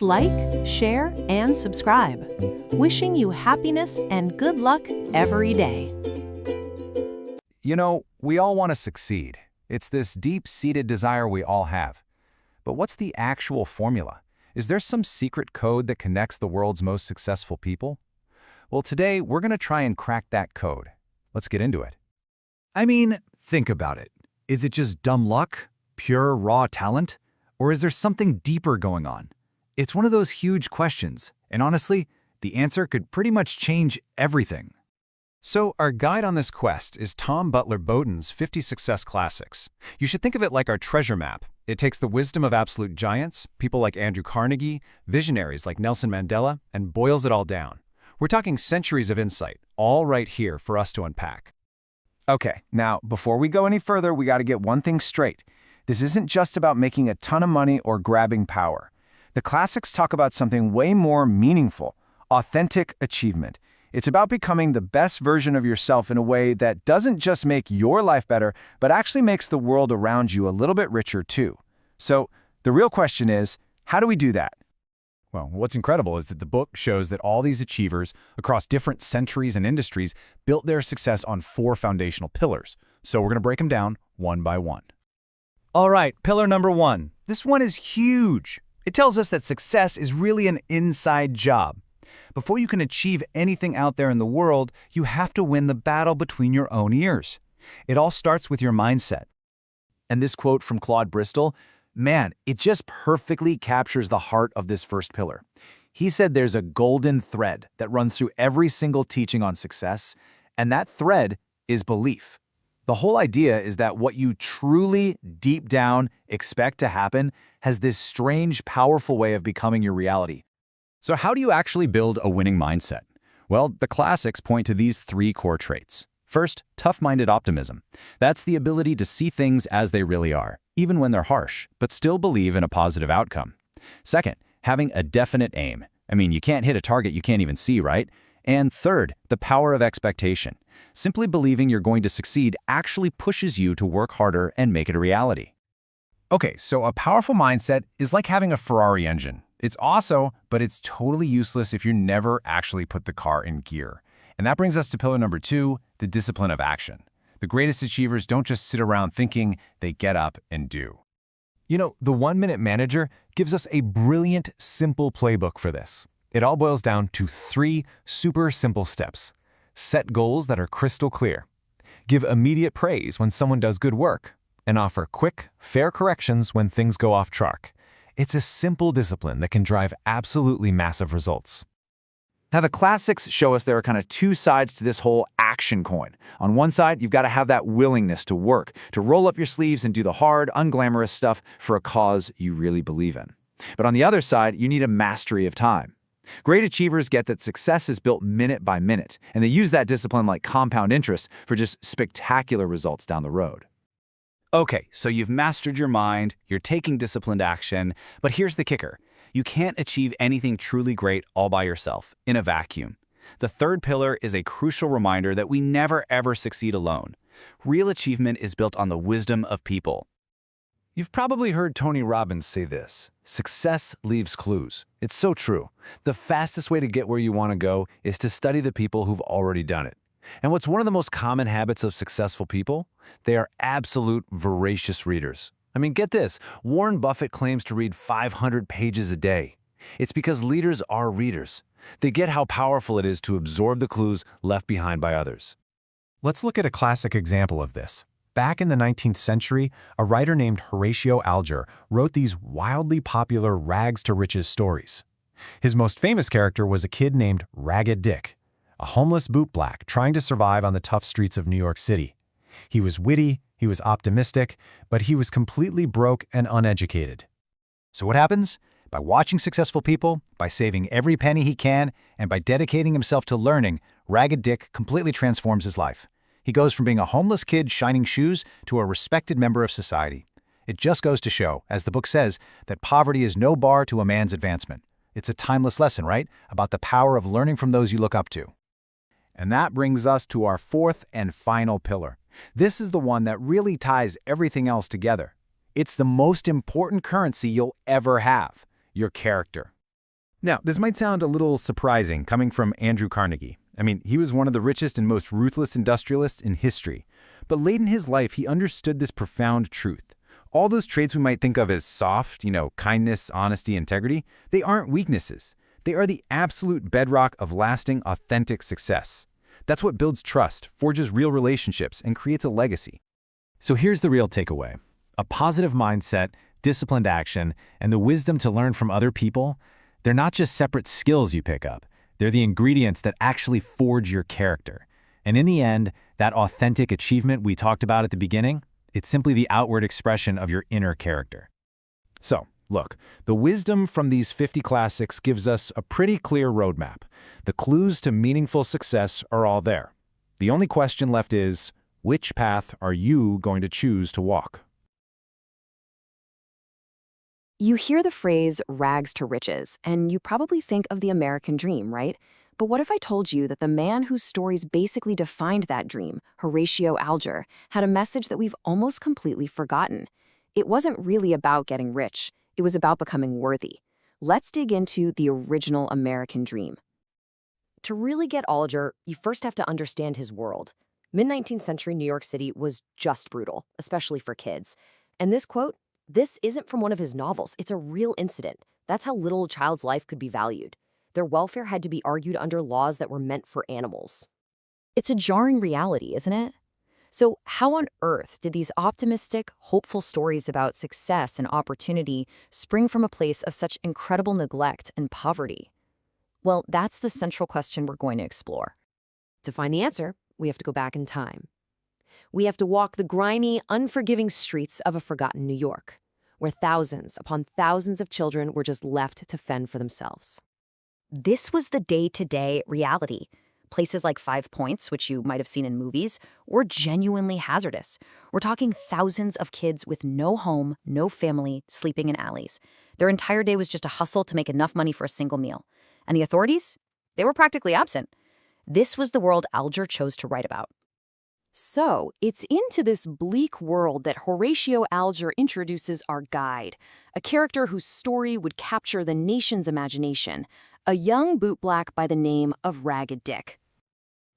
Please like, share, and subscribe. Wishing you happiness and good luck every day. You know, we all want to succeed. It's this deep-seated desire we all have. But what's the actual formula? Is there some secret code that connects the world's most successful people? Well, today we're going to try and crack that code. Let's get into it. I mean, think about it. Is it just dumb luck? Pure, raw talent? Or is there something deeper going on? It's one of those huge questions, and honestly, the answer could pretty much change everything. So our guide on this quest is Tom Butler-Bowdon's 50 Success Classics. You should think of it like our treasure map. It takes the wisdom of absolute giants, people like Andrew Carnegie, visionaries like Nelson Mandela, and boils it all down. We're talking centuries of insight, all right here for us to unpack. Okay, now, before we go any further, we got to get one thing straight. This isn't just about making a ton of money or grabbing power. The classics talk about something way more meaningful, authentic achievement. It's about becoming the best version of yourself in a way that doesn't just make your life better, but actually makes the world around you a little bit richer too. So the real question is, how do we do that? Well, what's incredible is that the book shows that all these achievers across different centuries and industries built their success on 4 foundational pillars. So we're going to break them down one by one. All right, pillar number 1. This one is huge. It tells us that success is really an inside job. Before you can achieve anything out there in the world, you have to win the battle between your own ears. It all starts with your mindset. And this quote from Claude Bristol, man, it just perfectly captures the heart of this first pillar. He said there's a golden thread that runs through every single teaching on success, and that thread is belief. The whole idea is that what you truly, deep down, expect to happen has this strange, powerful way of becoming your reality. So how do you actually build a winning mindset? Well, the classics point to these 3 core traits. First, tough-minded optimism. That's the ability to see things as they really are, even when they're harsh, but still believe in a positive outcome. Second, having a definite aim. I mean, you can't hit a target you can't even see, right? And third, the power of expectation. Simply believing you're going to succeed actually pushes you to work harder and make it a reality. Okay, so a powerful mindset is like having a Ferrari engine. It's awesome, but it's totally useless if you never actually put the car in gear. And that brings us to pillar number 2, the discipline of action. The greatest achievers don't just sit around thinking, they get up and do. You know, the 1-Minute Manager gives us a brilliant, simple playbook for this. It all boils down to 3 super simple steps. Set goals that are crystal clear. Give immediate praise when someone does good work. And offer quick, fair corrections when things go off track. It's a simple discipline that can drive absolutely massive results. Now, the classics show us there are kind of 2 sides to this whole action coin. On one side, you've got to have that willingness to work, to roll up your sleeves and do the hard, unglamorous stuff for a cause you really believe in. But on the other side, you need a mastery of time. Great achievers get that success is built minute by minute, and they use that discipline like compound interest for just spectacular results down the road. Okay, so you've mastered your mind, you're taking disciplined action, but here's the kicker. You can't achieve anything truly great all by yourself, in a vacuum. The third pillar is a crucial reminder that we never ever succeed alone. Real achievement is built on the wisdom of people. You've probably heard Tony Robbins say this, success leaves clues. It's so true. The fastest way to get where you want to go is to study the people who've already done it. And what's one of the most common habits of successful people? They are absolute voracious readers. I mean, get this, Warren Buffett claims to read 500 pages a day. It's because leaders are readers. They get how powerful it is to absorb the clues left behind by others. Let's look at a classic example of this. Back in the 19th century, a writer named Horatio Alger wrote these wildly popular rags-to-riches stories. His most famous character was a kid named Ragged Dick, a homeless bootblack trying to survive on the tough streets of New York City. He was witty, he was optimistic, but he was completely broke and uneducated. So what happens? By watching successful people, by saving every penny he can, and by dedicating himself to learning, Ragged Dick completely transforms his life. He goes from being a homeless kid shining shoes to a respected member of society. It just goes to show, as the book says, that poverty is no bar to a man's advancement. It's a timeless lesson, right? About the power of learning from those you look up to. And that brings us to our 4th and final pillar. This is the one that really ties everything else together. It's the most important currency you'll ever have, your character. Now, this might sound a little surprising coming from Andrew Carnegie. I mean, he was one of the richest and most ruthless industrialists in history. But late in his life, he understood this profound truth. All those traits we might think of as soft, kindness, honesty, integrity, they aren't weaknesses. They are the absolute bedrock of lasting, authentic success. That's what builds trust, forges real relationships, and creates a legacy. So here's the real takeaway. A positive mindset, disciplined action, and the wisdom to learn from other people, they're not just separate skills you pick up. They're the ingredients that actually forge your character. And in the end, that authentic achievement we talked about at the beginning, it's simply the outward expression of your inner character. So, look, the wisdom from these 50 classics gives us a pretty clear roadmap. The clues to meaningful success are all there. The only question left is, which path are you going to choose to walk? You hear the phrase rags to riches, and you probably think of the American dream, right? But what if I told you that the man whose stories basically defined that dream, Horatio Alger, had a message that we've almost completely forgotten? It wasn't really about getting rich. It was about becoming worthy. Let's dig into the original American dream. To really get Alger, you first have to understand his world. Mid-19th century New York City was just brutal, especially for kids. And this quote, this isn't from one of his novels. It's a real incident. That's how little a child's life could be valued. Their welfare had to be argued under laws that were meant for animals. It's a jarring reality, isn't it? So how on earth did these optimistic, hopeful stories about success and opportunity spring from a place of such incredible neglect and poverty? Well, that's the central question we're going to explore. To find the answer, we have to go back in time. We have to walk the grimy, unforgiving streets of a forgotten New York, where thousands upon thousands of children were just left to fend for themselves. This was the day-to-day reality. Places like 5 Points, which you might have seen in movies, were genuinely hazardous. We're talking thousands of kids with no home, no family, sleeping in alleys. Their entire day was just a hustle to make enough money for a single meal. And the authorities? They were practically absent. This was the world Alger chose to write about. So, it's into this bleak world that Horatio Alger introduces our guide, a character whose story would capture the nation's imagination, a young bootblack by the name of Ragged Dick.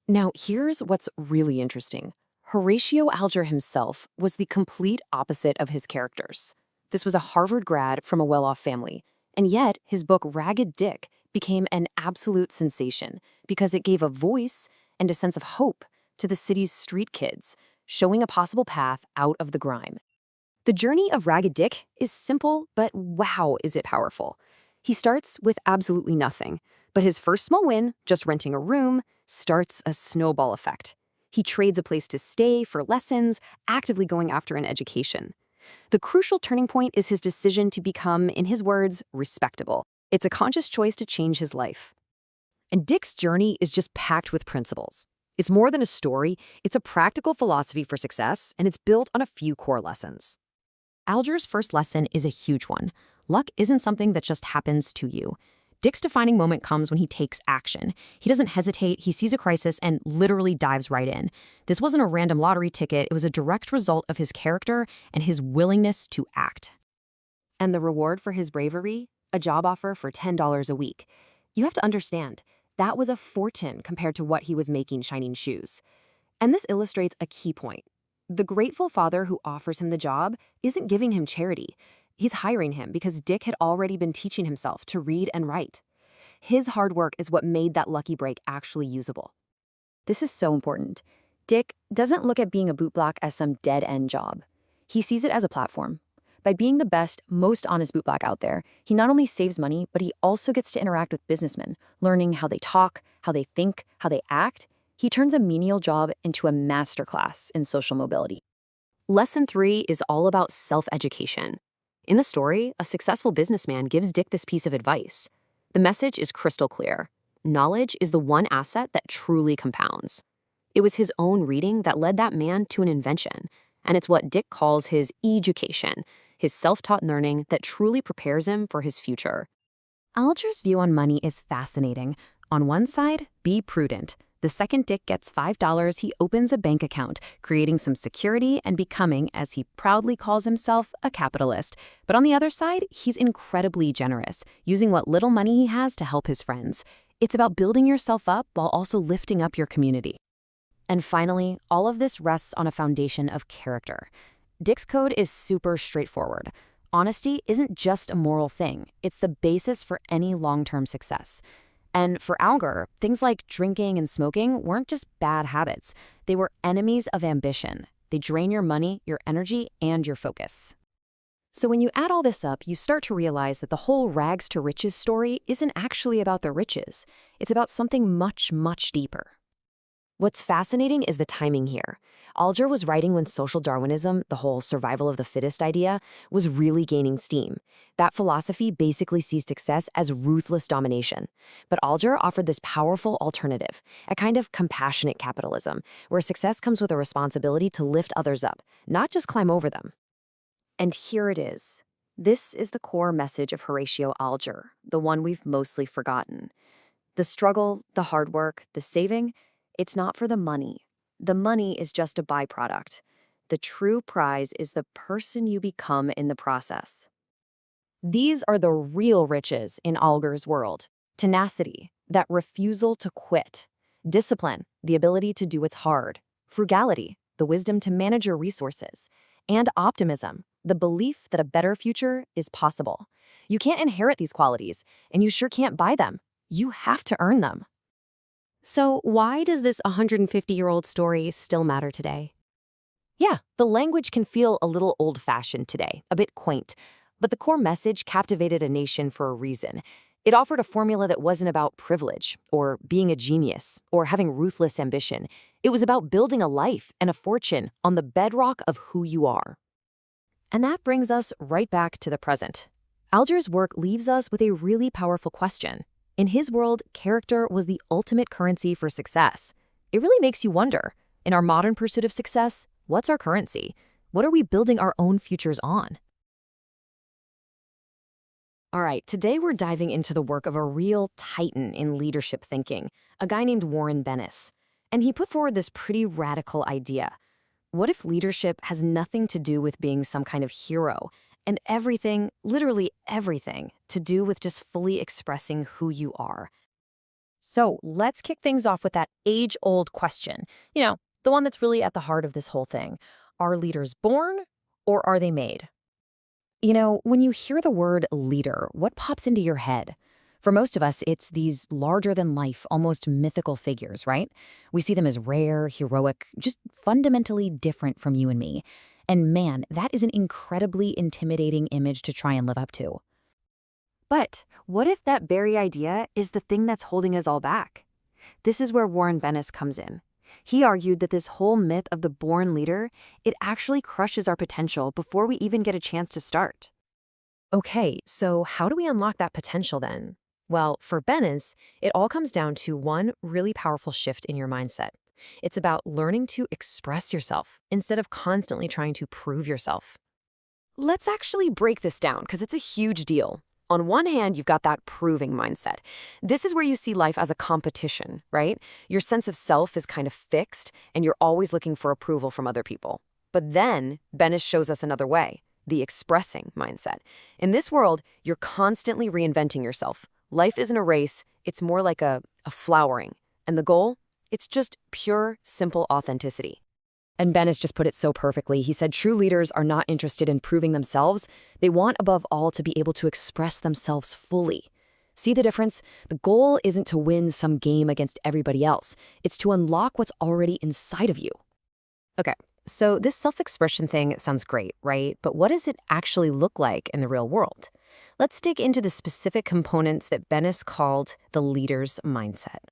Now, here's what's really interesting. Horatio Alger himself was the complete opposite of his characters. This was a Harvard grad from a well-off family, and yet his book Ragged Dick became an absolute sensation because it gave a voice and a sense of hope to the city's street kids, showing a possible path out of the grime. The journey of Ragged Dick is simple, but wow, is it powerful. He starts with absolutely nothing, but his first small win, just renting a room, starts a snowball effect. He trades a place to stay for lessons, actively going after an education. The crucial turning point is his decision to become, in his words, respectable. It's a conscious choice to change his life. And Dick's journey is just packed with principles. It's more than a story, it's a practical philosophy for success, and it's built on a few core lessons. Alger's first lesson is a huge one. Luck isn't something that just happens to you. Dick's defining moment comes when he takes action. He doesn't hesitate, he sees a crisis, and literally dives right in. This wasn't a random lottery ticket, it was a direct result of his character and his willingness to act. And the reward for his bravery? A job offer for $10 a week. You have to understand, that was a fortune compared to what he was making shining shoes. And this illustrates a key point. The grateful father who offers him the job isn't giving him charity. He's hiring him because Dick had already been teaching himself to read and write. His hard work is what made that lucky break actually usable. This is so important. Dick doesn't look at being a bootblack as some dead-end job. He sees it as a platform. By being the best, most honest bootblack out there, he not only saves money, but he also gets to interact with businessmen, learning how they talk, how they think, how they act. He turns a menial job into a masterclass in social mobility. Lesson 3 is all about self-education. In the story, a successful businessman gives Dick this piece of advice. The message is crystal clear. Knowledge is the one asset that truly compounds. It was his own reading that led that man to an invention, and it's what Dick calls his education, his self-taught learning that truly prepares him for his future. Alger's view on money is fascinating. On one side, be prudent. The second Dick gets $5, he opens a bank account, creating some security and becoming, as he proudly calls himself, a capitalist. But on the other side, he's incredibly generous, using what little money he has to help his friends. It's about building yourself up while also lifting up your community. And finally, all of this rests on a foundation of character. Dick's code is super straightforward. Honesty isn't just a moral thing, it's the basis for any long-term success. And for Alger, things like drinking and smoking weren't just bad habits. They were enemies of ambition. They drain your money, your energy, and your focus. So when you add all this up, you start to realize that the whole rags to riches story isn't actually about the riches. It's about something much, much deeper. What's fascinating is the timing here. Alger was writing when social Darwinism, the whole survival of the fittest idea, was really gaining steam. That philosophy basically sees success as ruthless domination. But Alger offered this powerful alternative, a kind of compassionate capitalism, where success comes with a responsibility to lift others up, not just climb over them. And here it is. This is the core message of Horatio Alger, the one we've mostly forgotten. The struggle, the hard work, the saving, it's not for the money. The money is just a byproduct. The true prize is the person you become in the process. These are the real riches in Alger's world. Tenacity, that refusal to quit. Discipline, the ability to do what's hard. Frugality, the wisdom to manage your resources. And optimism, the belief that a better future is possible. You can't inherit these qualities, and you sure can't buy them. You have to earn them. So why does this 150-year-old story still matter today? Yeah, the language can feel a little old-fashioned today, a bit quaint, but the core message captivated a nation for a reason. It offered a formula that wasn't about privilege, or being a genius, or having ruthless ambition. It was about building a life and a fortune on the bedrock of who you are. And that brings us right back to the present. Alger's work leaves us with a really powerful question. In his world, character was the ultimate currency for success. It really makes you wonder, in our modern pursuit of success, what's our currency? What are we building our own futures on? All right, today we're diving into the work of a real titan in leadership thinking, a guy named Warren Buffett. And he put forward this pretty radical idea. What if leadership has nothing to do with being some kind of hero, and everything, literally everything, to do with just fully expressing who you are? So let's kick things off with that age-old question. The one that's really at the heart of this whole thing. Are leaders born, or are they made? When you hear the word leader, what pops into your head? For most of us, it's these larger-than-life, almost mythical figures, right? We see them as rare, heroic, just fundamentally different from you and me. And man, that is an incredibly intimidating image to try and live up to. But what if that very idea is the thing that's holding us all back? This is where Warren Buffett comes in. He argued that this whole myth of the born leader, it actually crushes our potential before we even get a chance to start. Okay, so how do we unlock that potential then? Well, for Buffett, it all comes down to one really powerful shift in your mindset. It's about learning to express yourself instead of constantly trying to prove yourself. Let's actually break this down because it's a huge deal. On one hand, you've got that proving mindset. This is where you see life as a competition, right? Your sense of self is kind of fixed, and you're always looking for approval from other people. But then, Buffett shows us another way, the expressing mindset. In this world, you're constantly reinventing yourself. Life isn't a race, it's more like a flowering. And the goal? It's just pure, simple authenticity. And Buffett just put it so perfectly. He said true leaders are not interested in proving themselves. They want, above all, to be able to express themselves fully. See the difference? The goal isn't to win some game against everybody else. It's to unlock what's already inside of you. Okay, so this self-expression thing sounds great, right? But what does it actually look like in the real world? Let's dig into the specific components that Buffett called the leader's mindset.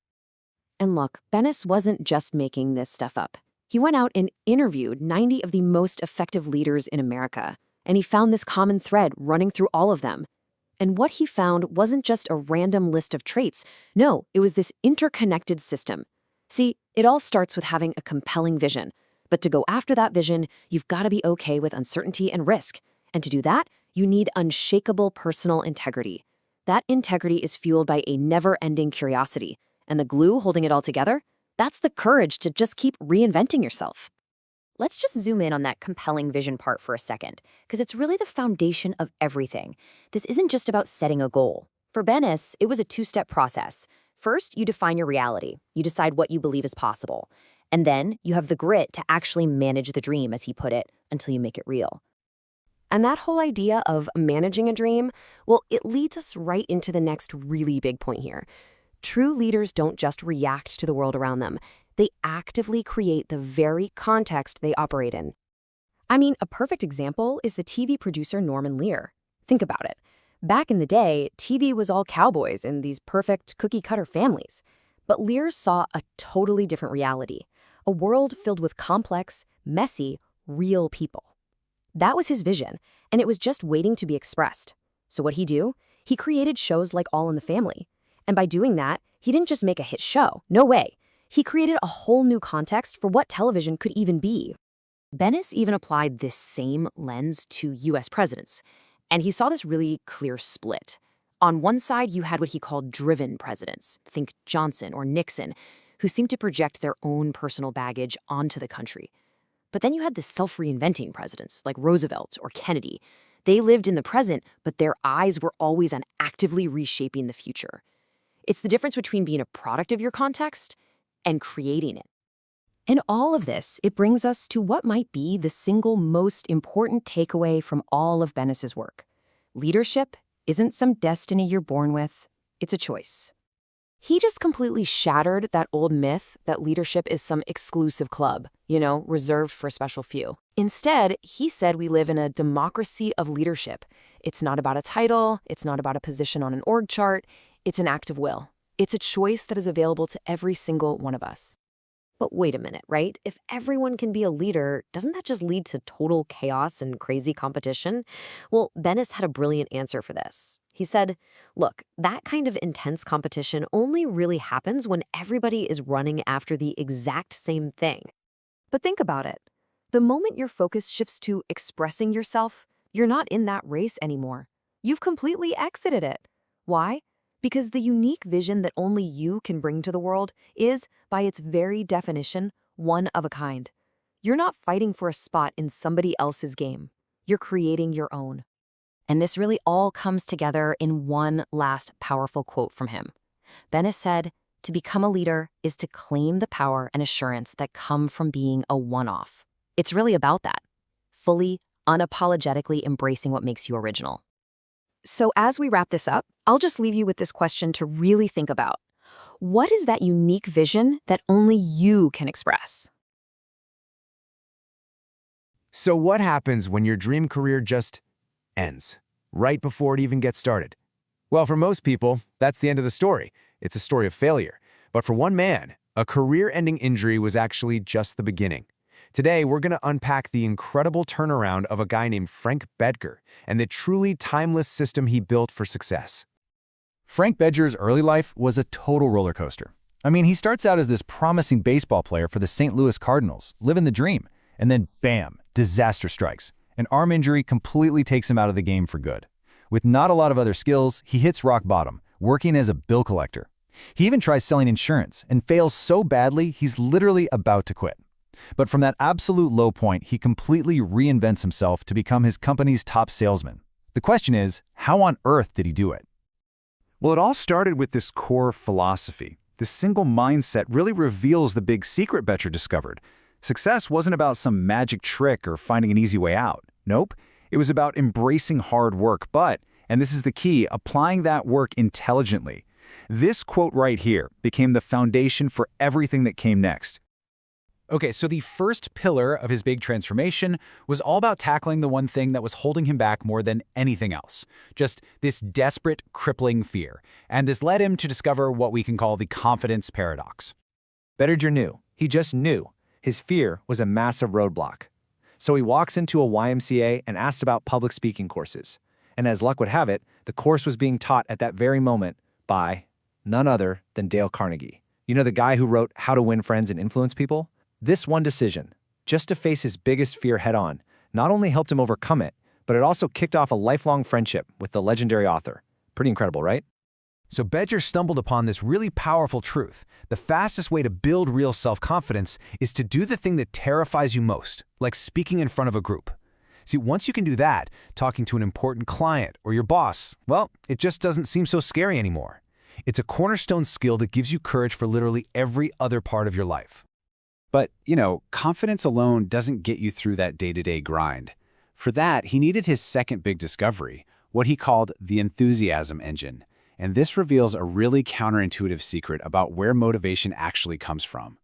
And look, Buffett wasn't just making this stuff up. He went out and interviewed 90 of the most effective leaders in America, and he found this common thread running through all of them. And what he found wasn't just a random list of traits. No, it was this interconnected system. See, it all starts with having a compelling vision. But to go after that vision, you've got to be okay with uncertainty and risk. And to do that, you need unshakable personal integrity. That integrity is fueled by a never-ending curiosity. And the glue holding it all together? That's the courage to just keep reinventing yourself. Let's just zoom in on that compelling vision part for a second, because it's really the foundation of everything. This isn't just about setting a goal. For Bennis, it was a two-step process. First, you define your reality. You decide what you believe is possible. And then you have the grit to actually manage the dream, as he put it, until you make it real. And that whole idea of managing a dream, well, it leads us right into the next really big point here. True leaders don't just react to the world around them. They actively create the very context they operate in. I mean, a perfect example is the TV producer Norman Lear. Think about it. Back in the day, TV was all cowboys and these perfect cookie-cutter families. But Lear saw a totally different reality, a world filled with complex, messy, real people. That was his vision, and it was just waiting to be expressed. So what'd he do? He created shows like All in the Family. And by doing that, he didn't just make a hit show. No way. He created a whole new context for what television could even be. Bennis even applied this same lens to US presidents. And he saw this really clear split. On one side, you had what he called driven presidents, think Johnson or Nixon, who seemed to project their own personal baggage onto the country. But then you had the self-reinventing presidents, like Roosevelt or Kennedy. They lived in the present, but their eyes were always on actively reshaping the future. It's the difference between being a product of your context and creating it. In all of this, it brings us to what might be the single most important takeaway from all of Bennis's work. Leadership isn't some destiny you're born with, it's a choice. He just completely shattered that old myth that leadership is some exclusive club, reserved for a special few. Instead, he said we live in a democracy of leadership. It's not about a title, it's not about a position on an org chart, it's an act of will. It's a choice that is available to every single one of us. But wait a minute, right? If everyone can be a leader, doesn't that just lead to total chaos and crazy competition? Well, Bennis had a brilliant answer for this. He said, look, that kind of intense competition only really happens when everybody is running after the exact same thing. But think about it. The moment your focus shifts to expressing yourself, you're not in that race anymore. You've completely exited it. Why? Because the unique vision that only you can bring to the world is, by its very definition, one of a kind. You're not fighting for a spot in somebody else's game. You're creating your own. And this really all comes together in one last powerful quote from him. Bennis said, "To become a leader is to claim the power and assurance that come from being a one-off." It's really about that. Fully, unapologetically embracing what makes you original. So as we wrap this up, I'll just leave you with this question to really think about. What is that unique vision that only you can express? So what happens when your dream career just ends, right before it even gets started? Well, for most people, that's the end of the story. It's a story of failure. But for one man, a career-ending injury was actually just the beginning. Today, we're going to unpack the incredible turnaround of a guy named Frank Bedger and the truly timeless system he built for success. Frank Bedger's early life was a total roller coaster. I mean, he starts out as this promising baseball player for the St. Louis Cardinals, living the dream, and then bam, disaster strikes. An arm injury completely takes him out of the game for good. With not a lot of other skills, he hits rock bottom, working as a bill collector. He even tries selling insurance and fails so badly he's literally about to quit. But from that absolute low point, he completely reinvents himself to become his company's top salesman. The question is, how on earth did he do it? Well, it all started with this core philosophy. This single mindset really reveals the big secret Bedger discovered. Success wasn't about some magic trick or finding an easy way out. Nope. It was about embracing hard work, but, and this is the key, applying that work intelligently. This quote right here became the foundation for everything that came next. Okay, so the first pillar of his big transformation was all about tackling the one thing that was holding him back more than anything else. Just this desperate, crippling fear. And this led him to discover what we can call the confidence paradox. Bedger knew. He just knew. His fear was a massive roadblock. So he walks into a YMCA and asks about public speaking courses. And as luck would have it, the course was being taught at that very moment by none other than Dale Carnegie. You know, the guy who wrote How to Win Friends and Influence People? This one decision, just to face his biggest fear head-on, not only helped him overcome it, but it also kicked off a lifelong friendship with the legendary author. Pretty incredible, right? So Bedger stumbled upon this really powerful truth. The fastest way to build real self-confidence is to do the thing that terrifies you most, like speaking in front of a group. See, once you can do that, talking to an important client or your boss, well, it just doesn't seem so scary anymore. It's a cornerstone skill that gives you courage for literally every other part of your life. But, confidence alone doesn't get you through that day-to-day grind. For that, he needed his second big discovery, what he called the enthusiasm engine. And this reveals a really counterintuitive secret about where motivation actually comes from.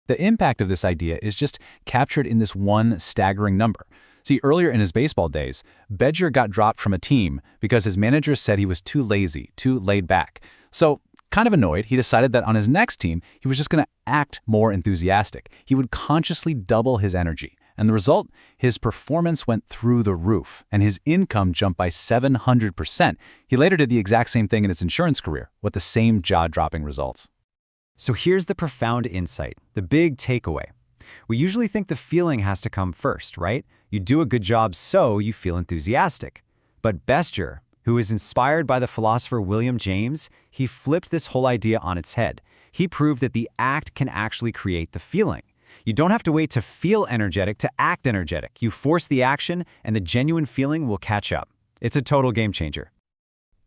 The impact of this idea is just captured in this one staggering number. See, earlier in his baseball days, Bedger got dropped from a team because his manager said he was too lazy, too laid back. So, kind of annoyed, he decided that on his next team, he was just going to act more enthusiastic. He would consciously double his energy. And the result? His performance went through the roof, and his income jumped by 700%. He later did the exact same thing in his insurance career, with the same jaw-dropping results. So here's the profound insight, the big takeaway. We usually think the feeling has to come first, right? You do a good job so you feel enthusiastic. But Bedger, who is inspired by the philosopher William James, he flipped this whole idea on its head. He proved that the act can actually create the feeling. You don't have to wait to feel energetic to act energetic. You force the action, and the genuine feeling will catch up. It's a total game changer.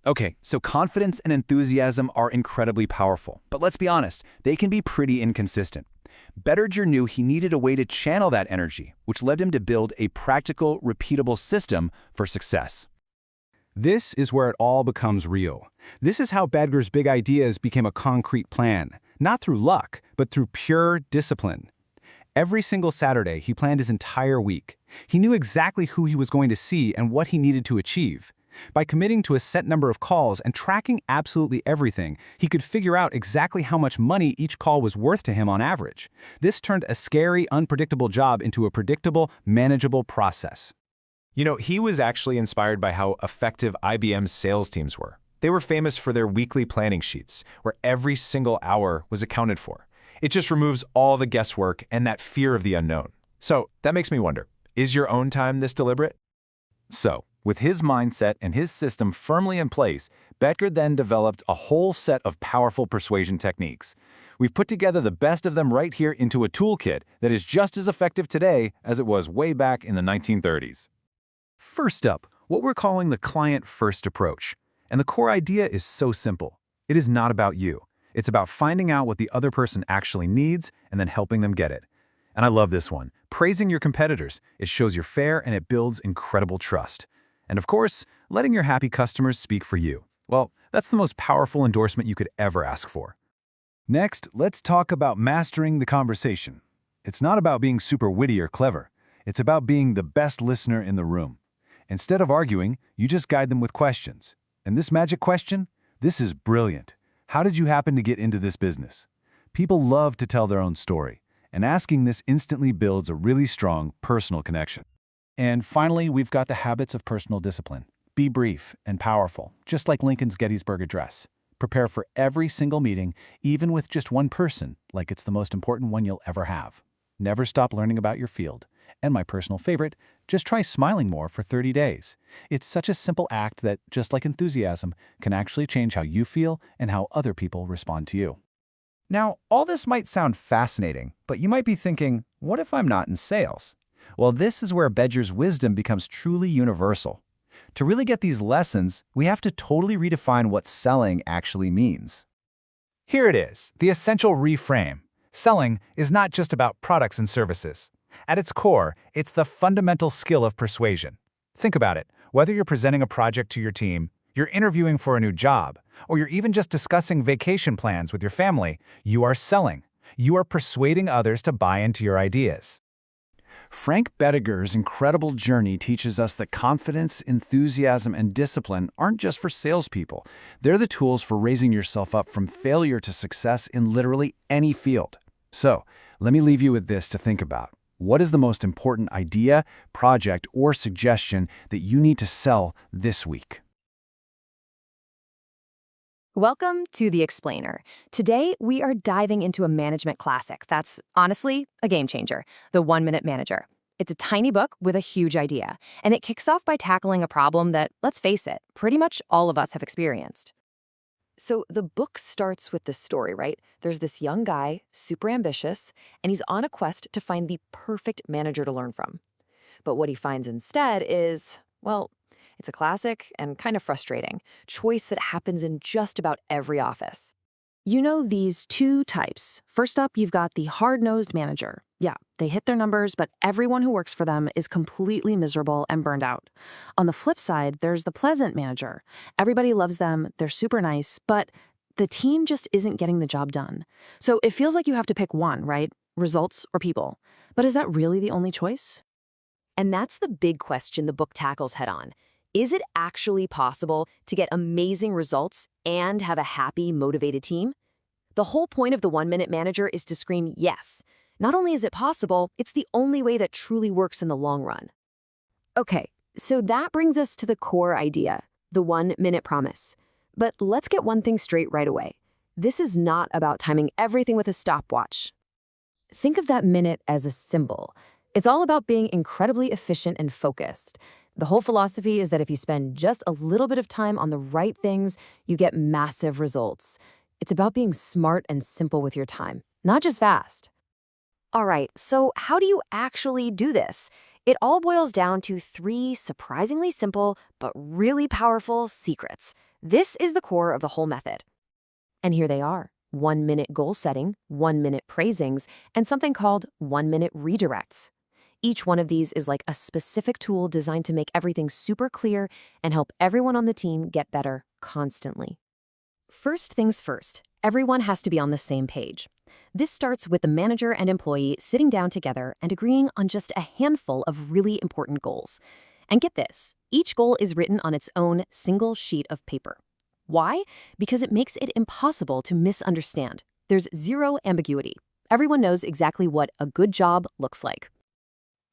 Okay, so confidence and enthusiasm are incredibly powerful, but let's be honest, they can be pretty inconsistent. Bedger knew he needed a way to channel that energy, which led him to build a practical, repeatable system for success. This is where it all becomes real. This is how Bedger's big ideas became a concrete plan, not through luck, but through pure discipline. Every single Saturday, he planned his entire week. He knew exactly who he was going to see and what he needed to achieve. By committing to a set number of calls and tracking absolutely everything, he could figure out exactly how much money each call was worth to him on average. This turned a scary, unpredictable job into a predictable, manageable process. He was actually inspired by how effective IBM's sales teams were. They were famous for their weekly planning sheets, where every single hour was accounted for. It just removes all the guesswork and that fear of the unknown. So that makes me wonder, is your own time this deliberate? So, with his mindset and his system firmly in place, Bedger then developed a whole set of powerful persuasion techniques. We've put together the best of them right here into a toolkit that is just as effective today as it was way back in the 1930s. First up, what we're calling the client-first approach. And the core idea is so simple. It is not about you. It's about finding out what the other person actually needs and then helping them get it. And I love this one. Praising your competitors. It shows you're fair and it builds incredible trust. And of course, letting your happy customers speak for you. Well, that's the most powerful endorsement you could ever ask for. Next, let's talk about mastering the conversation. It's not about being super witty or clever. It's about being the best listener in the room. Instead of arguing, you just guide them with questions. And this magic question? This is brilliant. How did you happen to get into this business? People love to tell their own story, and asking this instantly builds a really strong personal connection. And finally, we've got the habits of personal discipline. Be brief and powerful, just like Lincoln's Gettysburg Address. Prepare for every single meeting, even with just one person, like it's the most important one you'll ever have. Never stop learning about your field. And my personal favorite, just try smiling more for 30 days. It's such a simple act that, just like enthusiasm, can actually change how you feel and how other people respond to you. Now, all this might sound fascinating, but you might be thinking, what if I'm not in sales? Well, this is where Bedger's wisdom becomes truly universal. To really get these lessons, we have to totally redefine what selling actually means. Here it is, the essential reframe. Selling is not just about products and services. At its core, it's the fundamental skill of persuasion. Think about it. Whether you're presenting a project to your team, you're interviewing for a new job, or you're even just discussing vacation plans with your family, you are selling. You are persuading others to buy into your ideas. Frank Bedger's incredible journey teaches us that confidence, enthusiasm, and discipline aren't just for salespeople. They're the tools for raising yourself up from failure to success in literally any field. So, let me leave you with this to think about. What is the most important idea, project, or suggestion that you need to sell this week? Welcome to The Explainer. Today, we are diving into a management classic that's, honestly, a game changer, The 1-Minute Manager. It's a tiny book with a huge idea, and it kicks off by tackling a problem that, let's face it, pretty much all of us have experienced. So the book starts with this story, right? There's this young guy, super ambitious, and he's on a quest to find the perfect manager to learn from. But what he finds instead is, well, it's a classic and kind of frustrating choice that happens in just about every office. You know these two types. First up, you've got the hard-nosed manager. Yeah, they hit their numbers, but everyone who works for them is completely miserable and burned out. On the flip side, there's the pleasant manager. Everybody loves them, they're super nice, but the team just isn't getting the job done. So it feels like you have to pick one, right? Results or people. But is that really the only choice? And that's the big question the book tackles head-on. Is it actually possible to get amazing results and have a happy, motivated team? The whole point of the 1-Minute Manager is to scream yes. Not only is it possible, it's the only way that truly works in the long run. Okay, so that brings us to the core idea, the 1-minute promise. But let's get one thing straight right away. This is not about timing everything with a stopwatch. Think of that minute as a symbol. It's all about being incredibly efficient and focused. The whole philosophy is that if you spend just a little bit of time on the right things, you get massive results. It's about being smart and simple with your time, not just fast. All right, so how do you actually do this? It all boils down to 3 surprisingly simple but really powerful secrets. This is the core of the whole method. And here they are: 1-minute goal setting, 1-minute praisings, and something called 1-minute redirects. Each one of these is like a specific tool designed to make everything super clear and help everyone on the team get better constantly. First things first, everyone has to be on the same page. This starts with the manager and employee sitting down together and agreeing on just a handful of really important goals. And get this, each goal is written on its own single sheet of paper. Why? Because it makes it impossible to misunderstand. There's zero ambiguity. Everyone knows exactly what a good job looks like.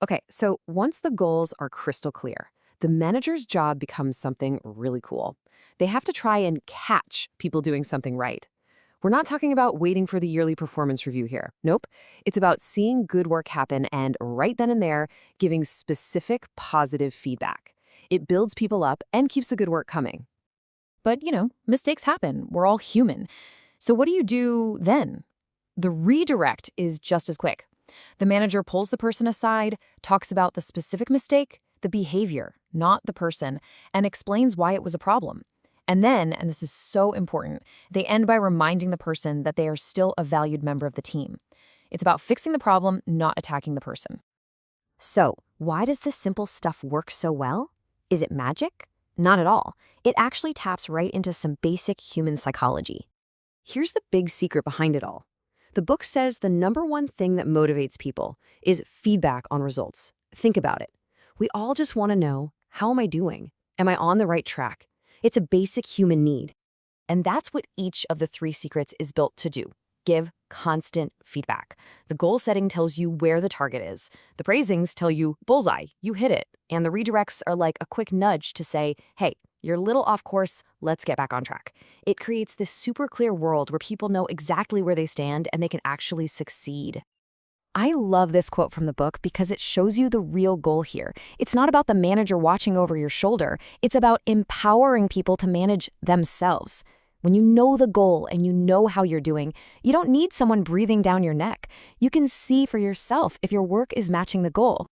Okay, so once the goals are crystal clear, the manager's job becomes something really cool. They have to try and catch people doing something right. We're not talking about waiting for the yearly performance review here. Nope. It's about seeing good work happen and right then and there, giving specific positive feedback. It builds people up and keeps the good work coming. But, mistakes happen. We're all human. So what do you do then? The redirect is just as quick. The manager pulls the person aside, talks about the specific mistake, the behavior, not the person, and explains why it was a problem. And then, and this is so important, they end by reminding the person that they are still a valued member of the team. It's about fixing the problem, not attacking the person. So, why does this simple stuff work so well? Is it magic? Not at all. It actually taps right into some basic human psychology. Here's the big secret behind it all. The book says the number one thing that motivates people is feedback on results. Think about it. We all just want to know, how am I doing? Am I on the right track? It's a basic human need. And that's what each of the 3 secrets is built to do. Give constant feedback. The goal setting tells you where the target is. The praisings tell you, bullseye, you hit it. And the redirects are like a quick nudge to say, hey, you're a little off course, let's get back on track. It creates this super clear world where people know exactly where they stand and they can actually succeed. I love this quote from the book because it shows you the real goal here. It's not about the manager watching over your shoulder. It's about empowering people to manage themselves. When you know the goal and you know how you're doing, you don't need someone breathing down your neck. You can see for yourself if your work is matching the goal.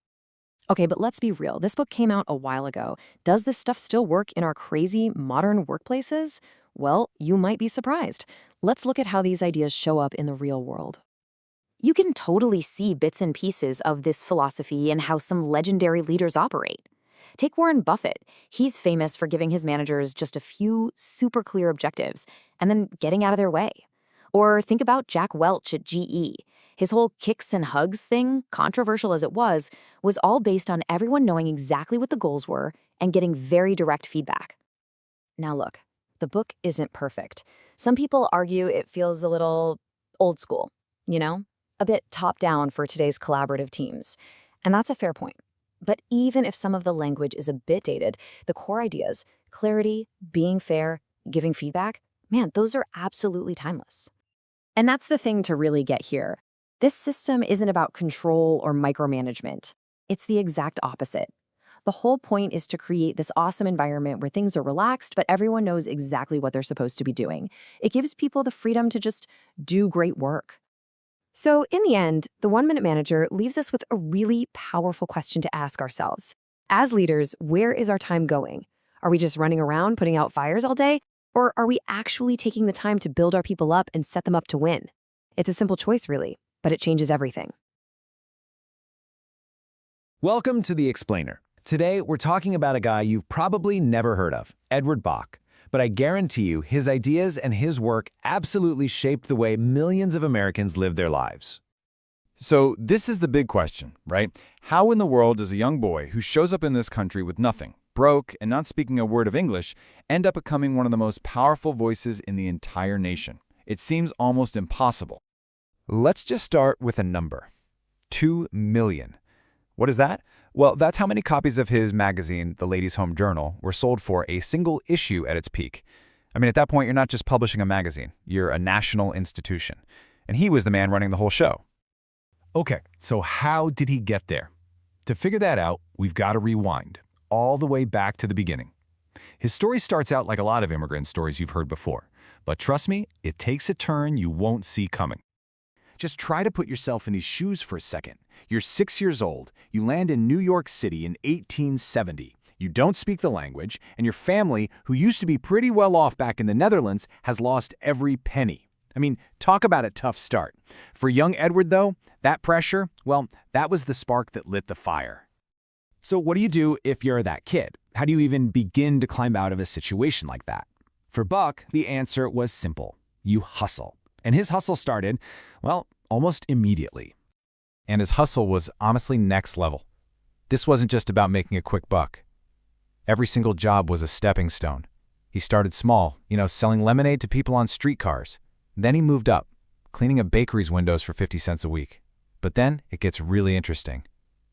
Okay, but let's be real. This book came out a while ago. Does this stuff still work in our crazy modern workplaces? Well, you might be surprised. Let's look at how these ideas show up in the real world. You can totally see bits and pieces of this philosophy and how some legendary leaders operate. Take Warren Buffett. He's famous for giving his managers just a few super clear objectives and then getting out of their way. Or think about Jack Welch at GE. His whole kicks and hugs thing, controversial as it was all based on everyone knowing exactly what the goals were and getting very direct feedback. Now look, the book isn't perfect. Some people argue it feels a little old school, a bit top-down for today's collaborative teams. And that's a fair point. But even if some of the language is a bit dated, the core ideas, clarity, being fair, giving feedback, man, those are absolutely timeless. And that's the thing to really get here. This system isn't about control or micromanagement. It's the exact opposite. The whole point is to create this awesome environment where things are relaxed, but everyone knows exactly what they're supposed to be doing. It gives people the freedom to just do great work. So in the end, the 1-Minute Manager leaves us with a really powerful question to ask ourselves. As leaders, where is our time going? Are we just running around putting out fires all day? Or are we actually taking the time to build our people up and set them up to win? It's a simple choice, really, but it changes everything. Welcome to The Explainer. Today, we're talking about a guy you've probably never heard of, Edward Bach. But I guarantee you, his ideas and his work absolutely shaped the way millions of Americans live their lives. So this is the big question, right? How in the world does a young boy who shows up in this country with nothing, broke, and not speaking a word of English, end up becoming one of the most powerful voices in the entire nation? It seems almost impossible. Let's just start with a number. 2 million. What is that? Well, that's how many copies of his magazine, The Ladies' Home Journal, were sold for a single issue at its peak. I mean, at that point, you're not just publishing a magazine. You're a national institution. And he was the man running the whole show. Okay, so how did he get there? To figure that out, we've got to rewind, all the way back to the beginning. His story starts out like a lot of immigrant stories you've heard before. But trust me, it takes a turn you won't see coming. Just try to put yourself in his shoes for a second. You're 6 years old, you land in New York City in 1870. You don't speak the language, and your family, who used to be pretty well off back in the Netherlands, has lost every penny. I mean, talk about a tough start. For young Edward, though, that pressure, well, that was the spark that lit the fire. So what do you do if you're that kid? How do you even begin to climb out of a situation like that? For Buck, the answer was simple. You hustle. And his hustle started, well, almost immediately. And his hustle was honestly next level. This wasn't just about making a quick buck. Every single job was a stepping stone. He started small, selling lemonade to people on streetcars. Then he moved up, cleaning a bakery's windows for 50 cents a week. But then it gets really interesting.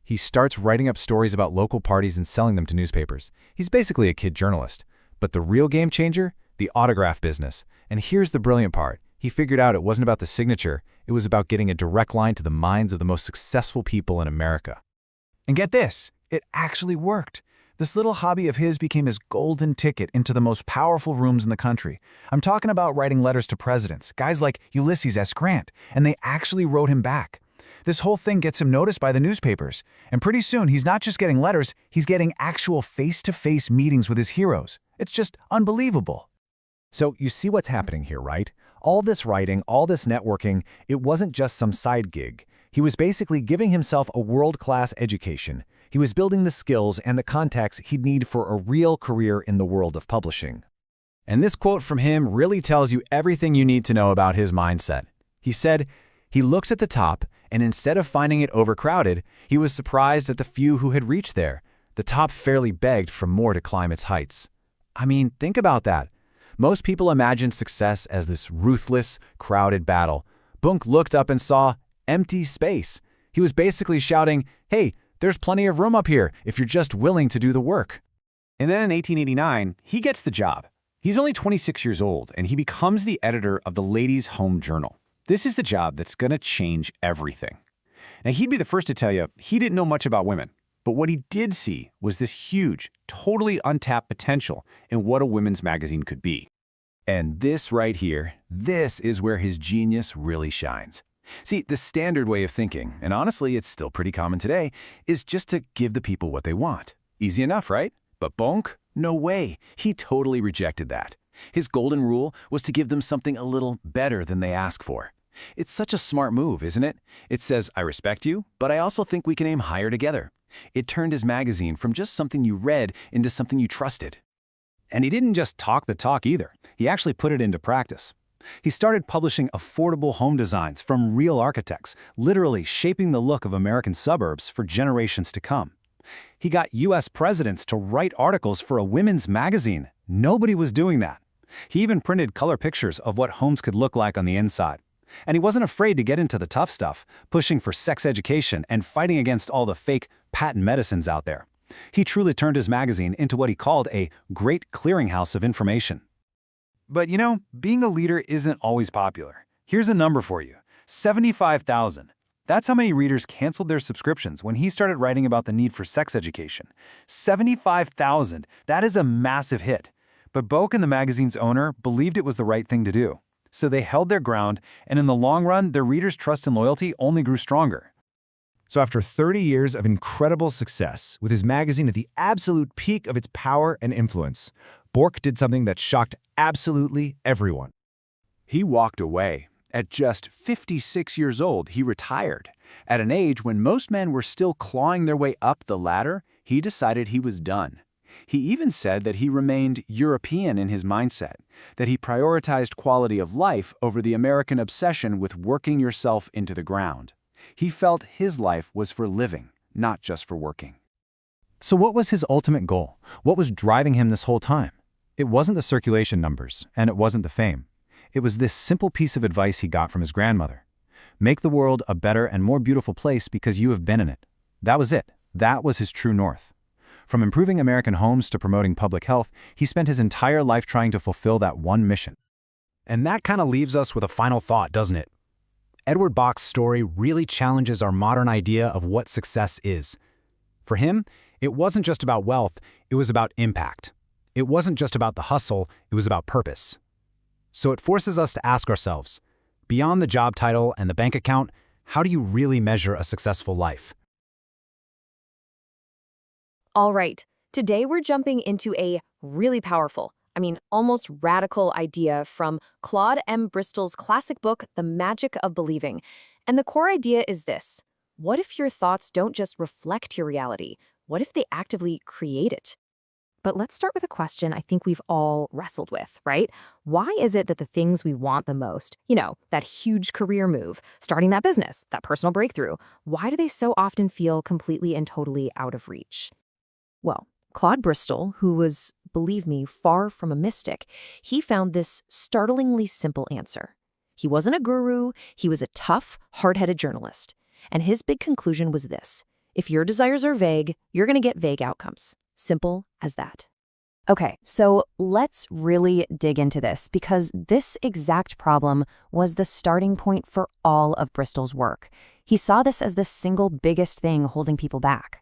He starts writing up stories about local parties and selling them to newspapers. He's basically a kid journalist. But the real game changer? The autograph business. And here's the brilliant part. He figured out it wasn't about the signature, it was about getting a direct line to the minds of the most successful people in America. And get this, it actually worked. This little hobby of his became his golden ticket into the most powerful rooms in the country. I'm talking about writing letters to presidents, guys like Ulysses S. Grant, and they actually wrote him back. This whole thing gets him noticed by the newspapers, and pretty soon he's not just getting letters, he's getting actual face-to-face meetings with his heroes. It's just unbelievable. So you see what's happening here, right? All this writing, all this networking, it wasn't just some side gig. He was basically giving himself a world-class education. He was building the skills and the contacts he'd need for a real career in the world of publishing. And this quote from him really tells you everything you need to know about his mindset. He said, he looks at the top, and instead of finding it overcrowded, he was surprised at the few who had reached there. The top fairly begged for more to climb its heights. I mean, think about that. Most people imagine success as this ruthless, crowded battle. Bunk looked up and saw empty space. He was basically shouting, hey, there's plenty of room up here if you're just willing to do the work. And then in 1889, he gets the job. He's only 26 years old, and he becomes the editor of the Ladies' Home Journal. This is the job that's going to change everything. Now, he'd be the first to tell you he didn't know much about women. But what he did see was this huge, totally untapped potential in what a women's magazine could be. And this right here, this is where his genius really shines. See, the standard way of thinking, and honestly it's still pretty common today, is just to give the people what they want. Easy enough, right? But Bonk? No way. He totally rejected that. His golden rule was to give them something a little better than they ask for. It's such a smart move, isn't it? It says, I respect you, but I also think we can aim higher together. It turned his magazine from just something you read into something you trusted. And he didn't just talk the talk either. He actually put it into practice. He started publishing affordable home designs from real architects, literally shaping the look of American suburbs for generations to come. He got U.S. presidents to write articles for a women's magazine. Nobody was doing that. He even printed color pictures of what homes could look like on the inside. And he wasn't afraid to get into the tough stuff, pushing for sex education and fighting against all the fake patent medicines out there. He truly turned his magazine into what he called a great clearinghouse of information. But being a leader isn't always popular. Here's a number for you, 75,000. That's how many readers canceled their subscriptions when he started writing about the need for sex education. 75,000. That is a massive hit. But Boak and the magazine's owner believed it was the right thing to do. So they held their ground, and in the long run, their readers' trust and loyalty only grew stronger. So after 30 years of incredible success, with his magazine at the absolute peak of its power and influence, Bork did something that shocked absolutely everyone. He walked away. At just 56 years old, he retired. At an age when most men were still clawing their way up the ladder, he decided he was done. He even said that he remained European in his mindset, that he prioritized quality of life over the American obsession with working yourself into the ground. He felt his life was for living, not just for working. So what was his ultimate goal? What was driving him this whole time? It wasn't the circulation numbers, and it wasn't the fame. It was this simple piece of advice he got from his grandmother. Make the world a better and more beautiful place because you have been in it. That was it. That was his true north. From improving American homes to promoting public health, he spent his entire life trying to fulfill that one mission. And that kind of leaves us with a final thought, doesn't it? Edward Bach's story really challenges our modern idea of what success is. For him, it wasn't just about wealth, it was about impact. It wasn't just about the hustle, it was about purpose. So it forces us to ask ourselves, beyond the job title and the bank account, how do you really measure a successful life? All right, today we're jumping into a really powerful, almost radical idea from Claude M. Bristol's classic book, The Magic of Believing. And the core idea is this: what if your thoughts don't just reflect your reality? What if they actively create it? But let's start with a question I think we've all wrestled with, right? Why is it that the things we want the most, that huge career move, starting that business, that personal breakthrough, why do they so often feel completely and totally out of reach? Well, Claude Bristol, who was, believe me, far from a mystic, he found this startlingly simple answer. He wasn't a guru, he was a tough, hard-headed journalist. And his big conclusion was this: if your desires are vague, you're going to get vague outcomes. Simple as that. Okay, so let's really dig into this, because this exact problem was the starting point for all of Bristol's work. He saw this as the single biggest thing holding people back.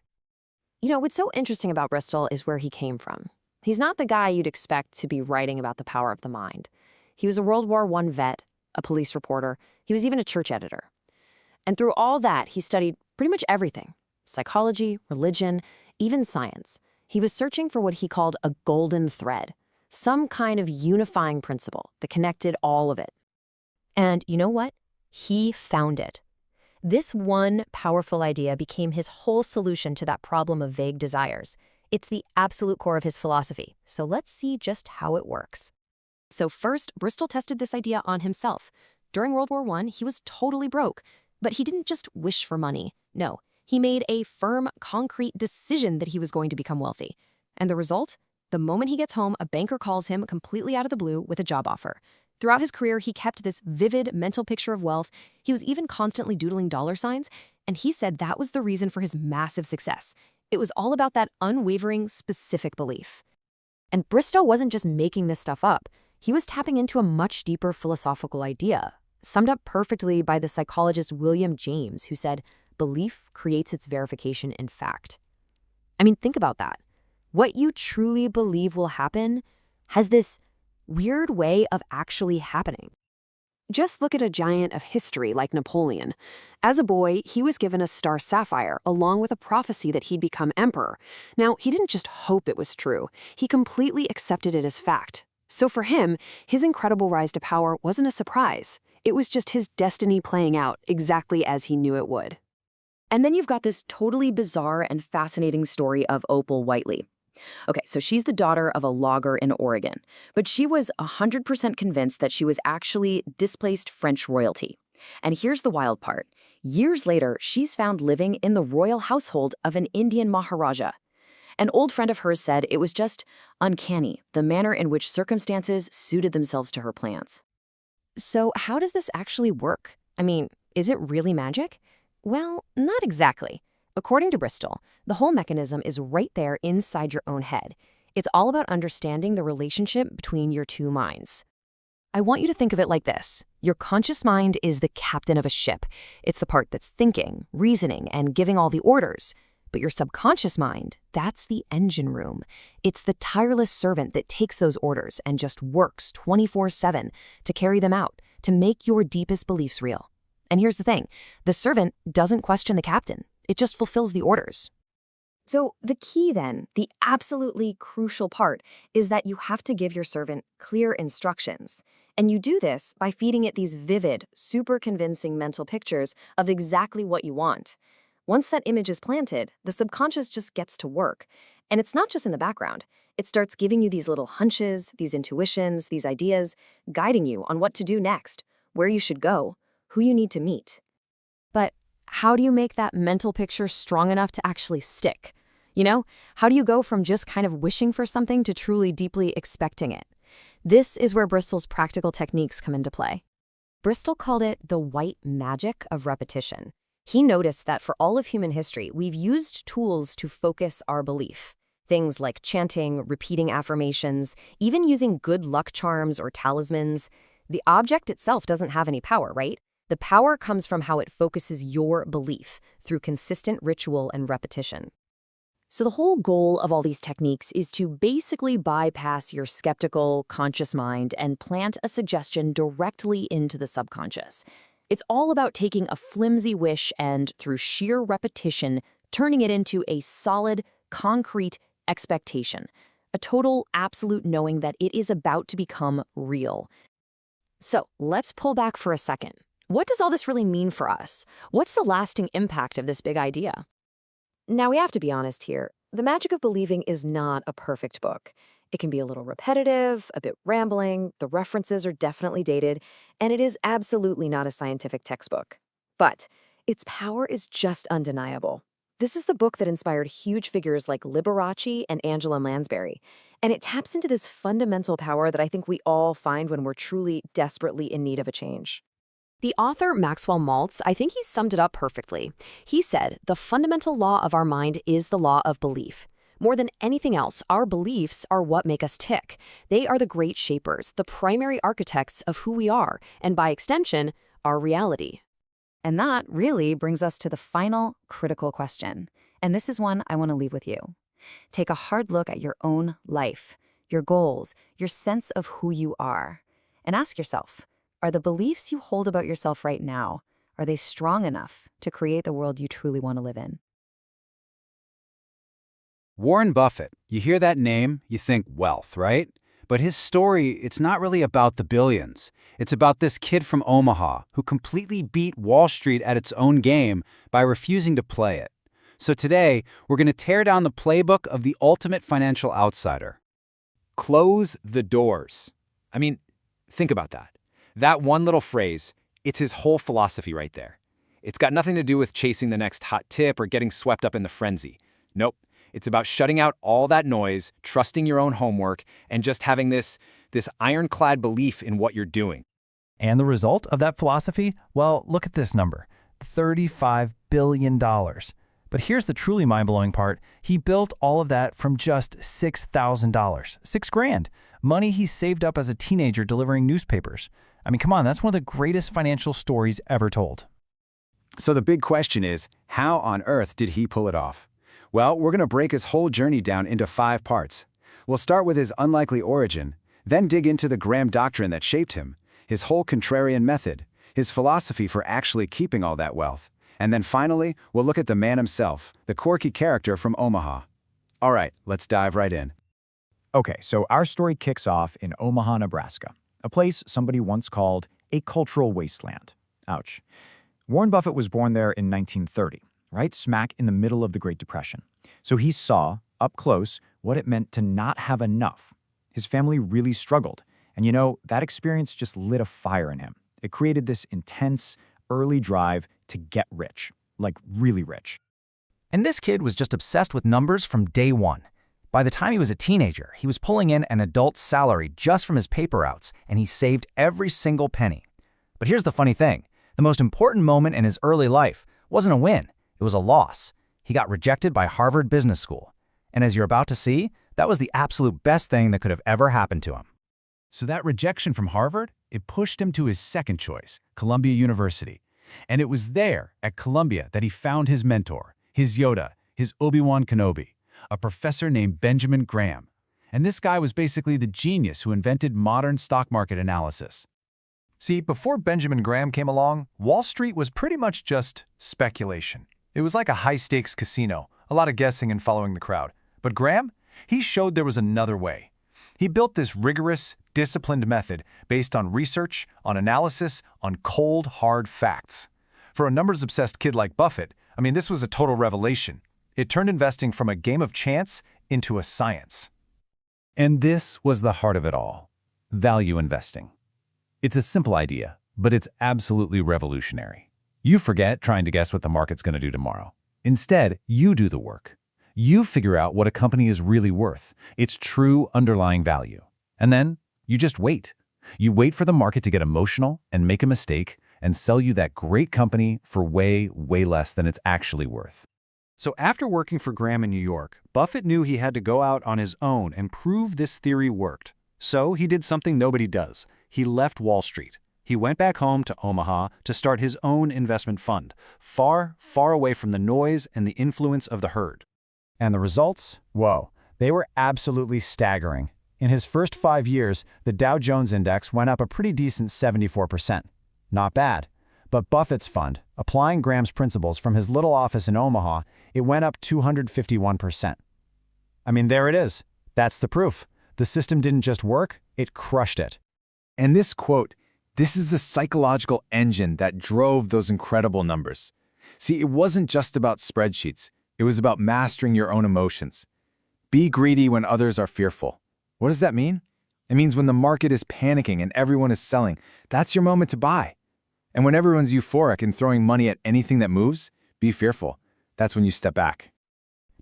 What's so interesting about Bristol is where he came from. He's not the guy you'd expect to be writing about the power of the mind. He was a World War I vet, a police reporter, he was even a church editor. And through all that, he studied pretty much everything: psychology, religion, even science. He was searching for what he called a golden thread, some kind of unifying principle that connected all of it. And you know what? He found it. This one powerful idea became his whole solution to that problem of vague desires. It's the absolute core of his philosophy. So let's see just how it works. So first, Bristol tested this idea on himself. During World War I, he was totally broke, but he didn't just wish for money. No, he made a firm, concrete decision that he was going to become wealthy. And the result? The moment he gets home, a banker calls him completely out of the blue with a job offer. Throughout his career, he kept this vivid mental picture of wealth. He was even constantly doodling dollar signs, and he said that was the reason for his massive success. It was all about that unwavering, specific belief. And Bristol wasn't just making this stuff up. He was tapping into a much deeper philosophical idea, summed up perfectly by the psychologist William James, who said, "Belief creates its verification in fact." Think about that. What you truly believe will happen has this weird way of actually happening. Just look at a giant of history like Napoleon. As a boy, he was given a star sapphire along with a prophecy that he'd become emperor. Now, he didn't just hope it was true. He completely accepted it as fact. So for him, his incredible rise to power wasn't a surprise. It was just his destiny playing out exactly as he knew it would. And then you've got this totally bizarre and fascinating story of Opal Whiteley. Okay, so she's the daughter of a logger in Oregon, but she was 100% convinced that she was actually displaced French royalty. And here's the wild part. Years later, she's found living in the royal household of an Indian Maharaja. An old friend of hers said it was just uncanny, the manner in which circumstances suited themselves to her plans. So how does this actually work? Is it really magic? Well, not exactly. According to Bristol, the whole mechanism is right there inside your own head. It's all about understanding the relationship between your two minds. I want you to think of it like this. Your conscious mind is the captain of a ship. It's the part that's thinking, reasoning, and giving all the orders. But your subconscious mind, that's the engine room. It's the tireless servant that takes those orders and just works 24/7 to carry them out, to make your deepest beliefs real. And here's the thing, the servant doesn't question the captain. It just fulfills the orders. So the key then, the absolutely crucial part, is that you have to give your servant clear instructions. And you do this by feeding it these vivid, super convincing mental pictures of exactly what you want. Once that image is planted, the subconscious just gets to work. And it's not just in the background. It starts giving you these little hunches, these intuitions, these ideas, guiding you on what to do next, where you should go, who you need to meet. But how do you make that mental picture strong enough to actually stick? You know, how do you go from just kind of wishing for something to truly deeply expecting it? This is where Bristol's practical techniques come into play. Bristol called it the white magic of repetition. He noticed that for all of human history, we've used tools to focus our belief. Things like chanting, repeating affirmations, even using good luck charms or talismans. The object itself doesn't have any power, right? The power comes from how it focuses your belief through consistent ritual and repetition. So the whole goal of all these techniques is to basically bypass your skeptical, conscious mind and plant a suggestion directly into the subconscious. It's all about taking a flimsy wish and, through sheer repetition, turning it into a solid, concrete expectation, a total, absolute knowing that it is about to become real. So let's pull back for a second. What does all this really mean for us? What's the lasting impact of this big idea? Now, we have to be honest here. The Magic of Believing is not a perfect book. It can be a little repetitive, a bit rambling, the references are definitely dated, and it is absolutely not a scientific textbook. But its power is just undeniable. This is the book that inspired huge figures like Liberace and Angela Lansbury, and it taps into this fundamental power that I think we all find when we're truly desperately in need of a change. The author, Maxwell Maltz, I think he summed it up perfectly. He said, the fundamental law of our mind is the law of belief. More than anything else, our beliefs are what make us tick. They are the great shapers, the primary architects of who we are, and by extension, our reality. And that really brings us to the final critical question. And this is one I want to leave with you. Take a hard look at your own life, your goals, your sense of who you are, and ask yourself, are the beliefs you hold about yourself right now, are they strong enough to create the world you truly want to live in? Warren Buffett, you hear that name, you think wealth, right? But his story, it's not really about the billions. It's about this kid from Omaha who completely beat Wall Street at its own game by refusing to play it. So today, we're going to tear down the playbook of the ultimate financial outsider. Close the doors. I mean, think about that. That one little phrase, it's his whole philosophy right there. It's got nothing to do with chasing the next hot tip or getting swept up in the frenzy. Nope. It's about shutting out all that noise, trusting your own homework, and just having this ironclad belief in what you're doing. And the result of that philosophy? Well, look at this number, $35 billion. But here's the truly mind-blowing part. He built all of that from just $6,000, $6,000, money he saved up as a teenager delivering newspapers. I mean, come on, that's one of the greatest financial stories ever told. So the big question is, how on earth did he pull it off? Well, we're going to break his whole journey down into 5 parts. We'll start with his unlikely origin, then dig into the Graham doctrine that shaped him, his whole contrarian method, his philosophy for actually keeping all that wealth, and then finally, we'll look at the man himself, the quirky character from Omaha. All right, let's dive right in. Okay, so our story kicks off in Omaha, Nebraska, a place somebody once called a cultural wasteland. Ouch. Warren Buffett was born there in 1930, right smack in the middle of the Great Depression. So he saw, up close, what it meant to not have enough. His family really struggled, and you know, that experience just lit a fire in him. It created this intense, early drive to get rich, like really rich. And this kid was just obsessed with numbers from day one. By the time he was a teenager, he was pulling in an adult salary just from his paper routes, and he saved every single penny. But here's the funny thing. The most important moment in his early life wasn't a win, it was a loss. He got rejected by Harvard Business School. And as you're about to see, that was the absolute best thing that could have ever happened to him. So that rejection from Harvard, it pushed him to his second choice, Columbia University. And it was there, at Columbia, that he found his mentor, his Yoda, his Obi-Wan Kenobi, a professor named Benjamin Graham. And this guy was basically the genius who invented modern stock market analysis. See, before Benjamin Graham came along, Wall Street was pretty much just speculation. It was like a high-stakes casino, a lot of guessing and following the crowd. But Graham, he showed there was another way. He built this rigorous, disciplined method based on research, on analysis, on cold, hard facts. For a numbers-obsessed kid like Buffett, I mean, this was a total revelation. It turned investing from a game of chance into a science. And this was the heart of it all, value investing. It's a simple idea, but it's absolutely revolutionary. You forget trying to guess what the market's going to do tomorrow. Instead, you do the work. You figure out what a company is really worth, its true underlying value. And then you just wait. You wait for the market to get emotional and make a mistake and sell you that great company for way, way less than it's actually worth. So after working for Graham in New York, Buffett knew he had to go out on his own and prove this theory worked. So he did something nobody does. He left Wall Street. He went back home to Omaha to start his own investment fund, far, far away from the noise and the influence of the herd. And the results? Whoa, they were absolutely staggering. In his first 5 years, the Dow Jones Index went up a pretty decent 74%. Not bad. But Buffett's fund, applying Graham's principles from his little office in Omaha, it went up 251%. I mean, there it is. That's the proof. The system didn't just work, it crushed it. And this quote, this is the psychological engine that drove those incredible numbers. See, it wasn't just about spreadsheets. It was about mastering your own emotions. Be greedy when others are fearful. What does that mean? It means when the market is panicking and everyone is selling, that's your moment to buy. And when everyone's euphoric and throwing money at anything that moves, be fearful. That's when you step back.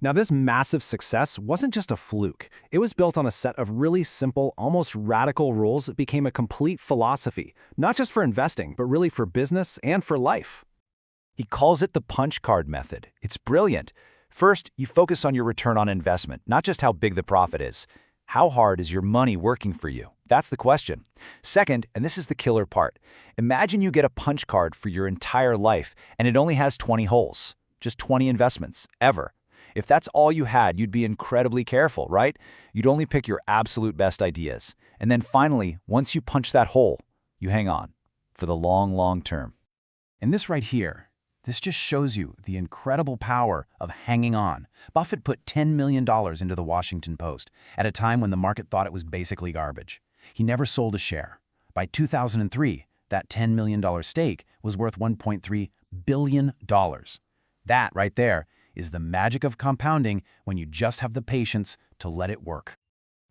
Now, this massive success wasn't just a fluke. It was built on a set of really simple, almost radical rules that became a complete philosophy, not just for investing, but really for business and for life. He calls it the punch card method. It's brilliant. First, you focus on your return on investment, not just how big the profit is. How hard is your money working for you? That's the question. Second, and this is the killer part, imagine you get a punch card for your entire life and it only has 20 holes, just 20 investments, ever. If that's all you had, you'd be incredibly careful, right? You'd only pick your absolute best ideas. And then finally, once you punch that hole, you hang on for the long, long term. And this right here, this just shows you the incredible power of hanging on. Buffett put $10 million into the Washington Post at a time when the market thought it was basically garbage. He never sold a share. By 2003, that $10 million stake was worth $1.3 billion. That right there is the magic of compounding when you just have the patience to let it work.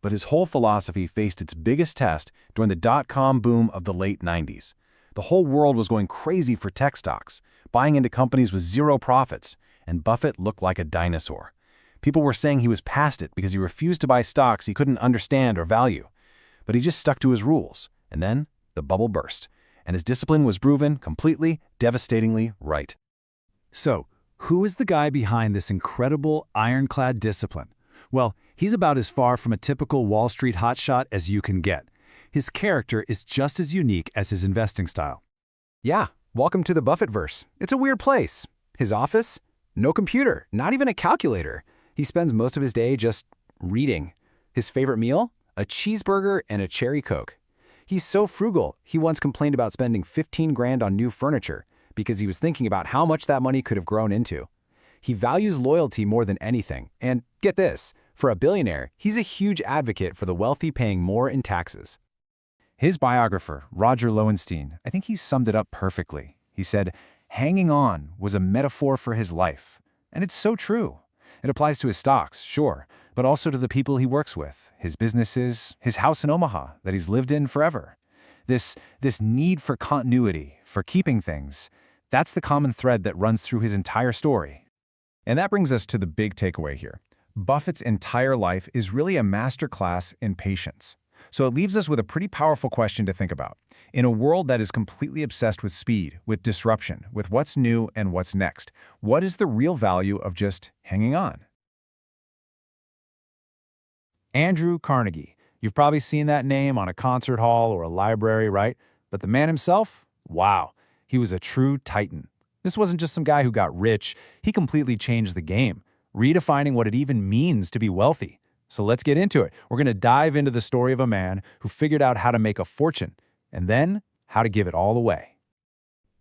But his whole philosophy faced its biggest test during the dot-com boom of the late 90s. The whole world was going crazy for tech stocks, buying into companies with zero profits, and Buffett looked like a dinosaur. People were saying he was past it because he refused to buy stocks he couldn't understand or value. But he just stuck to his rules, and then the bubble burst, and his discipline was proven completely, devastatingly right. So, who is the guy behind this incredible ironclad discipline? Well, he's about as far from a typical Wall Street hotshot as you can get. His character is just as unique as his investing style. Yeah, welcome to the Buffett-verse. It's a weird place. His office? No computer, not even a calculator. He spends most of his day just reading. His favorite meal? A cheeseburger and a cherry Coke. He's so frugal, he once complained about spending 15 grand on new furniture because he was thinking about how much that money could have grown into. He values loyalty more than anything. And get this, for a billionaire, he's a huge advocate for the wealthy paying more in taxes. His biographer, Roger Lowenstein, I think he summed it up perfectly. He said, hanging on was a metaphor for his life. And it's so true. It applies to his stocks, sure, but also to the people he works with, his businesses, his house in Omaha that he's lived in forever. This need for continuity, for keeping things, that's the common thread that runs through his entire story. And that brings us to the big takeaway here. Buffett's entire life is really a masterclass in patience. So it leaves us with a pretty powerful question to think about. In a world that is completely obsessed with speed, with disruption, with what's new and what's next, what is the real value of just hanging on? Andrew Carnegie, You've probably seen that name on a concert hall or a library, right? But the man himself? Wow, he was a true titan. This wasn't just some guy who got rich. He completely changed the game, redefining what it even means to be wealthy. So let's get into it. We're going to dive into the story of a man who figured out how to make a fortune, and then how to give it all away.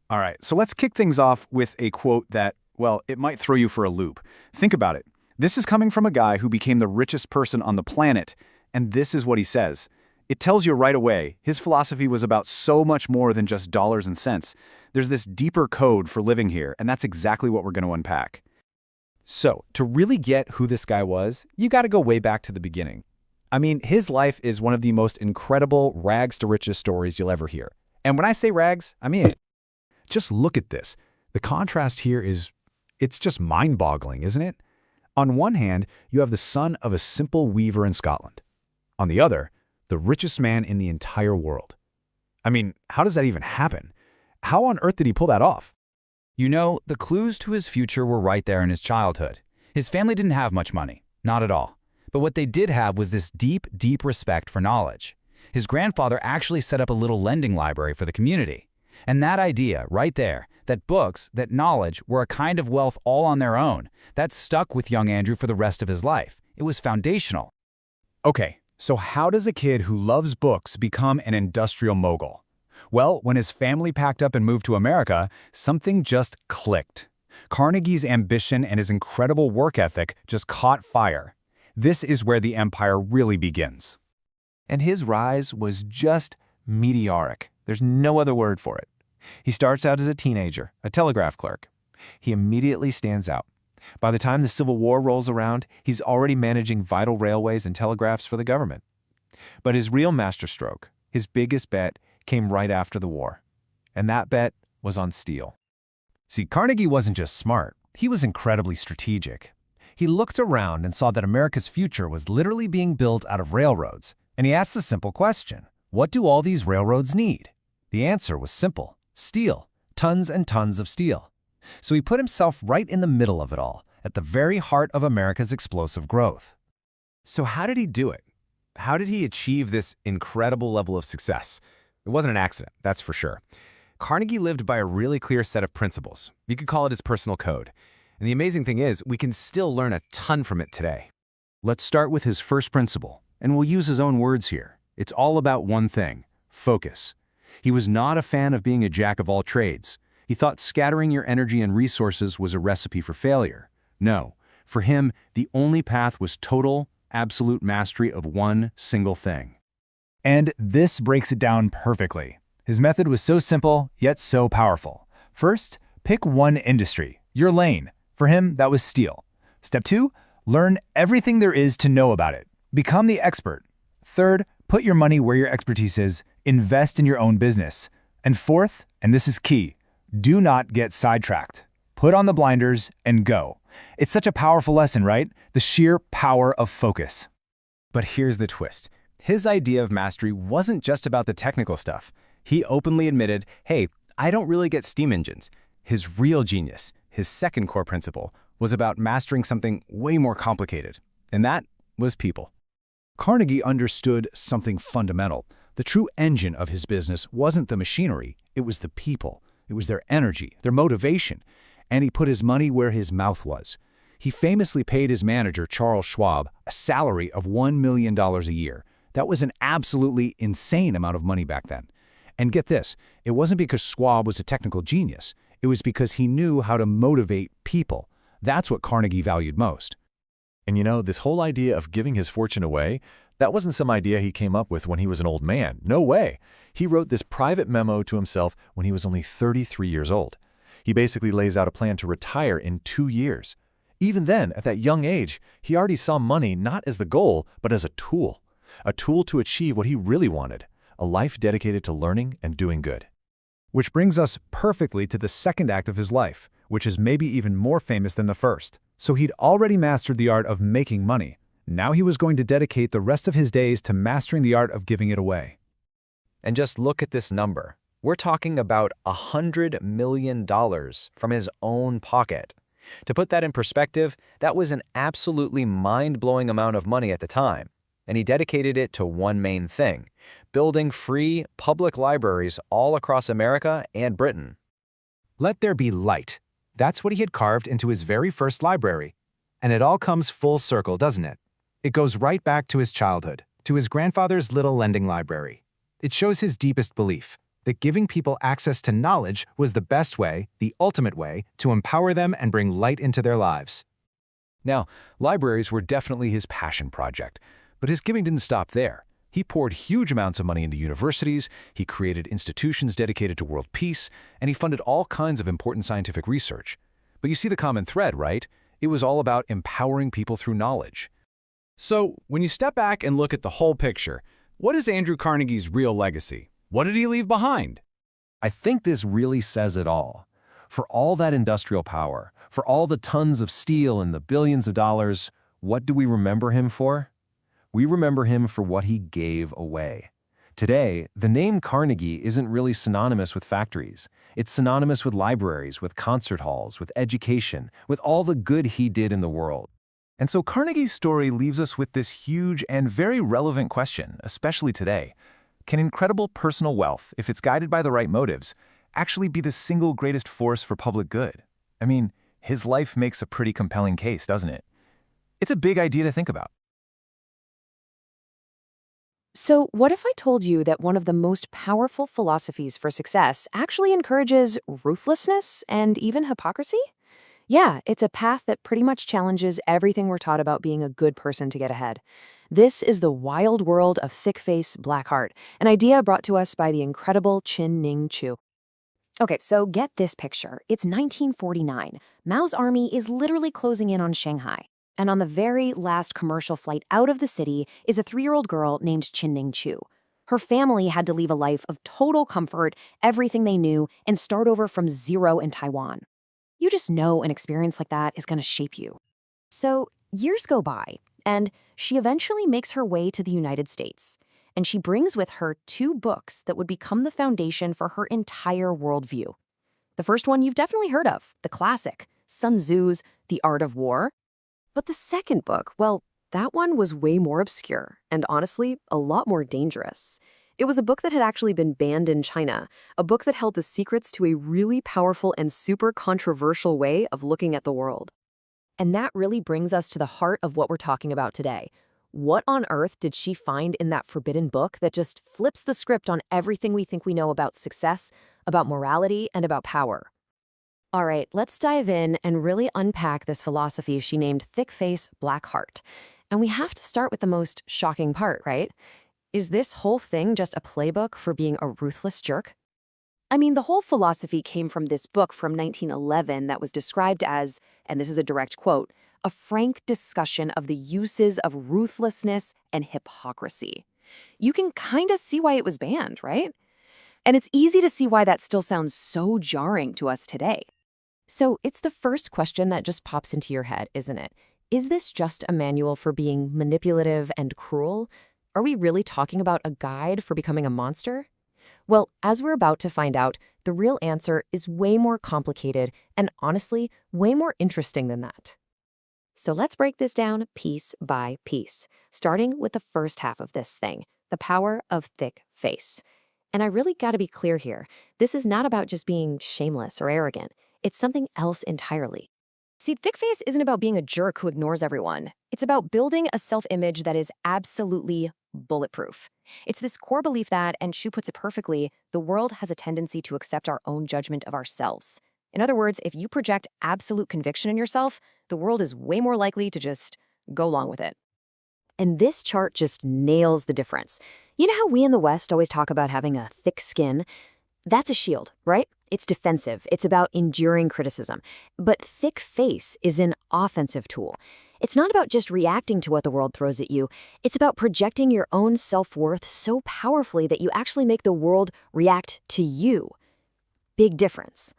All right, so let's kick things off with a quote that, well, it might throw you for a loop. Think about it. This is coming from a guy who became the richest person on the planet, and this is what he says. It tells you right away, his philosophy was about so much more than just dollars and cents. There's this deeper code for living here, and that's exactly what we're going to unpack. So, to really get who this guy was, you got to go way back to the beginning. I mean, his life is one of the most incredible rags to riches stories you'll ever hear. And when I say rags, I mean it. Just look at this. The contrast here it's just mind-boggling, isn't it? On one hand, you have the son of a simple weaver in Scotland. On the other, the richest man in the entire world. I mean, how does that even happen? How on earth did he pull that off? You know, the clues to his future were right there in his childhood. His family didn't have much money, not at all. But what they did have was this deep, deep respect for knowledge. His grandfather actually set up a little lending library for the community. And that idea, right there, that books, that knowledge, were a kind of wealth all on their own, that stuck with young Andrew for the rest of his life. It was foundational. Okay, so how does a kid who loves books become an industrial mogul? Well, when his family packed up and moved to America, something just clicked. Carnegie's ambition and his incredible work ethic just caught fire. This is where the empire really begins. And his rise was just meteoric. There's no other word for it. He starts out as a teenager, a telegraph clerk. He immediately stands out. By the time the Civil War rolls around, he's already managing vital railways and telegraphs for the government. But his real masterstroke, his biggest bet, came right after the war. And that bet was on steel. See, Carnegie wasn't just smart, he was incredibly strategic. He looked around and saw that America's future was literally being built out of railroads. And he asked a simple question: what do all these railroads need? The answer was simple: steel, tons and tons of steel. So he put himself right in the middle of it all, at the very heart of America's explosive growth. So how did he do it? How did he achieve this incredible level of success? It wasn't an accident, that's for sure. Carnegie lived by a really clear set of principles. You could call it his personal code. And the amazing thing is, we can still learn a ton from it today. Let's start with his first principle, and we'll use his own words here. It's all about one thing: focus. He was not a fan of being a jack of all trades. He thought scattering your energy and resources was a recipe for failure. No, for him, the only path was total, absolute mastery of one single thing. And this breaks it down perfectly. His method was so simple, yet so powerful. First, pick one industry, your lane. For him, that was steel. Step 2, learn everything there is to know about it. Become the expert. Third, put your money where your expertise is. Invest in your own business. And fourth, and this is key, do not get sidetracked. Put on the blinders and go. It's such a powerful lesson, right? The sheer power of focus. But here's the twist. His idea of mastery wasn't just about the technical stuff. He openly admitted, hey, I don't really get steam engines. His real genius, his second core principle, was about mastering something way more complicated. And that was people. Carnegie understood something fundamental. The true engine of his business wasn't the machinery, it was the people. It was their energy, their motivation. And he put his money where his mouth was. He famously paid his manager, Charles Schwab, a salary of $1 million a year. That was an absolutely insane amount of money back then. And get this, it wasn't because Schwab was a technical genius. It was because he knew how to motivate people. That's what Carnegie valued most. And you know, this whole idea of giving his fortune away, that wasn't some idea he came up with when he was an old man. No way. He wrote this private memo to himself when he was only 33 years old. He basically lays out a plan to retire in 2 years. Even then, at that young age, he already saw money not as the goal, but as a tool to achieve what he really wanted, a life dedicated to learning and doing good. Which brings us perfectly to the second act of his life, which is maybe even more famous than the first. So he'd already mastered the art of making money. Now he was going to dedicate the rest of his days to mastering the art of giving it away. And just look at this number. We're talking about $100 million from his own pocket. To put that in perspective, that was an absolutely mind-blowing amount of money at the time. and he dedicated it to one main thing: building free, public libraries all across America and Britain. Let there be light. That's what he had carved into his very first library. And it all comes full circle, doesn't it? It goes right back to his childhood, to his grandfather's little lending library. It shows his deepest belief that giving people access to knowledge was the best way, the ultimate way, to empower them and bring light into their lives. Now, libraries were definitely his passion project, but his giving didn't stop there. He poured huge amounts of money into universities, he created institutions dedicated to world peace, and he funded all kinds of important scientific research. But you see the common thread, right? It was all about empowering people through knowledge. So, when you step back and look at the whole picture, what is Andrew Carnegie's real legacy? What did he leave behind? I think this really says it all. For all that industrial power, for all the tons of steel and the billions of dollars, what do we remember him for? We remember him for what he gave away. Today, the name Carnegie isn't really synonymous with factories. It's synonymous with libraries, with concert halls, with education, with all the good he did in the world. And so Carnegie's story leaves us with this huge and very relevant question, especially today. Can incredible personal wealth, if it's guided by the right motives, actually be the single greatest force for public good? I mean, his life makes a pretty compelling case, doesn't it? It's a big idea to think about. So, what if I told you that one of the most powerful philosophies for success actually encourages ruthlessness and even hypocrisy? Yeah, it's a path that pretty much challenges everything we're taught about being a good person to get ahead. This is the wild world of thick face, black heart, an idea brought to us by the incredible Chin-Ning Chu. Okay, so get this picture. It's 1949. Mao's army is literally closing in on Shanghai. And on the very last commercial flight out of the city is a 3-year-old girl named Chin-Ning Chu. Her family had to leave a life of total comfort, everything they knew, and start over from zero in Taiwan. You just know an experience like that is going to shape you. So years go by, and she eventually makes her way to the United States. And she brings with her 2 books that would become the foundation for her entire worldview. The first one you've definitely heard of, the classic, Sun Tzu's The Art of War. But the second book, well, that one was way more obscure and honestly, a lot more dangerous. It was a book that had actually been banned in China, a book that held the secrets to a really powerful and super controversial way of looking at the world. And that really brings us to the heart of what we're talking about today. What on earth did she find in that forbidden book that just flips the script on everything we think we know about success, about morality, and about power? All right, let's dive in and really unpack this philosophy she named Thick Face, Black Heart. And we have to start with the most shocking part, right? Is this whole thing just a playbook for being a ruthless jerk? I mean, the whole philosophy came from this book from 1911 that was described as, and this is a direct quote, a frank discussion of the uses of ruthlessness and hypocrisy. You can kind of see why it was banned, right? And it's easy to see why that still sounds so jarring to us today. So it's the first question that just pops into your head, isn't it? Is this just a manual for being manipulative and cruel? Are we really talking about a guide for becoming a monster? Well, as we're about to find out, the real answer is way more complicated and honestly, way more interesting than that. So let's break this down piece by piece, starting with the first half of this thing, the power of thick face. And I really got to be clear here. This is not about just being shameless or arrogant. It's something else entirely. See, thick face isn't about being a jerk who ignores everyone. It's about building a self-image that is absolutely bulletproof. It's this core belief that, and Chu puts it perfectly, the world has a tendency to accept our own judgment of ourselves. In other words, if you project absolute conviction in yourself, the world is way more likely to just go along with it. And this chart just nails the difference. You know how we in the West always talk about having a thick skin? That's a shield, right? It's defensive. It's about enduring criticism. But thick face is an offensive tool. It's not about just reacting to what the world throws at you. It's about projecting your own self-worth so powerfully that you actually make the world react to you. Big difference.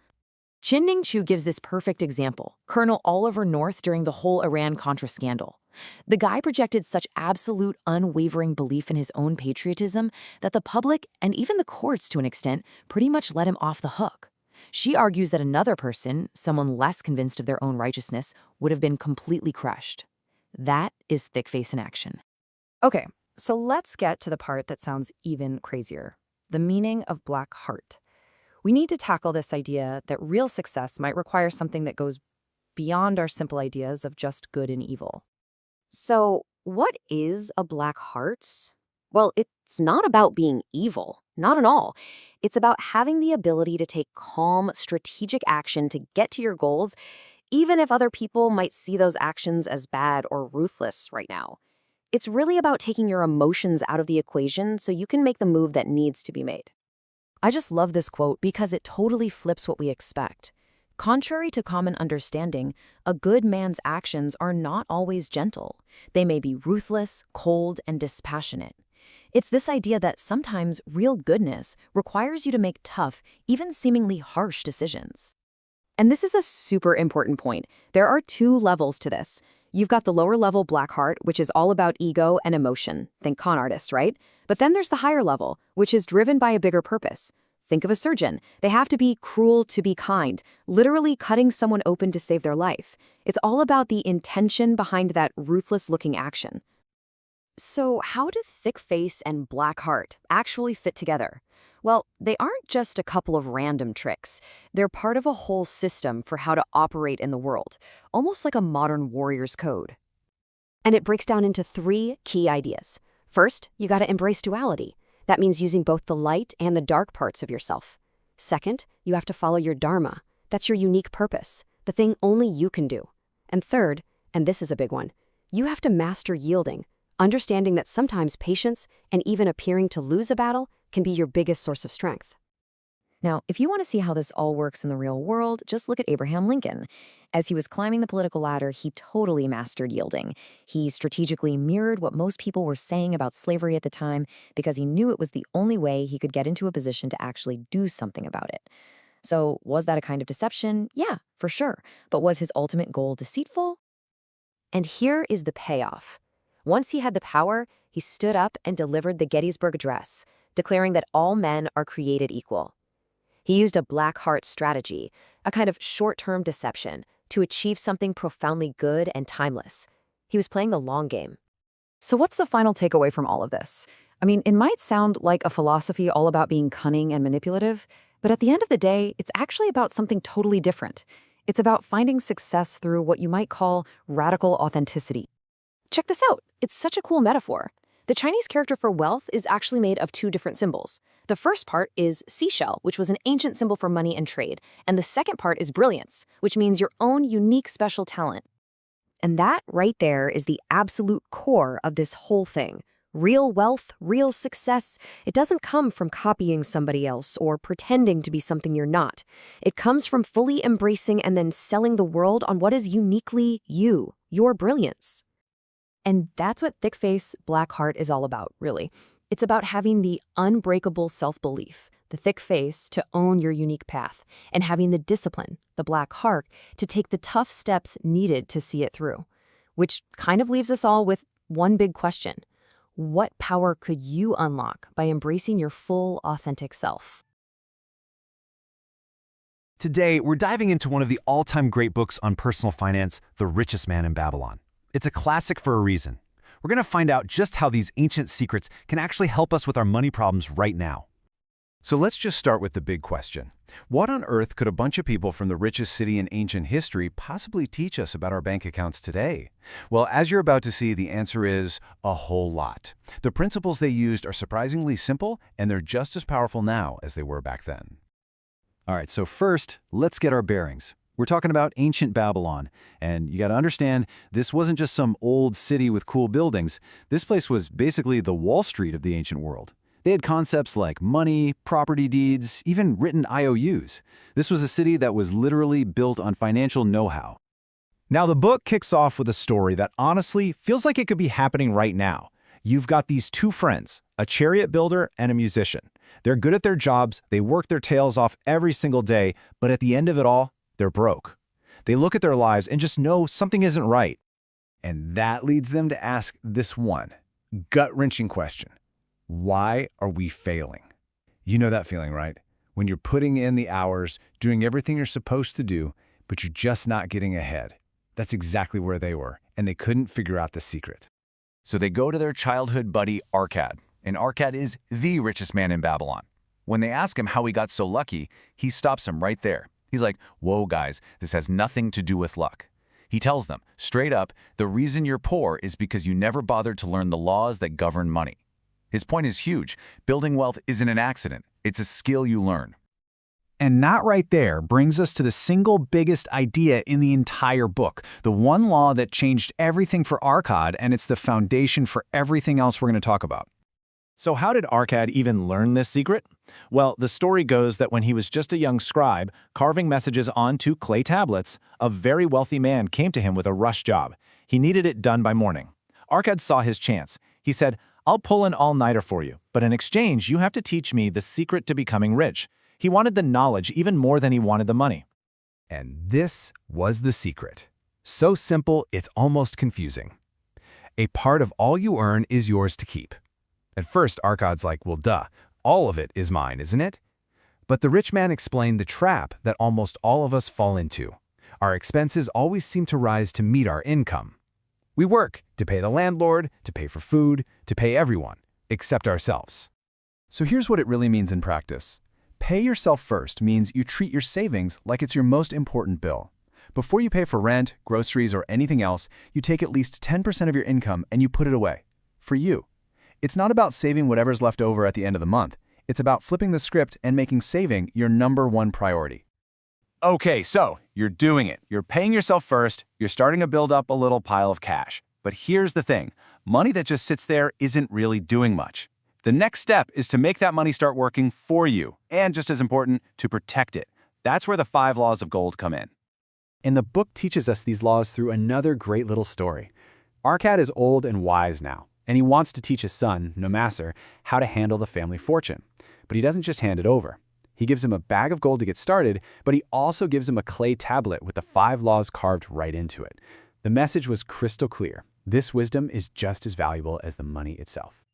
Chin-Ning Chu gives this perfect example, Colonel Oliver North during the whole Iran-Contra scandal. The guy projected such absolute, unwavering belief in his own patriotism that the public, and even the courts to an extent, pretty much let him off the hook. She argues that another person, someone less convinced of their own righteousness, would have been completely crushed. That is thick face in action. Okay, So let's get to the part that sounds even crazier, the meaning of black heart. We need to tackle this idea that real success might require something that goes beyond our simple ideas of just good and evil. So, what is a black heart? Well, it's not about being evil, not at all. It's about having the ability to take calm, strategic action to get to your goals, even if other people might see those actions as bad or ruthless right now. It's really about taking your emotions out of the equation so you can make the move that needs to be made. I just love this quote because it totally flips what we expect. Contrary to common understanding, a good man's actions are not always gentle. They may be ruthless, cold, and dispassionate. It's this idea that sometimes real goodness requires you to make tough, even seemingly harsh decisions. And this is a super important point. There are two levels to this. You've got the lower level black heart, which is all about ego and emotion. Think con artist, right? But then there's the higher level, which is driven by a bigger purpose. Think of a surgeon. They have to be cruel to be kind, literally cutting someone open to save their life. It's all about the intention behind that ruthless-looking action. So how do thick face and black heart actually fit together? Well, they aren't just a couple of random tricks. They're part of a whole system for how to operate in the world, almost like a modern warrior's code. And it breaks down into 3 key ideas. First, you got to embrace duality. That means using both the light and the dark parts of yourself. Second, you have to follow your dharma. That's your unique purpose, the thing only you can do. And third, and this is a big one, you have to master yielding, understanding that sometimes patience and even appearing to lose a battle can be your biggest source of strength. Now, if you want to see how this all works in the real world, just look at Abraham Lincoln. As he was climbing the political ladder, he totally mastered yielding. He strategically mirrored what most people were saying about slavery at the time because he knew it was the only way he could get into a position to actually do something about it. So, was that a kind of deception? Yeah, for sure. But was his ultimate goal deceitful? And here is the payoff. Once he had the power, he stood up and delivered the Gettysburg Address, declaring that all men are created equal. He used a black heart strategy, a kind of short-term deception, to achieve something profoundly good and timeless. He was playing the long game. So what's the final takeaway from all of this? I mean, it might sound like a philosophy all about being cunning and manipulative, but at the end of the day, it's actually about something totally different. It's about finding success through what you might call radical authenticity. Check this out. It's such a cool metaphor. The Chinese character for wealth is actually made of 2 different symbols. The first part is seashell, which was an ancient symbol for money and trade. And the second part is brilliance, which means your own unique special talent. And that right there is the absolute core of this whole thing. Real wealth, real success, it doesn't come from copying somebody else or pretending to be something you're not. It comes from fully embracing and then selling the world on what is uniquely you, your brilliance. And that's what thick face, black heart is all about, really. It's about having the unbreakable self-belief, the thick face to own your unique path, and having the discipline, the black heart, to take the tough steps needed to see it through. Which kind of leaves us all with one big question. What power could you unlock by embracing your full, authentic self? Today, we're diving into one of the all-time great books on personal finance, The Richest Man in Babylon. It's a classic for a reason. We're going to find out just how these ancient secrets can actually help us with our money problems right now. So let's just start with the big question. What on earth could a bunch of people from the richest city in ancient history possibly teach us about our bank accounts today? Well, as you're about to see, the answer is a whole lot. The principles they used are surprisingly simple, and they're just as powerful now as they were back then. All right, so first, let's get our bearings. We're talking about ancient Babylon, and you got to understand, this wasn't just some old city with cool buildings. This place was basically the Wall Street of the ancient world. They had concepts like money, property deeds, even written IOUs. This was a city that was literally built on financial know-how. Now, the book kicks off with a story that honestly feels like it could be happening right now. You've got these 2 friends, a chariot builder and a musician. They're good at their jobs, they work their tails off every single day, but at the end of it all, they're broke. They look at their lives and just know something isn't right. And that leads them to ask this one gut-wrenching question. Why are we failing? You know that feeling, right? When you're putting in the hours, doing everything you're supposed to do, but you're just not getting ahead. That's exactly where they were, and they couldn't figure out the secret. So they go to their childhood buddy Arkad, and Arkad is the richest man in Babylon. When they ask him how he got so lucky, he stops them right there. He's like, "Whoa, guys, this has nothing to do with luck." He tells them, straight up, the reason you're poor is because you never bothered to learn the laws that govern money. His point is huge. Building wealth isn't an accident. It's a skill you learn. And that right there brings us to the single biggest idea in the entire book, the one law that changed everything for Arkad, and it's the foundation for everything else we're going to talk about. So how did Arkad even learn this secret? Well, the story goes that when he was just a young scribe, carving messages onto clay tablets, a very wealthy man came to him with a rush job. He needed it done by morning. Arkad saw his chance. He said, "I'll pull an all-nighter for you, but in exchange, you have to teach me the secret to becoming rich." He wanted the knowledge even more than he wanted the money. And this was the secret. So simple, it's almost confusing. A part of all you earn is yours to keep. At first, Arkad's like, well, duh, all of it is mine, isn't it? But the rich man explained the trap that almost all of us fall into. Our expenses always seem to rise to meet our income. We work to pay the landlord, to pay for food, to pay everyone, except ourselves. So here's what it really means in practice. Pay yourself first means you treat your savings like it's your most important bill. Before you pay for rent, groceries, or anything else, you take at least 10% of your income and you put it away. For you. It's not about saving whatever's left over at the end of the month. It's about flipping the script and making saving your #1 priority. Okay, so you're doing it. You're paying yourself first. You're starting to build up a little pile of cash. But here's the thing. Money that just sits there isn't really doing much. The next step is to make that money start working for you, and just as important, to protect it. That's where the 5 laws of gold come in. And the book teaches us these laws through another great little story. Arkad is old and wise now, and he wants to teach his son, Nomasser, how to handle the family fortune. But he doesn't just hand it over. He gives him a bag of gold to get started, but he also gives him a clay tablet with the 5 laws carved right into it. The message was crystal clear. This wisdom is just as valuable as the money itself.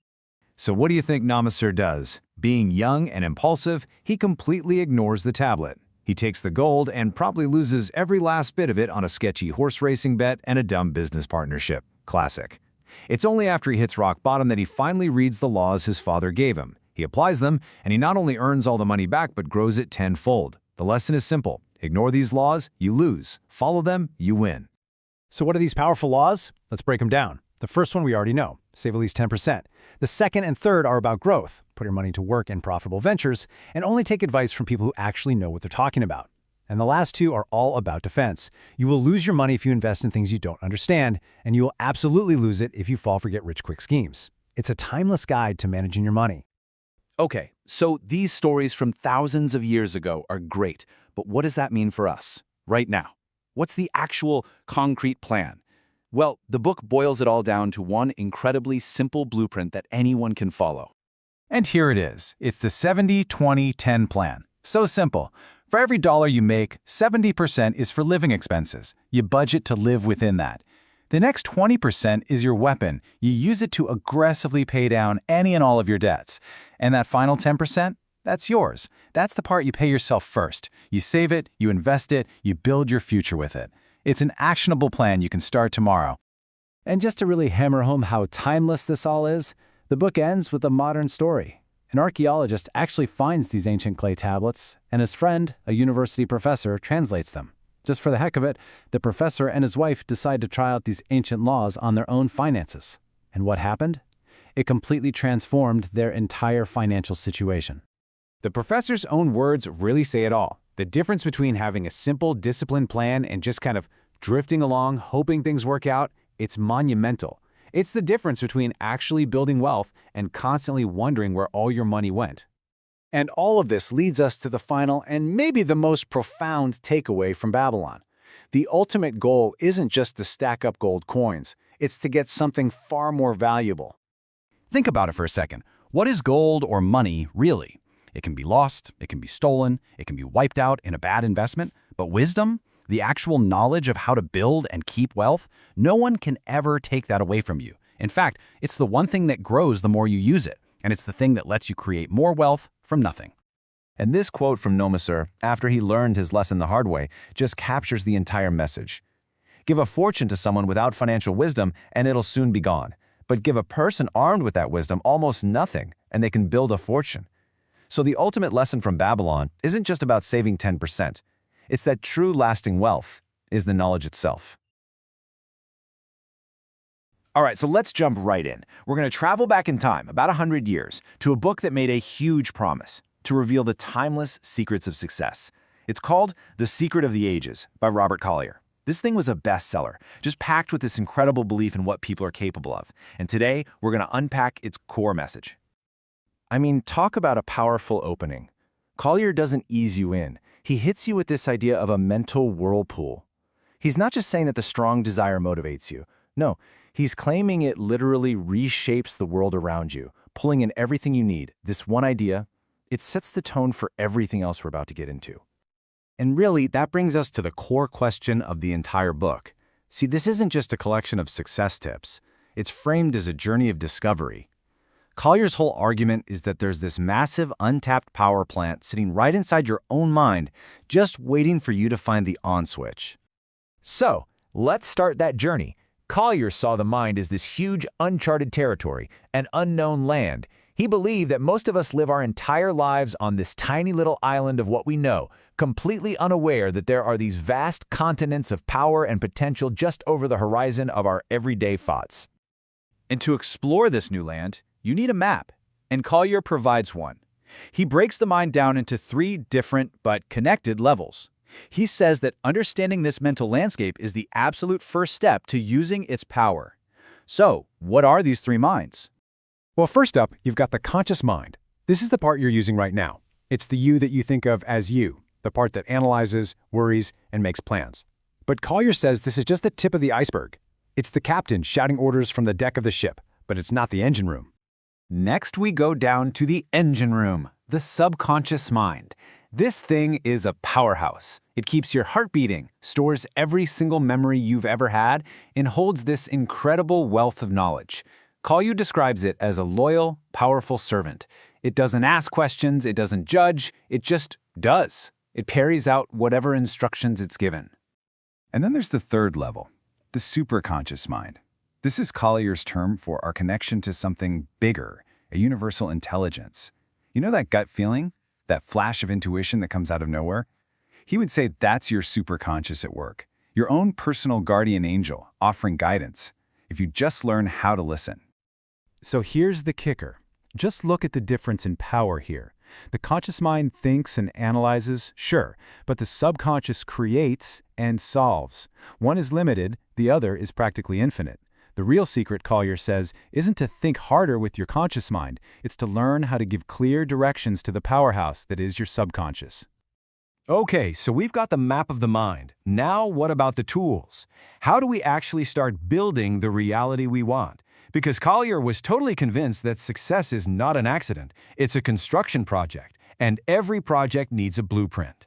So what do you think Nomasser does? Being young and impulsive, he completely ignores the tablet. He takes the gold and probably loses every last bit of it on a sketchy horse racing bet and a dumb business partnership. Classic. It's only after he hits rock bottom that he finally reads the laws his father gave him. He applies them, and he not only earns all the money back but grows it tenfold. The lesson is simple. Ignore these laws, you lose. Follow them, you win. So what are these powerful laws? Let's break them down. The first one we already know, save at least 10%. The second and third are about growth, put your money to work in profitable ventures, and only take advice from people who actually know what they're talking about. And the last 2 are all about defense. You will lose your money if you invest in things you don't understand, and you will absolutely lose it if you fall for get-rich-quick schemes. It's a timeless guide to managing your money. Okay, so these stories from thousands of years ago are great, but what does that mean for us, right now? What's the actual concrete plan? Well, the book boils it all down to one incredibly simple blueprint that anyone can follow. And here it is. It's the 70-20-10 plan. So simple. For every dollar you make, 70% is for living expenses. You budget to live within that. The next 20% is your weapon. You use it to aggressively pay down any and all of your debts. And that final 10%? That's yours. That's the part you pay yourself first. You save it, you invest it, you build your future with it. It's an actionable plan you can start tomorrow. And just to really hammer home how timeless this all is, the book ends with a modern story. An archaeologist actually finds these ancient clay tablets, and his friend, a university professor, translates them. Just for the heck of it, the professor and his wife decide to try out these ancient laws on their own finances. And what happened? It completely transformed their entire financial situation. The professor's own words really say it all. The difference between having a simple, disciplined plan and just kind of drifting along, hoping things work out, it's monumental. It's the difference between actually building wealth and constantly wondering where all your money went. And all of this leads us to the final and maybe the most profound takeaway from Babylon. The ultimate goal isn't just to stack up gold coins. It's to get something far more valuable. Think about it for a second. What is gold or money really? It can be lost, it can be stolen, it can be wiped out in a bad investment. But wisdom, the actual knowledge of how to build and keep wealth, no one can ever take that away from you. In fact, it's the one thing that grows the more you use it, and it's the thing that lets you create more wealth from nothing. And this quote from Nomasser, after he learned his lesson the hard way, just captures the entire message. Give a fortune to someone without financial wisdom, and it'll soon be gone. but give a person armed with that wisdom almost nothing, and they can build a fortune. So the ultimate lesson from Babylon isn't just about saving 10%. It's that true lasting wealth is the knowledge itself. All right, so let's jump right in. We're going to travel back in time, about 100 years, to a book that made a huge promise to reveal the timeless secrets of success. It's called The Secret of the Ages by Robert Collier. This thing was a bestseller, just packed with this incredible belief in what people are capable of. And today, we're going to unpack its core message. I mean, talk about a powerful opening. Collier doesn't ease you in. He hits you with this idea of a mental whirlpool. He's not just saying that the strong desire motivates you. No, he's claiming it literally reshapes the world around you, pulling in everything you need. This one idea, it sets the tone for everything else we're about to get into. And really, that brings us to the core question of the entire book. See, this isn't just a collection of success tips. It's framed as a journey of discovery. Collier's whole argument is that there's this massive untapped power plant sitting right inside your own mind, just waiting for you to find the on switch. So, let's start that journey. Collier saw the mind as this huge, uncharted territory, an unknown land. He believed that most of us live our entire lives on this tiny little island of what we know, completely unaware that there are these vast continents of power and potential just over the horizon of our everyday thoughts. And to explore this new land, you need a map, and Collier provides one. He breaks the mind down into 3 different but connected levels. He says that understanding this mental landscape is the absolute first step to using its power. So, what are these 3 minds? Well, first up, you've got the conscious mind. This is the part you're using right now. It's the you that you think of as you, the part that analyzes, worries, and makes plans. But Collier says this is just the tip of the iceberg. It's the captain shouting orders from the deck of the ship, but it's not the engine room. Next, we go down to the engine room, the subconscious mind. This thing is a powerhouse. It keeps your heart beating, stores every single memory you've ever had, and holds this incredible wealth of knowledge. Collier describes it as a loyal, powerful servant. It doesn't ask questions, it doesn't judge, it just does. It carries out whatever instructions it's given. And then there's the third level, the superconscious mind. This is Collier's term for our connection to something bigger, a universal intelligence. You know that gut feeling? That flash of intuition that comes out of nowhere? He would say that's your superconscious at work, your own personal guardian angel offering guidance, if you just learn how to listen. So here's the kicker. Just look at the difference in power here. The conscious mind thinks and analyzes, sure, but the subconscious creates and solves. One is limited, the other is practically infinite. The real secret, Collier says, isn't to think harder with your conscious mind. It's to learn how to give clear directions to the powerhouse that is your subconscious. Okay, so we've got the map of the mind. Now what about the tools? How do we actually start building the reality we want? Because Collier was totally convinced that success is not an accident. It's a construction project, and every project needs a blueprint.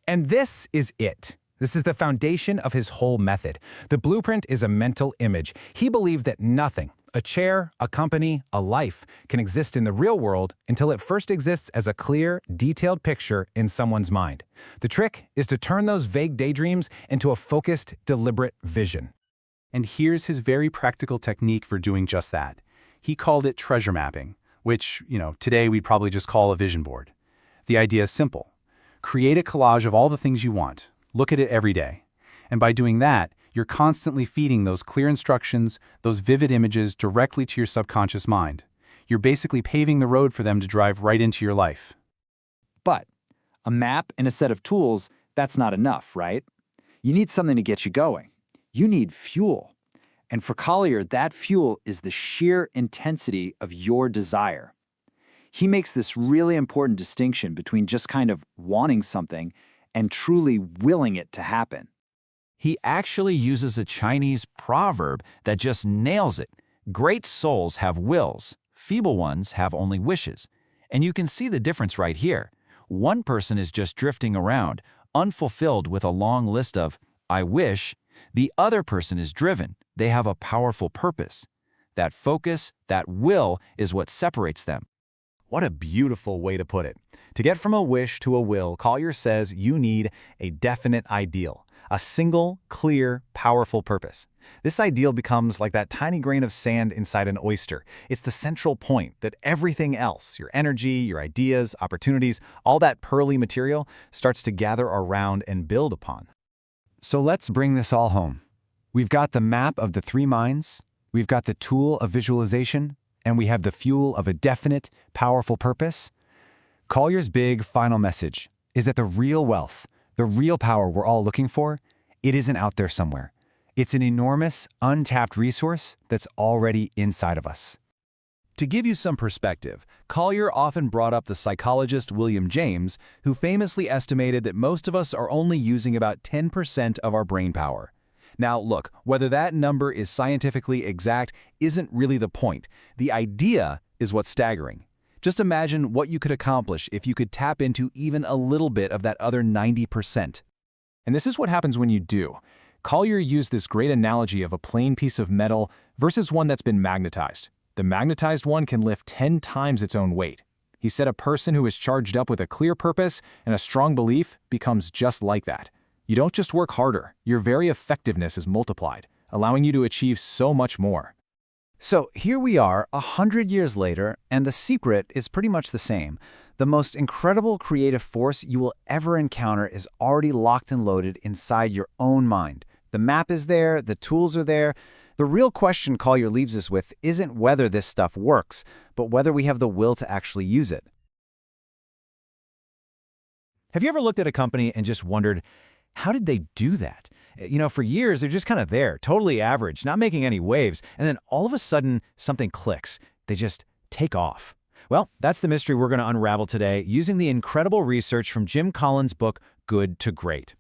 And this is it. This is the foundation of his whole method. The blueprint is a mental image. He believed that nothing, a chair, a company, a life, can exist in the real world until it first exists as a clear, detailed picture in someone's mind. The trick is to turn those vague daydreams into a focused, deliberate vision. And here's his very practical technique for doing just that. He called it treasure mapping, which, today we'd probably just call a vision board. The idea is simple. Create a collage of all the things you want. Look at it every day. And by doing that, you're constantly feeding those clear instructions, those vivid images directly to your subconscious mind. You're basically paving the road for them to drive right into your life. But a map and a set of tools, that's not enough, right? You need something to get you going. You need fuel. And for Collier, that fuel is the sheer intensity of your desire. He makes this really important distinction between just kind of wanting something and truly willing it to happen. He actually uses a Chinese proverb that just nails it. Great souls have wills, feeble ones have only wishes. And you can see the difference right here. One person is just drifting around, unfulfilled with a long list of, I wish. The other person is driven. They have a powerful purpose. That focus, that will, is what separates them. What a beautiful way to put it. To get from a wish to a will, Collier says you need a definite ideal, a single, clear, powerful purpose. This ideal becomes like that tiny grain of sand inside an oyster. It's the central point that everything else, your energy, your ideas, opportunities, all that pearly material starts to gather around and build upon. So let's bring this all home. We've got the map of the three minds, we've got the tool of visualization, and we have the fuel of a definite, powerful purpose. Collier's big final message is that the real wealth, the real power we're all looking for, it isn't out there somewhere. It's an enormous, untapped resource that's already inside of us. To give you some perspective, Collier often brought up the psychologist William James, who famously estimated that most of us are only using about 10% of our brain power. Now look, whether that number is scientifically exact isn't really the point. The idea is what's staggering. Just imagine what you could accomplish if you could tap into even a little bit of that other 90%. And this is what happens when you do. Collier used this great analogy of a plain piece of metal versus one that's been magnetized. The magnetized one can lift 10 times its own weight. He said a person who is charged up with a clear purpose and a strong belief becomes just like that. You don't just work harder, your very effectiveness is multiplied, allowing you to achieve so much more. So here we are 100 years later, and the secret is pretty much the same. The most incredible creative force you will ever encounter is already locked and loaded inside your own mind. The map is there, the tools are there. The real question Collier leaves us with isn't whether this stuff works, but whether we have the will to actually use it. Have you ever looked at a company and just wondered, how did they do that? You know, for years, they're just kind of there, totally average, not making any waves, and then all of a sudden, something clicks. They just take off. Well, that's the mystery we're going to unravel today using the incredible research from Jim Collins' book, Good to Great.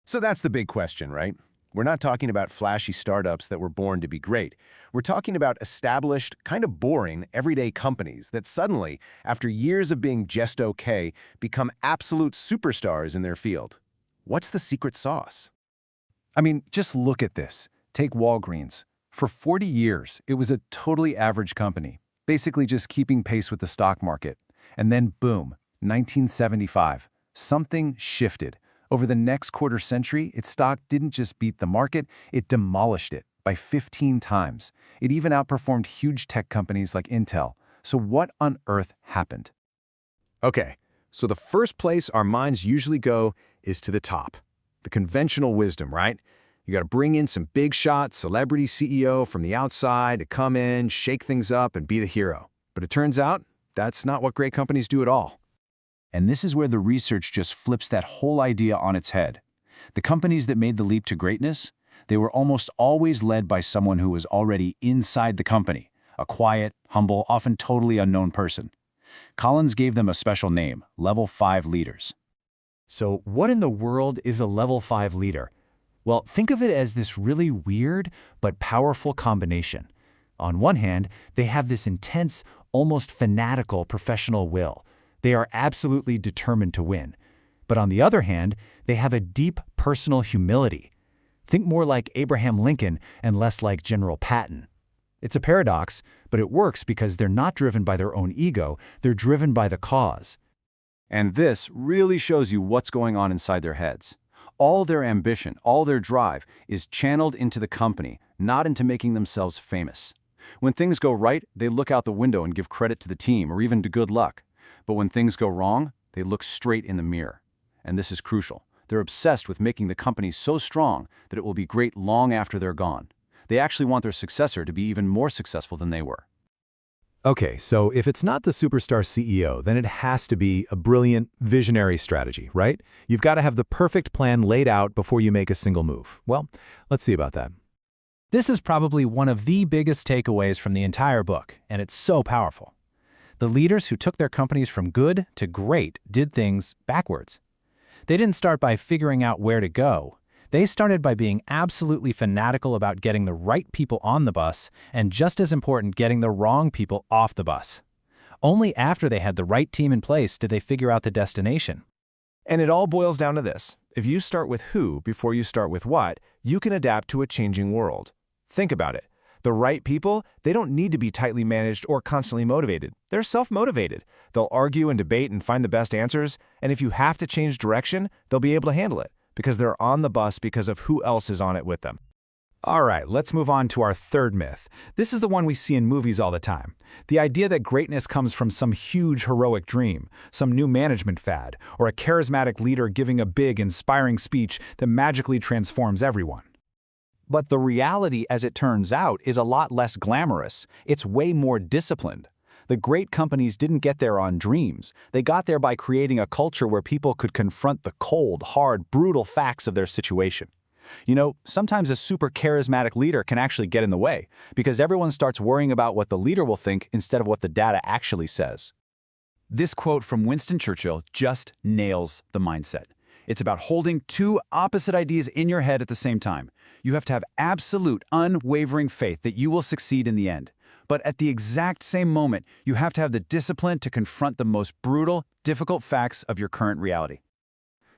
So that's the big question, right? We're not talking about flashy startups that were born to be great. We're talking about established, kind of boring, everyday companies that suddenly, after years of being just okay, become absolute superstars in their field. What's the secret sauce? I mean, just look at this. Take Walgreens. For 40 years, it was a totally average company, basically just keeping pace with the stock market. And then boom, 1975, something shifted. Over the next quarter century, its stock didn't just beat the market, it demolished it by 15 times. It even outperformed huge tech companies like Intel. So what on earth happened? Okay, so the first place our minds usually go is to the top. The conventional wisdom, right? You got to bring in some big shot celebrity CEO from the outside to come in, shake things up, and be the hero. But it turns out that's not what great companies do at all. And this is where the research just flips that whole idea on its head. The companies that made the leap to greatness, they were almost always led by someone who was already inside the company, a quiet, humble, often totally unknown person. Collins gave them a special name, Level 5 leaders. So what in the world is a level 5 leader? Well, think of it as this really weird but powerful combination. On one hand, they have this intense, almost fanatical professional will. They are absolutely determined to win. But on the other hand, they have a deep personal humility. Think more like Abraham Lincoln and less like General Patton. It's a paradox, but it works because they're not driven by their own ego, they're driven by the cause. And this really shows you what's going on inside their heads. All their ambition, all their drive is channeled into the company, not into making themselves famous. When things go right, they look out the window and give credit to the team or even to good luck. But when things go wrong, they look straight in the mirror. And this is crucial. They're obsessed with making the company so strong that it will be great long after they're gone. They actually want their successor to be even more successful than they were. Okay, so if it's not the superstar CEO, then it has to be a brilliant, visionary strategy, right? You've got to have the perfect plan laid out before you make a single move. Well, let's see about that. This is probably one of the biggest takeaways from the entire book, and it's so powerful. The leaders who took their companies from good to great did things backwards. They didn't start by figuring out where to go. They started by being absolutely fanatical about getting the right people on the bus, and just as important, getting the wrong people off the bus. Only after they had the right team in place did they figure out the destination. And it all boils down to this. If you start with who before you start with what, you can adapt to a changing world. Think about it. The right people, they don't need to be tightly managed or constantly motivated. They're self-motivated. They'll argue and debate and find the best answers, and if you have to change direction, they'll be able to handle it, because they're on the bus because of who else is on it with them. All right, let's move on to our third myth. This is the one we see in movies all the time. The idea that greatness comes from some huge heroic dream, some new management fad, or a charismatic leader giving a big, inspiring speech that magically transforms everyone. But the reality, as it turns out, is a lot less glamorous. It's way more disciplined. The great companies didn't get there on dreams. They got there by creating a culture where people could confront the cold, hard, brutal facts of their situation. You know, sometimes a super charismatic leader can actually get in the way, because everyone starts worrying about what the leader will think instead of what the data actually says. This quote from Winston Churchill just nails the mindset. It's about holding two opposite ideas in your head at the same time. You have to have absolute, unwavering faith that you will succeed in the end. But at the exact same moment, you have to have the discipline to confront the most brutal, difficult facts of your current reality.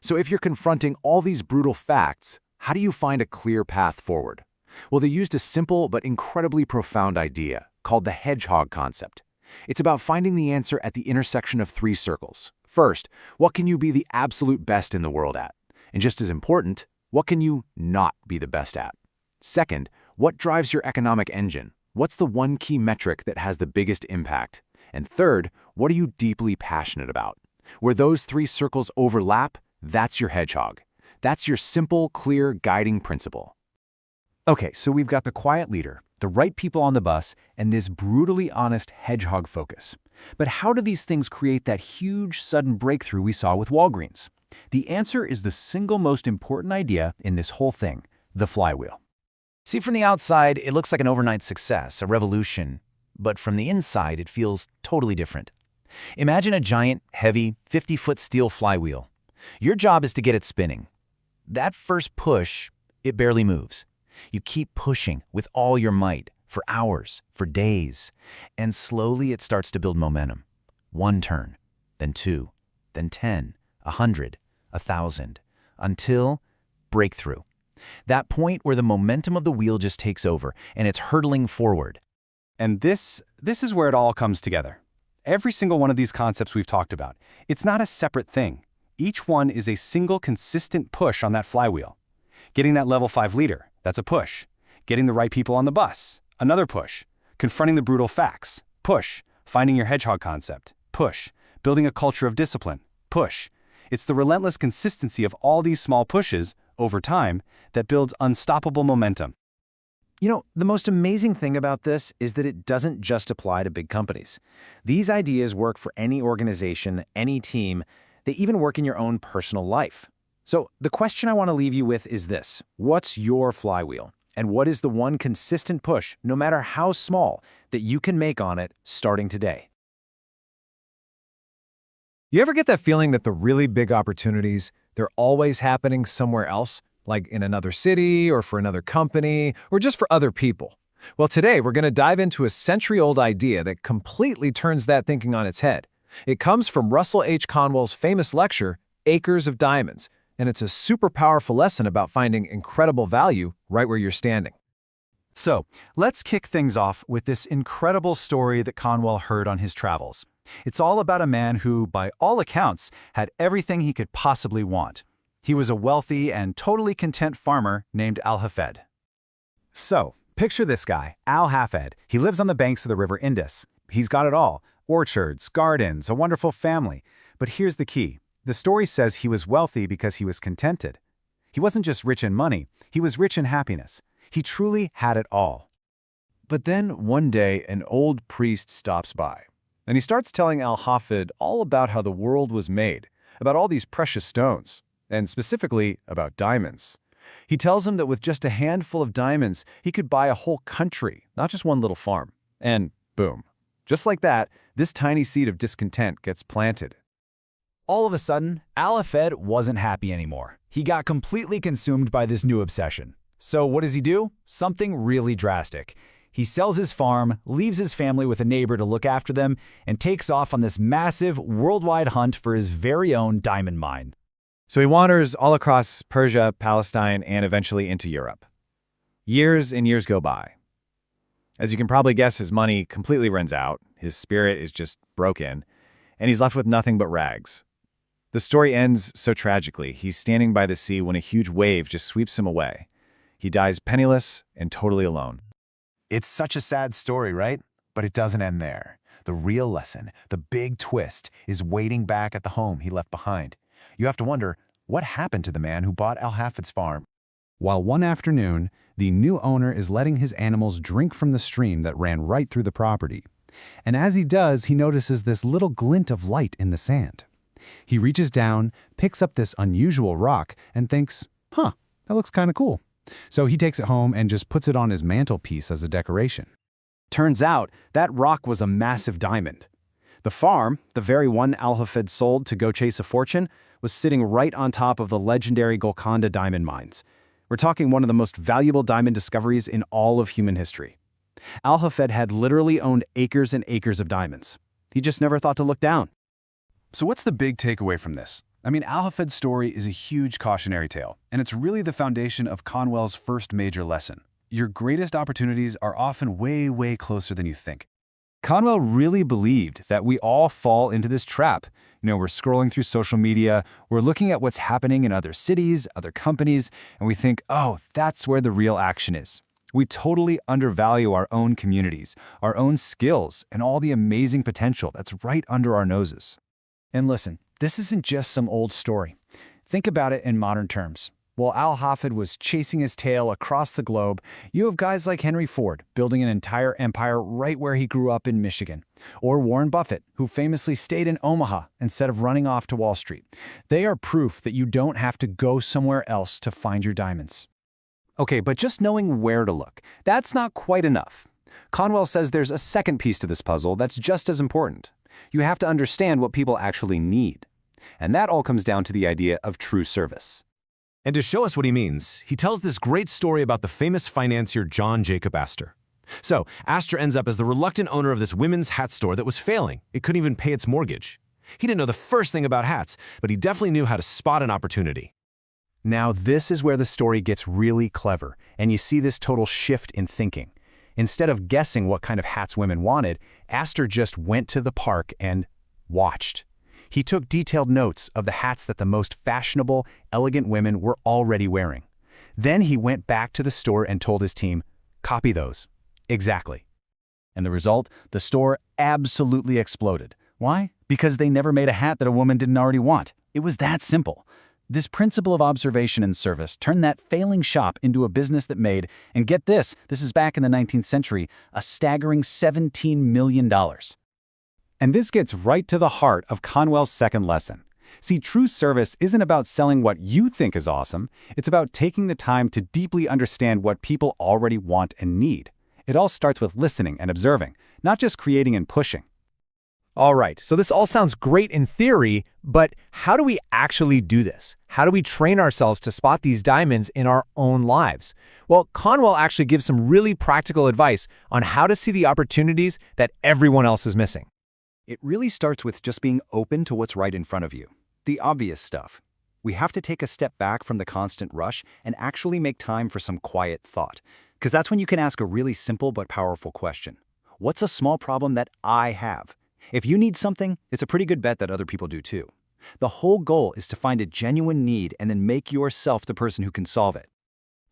So if you're confronting all these brutal facts, how do you find a clear path forward? Well, they used a simple but incredibly profound idea called the hedgehog concept. It's about finding the answer at the intersection of three circles. First, what can you be the absolute best in the world at? And just as important, what can you not be the best at? Second, what drives your economic engine? What's the one key metric that has the biggest impact? And third, what are you deeply passionate about? Where those three circles overlap, that's your hedgehog. That's your simple, clear, guiding principle. Okay, so we've got the quiet leader, the right people on the bus, and this brutally honest hedgehog focus. But how do these things create that huge, sudden breakthrough we saw with Walgreens? The answer is the single most important idea in this whole thing, the flywheel. See, from the outside, it looks like an overnight success, a revolution. But from the inside, it feels totally different. Imagine a giant, heavy, 50-foot steel flywheel. Your job is to get it spinning. That first push, it barely moves. You keep pushing with all your might, for hours, for days, and slowly it starts to build momentum. One turn, then two, then 10, 100, 1,000, until breakthrough. That point where the momentum of the wheel just takes over, and it's hurtling forward. And this is where it all comes together. Every single one of these concepts we've talked about, it's not a separate thing. Each one is a single consistent push on that flywheel. Getting that level 5 leader, that's a push. Getting the right people on the bus, another push. Confronting the brutal facts, push. Finding your hedgehog concept, push. Building a culture of discipline, push. It's the relentless consistency of all these small pushes, over time, that builds unstoppable momentum. You know, the most amazing thing about this is that it doesn't just apply to big companies. These ideas work for any organization, any team. They even work in your own personal life. So the question I want to leave you with is this: what's your flywheel? And what is the one consistent push, no matter how small, that you can make on it starting today? You ever get that feeling that the really big opportunities, they're always happening somewhere else, like in another city or for another company or just for other people? Well, today we're going to dive into a century-old idea that completely turns that thinking on its head. It comes from Russell H. Conwell's famous lecture, Acres of Diamonds, and it's a super powerful lesson about finding incredible value right where you're standing. So, let's kick things off with this incredible story that Conwell heard on his travels. It's all about a man who, by all accounts, had everything he could possibly want. He was a wealthy and totally content farmer named Al-Hafed. So, picture this guy, Al-Hafed. He lives on the banks of the river Indus. He's got it all: orchards, gardens, a wonderful family. But here's the key. The story says he was wealthy because he was contented. He wasn't just rich in money, he was rich in happiness. He truly had it all. But then one day an old priest stops by, and he starts telling Al-Hafed all about how the world was made, about all these precious stones, and specifically about diamonds. He tells him that with just a handful of diamonds, he could buy a whole country, not just one little farm. And boom. Just like that, this tiny seed of discontent gets planted. All of a sudden, Al-Hafed wasn't happy anymore. He got completely consumed by this new obsession. So what does he do? Something really drastic. He sells his farm, leaves his family with a neighbor to look after them, and takes off on this massive, worldwide hunt for his very own diamond mine. So he wanders all across Persia, Palestine, and eventually into Europe. Years and years go by. As you can probably guess, his money completely runs out, his spirit is just broken, and he's left with nothing but rags. The story ends so tragically. He's standing by the sea when a huge wave just sweeps him away. He dies penniless and totally alone. It's such a sad story, right? But it doesn't end there. The real lesson, the big twist, is waiting back at the home he left behind. You have to wonder, what happened to the man who bought Al Hafid's farm? While one afternoon, the new owner is letting his animals drink from the stream that ran right through the property. And as he does, he notices this little glint of light in the sand. He reaches down, picks up this unusual rock, and thinks, that looks kind of cool. So he takes it home and just puts it on his mantelpiece as a decoration. Turns out, that rock was a massive diamond. The farm, the very one Al Hafid sold to go chase a fortune, was sitting right on top of the legendary Golconda diamond mines. We're talking one of the most valuable diamond discoveries in all of human history. Al Hafid had literally owned acres and acres of diamonds. He just never thought to look down. So what's the big takeaway from this? I mean, Al Hafid's story is a huge cautionary tale, and it's really the foundation of Conwell's first major lesson. Your greatest opportunities are often way, way closer than you think. Conwell really believed that we all fall into this trap. We're scrolling through social media, we're looking at what's happening in other cities, other companies, and we think, that's where the real action is. We totally undervalue our own communities, our own skills, and all the amazing potential that's right under our noses. And listen, this isn't just some old story. Think about it in modern terms. While Al Hafid was chasing his tail across the globe, you have guys like Henry Ford building an entire empire right where he grew up in Michigan. Or Warren Buffett, who famously stayed in Omaha instead of running off to Wall Street. They are proof that you don't have to go somewhere else to find your diamonds. Okay, but just knowing where to look, that's not quite enough. Conwell says there's a second piece to this puzzle that's just as important. You have to understand what people actually need. And that all comes down to the idea of true service. And to show us what he means, he tells this great story about the famous financier John Jacob Astor. So, Astor ends up as the reluctant owner of this women's hat store that was failing. It couldn't even pay its mortgage. He didn't know the first thing about hats, but he definitely knew how to spot an opportunity. Now this is where the story gets really clever, and you see this total shift in thinking. Instead of guessing what kind of hats women wanted, Astor just went to the park and watched. He took detailed notes of the hats that the most fashionable, elegant women were already wearing. Then he went back to the store and told his team, copy those. Exactly. And the result? The store absolutely exploded. Why? Because they never made a hat that a woman didn't already want. It was that simple. This principle of observation and service turned that failing shop into a business that made, and get this is back in the 19th century, a staggering $17 million. And this gets right to the heart of Conwell's second lesson. See, true service isn't about selling what you think is awesome. It's about taking the time to deeply understand what people already want and need. It all starts with listening and observing, not just creating and pushing. All right, so this all sounds great in theory, but how do we actually do this? How do we train ourselves to spot these diamonds in our own lives? Well, Conwell actually gives some really practical advice on how to see the opportunities that everyone else is missing. It really starts with just being open to what's right in front of you. The obvious stuff. We have to take a step back from the constant rush and actually make time for some quiet thought. Because that's when you can ask a really simple but powerful question. What's a small problem that I have? If you need something, it's a pretty good bet that other people do too. The whole goal is to find a genuine need and then make yourself the person who can solve it.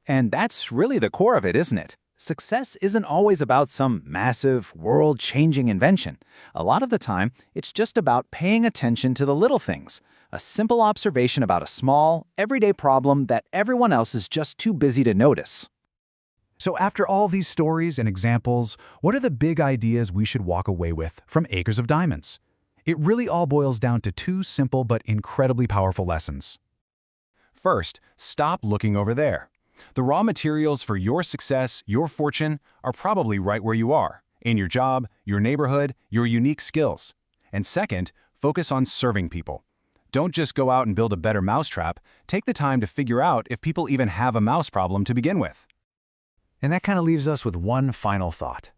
And that's really the core of it, isn't it? Success isn't always about some massive, world-changing invention. A lot of the time, it's just about paying attention to the little things. A simple observation about a small, everyday problem that everyone else is just too busy to notice. So after all these stories and examples, what are the big ideas we should walk away with from Acres of Diamonds? It really all boils down to two simple but incredibly powerful lessons. First, stop looking over there. The raw materials for your success, your fortune, are probably right where you are, in your job, your neighborhood, your unique skills. And second, focus on serving people. Don't just go out and build a better mousetrap. Take the time to figure out if people even have a mouse problem to begin with. And that kind of leaves us with one final thought.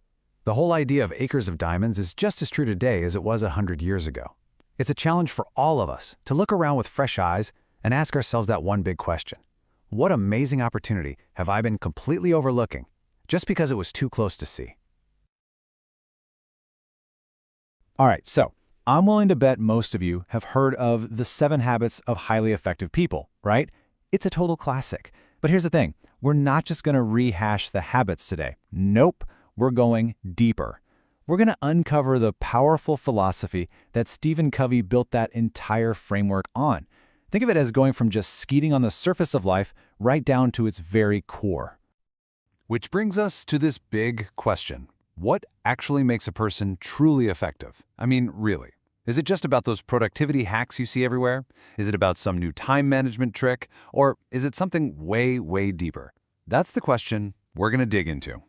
The whole idea of Acres of Diamonds is just as true today as it was 100 years ago. It's a challenge for all of us to look around with fresh eyes and ask ourselves that one big question. What amazing opportunity have I been completely overlooking just because it was too close to see? All right, so I'm willing to bet most of you have heard of The 7 Habits of Highly Effective People, right? It's a total classic. But here's the thing. We're not just going to rehash the habits today. Nope. We're going deeper. We're going to uncover the powerful philosophy that Stephen Covey built that entire framework on. Think of it as going from just skating on the surface of life right down to its very core. Which brings us to this big question. What actually makes a person truly effective? I mean, really. Is it just about those productivity hacks you see everywhere? Is it about some new time management trick? Or is it something way, way deeper? That's the question we're going to dig into.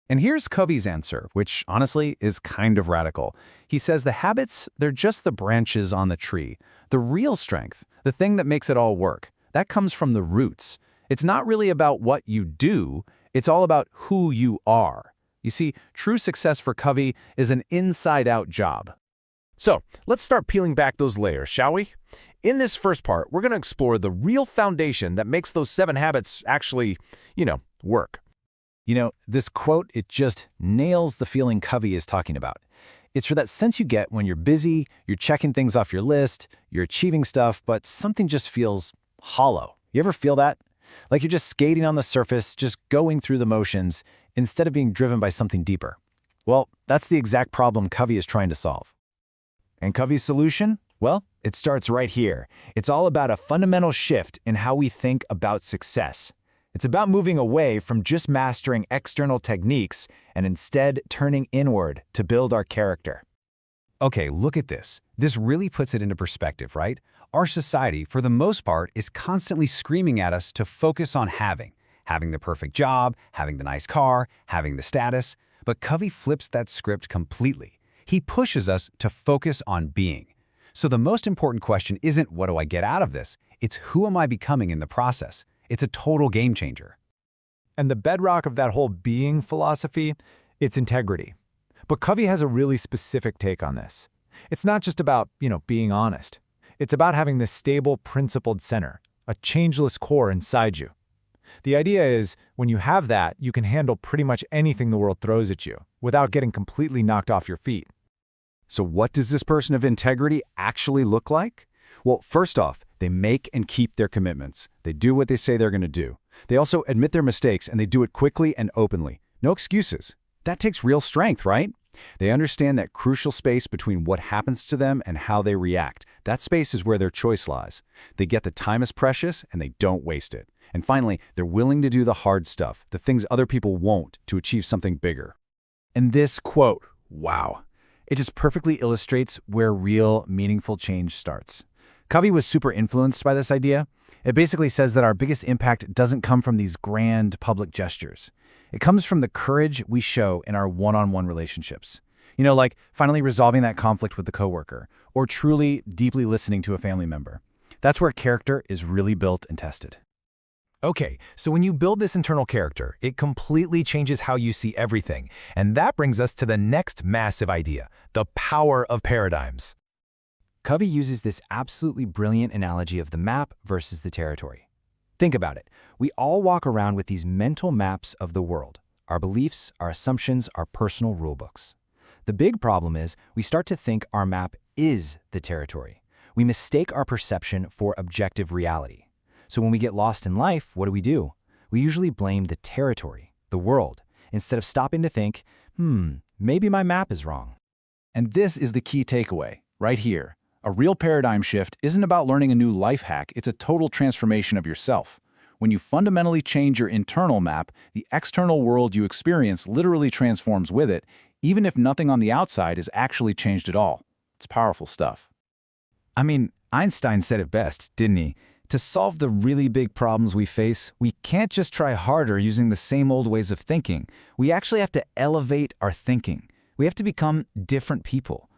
And here's Covey's answer, which honestly is kind of radical. He says the habits, they're just the branches on the tree. The real strength, the thing that makes it all work, that comes from the roots. It's not really about what you do, it's all about who you are. You see, true success for Covey is an inside-out job. So, let's start peeling back those layers, shall we? In this first part, we're going to explore the real foundation that makes those 7 habits actually, work. You know, this quote, it just nails the feeling Covey is talking about. It's for that sense you get when you're busy, you're checking things off your list, you're achieving stuff, but something just feels hollow. You ever feel that? Like you're just skating on the surface, just going through the motions, instead of being driven by something deeper. Well, that's the exact problem Covey is trying to solve. And Covey's solution? Well, it starts right here. It's all about a fundamental shift in how we think about success. It's about moving away from just mastering external techniques and instead turning inward to build our character. Okay, look at this. This really puts it into perspective, right? Our society, for the most part, is constantly screaming at us to focus on having the perfect job, having the nice car, having the status. But Covey flips that script completely. He pushes us to focus on being. So the most important question isn't what do I get out of this? It's who am I becoming in the process? It's a total game changer. And the bedrock of that whole being philosophy, it's integrity. But Covey has a really specific take on this. It's not just about, being honest. It's about having this stable, principled center, a changeless core inside you. The idea is, when you have that, you can handle pretty much anything the world throws at you without getting completely knocked off your feet. So what does this person of integrity actually look like? Well, first off, they make and keep their commitments. They do what they say they're going to do. They also admit their mistakes, and they do it quickly and openly. No excuses. That takes real strength, right? They understand that crucial space between what happens to them and how they react. That space is where their choice lies. They get the time is precious, and they don't waste it. And finally, they're willing to do the hard stuff, the things other people won't, to achieve something bigger. And this quote, wow, it just perfectly illustrates where real, meaningful change starts. Covey was super influenced by this idea. It basically says that our biggest impact doesn't come from these grand public gestures. It comes from the courage we show in our one-on-one relationships. Like finally resolving that conflict with the coworker, or truly, deeply listening to a family member. That's where character is really built and tested. Okay, so when you build this internal character, it completely changes how you see everything. And that brings us to the next massive idea, the power of paradigms. Covey uses this absolutely brilliant analogy of the map versus the territory. Think about it. We all walk around with these mental maps of the world, our beliefs, our assumptions, our personal rulebooks. The big problem is we start to think our map is the territory. We mistake our perception for objective reality. So when we get lost in life, what do? We usually blame the territory, the world, instead of stopping to think, maybe my map is wrong. And this is the key takeaway, right here. A real paradigm shift isn't about learning a new life hack, it's a total transformation of yourself. When you fundamentally change your internal map, the external world you experience literally transforms with it, even if nothing on the outside is actually changed at all. It's powerful stuff. I mean, Einstein said it best, didn't he? To solve the really big problems we face, we can't just try harder using the same old ways of thinking. We actually have to elevate our thinking. We have to become different people.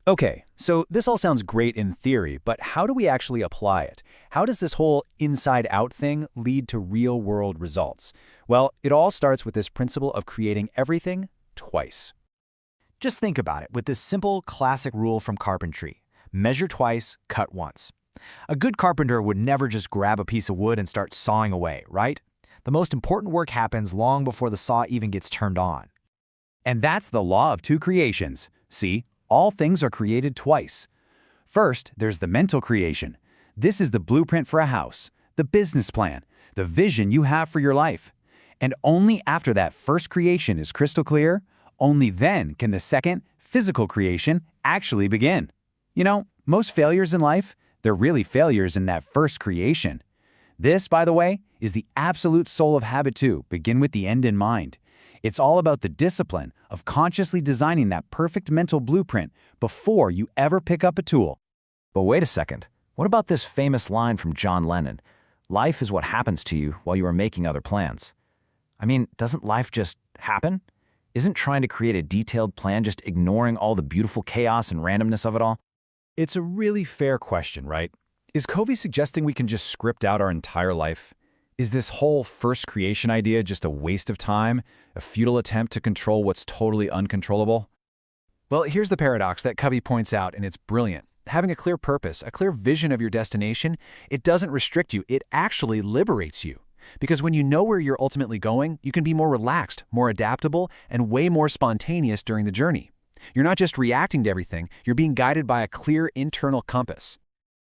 Okay, so this all sounds great in theory, but how do we actually apply it? How does this whole inside-out thing lead to real-world results? Well, it all starts with this principle of creating everything twice. Just think about it with this simple classic rule from carpentry. Measure twice, cut once. A good carpenter would never just grab a piece of wood and start sawing away, right? The most important work happens long before the saw even gets turned on. And that's the law of two creations. See? All things are created twice. First, there's the mental creation. This is the blueprint for a house, the business plan, the vision you have for your life. And only after that first creation is crystal clear, only then can the second, physical creation, actually begin. You know, most failures in life, they're really failures in that first creation. This, by the way, is the absolute soul of habit 2, begin with the end in mind. It's all about the discipline of consciously designing that perfect mental blueprint before you ever pick up a tool. But wait a second, what about this famous line from John Lennon? Life is what happens to you while you are making other plans. I mean, doesn't life just happen? Isn't trying to create a detailed plan just ignoring all the beautiful chaos and randomness of it all? It's a really fair question, right? Is Covey suggesting we can just script out our entire life? Is this whole first creation idea just a waste of time, a futile attempt to control what's totally uncontrollable? Well, here's the paradox that Covey points out, and it's brilliant. Having a clear purpose, a clear vision of your destination, it doesn't restrict you, it actually liberates you. Because when you know where you're ultimately going, you can be more relaxed, more adaptable, and way more spontaneous during the journey. You're not just reacting to everything, you're being guided by a clear internal compass.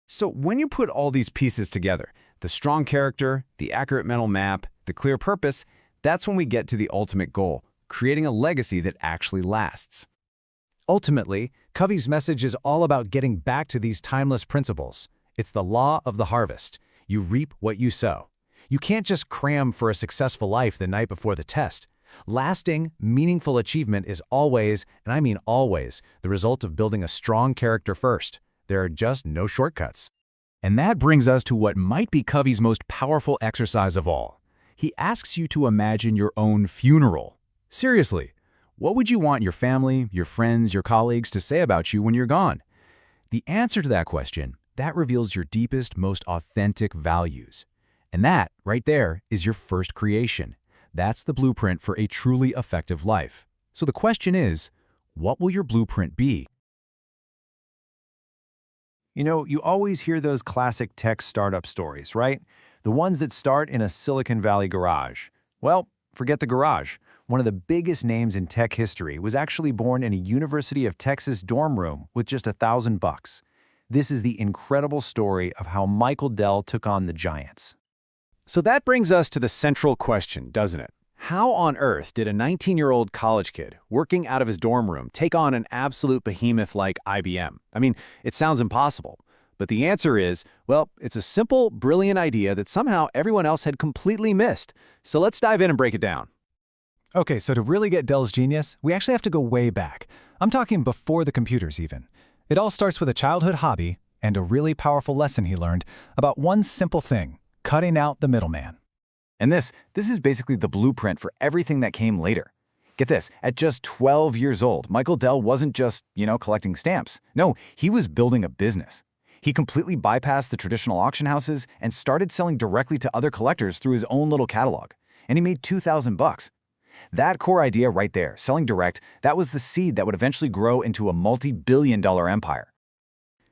So when you put all these pieces together, the strong character, the accurate mental map, the clear purpose, that's when we get to the ultimate goal, creating a legacy that actually lasts. Ultimately, Covey's message is all about getting back to these timeless principles. It's the law of the harvest. You reap what you sow. You can't just cram for a successful life the night before the test. Lasting, meaningful achievement is always, and I mean always, the result of building a strong character first. There are just no shortcuts. And that brings us to what might be Covey's most powerful exercise of all. He asks you to imagine your own funeral. Seriously, what would you want your family, your friends, your colleagues to say about you when you're gone? The answer to that question, that reveals your deepest, most authentic values. And that, right there, is your first creation. That's the blueprint for a truly effective life. So the question is, what will your blueprint be? You know, you always hear those classic tech startup stories, right? The ones that start in a Silicon Valley garage. Well, forget the garage. One of the biggest names in tech history was actually born in a University of Texas dorm room with just $1,000. This is the incredible story of how Michael Dell took on the giants. So that brings us to the central question, doesn't it? How on earth did a 19-year-old college kid working out of his dorm room take on an absolute behemoth like IBM? I mean, it sounds impossible. But the answer is, well, it's a simple, brilliant idea that somehow everyone else had completely missed. So let's dive in and break it down. Okay, so to really get Dell's genius, we actually have to go way back. I'm talking before the computers even. It all starts with a childhood hobby and a really powerful lesson he learned about one simple thing: cutting out the middleman. And this is basically the blueprint for everything that came later. Get this, at just 12 years old, Michael Dell wasn't just, collecting stamps. No, he was building a business. He completely bypassed the traditional auction houses and started selling directly to other collectors through his own little catalog. And he made $2,000. That core idea right there, selling direct, that was the seed that would eventually grow into a multi-billion-dollar empire.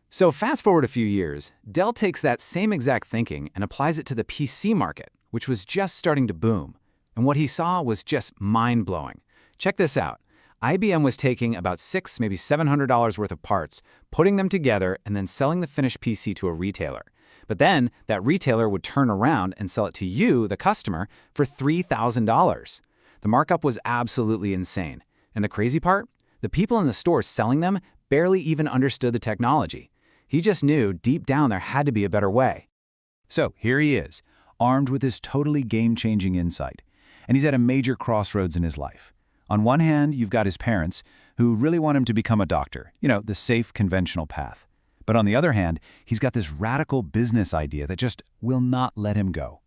So fast forward a few years, Dell takes that same exact thinking and applies it to the PC market, which was just starting to boom. And what he saw was just mind-blowing. Check this out. IBM was taking about $600, maybe $700 worth of parts, putting them together, and then selling the finished PC to a retailer. But then that retailer would turn around and sell it to you, the customer, for $3,000. The markup was absolutely insane. And the crazy part? The people in the store selling them barely even understood the technology. He just knew deep down there had to be a better way. So here he is, armed with this totally game-changing insight. And he's at a major crossroads in his life. On one hand, you've got his parents, who really want him to become a doctor, the safe, conventional path. But on the other hand, he's got this radical business idea that just will not let him go.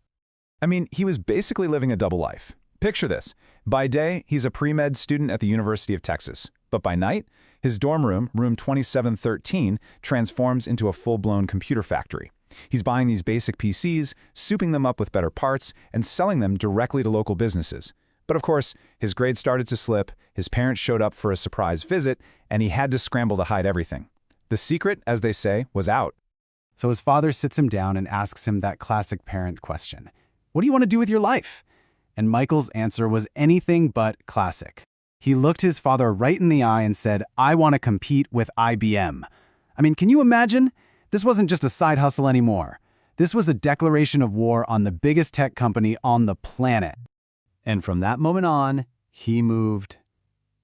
I mean, he was basically living a double life. Picture this. By day, he's a pre-med student at the University of Texas. But by night, his dorm room, room 2713, transforms into a full-blown computer factory. He's buying these basic PCs, souping them up with better parts, and selling them directly to local businesses. But of course, his grades started to slip, his parents showed up for a surprise visit, and he had to scramble to hide everything. The secret, as they say, was out. So his father sits him down and asks him that classic parent question. What do you want to do with your life? And Michael's answer was anything but classic. He looked his father right in the eye and said, "I want to compete with IBM." I mean, can you imagine? This wasn't just a side hustle anymore. This was a declaration of war on the biggest tech company on the planet. And from that moment on, he moved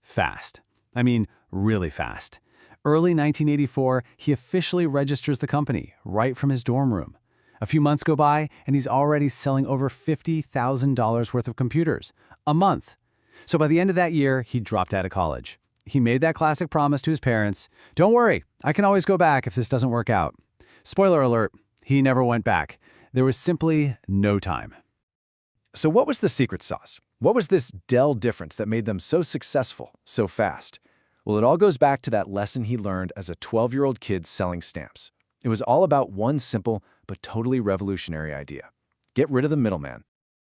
fast. I mean, really fast. Early 1984, he officially registers the company right from his dorm room. A few months go by, and he's already selling over $50,000 worth of computers a month. So by the end of that year, he dropped out of college. He made that classic promise to his parents, "Don't worry, I can always go back if this doesn't work out." Spoiler alert, he never went back. There was simply no time. So what was the secret sauce? What was this Dell difference that made them so successful, so fast? Well, it all goes back to that lesson he learned as a 12-year-old kid selling stamps. It was all about one simple but totally revolutionary idea. Get rid of the middleman.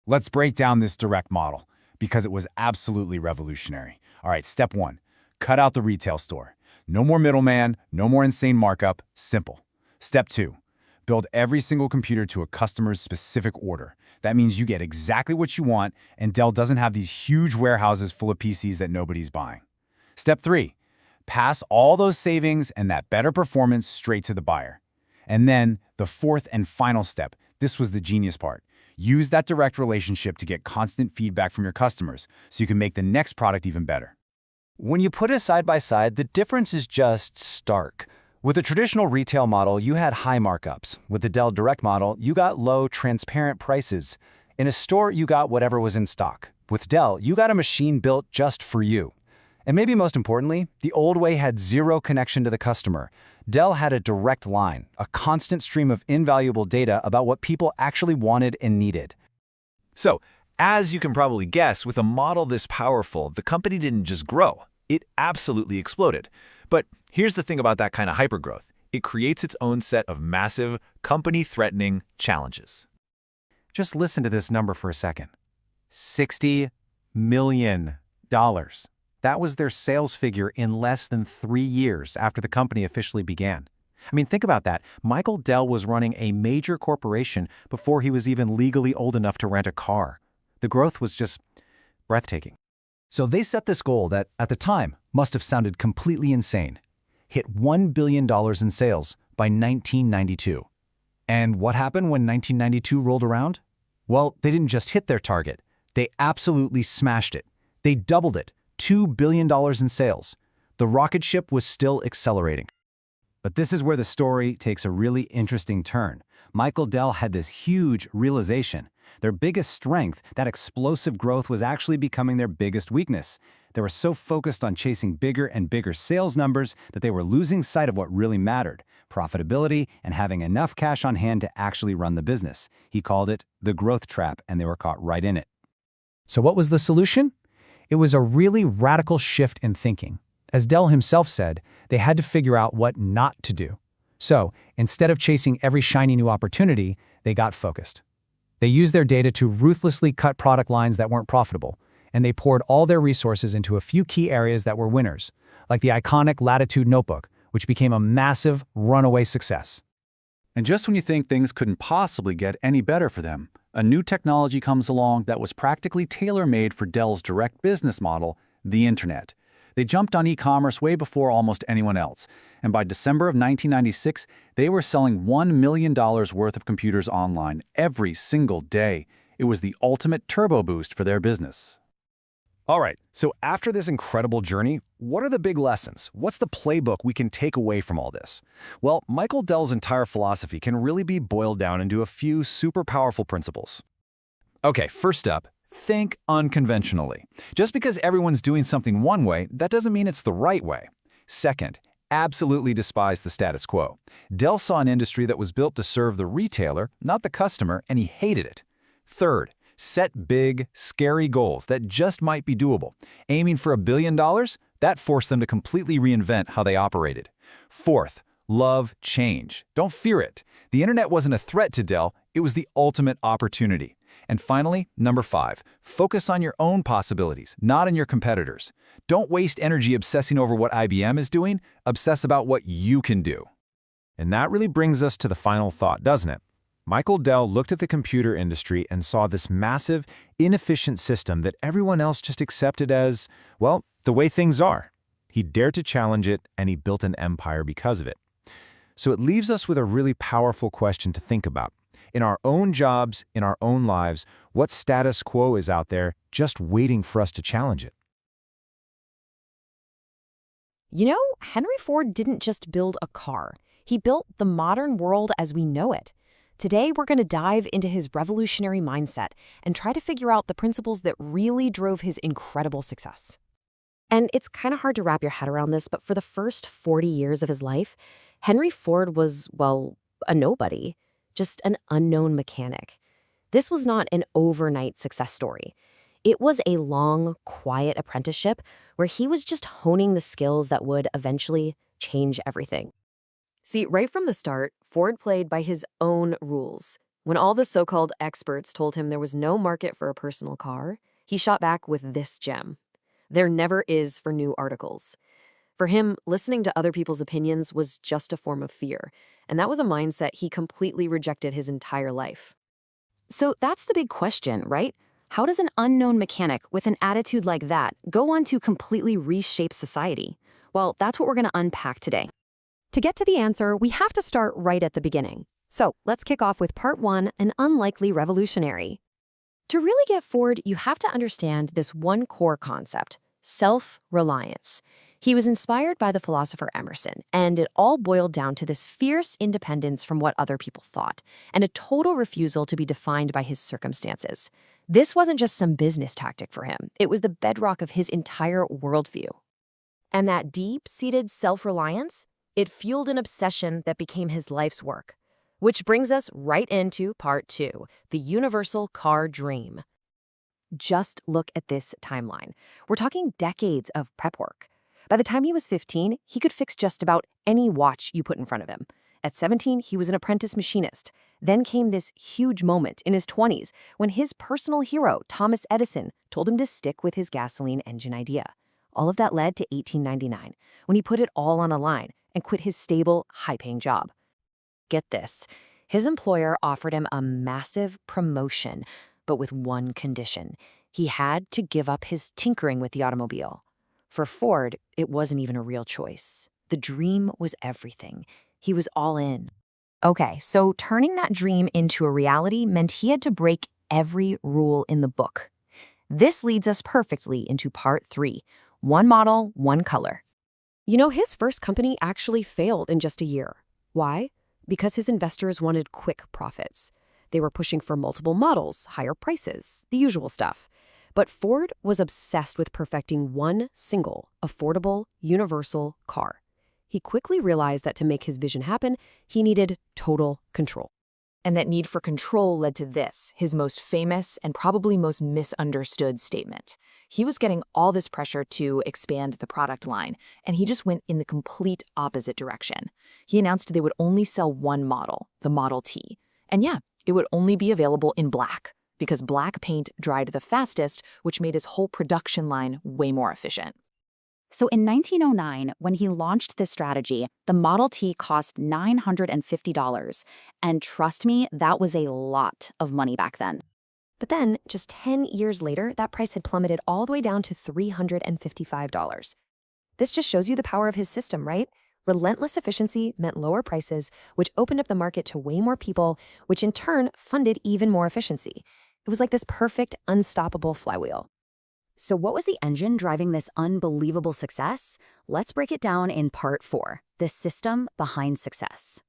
Let's break down this direct model, because it was absolutely revolutionary. All right, step 1, cut out the retail store. No more middleman, no more insane markup, simple. Step 2, build every single computer to a customer's specific order. That means you get exactly what you want, and Dell doesn't have these huge warehouses full of PCs that nobody's buying. Step 3, pass all those savings and that better performance straight to the buyer. And then the fourth and final step, this was the genius part. Use that direct relationship to get constant feedback from your customers so you can make the next product even better. When you put it side by side, the difference is just stark. With the traditional retail model, you had high markups. With the Dell Direct model, you got low, transparent prices. In a store, you got whatever was in stock. With Dell, you got a machine built just for you. And maybe most importantly, the old way had zero connection to the customer. Dell had a direct line, a constant stream of invaluable data about what people actually wanted and needed. So, as you can probably guess, with a model this powerful, the company didn't just grow. It absolutely exploded. But here's the thing about that kind of hypergrowth. It creates its own set of massive, company-threatening challenges. Just listen to this number for a second. $60 million. That was their sales figure in less than 3 years after the company officially began. I mean, think about that. Michael Dell was running a major corporation before he was even legally old enough to rent a car. The growth was just breathtaking. So they set this goal that, at the time, must have sounded completely insane. Hit $1 billion in sales by 1992. And what happened when 1992 rolled around? Well, they didn't just hit their target. They absolutely smashed it. They doubled it. $2 billion in sales. The rocket ship was still accelerating. But this is where the story takes a really interesting turn. Michael Dell had this huge realization. Their biggest strength, that explosive growth, was actually becoming their biggest weakness. They were so focused on chasing bigger and bigger sales numbers that they were losing sight of what really mattered: profitability and having enough cash on hand to actually run the business. He called it the growth trap, and they were caught right in it. So what was the solution? It was a really radical shift in thinking. As Dell himself said, they had to figure out what not to do. So, instead of chasing every shiny new opportunity, they got focused. They used their data to ruthlessly cut product lines that weren't profitable, and they poured all their resources into a few key areas that were winners, like the iconic Latitude notebook, which became a massive, runaway success. And just when you think things couldn't possibly get any better for them, a new technology comes along that was practically tailor-made for Dell's direct business model, the Internet. They jumped on e-commerce way before almost anyone else, and by December of 1996, they were selling $1 million worth of computers online every single day. It was the ultimate turbo boost for their business. All right, so after this incredible journey, what are the big lessons? What's the playbook we can take away from all this? Well, Michael Dell's entire philosophy can really be boiled down into a few super powerful principles. Okay, first up, think unconventionally. Just because everyone's doing something one way, that doesn't mean it's the right way. Second, absolutely despise the status quo. Dell saw an industry that was built to serve the retailer, not the customer, and he hated it. Third, set big, scary goals that just might be doable. Aiming for $1 billion? That forced them to completely reinvent how they operated. Fourth, love change. Don't fear it. The internet wasn't a threat to Dell, it was the ultimate opportunity. And finally, number 5, focus on your own possibilities, not on your competitors. Don't waste energy obsessing over what IBM is doing, obsess about what you can do. And that really brings us to the final thought, doesn't it? Michael Dell looked at the computer industry and saw this massive, inefficient system that everyone else just accepted as, well, the way things are. He dared to challenge it, and he built an empire because of it. So it leaves us with a really powerful question to think about. In our own jobs, in our own lives, what status quo is out there just waiting for us to challenge it? You know, Henry Ford didn't just build a car. He built the modern world as we know it. Today, we're going to dive into his revolutionary mindset and try to figure out the principles that really drove his incredible success. And it's kind of hard to wrap your head around this, but for the first 40 years of his life, Henry Ford was, well, a nobody, just an unknown mechanic. This was not an overnight success story. It was a long, quiet apprenticeship where he was just honing the skills that would eventually change everything. See, right from the start, Ford played by his own rules. When all the so-called experts told him there was no market for a personal car, he shot back with this gem: there never is for new articles. For him, listening to other people's opinions was just a form of fear, and that was a mindset he completely rejected his entire life. So that's the big question, right? How does an unknown mechanic with an attitude like that go on to completely reshape society? Well, that's what we're going to unpack today. To get to the answer, we have to start right at the beginning. So let's kick off with part 1, an unlikely revolutionary. To really get Ford, you have to understand this one core concept: self-reliance. He was inspired by the philosopher Emerson, and it all boiled down to this fierce independence from what other people thought, and a total refusal to be defined by his circumstances. This wasn't just some business tactic for him. It was the bedrock of his entire worldview. And that deep-seated self-reliance, it fueled an obsession that became his life's work. Which brings us right into part 2, the universal car dream. Just look at this timeline. We're talking decades of prep work. By the time he was 15, he could fix just about any watch you put in front of him. At 17, he was an apprentice machinist. Then came this huge moment in his 20s when his personal hero, Thomas Edison, told him to stick with his gasoline engine idea. All of that led to 1899, when he put it all on a line and quit his stable, high-paying job. Get this, his employer offered him a massive promotion, but with one condition: he had to give up his tinkering with the automobile. For Ford, it wasn't even a real choice. The dream was everything. He was all in. Okay, so turning that dream into a reality meant he had to break every rule in the book. This leads us perfectly into part 3, one model, one color. You know, his first company actually failed in just a year. Why? Because his investors wanted quick profits. They were pushing for multiple models, higher prices, the usual stuff. But Ford was obsessed with perfecting one single, affordable, universal car. He quickly realized that to make his vision happen, he needed total control. And that need for control led to this, his most famous and probably most misunderstood statement. He was getting all this pressure to expand the product line, and he just went in the complete opposite direction. He announced they would only sell one model, the Model T. And yeah, it would only be available in black, because black paint dried the fastest, which made his whole production line way more efficient. So in 1909, when he launched this strategy, the Model T cost $950. And trust me, that was a lot of money back then. But then, just 10 years later, that price had plummeted all the way down to $355. This just shows you the power of his system, right? Relentless efficiency meant lower prices, which opened up the market to way more people, which in turn funded even more efficiency. It was like this perfect, unstoppable flywheel. So what was the engine driving this unbelievable success? Let's break it down in part 4, the system behind success.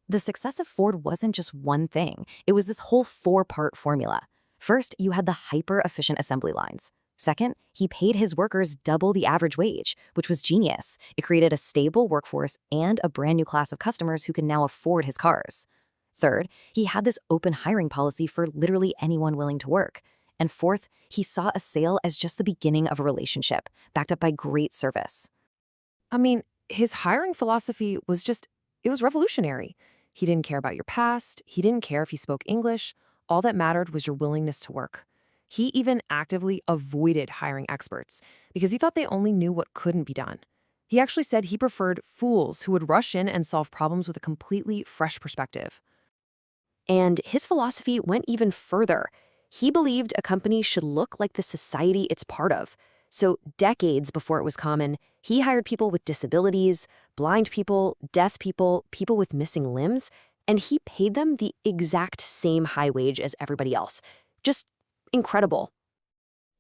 The success of Ford wasn't just one thing. It was this whole 4-part formula. First, you had the hyper-efficient assembly lines. Second, he paid his workers double the average wage, which was genius. It created a stable workforce and a brand new class of customers who could now afford his cars. Third, he had this open hiring policy for literally anyone willing to work. And fourth, he saw a sale as just the beginning of a relationship, backed up by great service. I mean, his hiring philosophy was it was revolutionary. He didn't care about your past. He didn't care if you spoke English. All that mattered was your willingness to work. He even actively avoided hiring experts because he thought they only knew what couldn't be done. He actually said he preferred fools who would rush in and solve problems with a completely fresh perspective. And his philosophy went even further. He believed a company should look like the society it's part of. So decades before it was common, he hired people with disabilities, blind people, deaf people, people with missing limbs, and he paid them the exact same high wage as everybody else. Just incredible.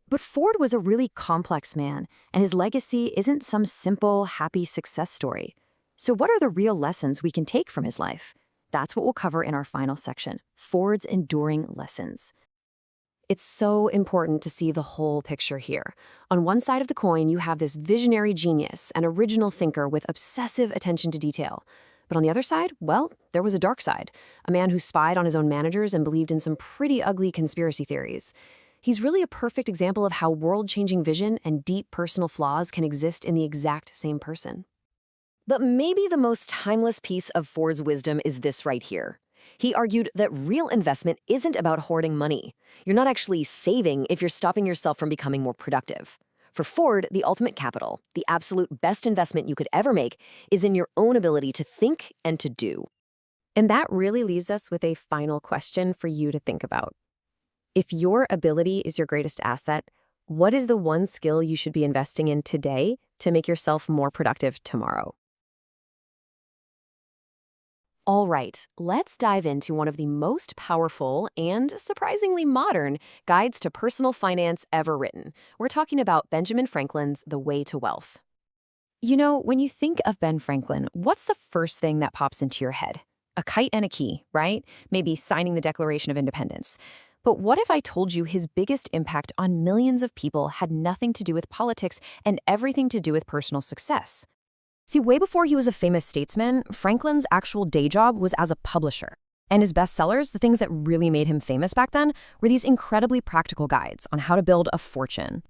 But Ford was a really complex man, and his legacy isn't some simple, happy success story. So what are the real lessons we can take from his life? That's what we'll cover in our final section, Ford's enduring lessons. It's so important to see the whole picture here. On one side of the coin, you have this visionary genius, an original thinker with obsessive attention to detail. But on the other side, well, there was a dark side, a man who spied on his own managers and believed in some pretty ugly conspiracy theories. He's really a perfect example of how world-changing vision and deep personal flaws can exist in the exact same person. But maybe the most timeless piece of Ford's wisdom is this right here. He argued that real investment isn't about hoarding money. You're not actually saving if you're stopping yourself from becoming more productive. For Ford, the ultimate capital, the absolute best investment you could ever make, is in your own ability to think and to do. And that really leaves us with a final question for you to think about. If your ability is your greatest asset, what is the one skill you should be investing in today to make yourself more productive tomorrow? All right, let's dive into one of the most powerful and surprisingly modern guides to personal finance ever written. We're talking about Benjamin Franklin's The Way to Wealth. You know, when you think of Ben Franklin, what's the first thing that pops into your head? A kite and a key, right? Maybe signing the Declaration of Independence. But what if I told you his biggest impact on millions of people had nothing to do with politics and everything to do with personal success? See, way before he was a famous statesman, Franklin's actual day job was as a publisher. And his bestsellers, the things that really made him famous back then, were these incredibly practical guides on how to build a fortune.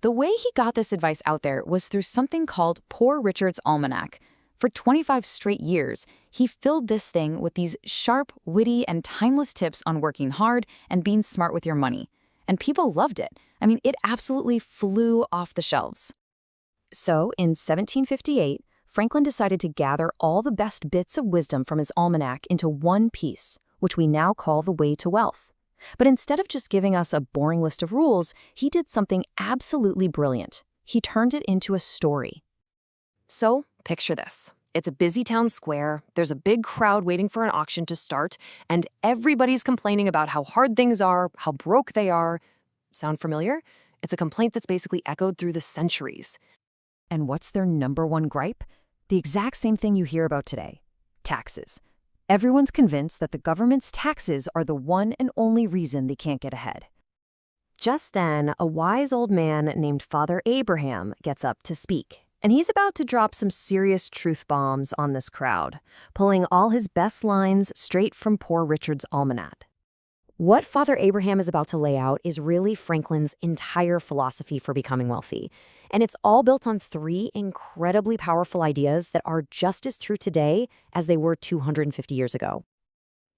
The way he got this advice out there was through something called Poor Richard's Almanac. For 25 straight years, he filled this thing with these sharp, witty, and timeless tips on working hard and being smart with your money. And people loved it. I mean, it absolutely flew off the shelves. So, in 1758, Franklin decided to gather all the best bits of wisdom from his almanac into one piece, which we now call The Way to Wealth. But instead of just giving us a boring list of rules, he did something absolutely brilliant. He turned it into a story. So, picture this. It's a busy town square, there's a big crowd waiting for an auction to start, and everybody's complaining about how hard things are, how broke they are. Sound familiar? It's a complaint that's basically echoed through the centuries. And what's their number one gripe? The exact same thing you hear about today: taxes. Everyone's convinced that the government's taxes are the one and only reason they can't get ahead. Just then, a wise old man named Father Abraham gets up to speak, and he's about to drop some serious truth bombs on this crowd, pulling all his best lines straight from Poor Richard's Almanac. What Father Abraham is about to lay out is really Franklin's entire philosophy for becoming wealthy, and it's all built on three incredibly powerful ideas that are just as true today as they were 250 years ago.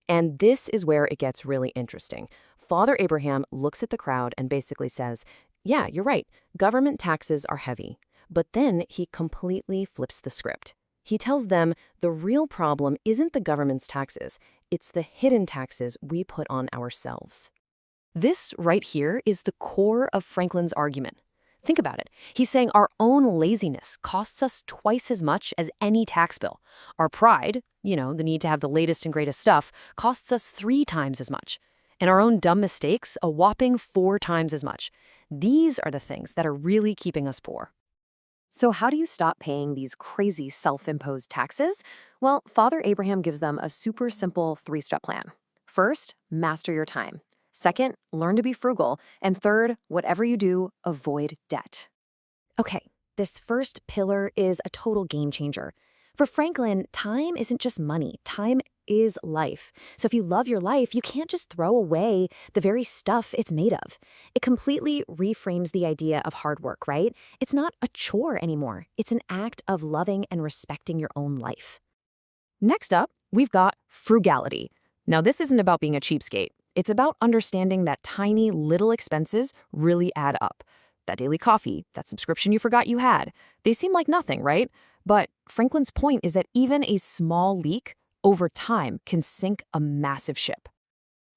And this is where it gets really interesting. Father Abraham looks at the crowd and basically says, yeah, you're right, government taxes are heavy. But then he completely flips the script. He tells them the real problem isn't the government's taxes, it's the hidden taxes we put on ourselves. This right here is the core of Franklin's argument. Think about it. He's saying our own laziness costs us twice as much as any tax bill. Our pride, the need to have the latest and greatest stuff, costs us 3 times as much. And our own dumb mistakes, a whopping 4 times as much. These are the things that are really keeping us poor. So how do you stop paying these crazy self-imposed taxes? Well, Father Abraham gives them a super simple 3-step plan. First, master your time. Second, learn to be frugal. And third, whatever you do, avoid debt. Okay, this first pillar is a total game changer. For Franklin, time isn't just money. Time is life. So if you love your life, you can't just throw away the very stuff it's made of. It completely reframes the idea of hard work, right? It's not a chore anymore. It's an act of loving and respecting your own life. Next up, we've got frugality. Now, this isn't about being a cheapskate. It's about understanding that tiny little expenses really add up. That daily coffee, that subscription you forgot you had, they seem like nothing, right? But Franklin's point is that even a small leak over time can sink a massive ship.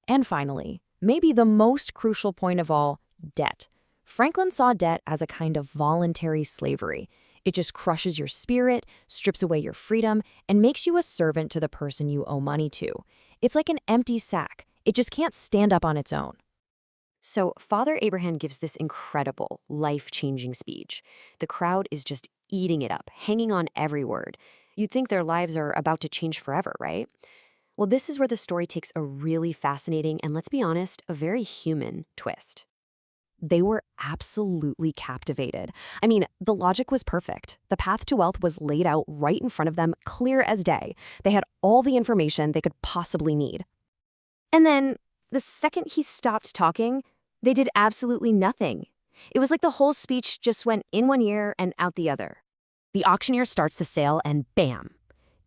And finally, maybe the most crucial point of all, debt. Franklin saw debt as a kind of voluntary slavery. It just crushes your spirit, strips away your freedom, and makes you a servant to the person you owe money to. It's like an empty sack. It just can't stand up on its own. So Father Abraham gives this incredible, life-changing speech. The crowd is just eating it up, hanging on every word. You'd think their lives are about to change forever, right? Well, this is where the story takes a really fascinating and, let's be honest, a very human twist. They were absolutely captivated. I mean, the logic was perfect. The path to wealth was laid out right in front of them, clear as day. They had all the information they could possibly need. And then, the second he stopped talking, they did absolutely nothing. It was like the whole speech just went in one ear and out the other. The auctioneer starts the sale and bam!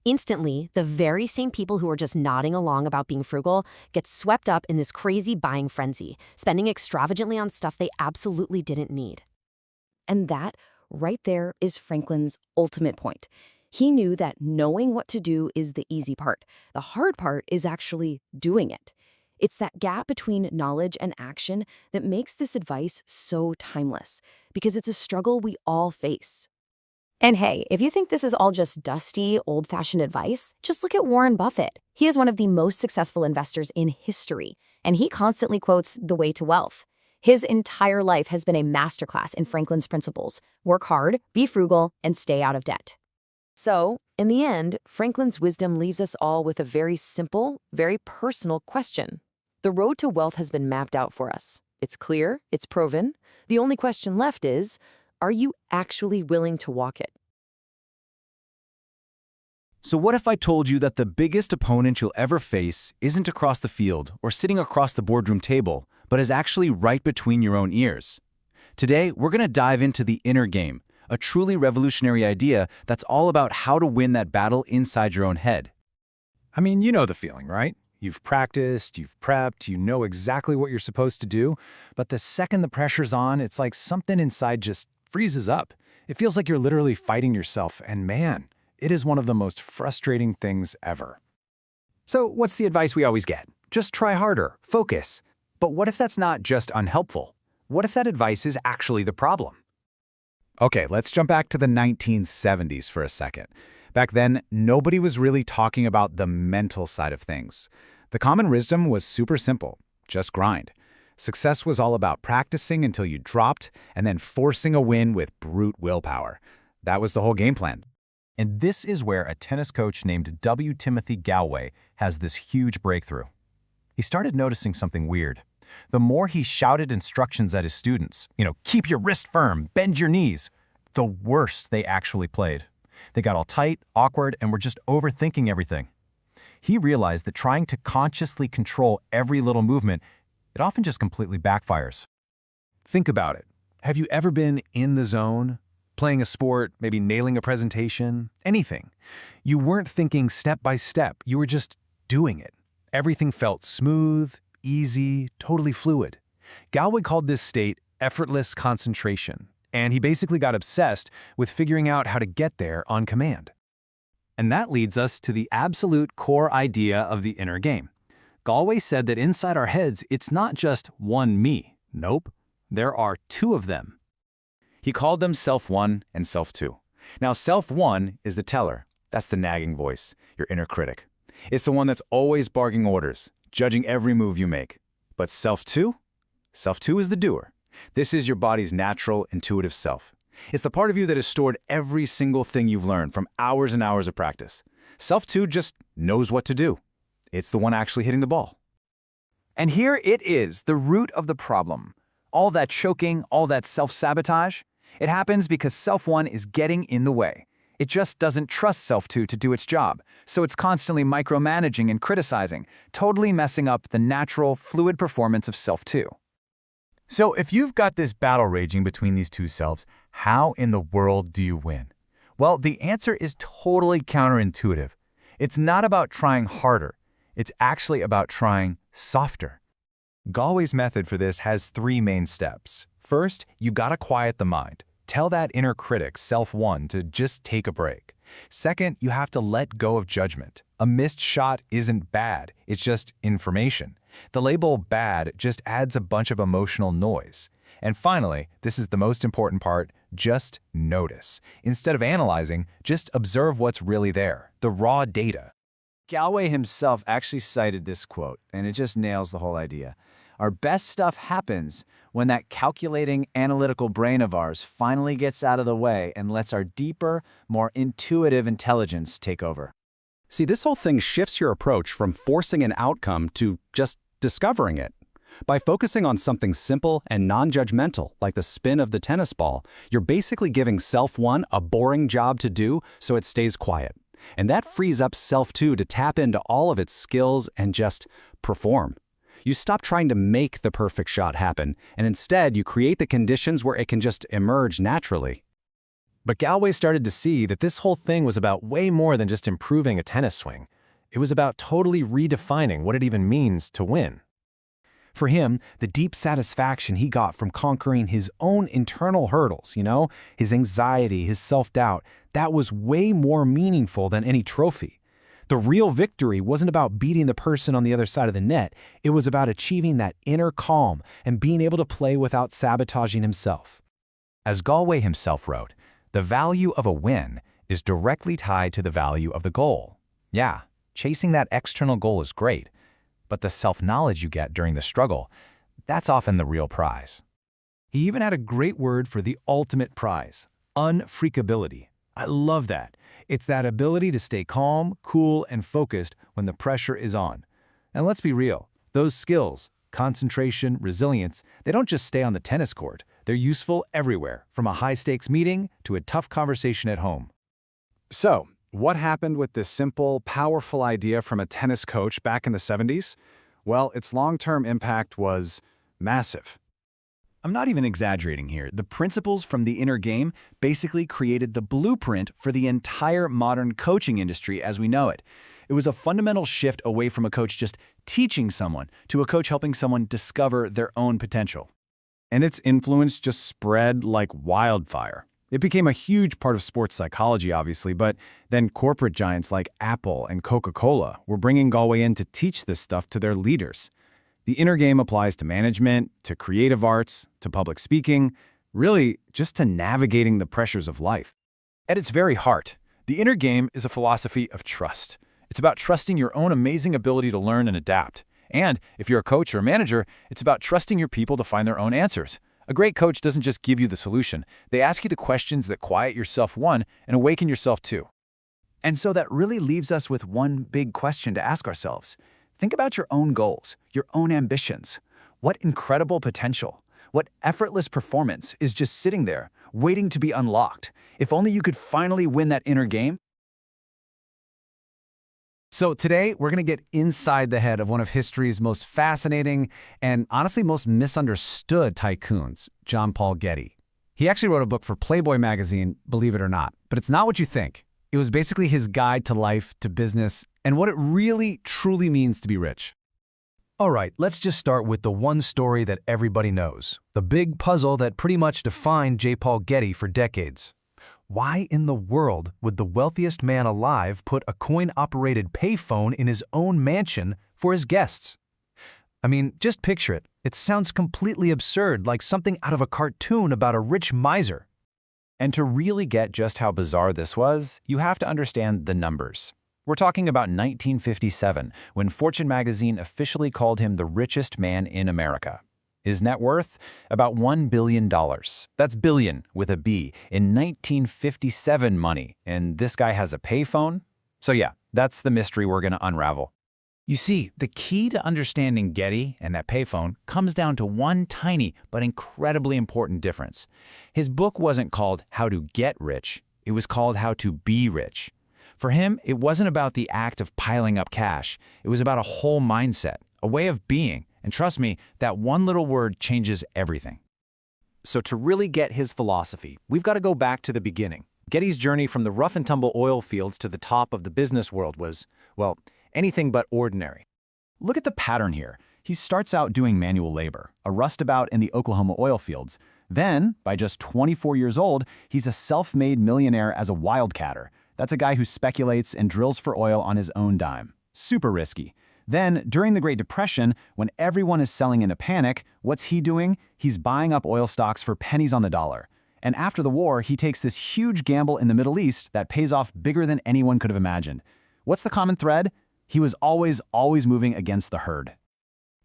Instantly, the very same people who were just nodding along about being frugal get swept up in this crazy buying frenzy, spending extravagantly on stuff they absolutely didn't need. And that, right there, is Franklin's ultimate point. He knew that knowing what to do is the easy part. The hard part is actually doing it. It's that gap between knowledge and action that makes this advice so timeless, because it's a struggle we all face. And hey, if you think this is all just dusty, old-fashioned advice, just look at Warren Buffett. He is one of the most successful investors in history, and he constantly quotes The Way to Wealth. His entire life has been a masterclass in Franklin's principles: work hard, be frugal, and stay out of debt. So, in the end, Franklin's wisdom leaves us all with a very simple, very personal question. The road to wealth has been mapped out for us. It's clear, it's proven. The only question left is, are you actually willing to walk it? So what if I told you that the biggest opponent you'll ever face isn't across the field or sitting across the boardroom table, but is actually right between your own ears? Today, we're going to dive into the inner game, a truly revolutionary idea that's all about how to win that battle inside your own head. I mean, you know the feeling, right? You've practiced, you've prepped, you know exactly what you're supposed to do, but the second the pressure's on, it's like something inside just freezes up. It feels like you're literally fighting yourself, and man, it is one of the most frustrating things ever. So what's the advice we always get? Just try harder, focus. But what if that's not just unhelpful? What if that advice is actually the problem? Okay, let's jump back to the 1970s for a second. Back then, nobody was really talking about the mental side of things. The common wisdom was super simple: just grind. Success was all about practicing until you dropped and then forcing a win with brute willpower. That was the whole game plan. And this is where a tennis coach named W. Timothy Galway has this huge breakthrough. He started noticing something weird. The more he shouted instructions at his students, keep your wrist firm, bend your knees, the worse they actually played. They got all tight, awkward, and were just overthinking everything. He realized that trying to consciously control every little movement, it often just completely backfires. Think about it. Have you ever been in the zone? Playing a sport, maybe nailing a presentation, anything. You weren't thinking step by step, you were just doing it. Everything felt smooth, easy, totally fluid. Galway called this state effortless concentration, and he basically got obsessed with figuring out how to get there on command. And that leads us to the absolute core idea of the inner game. Galway said that inside our heads, it's not just one me. Nope, there are two of them. He called them Self 1 and Self 2. Now, Self 1 is the teller. That's the nagging voice, your inner critic. It's the one that's always barking orders, judging every move you make. But Self 2? Self 2 is the doer. This is your body's natural, intuitive self. It's the part of you that has stored every single thing you've learned from hours and hours of practice. Self 2 just knows what to do. It's the one actually hitting the ball. And here it is, the root of the problem. All that choking, all that self-sabotage, it happens because Self 1 is getting in the way. It just doesn't trust Self 2 to do its job, so it's constantly micromanaging and criticizing, totally messing up the natural, fluid performance of Self 2. So if you've got this battle raging between these two selves, how in the world do you win? Well, the answer is totally counterintuitive. It's not about trying harder. It's actually about trying softer. Galway's method for this has three main steps. First, you gotta quiet the mind. Tell that inner critic, Self 1, to just take a break. Second, you have to let go of judgment. A missed shot isn't bad, it's just information. The label bad just adds a bunch of emotional noise. And finally, this is the most important part, just notice. Instead of analyzing, just observe what's really there, the raw data. Galway himself actually cited this quote, and it just nails the whole idea. Our best stuff happens when that calculating, analytical brain of ours finally gets out of the way and lets our deeper, more intuitive intelligence take over. See, this whole thing shifts your approach from forcing an outcome to just discovering it. By focusing on something simple and non-judgmental, like the spin of the tennis ball, you're basically giving Self 1 a boring job to do so it stays quiet. And that frees up Self 2 to tap into all of its skills and just perform. You stop trying to make the perfect shot happen, and instead you create the conditions where it can just emerge naturally. But Galway started to see that this whole thing was about way more than just improving a tennis swing. It was about totally redefining what it even means to win. For him, the deep satisfaction he got from conquering his own internal hurdles, his anxiety, his self-doubt, that was way more meaningful than any trophy. The real victory wasn't about beating the person on the other side of the net. It was about achieving that inner calm and being able to play without sabotaging himself. As Galway himself wrote, the value of a win is directly tied to the value of the goal. Yeah, chasing that external goal is great, but the self-knowledge you get during the struggle, that's often the real prize. He even had a great word for the ultimate prize, unfreakability. I love that. It's that ability to stay calm, cool, and focused when the pressure is on. And let's be real, those skills, concentration, resilience, they don't just stay on the tennis court. They're useful everywhere, from a high-stakes meeting to a tough conversation at home. So, what happened with this simple, powerful idea from a tennis coach back in the 70s? Well, its long-term impact was massive. I'm not even exaggerating here. The principles from the inner game basically created the blueprint for the entire modern coaching industry as we know it. It was a fundamental shift away from a coach just teaching someone to a coach helping someone discover their own potential. And its influence just spread like wildfire. It became a huge part of sports psychology, obviously, but then corporate giants like Apple and Coca-Cola were bringing Galway in to teach this stuff to their leaders. The inner game applies to management, to creative arts, to public speaking, really just to navigating the pressures of life. At its very heart, the inner game is a philosophy of trust. It's about trusting your own amazing ability to learn and adapt. And if you're a coach or a manager, it's about trusting your people to find their own answers. A great coach doesn't just give you the solution. They ask you the questions that quiet your Self 1 and awaken your Self 2. And so that really leaves us with one big question to ask ourselves. Think about your own goals, your own ambitions. What incredible potential, what effortless performance is just sitting there, waiting to be unlocked. If only you could finally win that inner game. So today, we're going to get inside the head of one of history's most fascinating and honestly most misunderstood tycoons, John Paul Getty. He actually wrote a book for Playboy magazine, believe it or not, but it's not what you think. It was basically his guide to life, to business, and what it really, truly means to be rich. All right, let's just start with the one story that everybody knows, the big puzzle that pretty much defined J. Paul Getty for decades. Why in the world would the wealthiest man alive put a coin-operated payphone in his own mansion for his guests? I mean, just picture it. It sounds completely absurd, like something out of a cartoon about a rich miser. And to really get just how bizarre this was, you have to understand the numbers. We're talking about 1957, when Fortune magazine officially called him the richest man in America. His net worth? About $1 billion. That's billion with a B in 1957 money, and this guy has a payphone? So yeah, that's the mystery we're going to unravel. You see, the key to understanding Getty and that payphone comes down to one tiny but incredibly important difference. His book wasn't called How to Get Rich, it was called How to Be Rich. For him, it wasn't about the act of piling up cash. It was about a whole mindset, a way of being. And trust me, that one little word changes everything. So to really get his philosophy, we've got to go back to the beginning. Getty's journey from the rough and tumble oil fields to the top of the business world was, well, anything but ordinary. Look at the pattern here. He starts out doing manual labor, a rustabout in the Oklahoma oil fields. Then, by just 24 years old, he's a self-made millionaire as a wildcatter. That's a guy who speculates and drills for oil on his own dime. Super risky. Then, during the Great Depression, when everyone is selling in a panic, what's he doing? He's buying up oil stocks for pennies on the dollar. And after the war, he takes this huge gamble in the Middle East that pays off bigger than anyone could have imagined. What's the common thread? He was always moving against the herd.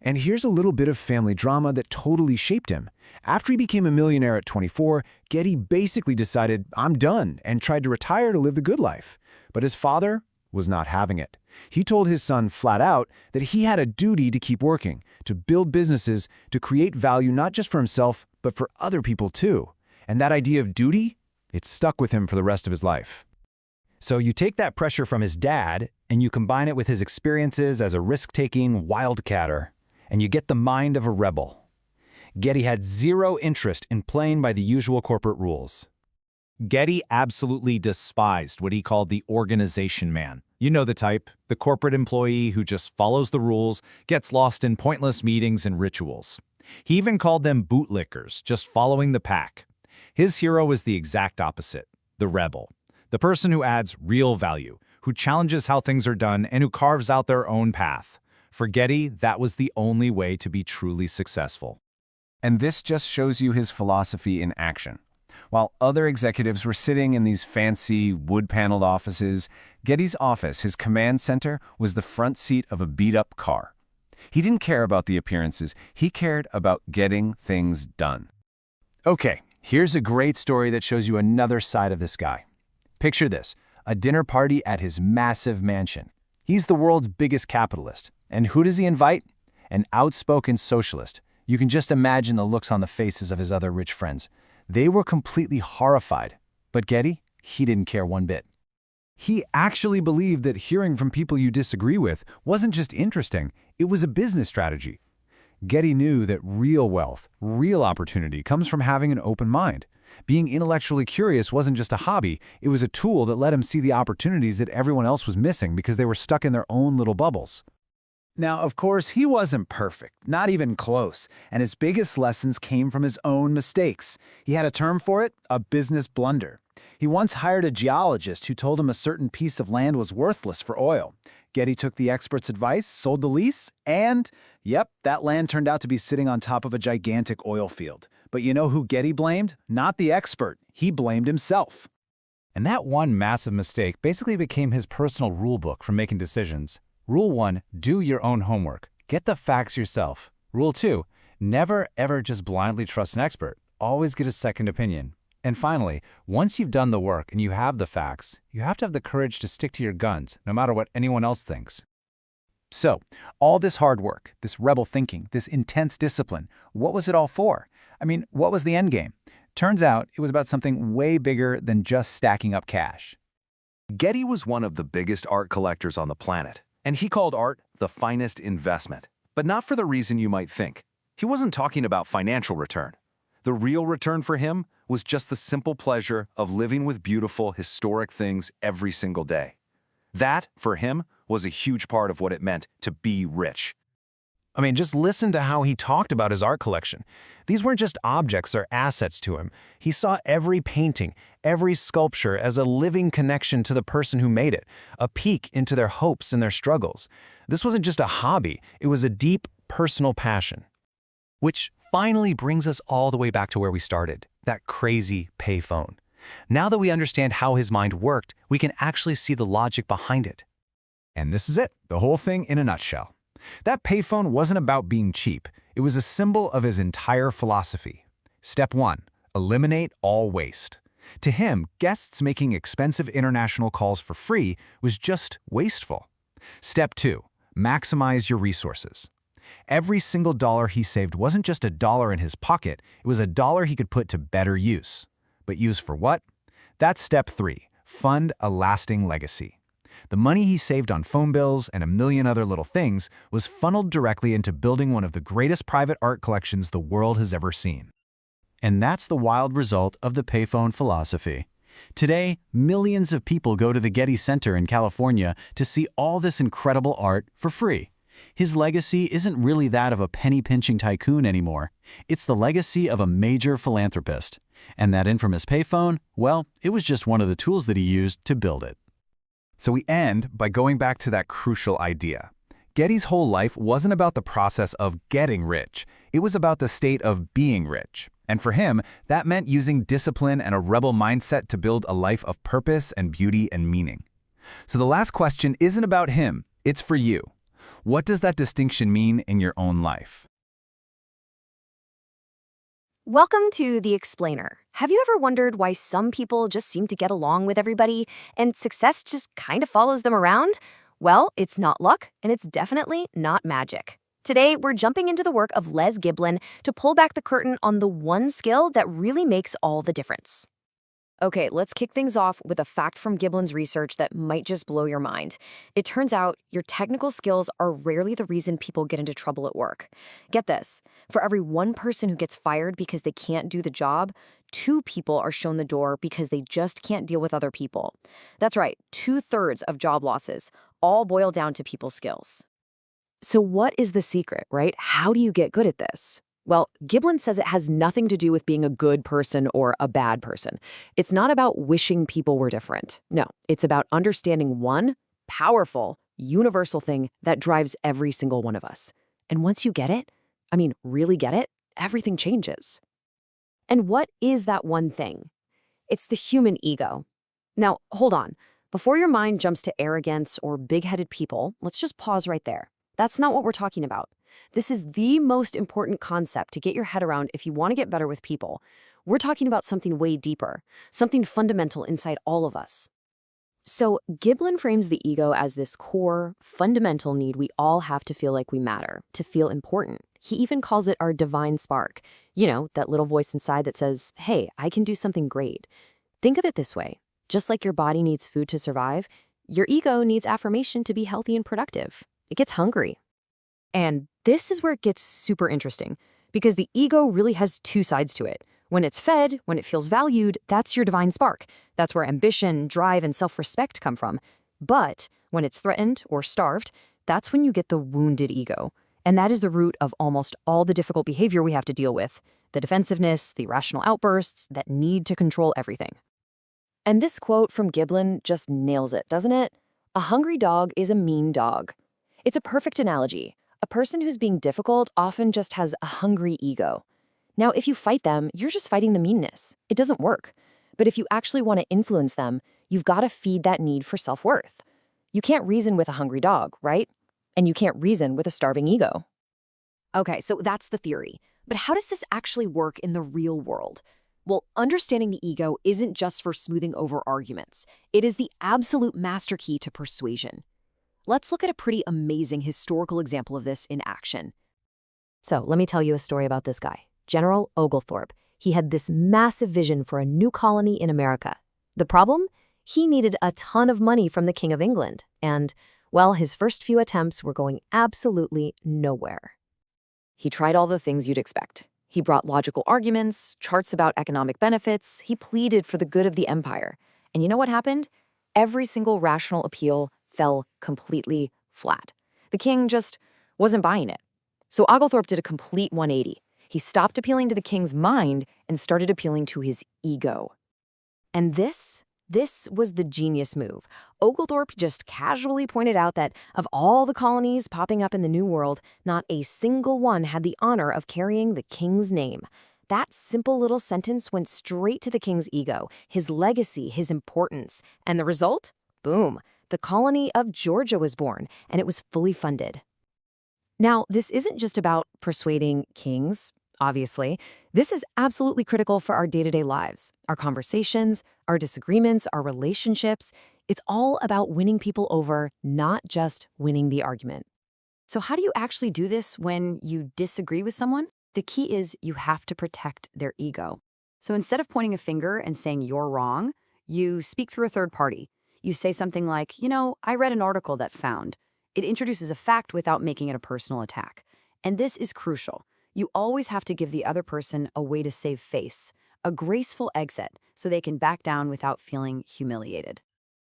And here's a little bit of family drama that totally shaped him. After he became a millionaire at 24, Getty basically decided, I'm done, and tried to retire to live the good life. But his father was not having it. He told his son flat out that he had a duty to keep working, to build businesses, to create value not just for himself, but for other people too. And that idea of duty, it stuck with him for the rest of his life. So you take that pressure from his dad, and you combine it with his experiences as a risk-taking wildcatter, and you get the mind of a rebel. Getty had zero interest in playing by the usual corporate rules. Getty absolutely despised what he called the organization man. You know the type, the corporate employee who just follows the rules, gets lost in pointless meetings and rituals. He even called them bootlickers, just following the pack. His hero was the exact opposite, the rebel. The person who adds real value, who challenges how things are done, and who carves out their own path. For Getty, that was the only way to be truly successful. And this just shows you his philosophy in action. While other executives were sitting in these fancy, wood-paneled offices, Getty's office, his command center, was the front seat of a beat-up car. He didn't care about the appearances. He cared about getting things done. Okay, here's a great story that shows you another side of this guy. Picture this, a dinner party at his massive mansion. He's the world's biggest capitalist. And who does he invite? An outspoken socialist. You can just imagine the looks on the faces of his other rich friends. They were completely horrified. But Getty, he didn't care one bit. He actually believed that hearing from people you disagree with wasn't just interesting, it was a business strategy. Getty knew that real wealth, real opportunity comes from having an open mind. Being intellectually curious wasn't just a hobby, it was a tool that let him see the opportunities that everyone else was missing because they were stuck in their own little bubbles. Now, of course, he wasn't perfect, not even close, and his biggest lessons came from his own mistakes. He had a term for it, a business blunder. He once hired a geologist who told him a certain piece of land was worthless for oil. Getty took the expert's advice, sold the lease, and, yep, that land turned out to be sitting on top of a gigantic oil field. But you know who Getty blamed? Not the expert. He blamed himself. And that one massive mistake basically became his personal rule book for making decisions. Rule 1, do your own homework. Get the facts yourself. Rule 2, never ever just blindly trust an expert. Always get a second opinion. And finally, once you've done the work and you have the facts, you have to have the courage to stick to your guns, no matter what anyone else thinks. So, all this hard work, this rebel thinking, this intense discipline, what was it all for? I mean, what was the end game? Turns out it was about something way bigger than just stacking up cash. Getty was one of the biggest art collectors on the planet, and he called art the finest investment. But not for the reason you might think. He wasn't talking about financial return. The real return for him was just the simple pleasure of living with beautiful, historic things every single day. That, for him, was a huge part of what it meant to be rich. I mean, just listen to how he talked about his art collection. These weren't just objects or assets to him. He saw every painting, every sculpture as a living connection to the person who made it, a peek into their hopes and their struggles. This wasn't just a hobby, it was a deep, personal passion. Which finally brings us all the way back to where we started, that crazy payphone. Now that we understand how his mind worked, we can actually see the logic behind it. And this is it, the whole thing in a nutshell. That payphone wasn't about being cheap. It was a symbol of his entire philosophy. Step 1, eliminate all waste. To him, guests making expensive international calls for free was just wasteful. Step 2, maximize your resources. Every single dollar he saved wasn't just a dollar in his pocket, it was a dollar he could put to better use. But use for what? That's step 3, fund a lasting legacy. The money he saved on phone bills and a million other little things was funneled directly into building one of the greatest private art collections the world has ever seen. And that's the wild result of the payphone philosophy. Today, millions of people go to the Getty Center in California to see all this incredible art for free. His legacy isn't really that of a penny-pinching tycoon anymore. It's the legacy of a major philanthropist. And that infamous payphone, well, it was just one of the tools that he used to build it. So we end by going back to that crucial idea. Getty's whole life wasn't about the process of getting rich. It was about the state of being rich. And for him, that meant using discipline and a rebel mindset to build a life of purpose and beauty and meaning. So the last question isn't about him, it's for you. What does that distinction mean in your own life? Welcome to The Explainer. Have you ever wondered why some people just seem to get along with everybody and success just kind of follows them around? Well, it's not luck, and it's definitely not magic. Today, we're jumping into the work of Les Giblin to pull back the curtain on the one skill that really makes all the difference. Okay, let's kick things off with a fact from Giblin's research that might just blow your mind. It turns out your technical skills are rarely the reason people get into trouble at work. Get this, for every one person who gets fired because they can't do the job, 2 people are shown the door because they just can't deal with other people. That's right, 2/3 of job losses all boil down to people skills. So what is the secret, right? How do you get good at this? Well, Giblin says it has nothing to do with being a good person or a bad person. It's not about wishing people were different. No, it's about understanding one powerful, universal thing that drives every single one of us. And once you get it, really get it, everything changes. And what is that one thing? It's the human ego. Now, hold on. Before your mind jumps to arrogance or big-headed people, let's just pause right there. That's not what we're talking about. This is the most important concept to get your head around if you want to get better with people. We're talking about something way deeper, something fundamental inside all of us. So Giblin frames the ego as this core, fundamental need we all have to feel like we matter, to feel important. He even calls it our divine spark. You know, that little voice inside that says, hey, I can do something great. Think of it this way. Just like your body needs food to survive, your ego needs affirmation to be healthy and productive. It gets hungry. And this is where it gets super interesting, because the ego really has 2 sides to it. When it's fed, when it feels valued, that's your divine spark. That's where ambition, drive, and self-respect come from. But when it's threatened or starved, that's when you get the wounded ego. And that is the root of almost all the difficult behavior we have to deal with. The defensiveness, the irrational outbursts that need to control everything. And this quote from Giblin just nails it, doesn't it? A hungry dog is a mean dog. It's a perfect analogy. A person who's being difficult often just has a hungry ego. Now, if you fight them, you're just fighting the meanness. It doesn't work. But if you actually want to influence them, you've got to feed that need for self-worth. You can't reason with a hungry dog, right? And you can't reason with a starving ego. Okay, so that's the theory. But how does this actually work in the real world? Well, understanding the ego isn't just for smoothing over arguments. It is the absolute master key to persuasion. Let's look at a pretty amazing historical example of this in action. So let me tell you a story about this guy, General Oglethorpe. He had this massive vision for a new colony in America. The problem? He needed a ton of money from the King of England. And, well, his first few attempts were going absolutely nowhere. He tried all the things you'd expect. He brought logical arguments, charts about economic benefits. He pleaded for the good of the empire. And you know what happened? Every single rational appeal fell completely flat. The king just wasn't buying it. So Oglethorpe did a complete 180. He stopped appealing to the king's mind and started appealing to his ego. And this was the genius move. Oglethorpe just casually pointed out that of all the colonies popping up in the New World, not a single one had the honor of carrying the king's name. That simple little sentence went straight to the king's ego, his legacy, his importance. And the result? Boom. The colony of Georgia was born, and it was fully funded. Now, this isn't just about persuading kings, obviously. This is absolutely critical for our day-to-day lives, our conversations, our disagreements, our relationships. It's all about winning people over, not just winning the argument. So how do you actually do this when you disagree with someone? The key is you have to protect their ego. So instead of pointing a finger and saying you're wrong, you speak through a third party. You say something like, I read an article that found. It introduces a fact without making it a personal attack. And this is crucial. You always have to give the other person a way to save face, a graceful exit, so they can back down without feeling humiliated.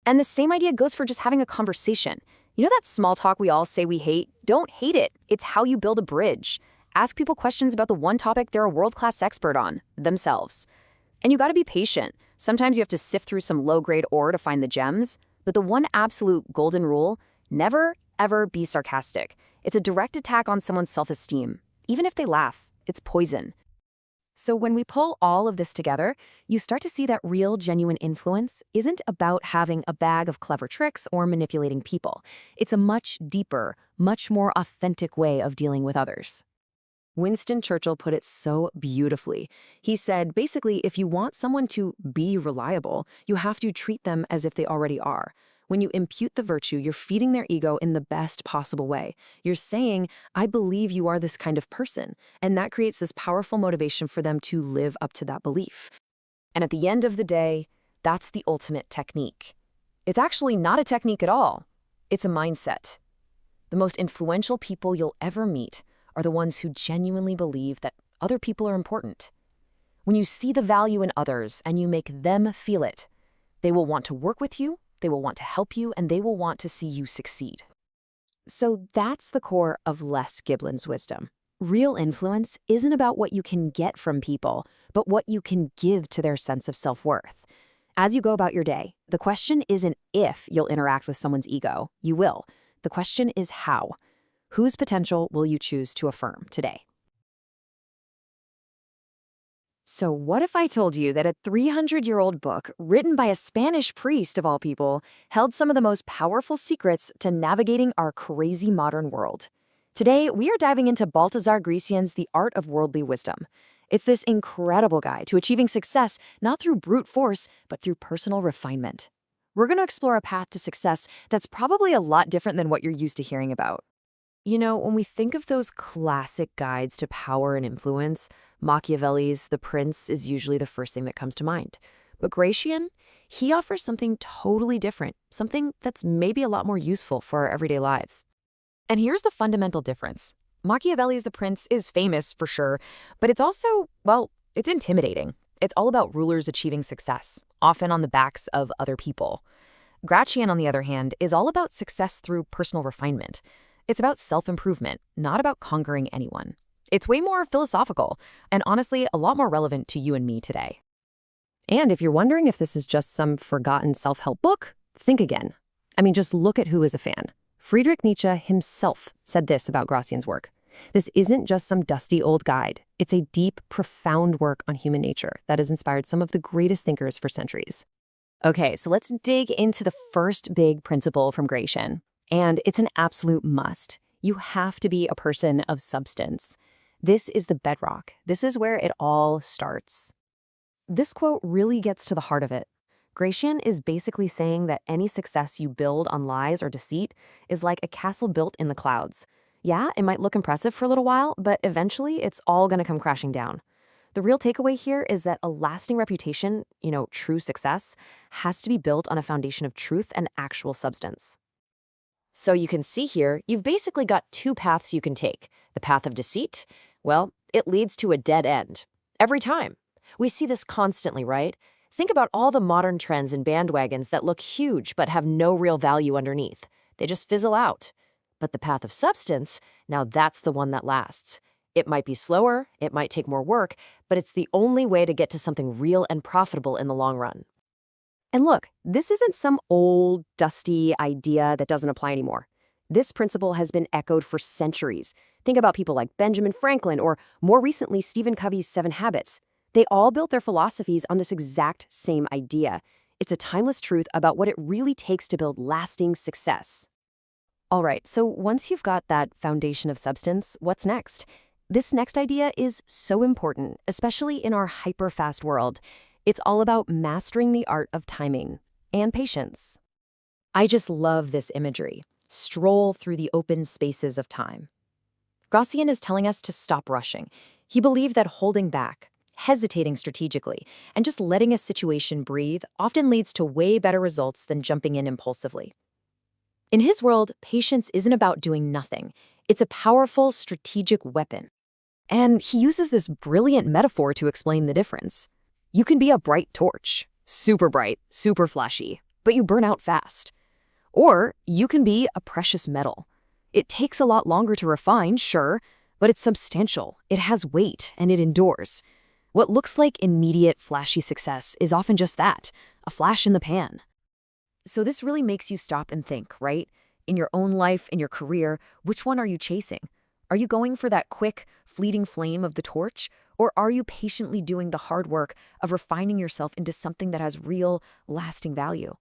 And the same idea goes for just having a conversation. You know that small talk we all say we hate? Don't hate it. It's how you build a bridge. Ask people questions about the one topic they're a world-class expert on, themselves. And you gotta be patient. Sometimes you have to sift through some low-grade ore to find the gems, but the one absolute golden rule, never, ever be sarcastic. It's a direct attack on someone's self-esteem. Even if they laugh, it's poison. So when we pull all of this together, you start to see that real, genuine influence isn't about having a bag of clever tricks or manipulating people. It's a much deeper, much more authentic way of dealing with others. Winston Churchill put it so beautifully. He said, basically, if you want someone to be reliable, you have to treat them as if they already are. When you impute the virtue, you're feeding their ego in the best possible way. You're saying, I believe you are this kind of person, and that creates this powerful motivation for them to live up to that belief. And at the end of the day, that's the ultimate technique. It's actually not a technique at all. It's a mindset. The most influential people you'll ever meet are the ones who genuinely believe that other people are important. When you see the value in others and you make them feel it, they will want to work with you, they will want to help you, and they will want to see you succeed. So that's the core of Les Giblin's wisdom. Real influence isn't about what you can get from people, but what you can give to their sense of self-worth. As you go about your day, the question isn't if you'll interact with someone's ego. You will. The question is how. Whose potential will you choose to affirm today? So what if I told you that a 300-year-old book written by a Spanish priest of all people held some of the most powerful secrets to navigating our crazy modern world? Today, we are diving into Baltasar Gracian's The Art of Worldly Wisdom. It's this incredible guide to achieving success not through brute force, but through personal refinement. We're going to explore a path to success that's probably a lot different than what you're used to hearing about. You know, when we think of those classic guides to power and influence, Machiavelli's The Prince is usually the first thing that comes to mind. But Gracian, he offers something totally different, something that's maybe a lot more useful for our everyday lives. And here's the fundamental difference. Machiavelli's The Prince is famous for sure, but it's also, well, it's intimidating. It's all about rulers achieving success, often on the backs of other people. Gracian, on the other hand, is all about success through personal refinement. It's about self-improvement, not about conquering anyone. It's way more philosophical, and honestly, a lot more relevant to you and me today. And if you're wondering if this is just some forgotten self-help book, think again. I mean, just look at who is a fan. Friedrich Nietzsche himself said this about Gracian's work. This isn't just some dusty old guide. It's a deep, profound work on human nature that has inspired some of the greatest thinkers for centuries. Okay, so let's dig into the first big principle from Gracian. And it's an absolute must. You have to be a person of substance. This is the bedrock. This is where it all starts. This quote really gets to the heart of it. Gracian is basically saying that any success you build on lies or deceit is like a castle built in the clouds. Yeah, it might look impressive for a little while, but eventually it's all going to come crashing down. The real takeaway here is that a lasting reputation, true success, has to be built on a foundation of truth and actual substance. So you can see here, you've basically got two paths you can take. The path of deceit, well, it leads to a dead end. Every time. We see this constantly, right? Think about all the modern trends and bandwagons that look huge but have no real value underneath. They just fizzle out. But the path of substance, now that's the one that lasts. It might be slower, it might take more work, but it's the only way to get to something real and profitable in the long run. And look, this isn't some old, dusty idea that doesn't apply anymore. This principle has been echoed for centuries. Think about people like Benjamin Franklin or, more recently, Stephen Covey's 7 Habits. They all built their philosophies on this exact same idea. It's a timeless truth about what it really takes to build lasting success. All right, so once you've got that foundation of substance, what's next? This next idea is so important, especially in our hyper-fast world. It's all about mastering the art of timing and patience. I just love this imagery. Stroll through the open spaces of time. Gracian is telling us to stop rushing. He believed that holding back, hesitating strategically, and just letting a situation breathe often leads to way better results than jumping in impulsively. In his world, patience isn't about doing nothing. It's a powerful strategic weapon. And he uses this brilliant metaphor to explain the difference. You can be a bright torch, super bright, super flashy, but you burn out fast. Or you can be a precious metal. It takes a lot longer to refine, sure, but it's substantial, it has weight, and it endures. What looks like immediate, flashy success is often just that, a flash in the pan. So this really makes you stop and think, right? In your own life, in your career, which one are you chasing? Are you going for that quick, fleeting flame of the torch? Or are you patiently doing the hard work of refining yourself into something that has real, lasting value?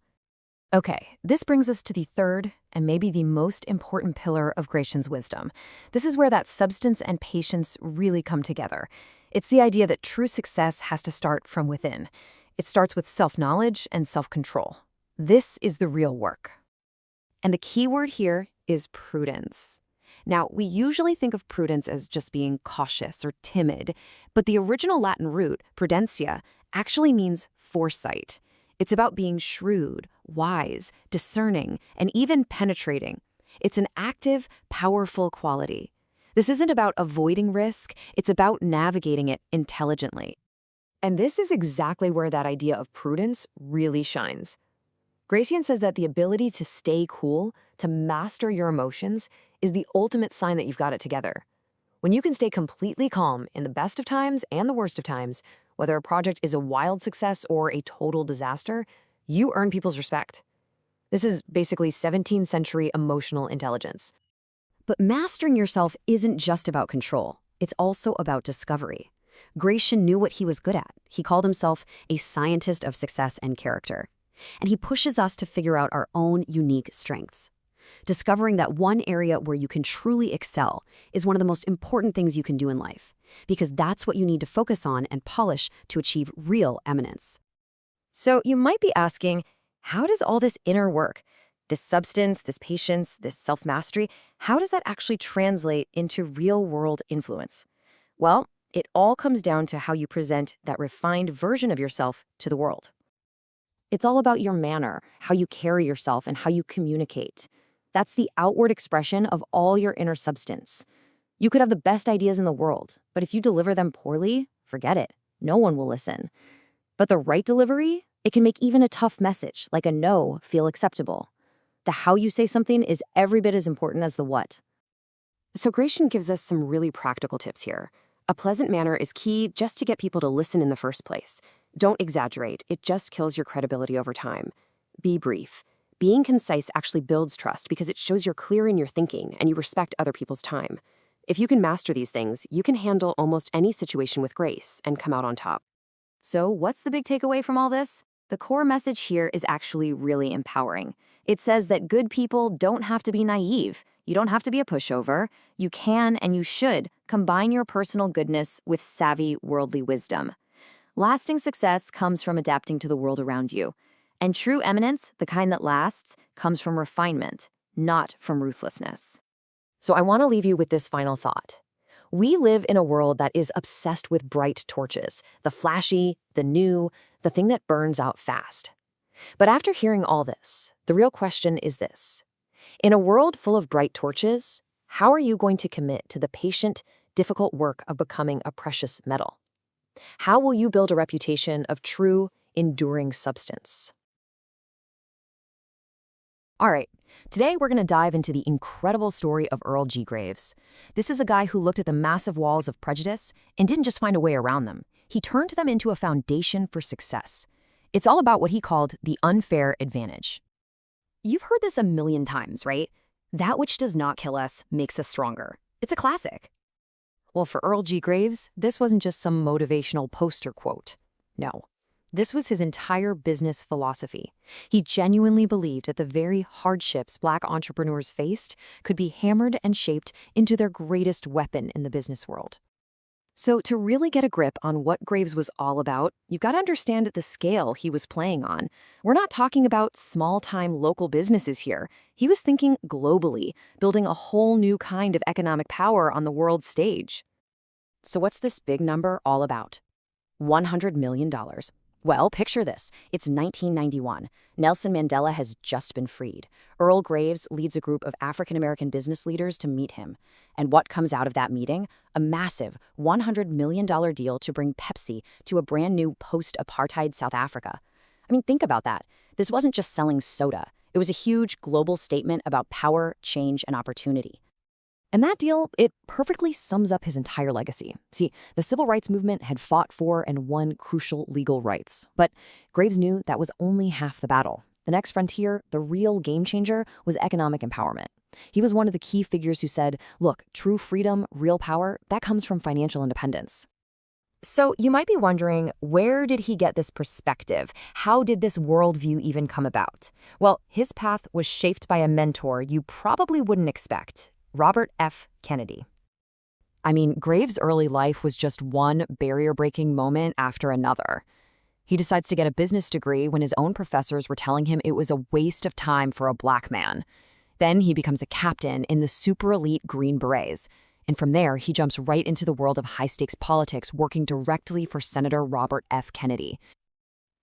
Okay, this brings us to the third and maybe the most important pillar of Gracian's wisdom. This is where that substance and patience really come together. It's the idea that true success has to start from within. It starts with self-knowledge and self-control. This is the real work. And the key word here is prudence. Now, we usually think of prudence as just being cautious or timid, but the original Latin root, prudentia, actually means foresight. It's about being shrewd, wise, discerning, and even penetrating. It's an active, powerful quality. This isn't about avoiding risk, it's about navigating it intelligently. And this is exactly where that idea of prudence really shines. Gracian says that the ability to stay cool, to master your emotions, is the ultimate sign that you've got it together. When you can stay completely calm in the best of times and the worst of times, whether a project is a wild success or a total disaster, you earn people's respect. This is basically 17th century emotional intelligence. But mastering yourself isn't just about control. It's also about discovery. Gracian knew what he was good at. He called himself a scientist of success and character. And he pushes us to figure out our own unique strengths. Discovering that one area where you can truly excel is one of the most important things you can do in life, because that's what you need to focus on and polish to achieve real eminence. So you might be asking, how does all this inner work, this substance, this patience, this self-mastery, how does that actually translate into real-world influence? Well, it all comes down to how you present that refined version of yourself to the world. It's all about your manner, how you carry yourself, and how you communicate. That's the outward expression of all your inner substance. You could have the best ideas in the world, but if you deliver them poorly, forget it. No one will listen. But the right delivery, it can make even a tough message, like a no, feel acceptable. The how you say something is every bit as important as the what. So Gracian gives us some really practical tips here. A pleasant manner is key just to get people to listen in the first place. Don't exaggerate. It just kills your credibility over time. Be brief. Being concise actually builds trust because it shows you're clear in your thinking and you respect other people's time. If you can master these things, you can handle almost any situation with grace and come out on top. So what's the big takeaway from all this? The core message here is actually really empowering. It says that good people don't have to be naive. You don't have to be a pushover. You can and you should combine your personal goodness with savvy worldly wisdom. Lasting success comes from adapting to the world around you. And true eminence, the kind that lasts, comes from refinement, not from ruthlessness. So I want to leave you with this final thought. We live in a world that is obsessed with bright torches, the flashy, the new, the thing that burns out fast. But after hearing all this, the real question is this. In a world full of bright torches, how are you going to commit to the patient, difficult work of becoming a precious metal? How will you build a reputation of true, enduring substance? All right, today we're going to dive into the incredible story of Earl G. Graves. This is a guy who looked at the massive walls of prejudice and didn't just find a way around them. He turned them into a foundation for success. It's all about what he called the unfair advantage. You've heard this a million times, right? That which does not kill us makes us stronger. It's a classic. Well, for Earl G. Graves, this wasn't just some motivational poster quote. No. This was his entire business philosophy. He genuinely believed that the very hardships Black entrepreneurs faced could be hammered and shaped into their greatest weapon in the business world. So to really get a grip on what Graves was all about, you've got to understand the scale he was playing on. We're not talking about small-time local businesses here. He was thinking globally, building a whole new kind of economic power on the world stage. So what's this big number all about? $100 million. Well, picture this. It's 1991. Nelson Mandela has just been freed. Earl Graves leads a group of African-American business leaders to meet him. And what comes out of that meeting? A massive $100 million deal to bring Pepsi to a brand new post-apartheid South Africa. I mean, think about that. This wasn't just selling soda. It was a huge global statement about power, change, and opportunity. And that deal, it perfectly sums up his entire legacy. See, the civil rights movement had fought for and won crucial legal rights. But Graves knew that was only half the battle. The next frontier, the real game changer, was economic empowerment. He was one of the key figures who said, look, true freedom, real power, that comes from financial independence. So you might be wondering, where did he get this perspective? How did this worldview even come about? Well, his path was shaped by a mentor you probably wouldn't expect, Robert F. Kennedy. I mean, Graves' early life was just one barrier-breaking moment after another. He decides to get a business degree when his own professors were telling him it was a waste of time for a black man. Then he becomes a captain in the super elite Green Berets. And from there, he jumps right into the world of high-stakes politics, working directly for Senator Robert F. Kennedy.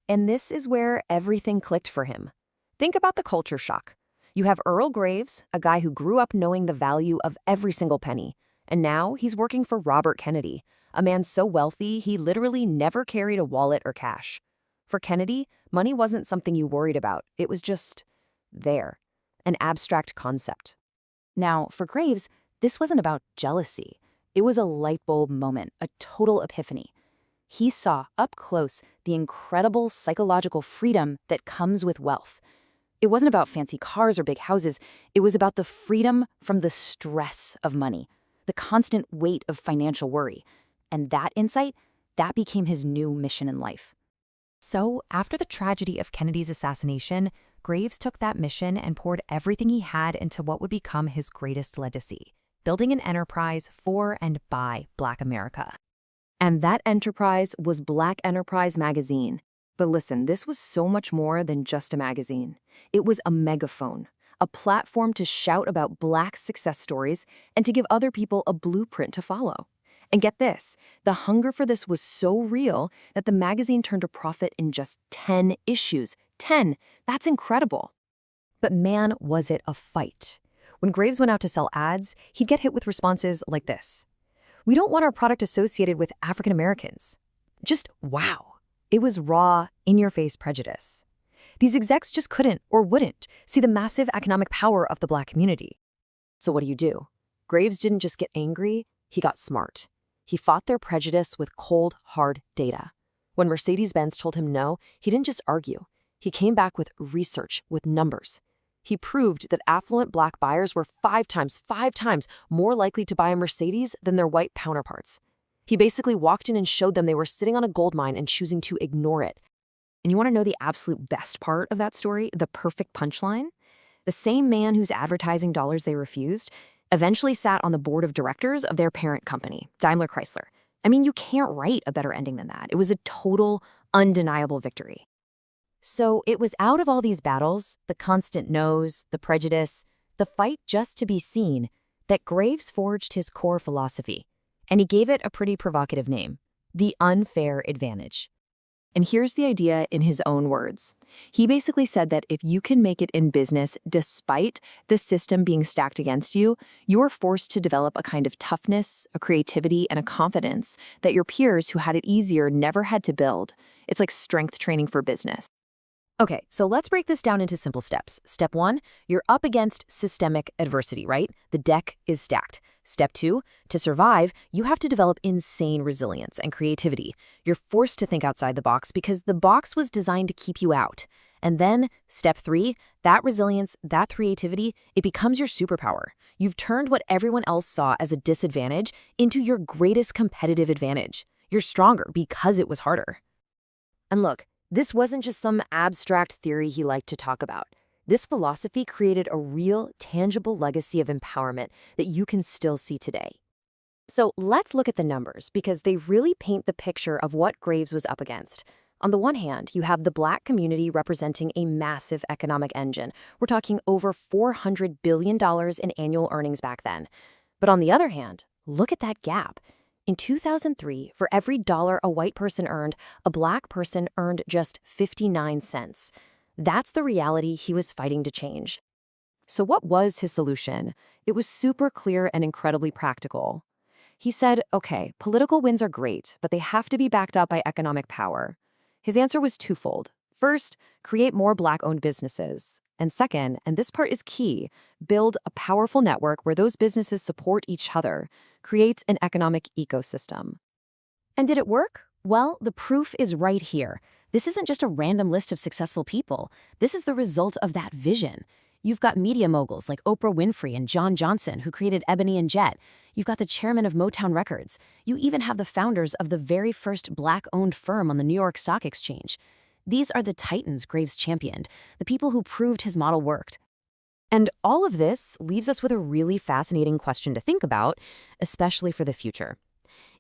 And this is where everything clicked for him. Think about the culture shock. You have Earl Graves, a guy who grew up knowing the value of every single penny. And now he's working for Robert Kennedy, a man so wealthy he literally never carried a wallet or cash. For Kennedy, money wasn't something you worried about. It was just there, an abstract concept. Now, for Graves, this wasn't about jealousy. It was a light bulb moment, a total epiphany. He saw up close the incredible psychological freedom that comes with wealth. It wasn't about fancy cars or big houses. It was about the freedom from the stress of money, the constant weight of financial worry. And that insight, that became his new mission in life. So, after the tragedy of Kennedy's assassination, Graves took that mission and poured everything he had into what would become his greatest legacy, building an enterprise for and by Black America. And that enterprise was Black Enterprise magazine. But listen, this was so much more than just a magazine. It was a megaphone, a platform to shout about Black success stories and to give other people a blueprint to follow. And get this, the hunger for this was so real that the magazine turned a profit in just 10 issues. 10! That's incredible. But man, was it a fight. When Graves went out to sell ads, he'd get hit with responses like this. We don't want our product associated with African Americans. Just wow. It was raw, in-your-face prejudice. These execs just couldn't or wouldn't see the massive economic power of the Black community. So what do? Graves didn't just get angry, he got smart. He fought their prejudice with cold, hard data. When Mercedes-Benz told him no, he didn't just argue. He came back with research, with numbers. He proved that affluent Black buyers were 5 times more likely to buy a Mercedes than their white counterparts. He basically walked in and showed them they were sitting on a gold mine and choosing to ignore it. And you want to know the absolute best part of that story, the perfect punchline? The same man whose advertising dollars they refused eventually sat on the board of directors of their parent company, Daimler Chrysler. I mean, you can't write a better ending than that. It was a total, undeniable victory. So it was out of all these battles, the constant no's, the prejudice, the fight just to be seen, that Graves forged his core philosophy. And he gave it a pretty provocative name, the unfair advantage. And here's the idea in his own words. He basically said that if you can make it in business despite the system being stacked against you, you're forced to develop a kind of toughness, a creativity, and a confidence that your peers who had it easier never had to build. It's like strength training for business. Okay, so let's break this down into simple steps. Step 1, you're up against systemic adversity, right? The deck is stacked. Step 2, to survive, you have to develop insane resilience and creativity. You're forced to think outside the box because the box was designed to keep you out. And then, step 3, that resilience, that creativity, it becomes your superpower. You've turned what everyone else saw as a disadvantage into your greatest competitive advantage. You're stronger because it was harder. And look, this wasn't just some abstract theory he liked to talk about. This philosophy created a real, tangible legacy of empowerment that you can still see today. So let's look at the numbers because they really paint the picture of what Graves was up against. On the one hand, you have the Black community representing a massive economic engine. We're talking over $400 billion in annual earnings back then. But on the other hand, look at that gap. In 2003, for every dollar a white person earned, a Black person earned just 59 cents. That's the reality he was fighting to change. So what was his solution? It was super clear and incredibly practical. He said, okay, political wins are great, but they have to be backed up by economic power. His answer was twofold. First, create more Black-owned businesses. And second, and this part is key, build a powerful network where those businesses support each other, create an economic ecosystem. And did it work? Well, the proof is right here. This isn't just a random list of successful people. This is the result of that vision. You've got media moguls like Oprah Winfrey and John Johnson, who created Ebony and Jet. You've got the chairman of Motown Records. You even have the founders of the very first Black-owned firm on the New York Stock Exchange. These are the titans Graves championed, the people who proved his model worked. And all of this leaves us with a really fascinating question to think about, especially for the future.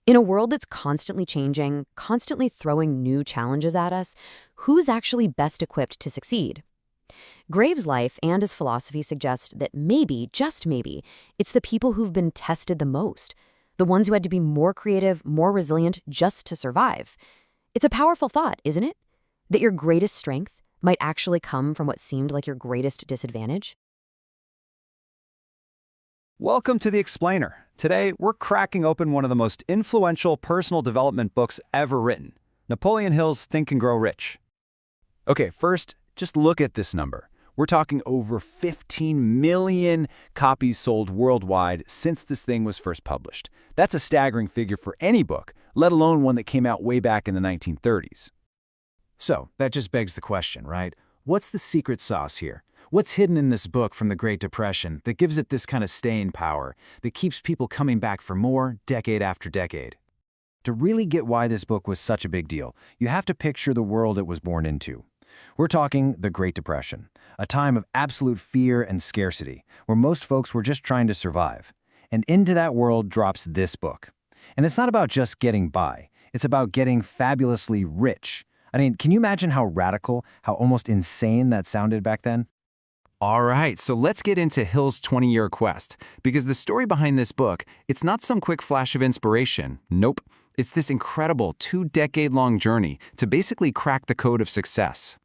In a world that's constantly changing, constantly throwing new challenges at us, who's actually best equipped to succeed? Graves' life and his philosophy suggest that maybe, just maybe, it's the people who've been tested the most, the ones who had to be more creative, more resilient just to survive. It's a powerful thought, isn't it? That your greatest strength might actually come from what seemed like your greatest disadvantage. Welcome to The Explainer. Today, we're cracking open one of the most influential personal development books ever written, Napoleon Hill's Think and Grow Rich. Okay, first, just look at this number. We're talking over 15 million copies sold worldwide since this thing was first published. That's a staggering figure for any book, let alone one that came out way back in the 1930s. So, that just begs the question, right? What's the secret sauce here? What's hidden in this book from the Great Depression that gives it this kind of staying power, that keeps people coming back for more decade after decade? To really get why this book was such a big deal, you have to picture the world it was born into. We're talking the Great Depression, a time of absolute fear and scarcity, where most folks were just trying to survive. And into that world drops this book. And it's not about just getting by, it's about getting fabulously rich. I mean, can you imagine how radical, how almost insane that sounded back then? All right, so let's get into Hill's 20-year quest, because the story behind this book, it's not some quick flash of inspiration. Nope. It's this incredible 2-decade-long journey to basically crack the code of success.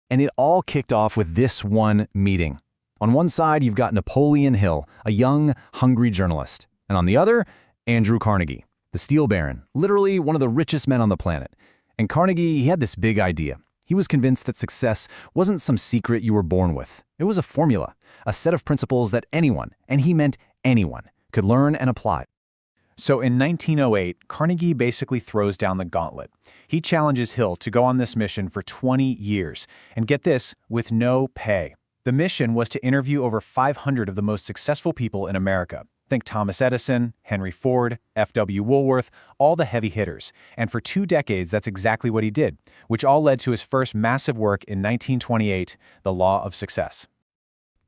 And it all kicked off with this one meeting. On one side, you've got Napoleon Hill, a young, hungry journalist. And on the other, Andrew Carnegie, the steel baron, literally one of the richest men on the planet. And Carnegie, he had this big idea. He was convinced that success wasn't some secret you were born with. It was a formula, a set of principles that anyone, and he meant anyone, could learn and apply. So in 1908, Carnegie basically throws down the gauntlet. He challenges Hill to go on this mission for 20 years, and get this, with no pay. The mission was to interview over 500 of the most successful people in America. Think Thomas Edison, Henry Ford, F.W. Woolworth, all the heavy hitters. And for 2 decades, that's exactly what he did, which all led to his first massive work in 1928, The Law of Success.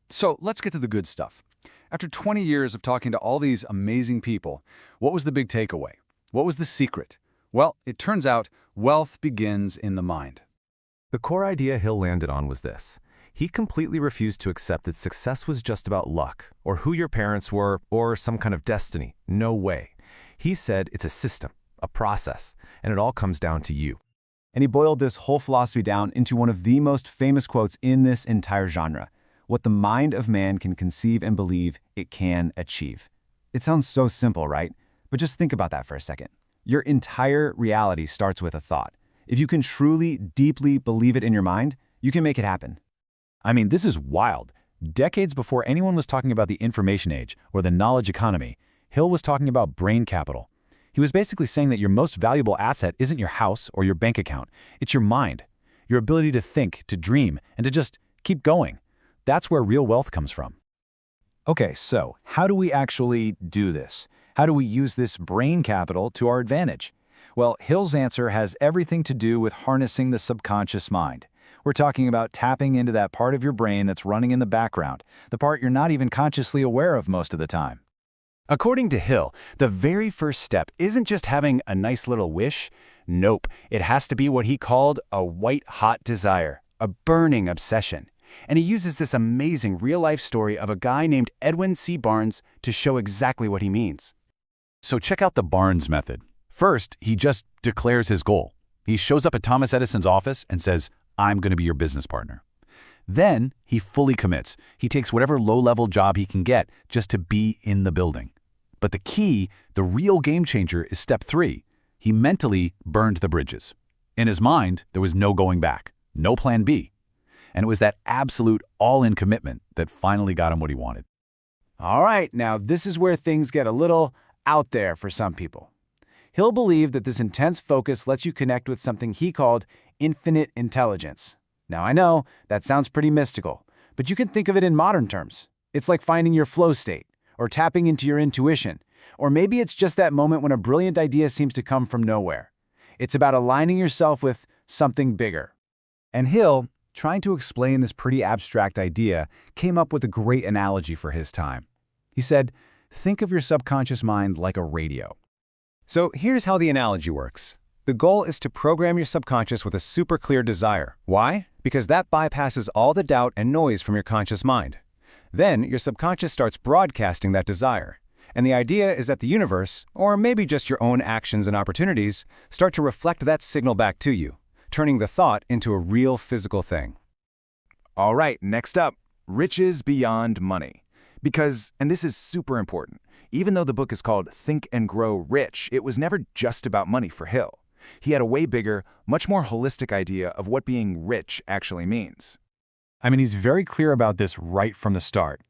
So let's get to the good stuff. After 20 years of talking to all these amazing people, what was the big takeaway? What was the secret? Well, it turns out wealth begins in the mind. The core idea Hill landed on was this. He completely refused to accept that success was just about luck, or who your parents were, or some kind of destiny. No way. He said it's a system, a process, and it all comes down to you. And he boiled this whole philosophy down into one of the most famous quotes in this entire genre. What the mind of man can conceive and believe, it can achieve. It sounds so simple, right? But just think about that for a second. Your entire reality starts with a thought. If you can truly, deeply believe it in your mind, you can make it happen. I mean, this is wild. Decades before anyone was talking about the information age or the knowledge economy, Hill was talking about brain capital. He was basically saying that your most valuable asset isn't your house or your bank account. It's your mind, your ability to think, to dream, and to just keep going. That's where real wealth comes from. Okay, so how do we actually do this? How do we use this brain capital to our advantage? Well, Hill's answer has everything to do with harnessing the subconscious mind. We're talking about tapping into that part of your brain that's running in the background, the part you're not even consciously aware of most of the time. According to Hill, the very first step isn't just having a nice little wish. Nope, it has to be what he called a white-hot desire, a burning obsession. And he uses this amazing real-life story of a guy named Edwin C. Barnes to show exactly what he means. So check out the Barnes method. First, he just declares his goal. He shows up at Thomas Edison's office and says, "I'm going to be your business partner." Then he fully commits. He takes whatever low-level job he can get just to be in the building. But the key, the real game changer, is step 3. He mentally burned the bridges. In his mind, there was no going back, no plan B. And it was that absolute all-in commitment that finally got him what he wanted. All right, now this is where things get a little out there for some people. Hill believed that this intense focus lets you connect with something he called infinite intelligence. Now I know, that sounds pretty mystical, but you can think of it in modern terms. It's like finding your flow state, or tapping into your intuition, or maybe it's just that moment when a brilliant idea seems to come from nowhere. It's about aligning yourself with something bigger. And Hill, trying to explain this pretty abstract idea, came up with a great analogy for his time. He said, think of your subconscious mind like a radio. So here's how the analogy works. The goal is to program your subconscious with a super clear desire. Why? Because that bypasses all the doubt and noise from your conscious mind. Then your subconscious starts broadcasting that desire. And the idea is that the universe, or maybe just your own actions and opportunities, start to reflect that signal back to you, turning the thought into a real physical thing. All right, next up, riches beyond money. Because, and this is super important, even though the book is called Think and Grow Rich, it was never just about money for Hill. He had a way bigger, much more holistic idea of what being rich actually means. I mean, he's very clear about this right from the start.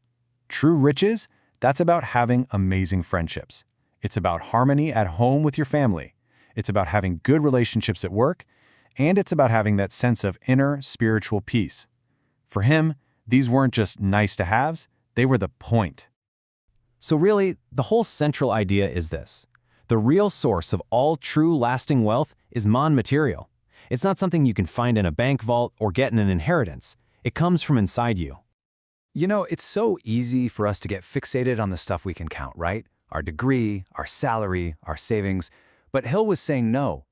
True riches, that's about having amazing friendships. It's about harmony at home with your family. It's about having good relationships at work, and it's about having that sense of inner spiritual peace. For him, these weren't just nice-to-haves, they were the point. So really, the whole central idea is this. The real source of all true lasting wealth is non-material. It's not something you can find in a bank vault or get in an inheritance. It comes from inside you. You know, it's so easy for us to get fixated on the stuff we can count, right? Our degree, our salary, our savings. But Hill was saying no.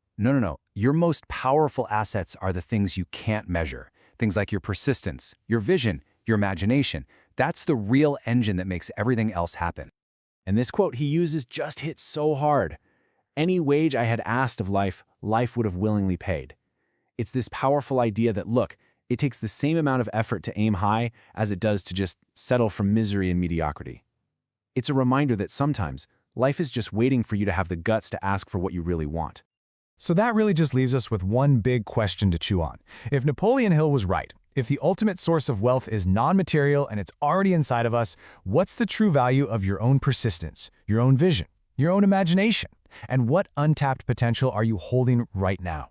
Your most powerful assets are the things you can't measure. Things like your persistence, your vision, your imagination. That's the real engine that makes everything else happen. And this quote he uses just hit so hard. Any wage I had asked of life, life would have willingly paid. It's this powerful idea that, look, it takes the same amount of effort to aim high as it does to just settle for misery and mediocrity. It's a reminder that sometimes life is just waiting for you to have the guts to ask for what you really want. So that really just leaves us with one big question to chew on. If Napoleon Hill was right, if the ultimate source of wealth is non-material and it's already inside of us, what's the true value of your own persistence, your own vision, your own imagination? And what untapped potential are you holding right now?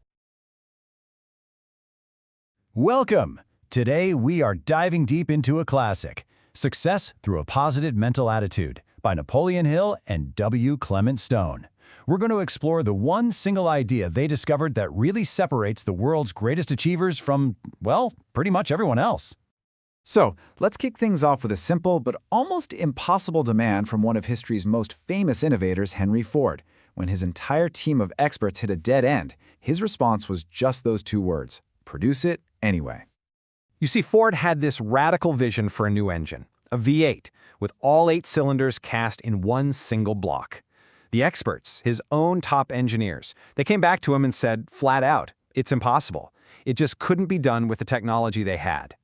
Welcome! Today we are diving deep into a classic, Success Through a Positive Mental Attitude by Napoleon Hill and W. Clement Stone. We're going to explore the one single idea they discovered that really separates the world's greatest achievers from, well, pretty much everyone else. So, let's kick things off with a simple but almost impossible demand from one of history's most famous innovators, Henry Ford. When his entire team of experts hit a dead end, his response was just those two words: produce it anyway. You see, Ford had this radical vision for a new engine, a V8, with all 8 cylinders cast in one single block. The experts, his own top engineers, they came back to him and said, flat out, it's impossible. It just couldn't be done with the technology they had.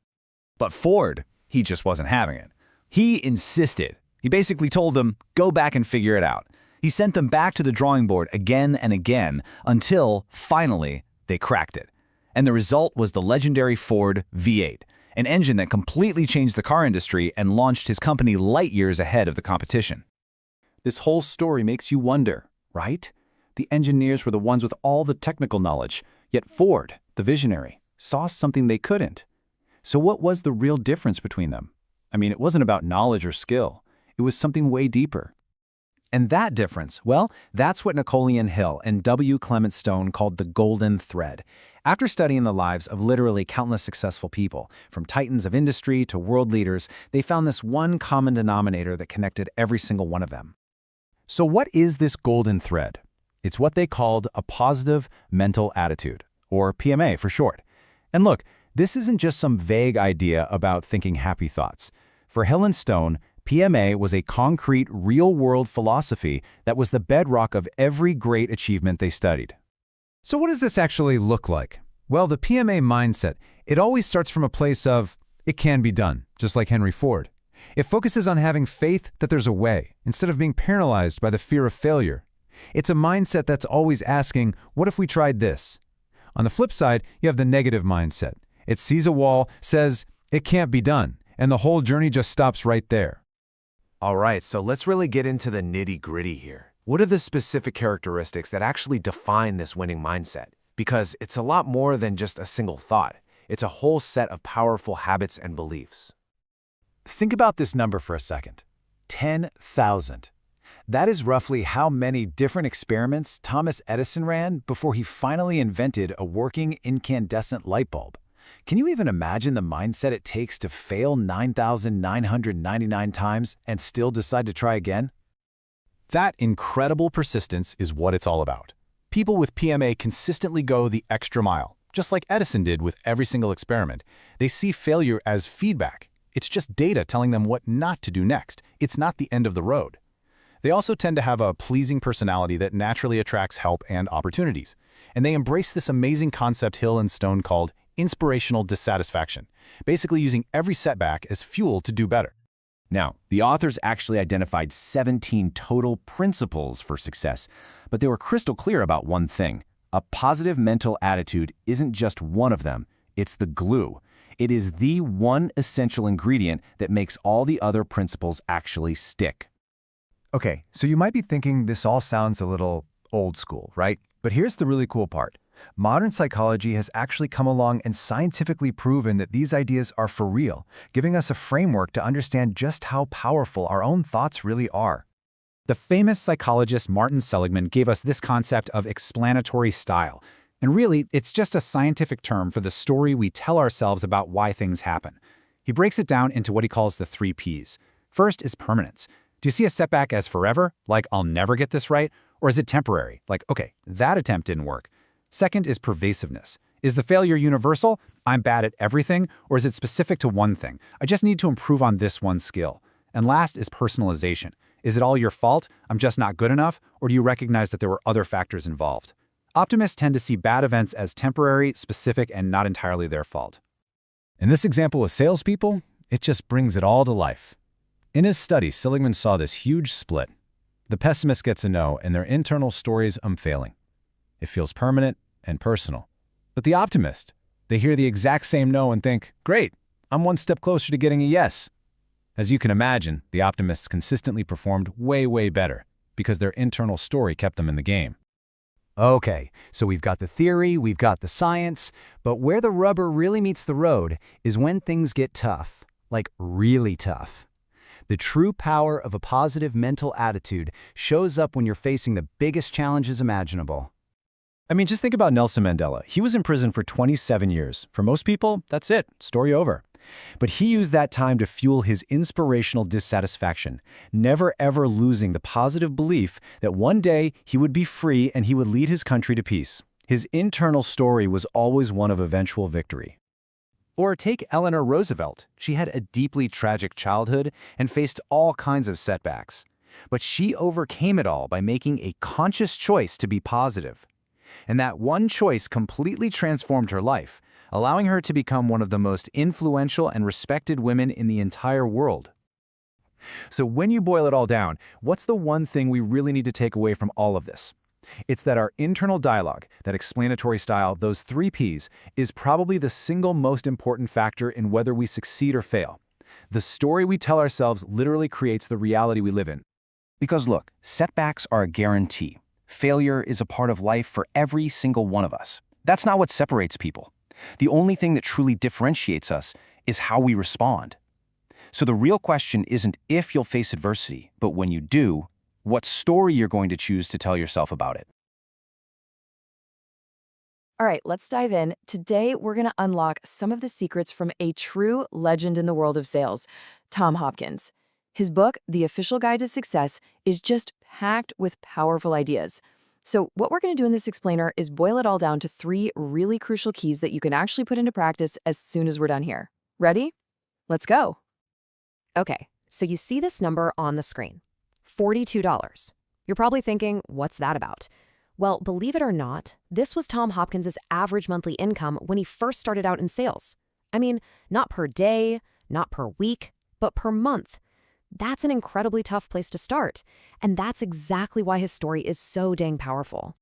But Ford, he just wasn't having it. He insisted. He basically told them, go back and figure it out. He sent them back to the drawing board again and again until, finally, they cracked it. And the result was the legendary Ford V8, an engine that completely changed the car industry and launched his company light years ahead of the competition. This whole story makes you wonder, right? The engineers were the ones with all the technical knowledge, yet Ford, the visionary, saw something they couldn't. So what was the real difference between them? I mean, it wasn't about knowledge or skill. It was something way deeper. And that difference, well, that's what Napoleon Hill and W. Clement Stone called the golden thread. After studying the lives of literally countless successful people, from titans of industry to world leaders, they found this one common denominator that connected every single one of them. So what is this golden thread? It's what they called a positive mental attitude, or PMA for short. And look, this isn't just some vague idea about thinking happy thoughts. For Hill and Stone, PMA was a concrete, real-world philosophy that was the bedrock of every great achievement they studied. So what does this actually look like? Well, the PMA mindset, it always starts from a place of, it can be done, just like Henry Ford. It focuses on having faith that there's a way, instead of being paralyzed by the fear of failure. It's a mindset that's always asking, what if we tried this? On the flip side, you have the negative mindset. It sees a wall, says, it can't be done, and the whole journey just stops right there. All right, so let's really get into the nitty-gritty here. What are the specific characteristics that actually define this winning mindset? Because it's a lot more than just a single thought. It's a whole set of powerful habits and beliefs. Think about this number for a second. 10,000. That is roughly how many different experiments Thomas Edison ran before he finally invented a working incandescent light bulb. Can you even imagine the mindset it takes to fail 9,999 times and still decide to try again? That incredible persistence is what it's all about. People with PMA consistently go the extra mile, just like Edison did with every single experiment. They see failure as feedback. It's just data telling them what not to do next. It's not the end of the road. They also tend to have a pleasing personality that naturally attracts help and opportunities. And they embrace this amazing concept Hill and Stone called inspirational dissatisfaction, basically using every setback as fuel to do better. Now, the authors actually identified 17 total principles for success, but they were crystal clear about one thing. A positive mental attitude isn't just one of them, it's the glue. It is the one essential ingredient that makes all the other principles actually stick. Okay, so you might be thinking this all sounds a little old school, right? But here's the really cool part. Modern psychology has actually come along and scientifically proven that these ideas are for real, giving us a framework to understand just how powerful our own thoughts really are. The famous psychologist Martin Seligman gave us this concept of explanatory style. And really, it's just a scientific term for the story we tell ourselves about why things happen. He breaks it down into what he calls the 3 Ps. First is permanence. Do you see a setback as forever, like I'll never get this right? Or is it temporary, like, okay, that attempt didn't work? Second is pervasiveness. Is the failure universal? I'm bad at everything, or is it specific to one thing? I just need to improve on this one skill. And last is personalization. Is it all your fault? I'm just not good enough? Or do you recognize that there were other factors involved? Optimists tend to see bad events as temporary, specific, and not entirely their fault. In this example with salespeople, it just brings it all to life. In his study, Seligman saw this huge split. The pessimist gets a no, and their internal story is I'm failing. It feels permanent and personal. But the optimist, they hear the exact same no and think, great, I'm one step closer to getting a yes. As you can imagine, the optimists consistently performed way, way better because their internal story kept them in the game. Okay, so we've got the theory, we've got the science, but where the rubber really meets the road is when things get tough, like really tough. The true power of a positive mental attitude shows up when you're facing the biggest challenges imaginable. I mean, just think about Nelson Mandela. He was in prison for 27 years. For most people, that's it, story over. But he used that time to fuel his inspirational dissatisfaction, never ever losing the positive belief that one day he would be free and he would lead his country to peace. His internal story was always one of eventual victory. Or take Eleanor Roosevelt. She had a deeply tragic childhood and faced all kinds of setbacks. But she overcame it all by making a conscious choice to be positive. And that one choice completely transformed her life, allowing her to become one of the most influential and respected women in the entire world. So when you boil it all down, what's the one thing we really need to take away from all of this? It's that our internal dialogue, that explanatory style, those 3 Ps, is probably the single most important factor in whether we succeed or fail. The story we tell ourselves literally creates the reality we live in. Because look, setbacks are a guarantee. Failure is a part of life for every single one of us. That's not what separates people. The only thing that truly differentiates us is how we respond. So the real question isn't if you'll face adversity, but when you do, what story you're going to choose to tell yourself about it. All right, let's dive in. Today, we're going to unlock some of the secrets from a true legend in the world of sales, Tom Hopkins. His book, The Official Guide to Success, is just packed with powerful ideas. So what we're going to do in this explainer is boil it all down to 3 really crucial keys that you can actually put into practice as soon as we're done here. Ready? Let's go. Okay, so you see this number on the screen, $42. You're probably thinking, what's that about? Well, believe it or not, this was Tom Hopkins' average monthly income when he first started out in sales. I mean, not per day, not per week, but per month. That's an incredibly tough place to start, and that's exactly why his story is so dang powerful.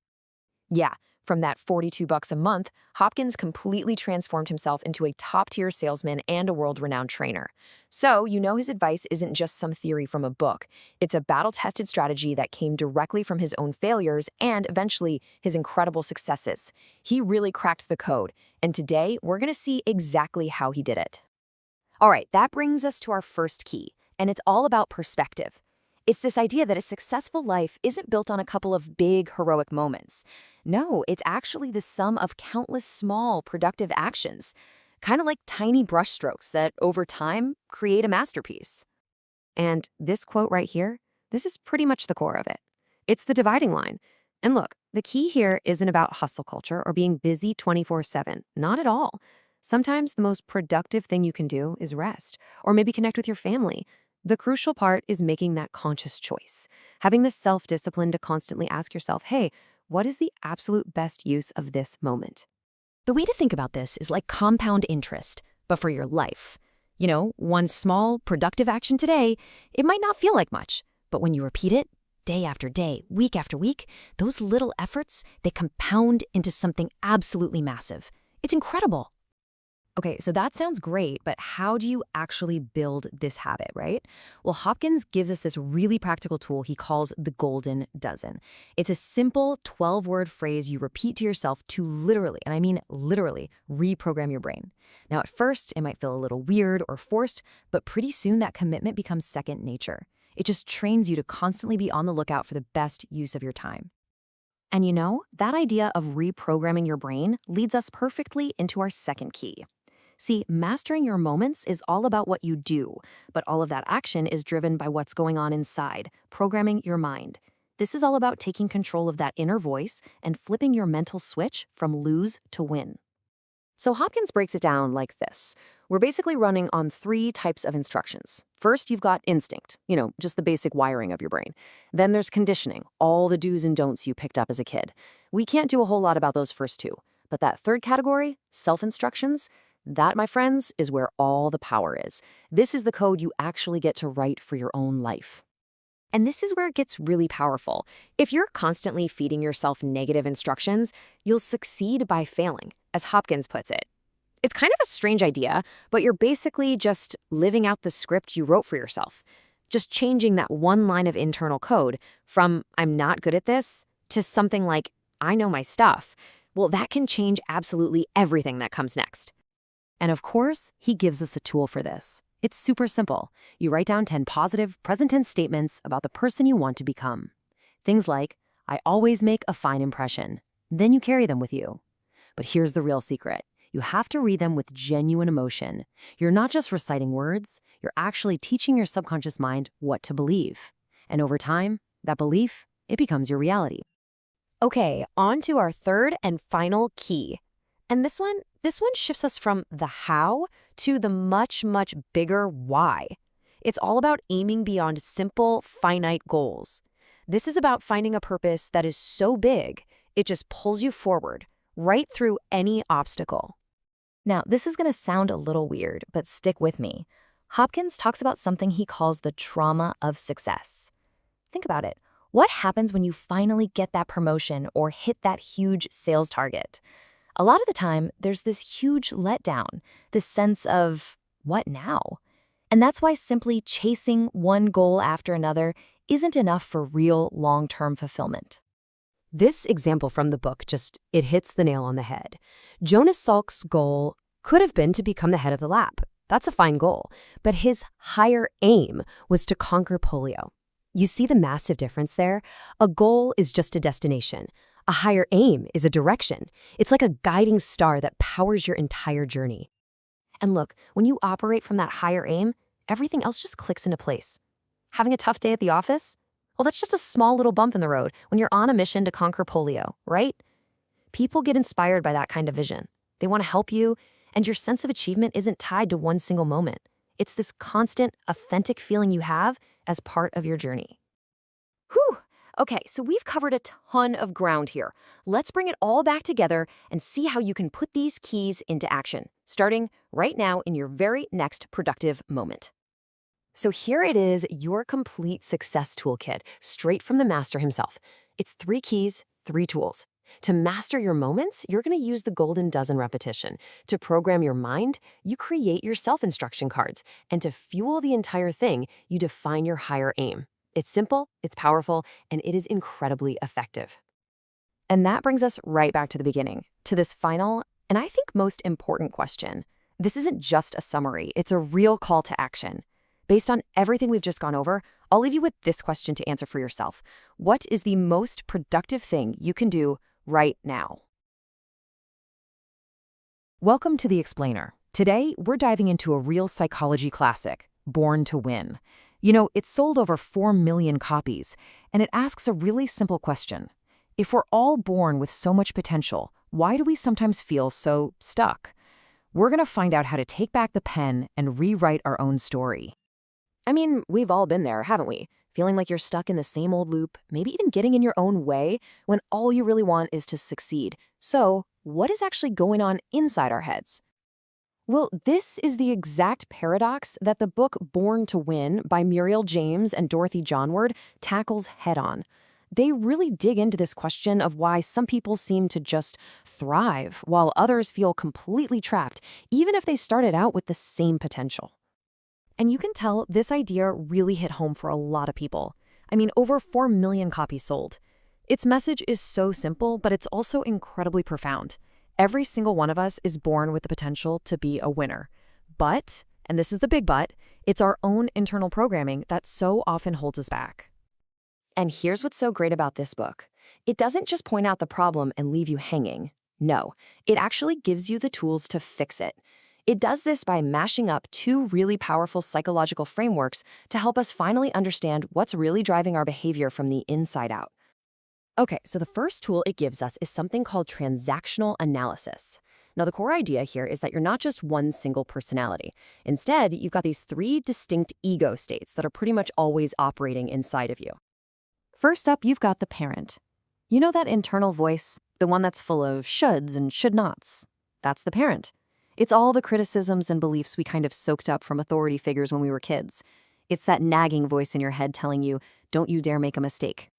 Yeah, From that $42 a month, Hopkins completely transformed himself into a top-tier salesman and a world-renowned trainer. So, you know his advice isn't just some theory from a book. It's a battle-tested strategy that came directly from his own failures and, eventually, his incredible successes. He really cracked the code, and today we're going to see exactly how he did it. All right, that brings us to our first key, and it's all about perspective. It's this idea that a successful life isn't built on a couple of big, heroic moments. No, it's actually the sum of countless small, productive actions, kind of like tiny brushstrokes that, over time, create a masterpiece. And this quote right here, this is pretty much the core of it. It's the dividing line. And look, the key here isn't about hustle culture or being busy 24/7. Not at all. Sometimes the most productive thing you can do is rest, or maybe connect with your family. The crucial part is making that conscious choice, having the self-discipline to constantly ask yourself, hey, what is the absolute best use of this moment? The way to think about this is like compound interest, but for your life. You know, one small, productive action today, it might not feel like much, but when you repeat it, day after day, week after week, those little efforts, they compound into something absolutely massive. It's incredible. Okay, so that sounds great, but how do you actually build this habit, right? Well, Hopkins gives us this really practical tool he calls the golden dozen. It's a simple 12-word phrase you repeat to yourself to literally, and I mean literally, reprogram your brain. Now, at first, it might feel a little weird or forced, but pretty soon that commitment becomes second nature. It just trains you to constantly be on the lookout for the best use of your time. And you know, that idea of reprogramming your brain leads us perfectly into our second key. See, mastering your moments is all about what you do, but all of that action is driven by what's going on inside, programming your mind. This is all about taking control of that inner voice and flipping your mental switch from lose to win. So Hopkins breaks it down like this. We're basically running on 3 types of instructions. First, you've got instinct, just the basic wiring of your brain. Then there's conditioning, all the do's and don'ts you picked up as a kid. We can't do a whole lot about those first 2. But that third category, self-instructions, that, my friends, is where all the power is. This is the code you actually get to write for your own life. And this is where it gets really powerful. If you're constantly feeding yourself negative instructions, you'll succeed by failing, as Hopkins puts it. It's kind of a strange idea, but you're basically just living out the script you wrote for yourself. Just changing that one line of internal code from, I'm not good at this, to something like, I know my stuff. Well, that can change absolutely everything that comes next. And of course, he gives us a tool for this. It's super simple. You write down 10 positive, present tense statements about the person you want to become. Things like, I always make a fine impression. Then you carry them with you. But here's the real secret. You have to read them with genuine emotion. You're not just reciting words, you're actually teaching your subconscious mind what to believe. And over time, that belief, it becomes your reality. Okay, on to our third and final key. And this one shifts us from the how to the much, much bigger why. It's all about aiming beyond simple, finite goals. This is about finding a purpose that is so big, it just pulls you forward, right through any obstacle. Now, this is going to sound a little weird, but stick with me. Hopkins talks about something he calls the trauma of success. Think about it. What happens when you finally get that promotion or hit that huge sales target? A lot of the time, there's this huge letdown, this sense of, what now? And that's why simply chasing one goal after another isn't enough for real long-term fulfillment. This example from the book it hits the nail on the head. Jonas Salk's goal could have been to become the head of the lab. That's a fine goal. But his higher aim was to conquer polio. You see the massive difference there? A goal is just a destination. A higher aim is a direction. It's like a guiding star that powers your entire journey. And look, when you operate from that higher aim, everything else just clicks into place. Having a tough day at the office? Well, that's just a small little bump in the road when you're on a mission to conquer polio, right? People get inspired by that kind of vision. They want to help you, and your sense of achievement isn't tied to one single moment. It's this constant, authentic feeling you have as part of your journey. Whew! Okay, so we've covered a ton of ground here. Let's bring it all back together and see how you can put these keys into action, starting right now in your very next productive moment. So here it is, your complete success toolkit, straight from the master himself. It's 3 keys, 3 tools. To master your moments, you're going to use the golden dozen repetition. To program your mind, you create your self-instruction cards. And to fuel the entire thing, you define your higher aim. It's simple, it's powerful, and it is incredibly effective. And that brings us right back to the beginning, to this final, and I think most important question. This isn't just a summary, it's a real call to action. Based on everything we've just gone over, I'll leave you with this question to answer for yourself. What is the most productive thing you can do right now? Welcome to The Explainer. Today, we're diving into a real psychology classic, Born to Win. You know, it's sold over 4 million copies, and it asks a really simple question. If we're all born with so much potential, why do we sometimes feel so stuck? We're going to find out how to take back the pen and rewrite our own story. I mean, we've all been there, haven't we? Feeling like you're stuck in the same old loop, maybe even getting in your own way when all you really want is to succeed. So, what is actually going on inside our heads? Well, this is the exact paradox that the book Born to Win by Muriel James and Dorothy Johnward tackles head-on. They really dig into this question of why some people seem to just thrive while others feel completely trapped, even if they started out with the same potential. And you can tell this idea really hit home for a lot of people. I mean, over 4 million copies sold. Its message is so simple, but it's also incredibly profound. Every single one of us is born with the potential to be a winner. But, and this is the big but, it's our own internal programming that so often holds us back. And here's what's so great about this book. It doesn't just point out the problem and leave you hanging. No, it actually gives you the tools to fix it. It does this by mashing up 2 really powerful psychological frameworks to help us finally understand what's really driving our behavior from the inside out. Okay, so the first tool it gives us is something called transactional analysis. Now, the core idea here is that you're not just one single personality. Instead, you've got these 3 distinct ego states that are pretty much always operating inside of you. First up, you've got the parent. You know that internal voice, the one that's full of shoulds and should-nots? That's the parent. It's all the criticisms and beliefs we kind of soaked up from authority figures when we were kids. It's that nagging voice in your head telling you, don't you dare make a mistake.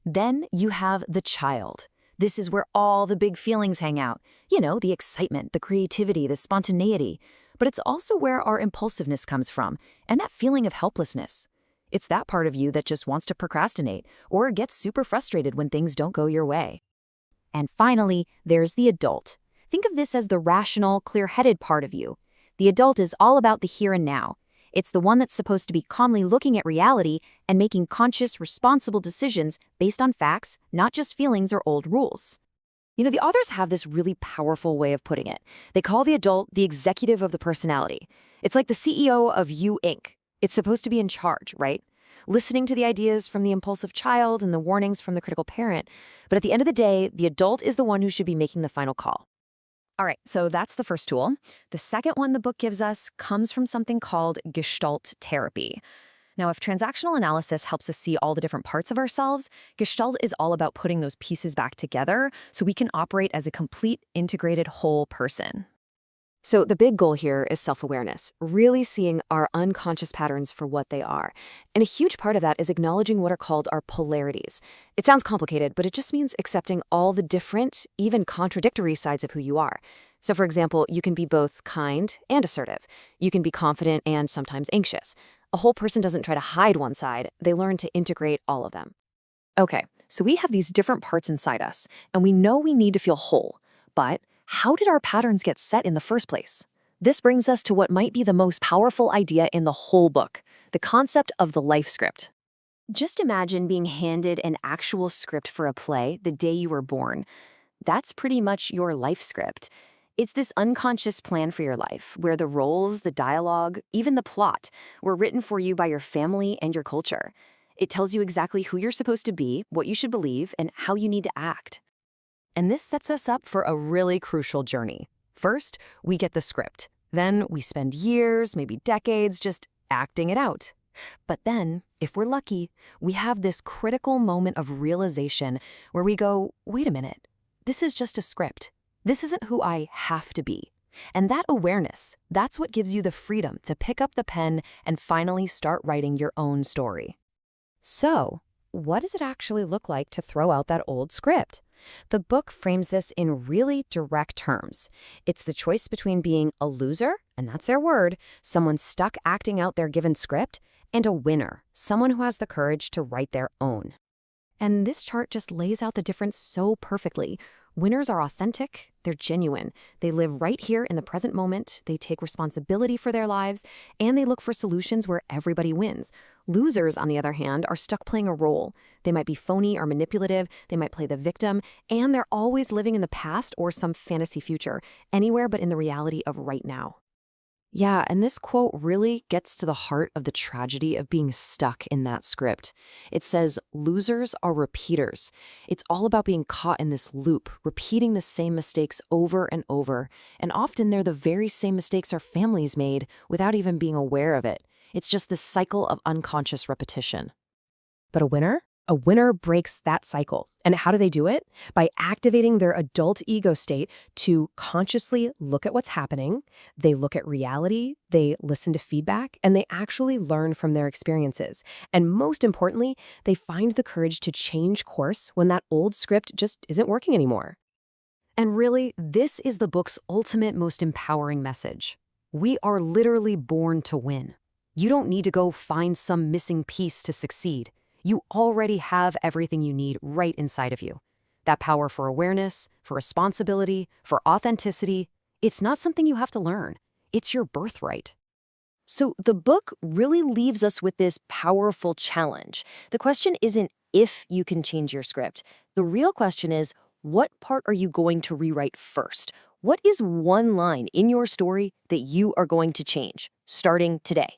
Then you have the child. This is where all the big feelings hang out. You know, the excitement, the creativity, the spontaneity. But it's also where our impulsiveness comes from, and that feeling of helplessness. It's that part of you that just wants to procrastinate or gets super frustrated when things don't go your way. And finally, there's the adult. Think of this as the rational, clear-headed part of you. The adult is all about the here and now. It's the one that's supposed to be calmly looking at reality and making conscious, responsible decisions based on facts, not just feelings or old rules. You know, the authors have this really powerful way of putting it. They call the adult the executive of the personality. It's like the CEO of You Inc. It's supposed to be in charge, right? Listening to the ideas from the impulsive child and the warnings from the critical parent. But at the end of the day, the adult is the one who should be making the final call. All right, so that's the first tool. The second one the book gives us comes from something called Gestalt therapy. Now, if transactional analysis helps us see all the different parts of ourselves, Gestalt is all about putting those pieces back together so we can operate as a complete, integrated whole person. So the big goal here is self-awareness, really seeing our unconscious patterns for what they are. And a huge part of that is acknowledging what are called our polarities. It sounds complicated, but it just means accepting all the different, even contradictory sides of who you are. So for example, you can be both kind and assertive. You can be confident and sometimes anxious. A whole person doesn't try to hide one side, they learn to integrate all of them. Okay, so we have these different parts inside us, and we know we need to feel whole, but how did our patterns get set in the first place? This brings us to what might be the most powerful idea in the whole book, the concept of the life script. Just imagine being handed an actual script for a play the day you were born. That's pretty much your life script. It's this unconscious plan for your life, where the roles, the dialogue, even the plot were written for you by your family and your culture. It tells you exactly who you're supposed to be, what you should believe, and how you need to act. And this sets us up for a really crucial journey. First, we get the script. Then we spend years, maybe decades, just acting it out. But then, if we're lucky, we have this critical moment of realization where we go, wait a minute, this is just a script. This isn't who I have to be. And that awareness, that's what gives you the freedom to pick up the pen and finally start writing your own story. So, what does it actually look like to throw out that old script? The book frames this in really direct terms. It's the choice between being a loser, and that's their word, someone stuck acting out their given script, and a winner, someone who has the courage to write their own. And this chart just lays out the difference so perfectly. Winners are authentic, they're genuine, they live right here in the present moment, they take responsibility for their lives, and they look for solutions where everybody wins. Losers, on the other hand, are stuck playing a role. They might be phony or manipulative, they might play the victim, and they're always living in the past or some fantasy future, anywhere but in the reality of right now. Yeah, and this quote really gets to the heart of the tragedy of being stuck in that script. It says, losers are repeaters. It's all about being caught in this loop, repeating the same mistakes over and over. And often they're the very same mistakes our families made without even being aware of it. It's just this cycle of unconscious repetition. But a winner? A winner breaks that cycle. And how do they do it? By activating their adult ego state to consciously look at what's happening. They look at reality, they listen to feedback, and they actually learn from their experiences. And most importantly, they find the courage to change course when that old script just isn't working anymore. And really, this is the book's ultimate, most empowering message. We are literally born to win. You don't need to go find some missing piece to succeed. You already have everything you need right inside of you. That power for awareness, for responsibility, for authenticity, it's not something you have to learn. It's your birthright. So the book really leaves us with this powerful challenge. The question isn't if you can change your script. The real question is, what part are you going to rewrite first? What is one line in your story that you are going to change, starting today?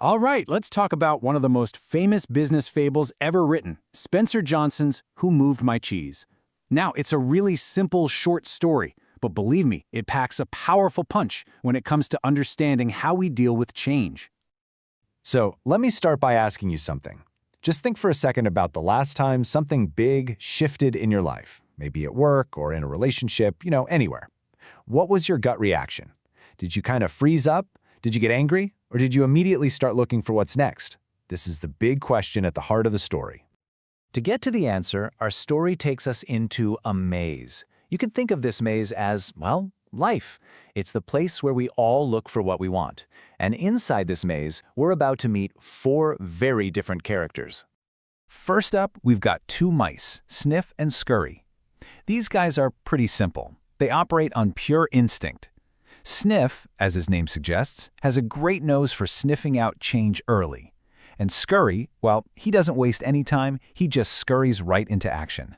All right, let's talk about one of the most famous business fables ever written, Spencer Johnson's Who Moved My Cheese? Now, it's a really simple, short story, but believe me, it packs a powerful punch when it comes to understanding how we deal with change. So, let me start by asking you something. Just think for a second about the last time something big shifted in your life, maybe at work or in a relationship, anywhere. What was your gut reaction? Did you kind of freeze up? Did you get angry? Or did you immediately start looking for what's next? This is the big question at the heart of the story. To get to the answer, our story takes us into a maze. You can think of this maze as, well, life. It's the place where we all look for what we want. And inside this maze, we're about to meet 4 very different characters. First up, we've got 2 mice, Sniff and Scurry. These guys are pretty simple. They operate on pure instinct. Sniff, as his name suggests, has a great nose for sniffing out change early. And Scurry, well, he doesn't waste any time, he just scurries right into action.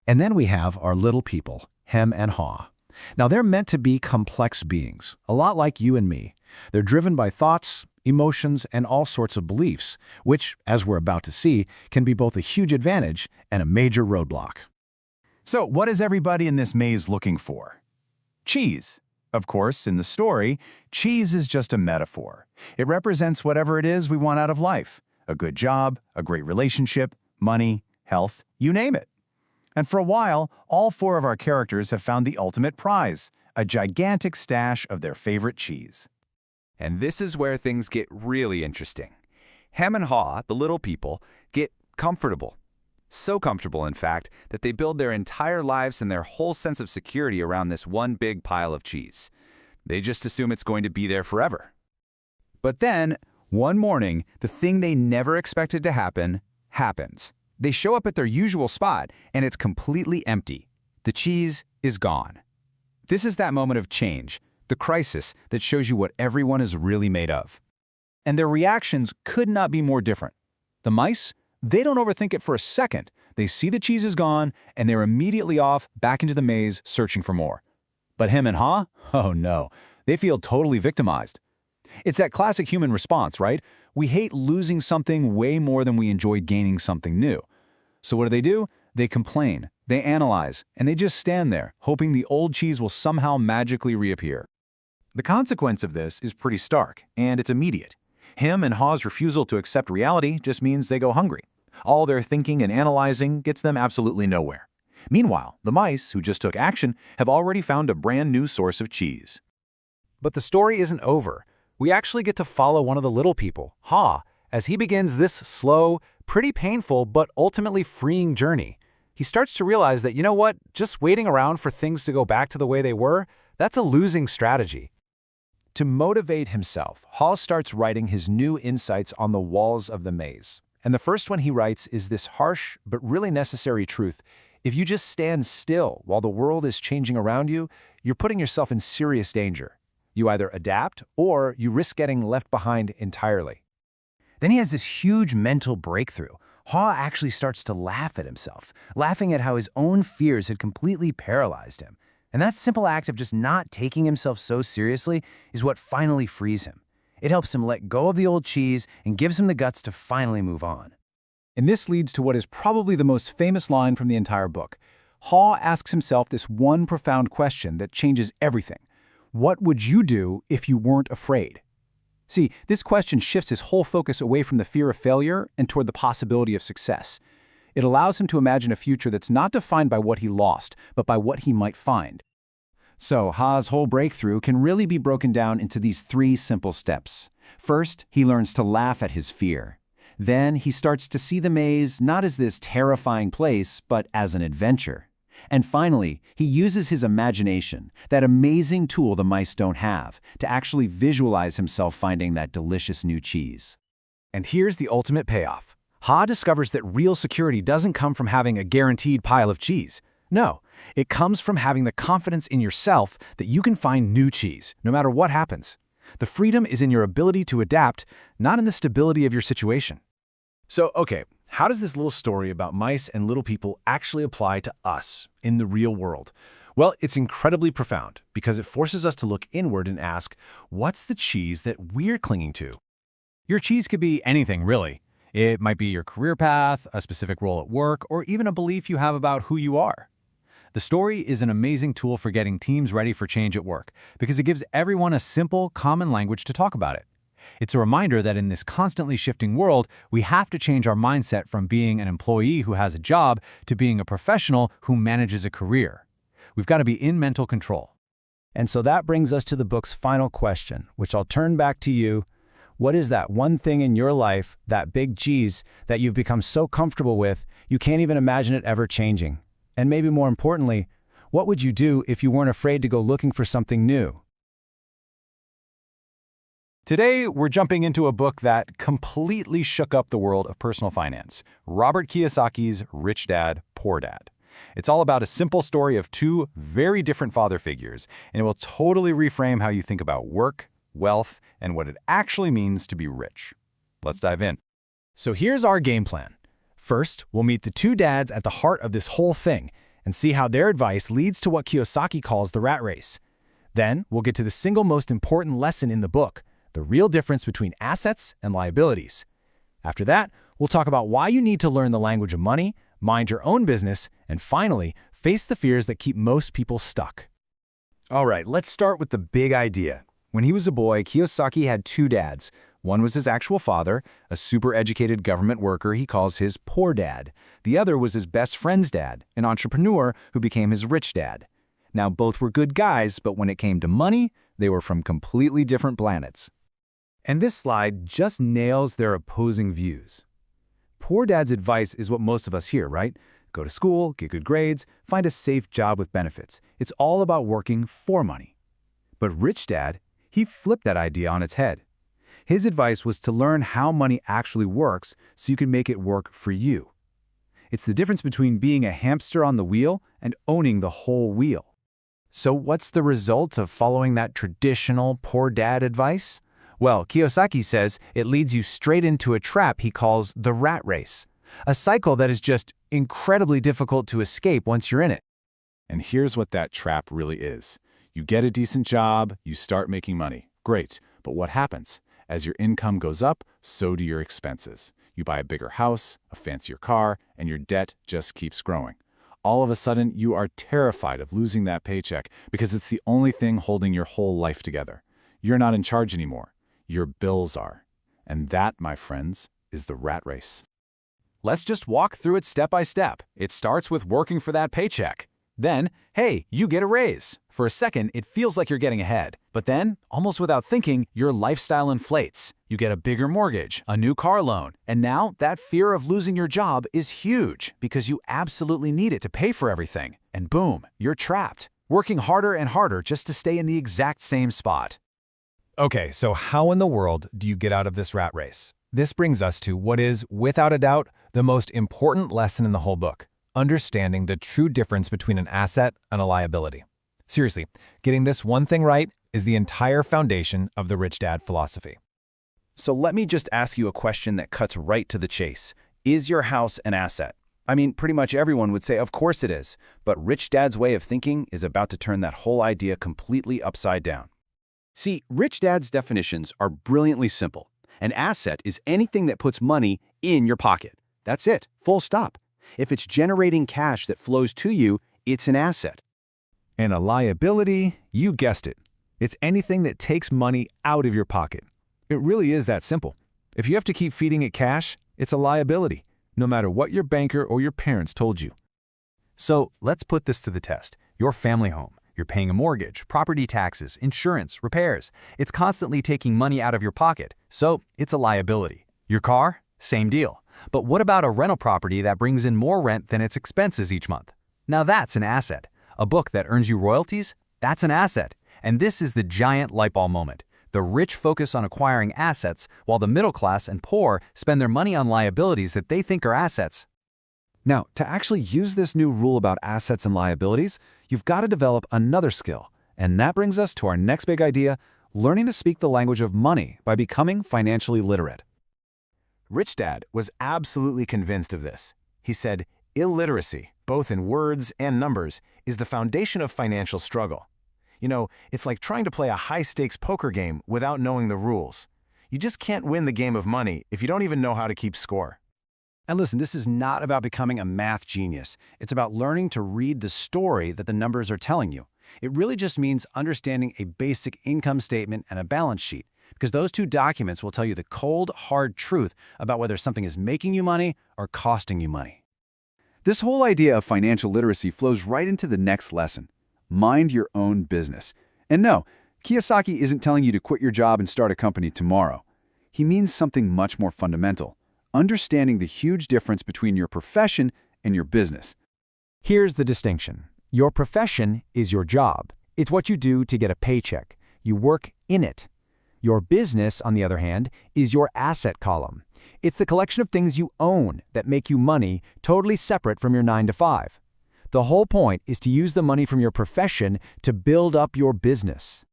And then we have our little people, Hem and Haw. Now they're meant to be complex beings, a lot like you and me. They're driven by thoughts, emotions, and all sorts of beliefs, which, as we're about to see, can be both a huge advantage and a major roadblock. So what is everybody in this maze looking for? Cheese. Of course, in the story, cheese is just a metaphor. It represents whatever it is we want out of life. A good job, a great relationship, money, health, you name it. And for a while, all 4 of our characters have found the ultimate prize, a gigantic stash of their favorite cheese. And this is where things get really interesting. Hem and Haw, the little people, get comfortable. So comfortable, in fact, that they build their entire lives and their whole sense of security around this one big pile of cheese. They just assume it's going to be there forever. But then, one morning, the thing they never expected to happen happens. They show up at their usual spot, and it's completely empty. The cheese is gone. This is that moment of change, the crisis that shows you what everyone is really made of. And their reactions could not be more different. The mice, they don't overthink it for a second. They see the cheese is gone, and they're immediately off back into the maze searching for more. But Hem and Haw? Oh no, they feel totally victimized. It's that classic human response, right? We hate losing something way more than we enjoy gaining something new. So what do? They complain, they analyze, and they just stand there, hoping the old cheese will somehow magically reappear. The consequence of this is pretty stark, and it's immediate. Hem and Haw's refusal to accept reality just means they go hungry. All their thinking and analyzing gets them absolutely nowhere. Meanwhile, the mice, who just took action, have already found a brand new source of cheese. But the story isn't over. We actually get to follow one of the little people, Haw, as he begins this slow, pretty painful, but ultimately freeing journey. He starts to realize that, you know what, just waiting around for things to go back to the way they were, that's a losing strategy. To motivate himself, Hall starts writing his new insights on the walls of the maze. And the first one he writes is this harsh but really necessary truth. If you just stand still while the world is changing around you, you're putting yourself in serious danger. You either adapt or you risk getting left behind entirely. Then he has this huge mental breakthrough. Haw actually starts to laugh at himself, laughing at how his own fears had completely paralyzed him. And that simple act of just not taking himself so seriously is what finally frees him. It helps him let go of the old cheese and gives him the guts to finally move on. And this leads to what is probably the most famous line from the entire book. Haw asks himself this one profound question that changes everything. What would you do if you weren't afraid? See, this question shifts his whole focus away from the fear of failure and toward the possibility of success. It allows him to imagine a future that's not defined by what he lost, but by what he might find. So, Haw's whole breakthrough can really be broken down into these 3 simple steps. First, he learns to laugh at his fear. Then, he starts to see the maze not as this terrifying place, but as an adventure. And finally, he uses his imagination, that amazing tool the mice don't have, to actually visualize himself finding that delicious new cheese. And here's the ultimate payoff. Haw discovers that real security doesn't come from having a guaranteed pile of cheese. No, it comes from having the confidence in yourself that you can find new cheese, no matter what happens. The freedom is in your ability to adapt, not in the stability of your situation. So, okay, how does this little story about mice and little people actually apply to us in the real world? Well, it's incredibly profound because it forces us to look inward and ask, what's the cheese that we're clinging to? Your cheese could be anything, really. It might be your career path, a specific role at work, or even a belief you have about who you are. The story is an amazing tool for getting teams ready for change at work because it gives everyone a simple, common language to talk about it. It's a reminder that in this constantly shifting world, we have to change our mindset from being an employee who has a job to being a professional who manages a career. We've got to be in mental control. And so that brings us to the book's final question, which I'll turn back to you. What is that one thing in your life, that big cheese, that you've become so comfortable with, you can't even imagine it ever changing? And maybe more importantly, what would you do if you weren't afraid to go looking for something new? Today, we're jumping into a book that completely shook up the world of personal finance, Robert Kiyosaki's Rich Dad, Poor Dad. It's all about a simple story of 2 very different father figures, and it will totally reframe how you think about work, wealth, and what it actually means to be rich. Let's dive in. So here's our game plan. First, we'll meet the 2 dads at the heart of this whole thing and see how their advice leads to what Kiyosaki calls the rat race. Then, we'll get to the single most important lesson in the book, the real difference between assets and liabilities. After that, we'll talk about why you need to learn the language of money, mind your own business, and finally, face the fears that keep most people stuck. All right, let's start with the big idea. When he was a boy, Kiyosaki had 2 dads. One was his actual father, a super-educated government worker he calls his poor dad. The other was his best friend's dad, an entrepreneur who became his rich dad. Now, both were good guys, but when it came to money, they were from completely different planets. And this slide just nails their opposing views. Poor dad's advice is what most of us hear, right? Go to school, get good grades, find a safe job with benefits. It's all about working for money. But rich dad, he flipped that idea on its head. His advice was to learn how money actually works so you can make it work for you. It's the difference between being a hamster on the wheel and owning the whole wheel. So what's the result of following that traditional poor dad advice? Well, Kiyosaki says it leads you straight into a trap he calls the rat race, a cycle that is just incredibly difficult to escape once you're in it. And here's what that trap really is. You get a decent job, you start making money. Great, but what happens? As your income goes up, so do your expenses. You buy a bigger house, a fancier car, and your debt just keeps growing. All of a sudden, you are terrified of losing that paycheck because it's the only thing holding your whole life together. You're not in charge anymore. Your bills are. And that, my friends, is the rat race. Let's just walk through it step by step. It starts with working for that paycheck. Then, hey, you get a raise. For a second, it feels like you're getting ahead. But then, almost without thinking, your lifestyle inflates. You get a bigger mortgage, a new car loan, and now that fear of losing your job is huge because you absolutely need it to pay for everything. And boom, you're trapped, working harder and harder just to stay in the exact same spot. Okay, so how in the world do you get out of this rat race? This brings us to what is, without a doubt, the most important lesson in the whole book: understanding the true difference between an asset and a liability. Seriously, getting this one thing right is the entire foundation of the Rich Dad philosophy. So let me just ask you a question that cuts right to the chase. Is your house an asset? I mean, pretty much everyone would say, of course it is. But Rich Dad's way of thinking is about to turn that whole idea completely upside down. See, Rich Dad's definitions are brilliantly simple. An asset is anything that puts money in your pocket. That's it, full stop. If it's generating cash that flows to you, it's an asset. And a liability, you guessed it. It's anything that takes money out of your pocket. It really is that simple. If you have to keep feeding it cash, it's a liability, no matter what your banker or your parents told you. So let's put this to the test. Your family home. You're paying a mortgage, property taxes, insurance, repairs. It's constantly taking money out of your pocket, so it's a liability. Your car? Same deal. But what about a rental property that brings in more rent than its expenses each month? Now that's an asset. A book that earns you royalties? That's an asset. And this is the giant lightbulb moment. The rich focus on acquiring assets, while the middle class and poor spend their money on liabilities that they think are assets. Now, to actually use this new rule about assets and liabilities, you've got to develop another skill. And that brings us to our next big idea: learning to speak the language of money by becoming financially literate. Rich Dad was absolutely convinced of this. He said, illiteracy, both in words and numbers, is the foundation of financial struggle. You know, it's like trying to play a high-stakes poker game without knowing the rules. You just can't win the game of money if you don't even know how to keep score. And listen, this is not about becoming a math genius. It's about learning to read the story that the numbers are telling you. It really just means understanding a basic income statement and a balance sheet, because those two documents will tell you the cold, hard truth about whether something is making you money or costing you money. This whole idea of financial literacy flows right into the next lesson. Mind your own business. And no, Kiyosaki isn't telling you to quit your job and start a company tomorrow. He means something much more fundamental: understanding the huge difference between your profession and your business. Here's the distinction. Your profession is your job. It's what you do to get a paycheck. You work in it. Your business, on the other hand, is your asset column. It's the collection of things you own that make you money, totally separate from your 9-to-5. The whole point is to use the money from your profession to build up your business.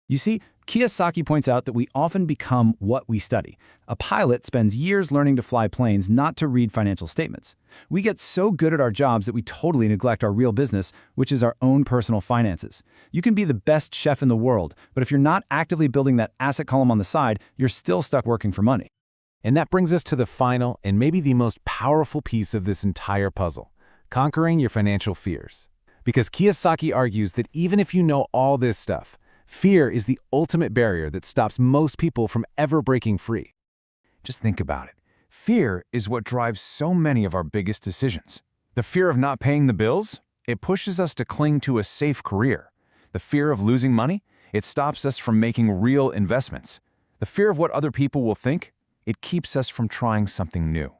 You see, Kiyosaki points out that we often become what we study. A pilot spends years learning to fly planes, not to read financial statements. We get so good at our jobs that we totally neglect our real business, which is our own personal finances. You can be the best chef in the world, but if you're not actively building that asset column on the side, you're still stuck working for money. And that brings us to the final and maybe the most powerful piece of this entire puzzle: conquering your financial fears. Because Kiyosaki argues that even if you know all this stuff, fear is the ultimate barrier that stops most people from ever breaking free. Just think about it. Fear is what drives so many of our biggest decisions. The fear of not paying the bills? It pushes us to cling to a safe career. The fear of losing money? It stops us from making real investments. The fear of what other people will think? It keeps us from trying something new.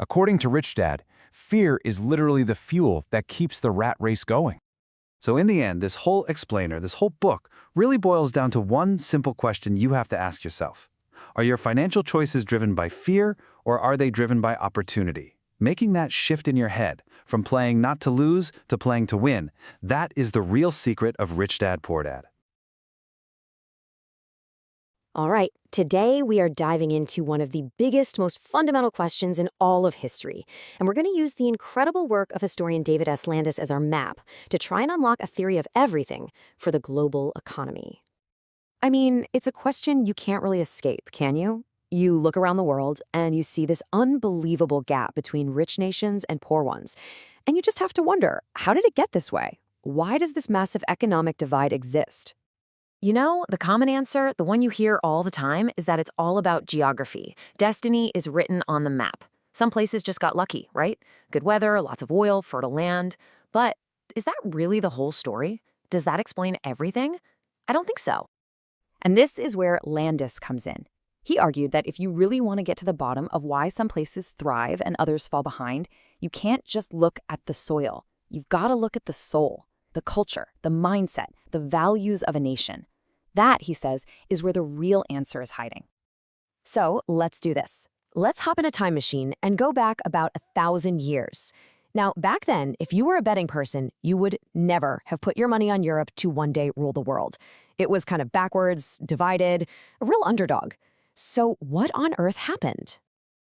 According to Rich Dad, fear is literally the fuel that keeps the rat race going. So in the end, this whole explainer, this whole book, really boils down to one simple question you have to ask yourself. Are your financial choices driven by fear, or are they driven by opportunity? Making that shift in your head, from playing not to lose to playing to win, that is the real secret of Rich Dad, Poor Dad. All right, today we are diving into one of the biggest, most fundamental questions in all of history. And we're going to use the incredible work of historian David S. Landis as our map to try and unlock a theory of everything for the global economy. I mean, it's a question you can't really escape, can you? You look around the world and you see this unbelievable gap between rich nations and poor ones. And you just have to wonder, how did it get this way? Why does this massive economic divide exist? You know, the common answer, the one you hear all the time, is that it's all about geography. Destiny is written on the map. Some places just got lucky, right? Good weather, lots of oil, fertile land. But is that really the whole story? Does that explain everything? I don't think so. And this is where Landis comes in. He argued that if you really want to get to the bottom of why some places thrive and others fall behind, you can't just look at the soil. You've got to look at the soul, the culture, the mindset, the values of a nation. That, he says, is where the real answer is hiding. So let's do this. Let's hop in a time machine and go back about 1,000 years. Now, back then, if you were a betting person, you would never have put your money on Europe to one day rule the world. It was kind of backwards, divided, a real underdog. So what on earth happened?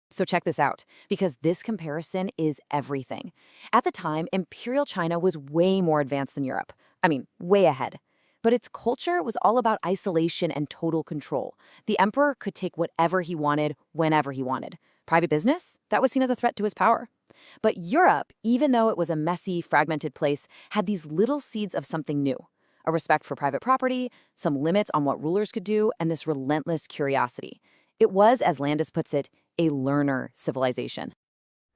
So check this out, because this comparison is everything. At the time, Imperial China was way more advanced than Europe. I mean, way ahead. But its culture was all about isolation and total control. The emperor could take whatever he wanted, whenever he wanted. Private business? That was seen as a threat to his power. But Europe, even though it was a messy, fragmented place, had these little seeds of something new. A respect for private property, some limits on what rulers could do, and this relentless curiosity. It was, as Landis puts it, a learner civilization.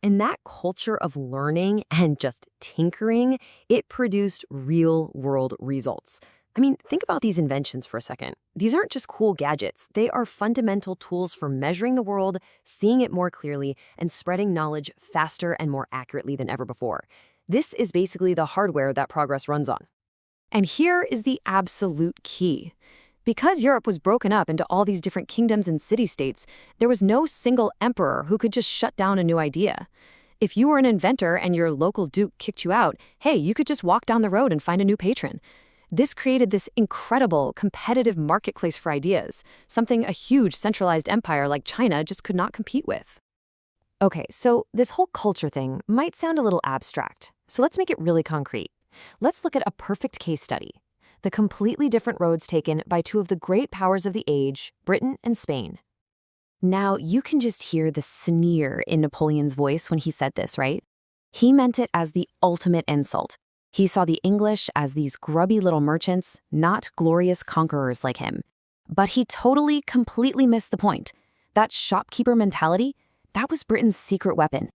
And that culture of learning and just tinkering, it produced real-world results. I mean, think about these inventions for a second. These aren't just cool gadgets. They are fundamental tools for measuring the world, seeing it more clearly, and spreading knowledge faster and more accurately than ever before. This is basically the hardware that progress runs on. And here is the absolute key. Because Europe was broken up into all these different kingdoms and city-states, there was no single emperor who could just shut down a new idea. If you were an inventor and your local duke kicked you out, hey, you could just walk down the road and find a new patron. This created this incredible, competitive marketplace for ideas, something a huge centralized empire like China just could not compete with. Okay, so this whole culture thing might sound a little abstract, so let's make it really concrete. Let's look at a perfect case study. The completely different roads taken by two of the great powers of the age, Britain and Spain. Now, you can just hear the sneer in Napoleon's voice when he said this, right? He meant it as the ultimate insult. He saw the English as these grubby little merchants, not glorious conquerors like him. But he totally, completely missed the point. That shopkeeper mentality, that was Britain's secret weapon.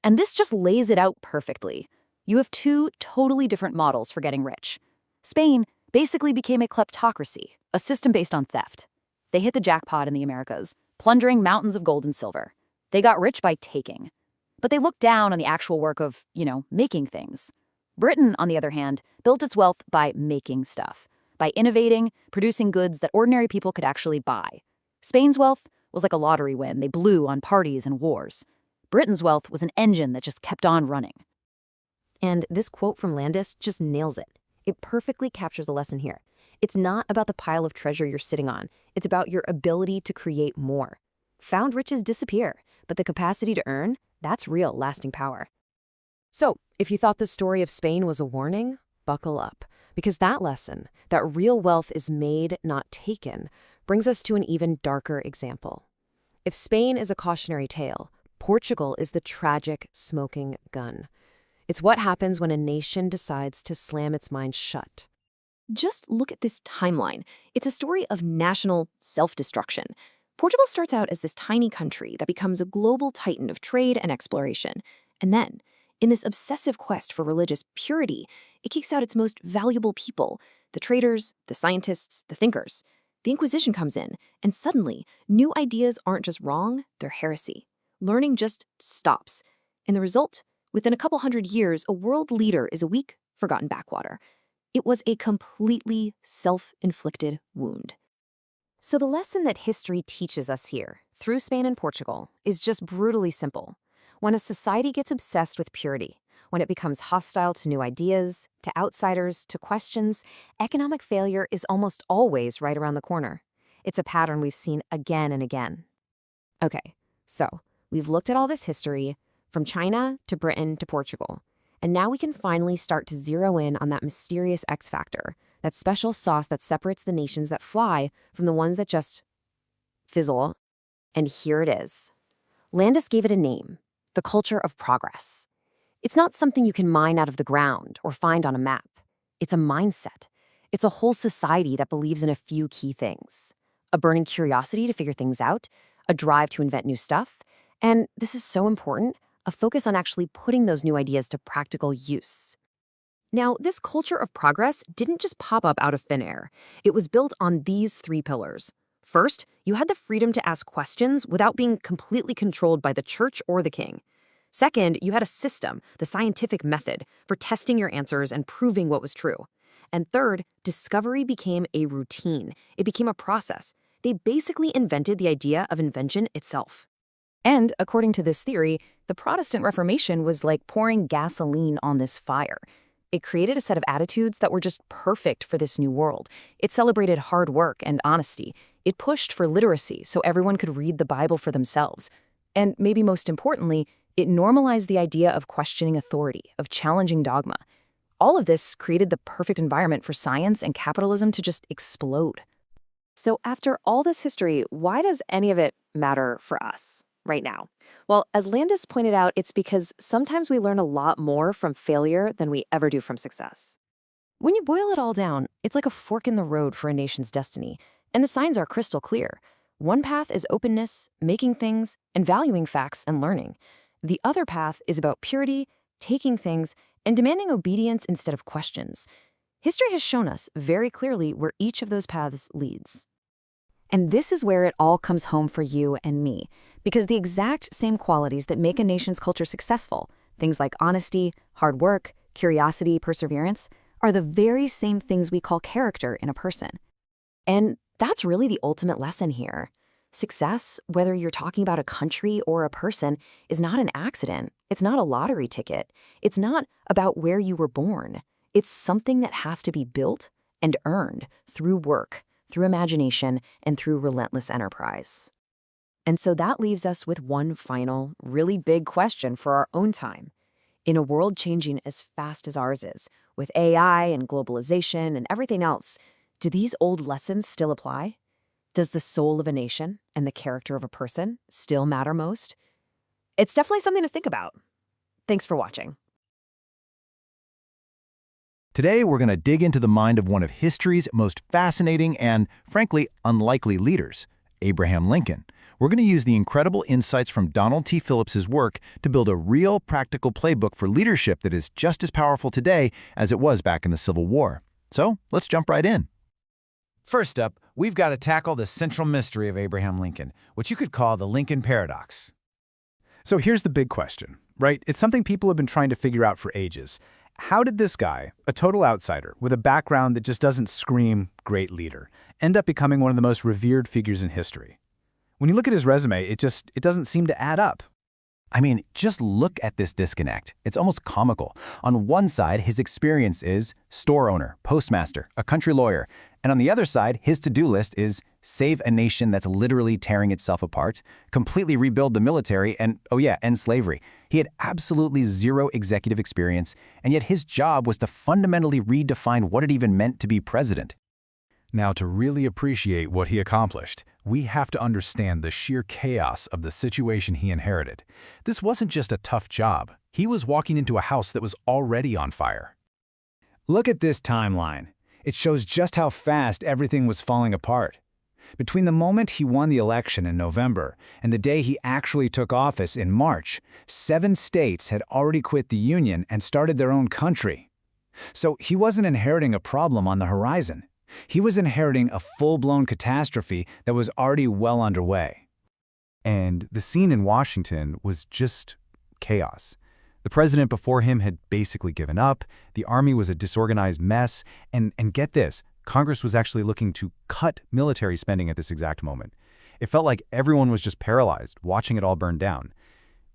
And this just lays it out perfectly. You have two totally different models for getting rich. Spain basically became a kleptocracy, a system based on theft. They hit the jackpot in the Americas, plundering mountains of gold and silver. They got rich by taking. But they looked down on the actual work of, making things. Britain, on the other hand, built its wealth by making stuff, by innovating, producing goods that ordinary people could actually buy. Spain's wealth was like a lottery win they blew on parties and wars. Britain's wealth was an engine that just kept on running. And this quote from Landis just nails it. It perfectly captures the lesson here. It's not about the pile of treasure you're sitting on. It's about your ability to create more. Found riches disappear, but the capacity to earn, that's real, lasting power. So, if you thought the story of Spain was a warning, buckle up. Because that lesson, that real wealth is made, not taken, brings us to an even darker example. If Spain is a cautionary tale, Portugal is the tragic, smoking gun. It's what happens when a nation decides to slam its mind shut. Just look at this timeline. It's a story of national self-destruction. Portugal starts out as this tiny country that becomes a global titan of trade and exploration. And then, in this obsessive quest for religious purity, it kicks out its most valuable people, the traders, the scientists, the thinkers. The Inquisition comes in, and suddenly, new ideas aren't just wrong, they're heresy. Learning just stops. And the result? Within a couple hundred years, a world leader is a weak, forgotten backwater. It was a completely self-inflicted wound. So the lesson that history teaches us here, through Spain and Portugal, is just brutally simple. When a society gets obsessed with purity, when it becomes hostile to new ideas, to outsiders, to questions, economic failure is almost always right around the corner. It's a pattern we've seen again and again. Okay, so we've looked at all this history, from China to Britain to Portugal, and now we can finally start to zero in on that mysterious X factor, that special sauce that separates the nations that fly from the ones that just fizzle. And here it is. Landis gave it a name. The culture of progress. It's not something you can mine out of the ground or find on a map. It's a mindset. It's a whole society that believes in a few key things. A burning curiosity to figure things out, a drive to invent new stuff, and this is so important, a focus on actually putting those new ideas to practical use. Now, this culture of progress didn't just pop up out of thin air. It was built on these three pillars. First, you had the freedom to ask questions without being completely controlled by the church or the king. Second, you had a system, the scientific method, for testing your answers and proving what was true. And third, discovery became a routine. It became a process. They basically invented the idea of invention itself. And according to this theory, the Protestant Reformation was like pouring gasoline on this fire. It created a set of attitudes that were just perfect for this new world. It celebrated hard work and honesty. It pushed for literacy so everyone could read the Bible for themselves. And maybe most importantly, it normalized the idea of questioning authority, of challenging dogma. All of this created the perfect environment for science and capitalism to just explode. So after all this history, why does any of it matter for us right now? Well, as Landis pointed out, it's because sometimes we learn a lot more from failure than we ever do from success. When you boil it all down, it's like a fork in the road for a nation's destiny, and the signs are crystal clear. One path is openness, making things, and valuing facts and learning. The other path is about purity, taking things, and demanding obedience instead of questions. History has shown us very clearly where each of those paths leads. And this is where it all comes home for you and me, because the exact same qualities that make a nation's culture successful, things like honesty, hard work, curiosity, perseverance, are the very same things we call character in a person. And that's really the ultimate lesson here. Success, whether you're talking about a country or a person, is not an accident. It's not a lottery ticket. It's not about where you were born. It's something that has to be built and earned through work, through imagination, and through relentless enterprise. And so that leaves us with one final, really big question for our own time. In a world changing as fast as ours is, with AI and globalization and everything else, do these old lessons still apply? Does the soul of a nation and the character of a person still matter most? It's definitely something to think about. Thanks for watching. Today, we're going to dig into the mind of one of history's most fascinating and, frankly, unlikely leaders, Abraham Lincoln. We're going to use the incredible insights from Donald T. Phillips's work to build a real, practical playbook for leadership that is just as powerful today as it was back in the Civil War. So, let's jump right in. First up, we've got to tackle the central mystery of Abraham Lincoln, what you could call the Lincoln paradox. So here's the big question, right? It's something people have been trying to figure out for ages. How did this guy, a total outsider with a background that just doesn't scream great leader, end up becoming one of the most revered figures in history? When you look at his resume, it doesn't seem to add up. I mean, just look at this disconnect. It's almost comical. On one side, his experience is store owner, postmaster, a country lawyer. And on the other side, his to-do list is save a nation that's literally tearing itself apart, completely rebuild the military, and, oh yeah, end slavery. He had absolutely zero executive experience, and yet his job was to fundamentally redefine what it even meant to be president. Now, to really appreciate what he accomplished, we have to understand the sheer chaos of the situation he inherited. This wasn't just a tough job. He was walking into a house that was already on fire. Look at this timeline. It shows just how fast everything was falling apart. Between the moment he won the election in November and the day he actually took office in March, 7 states had already quit the Union and started their own country. So he wasn't inheriting a problem on the horizon. He was inheriting a full-blown catastrophe that was already well underway. And the scene in Washington was just chaos. The president before him had basically given up, the army was a disorganized mess, and get this, Congress was actually looking to cut military spending at this exact moment. It felt like everyone was just paralyzed, watching it all burn down.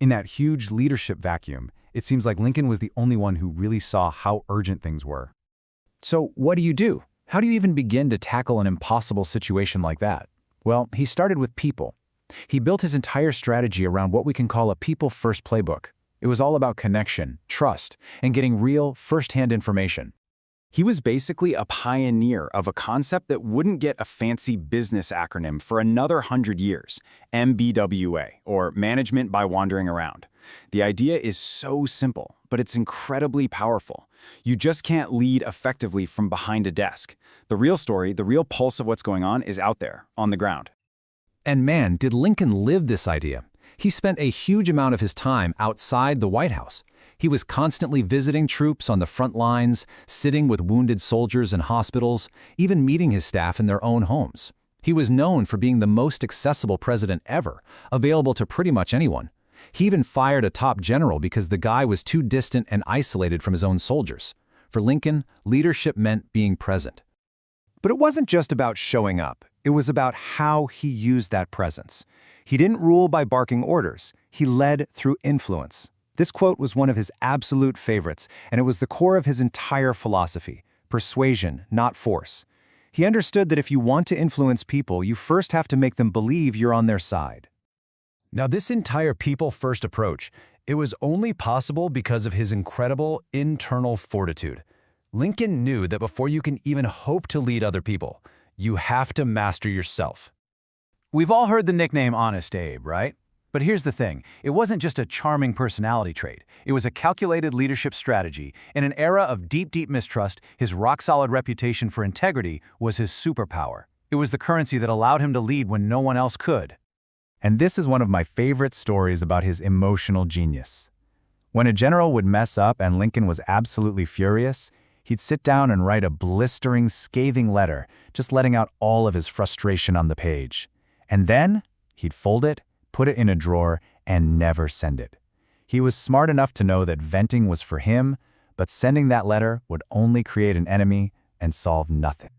In that huge leadership vacuum, it seems like Lincoln was the only one who really saw how urgent things were. So what do you do? How do you even begin to tackle an impossible situation like that? Well, he started with people. He built his entire strategy around what we can call a people-first playbook. It was all about connection, trust, and getting real, first-hand information. He was basically a pioneer of a concept that wouldn't get a fancy business acronym for another 100 years, MBWA, or Management by Wandering Around. The idea is so simple, but it's incredibly powerful. You just can't lead effectively from behind a desk. The real story, the real pulse of what's going on is out there, on the ground. And man, did Lincoln live this idea. He spent a huge amount of his time outside the White House. He was constantly visiting troops on the front lines, sitting with wounded soldiers in hospitals, even meeting his staff in their own homes. He was known for being the most accessible president ever, available to pretty much anyone. He even fired a top general because the guy was too distant and isolated from his own soldiers. For Lincoln, leadership meant being present. But it wasn't just about showing up. It was about how he used that presence. He didn't rule by barking orders. He led through influence. This quote was one of his absolute favorites, and it was the core of his entire philosophy: persuasion, not force. He understood that if you want to influence people, you first have to make them believe you're on their side. Now, this entire people-first approach, it was only possible because of his incredible internal fortitude. Lincoln knew that before you can even hope to lead other people, you have to master yourself. We've all heard the nickname Honest Abe, right? But here's the thing, it wasn't just a charming personality trait. It was a calculated leadership strategy. In an era of deep mistrust, his rock-solid reputation for integrity was his superpower. It was the currency that allowed him to lead when no one else could. And this is one of my favorite stories about his emotional genius. When a general would mess up and Lincoln was absolutely furious, he'd sit down and write a blistering, scathing letter, just letting out all of his frustration on the page. And then he'd fold it, put it in a drawer, and never send it. He was smart enough to know that venting was for him, but sending that letter would only create an enemy and solve nothing.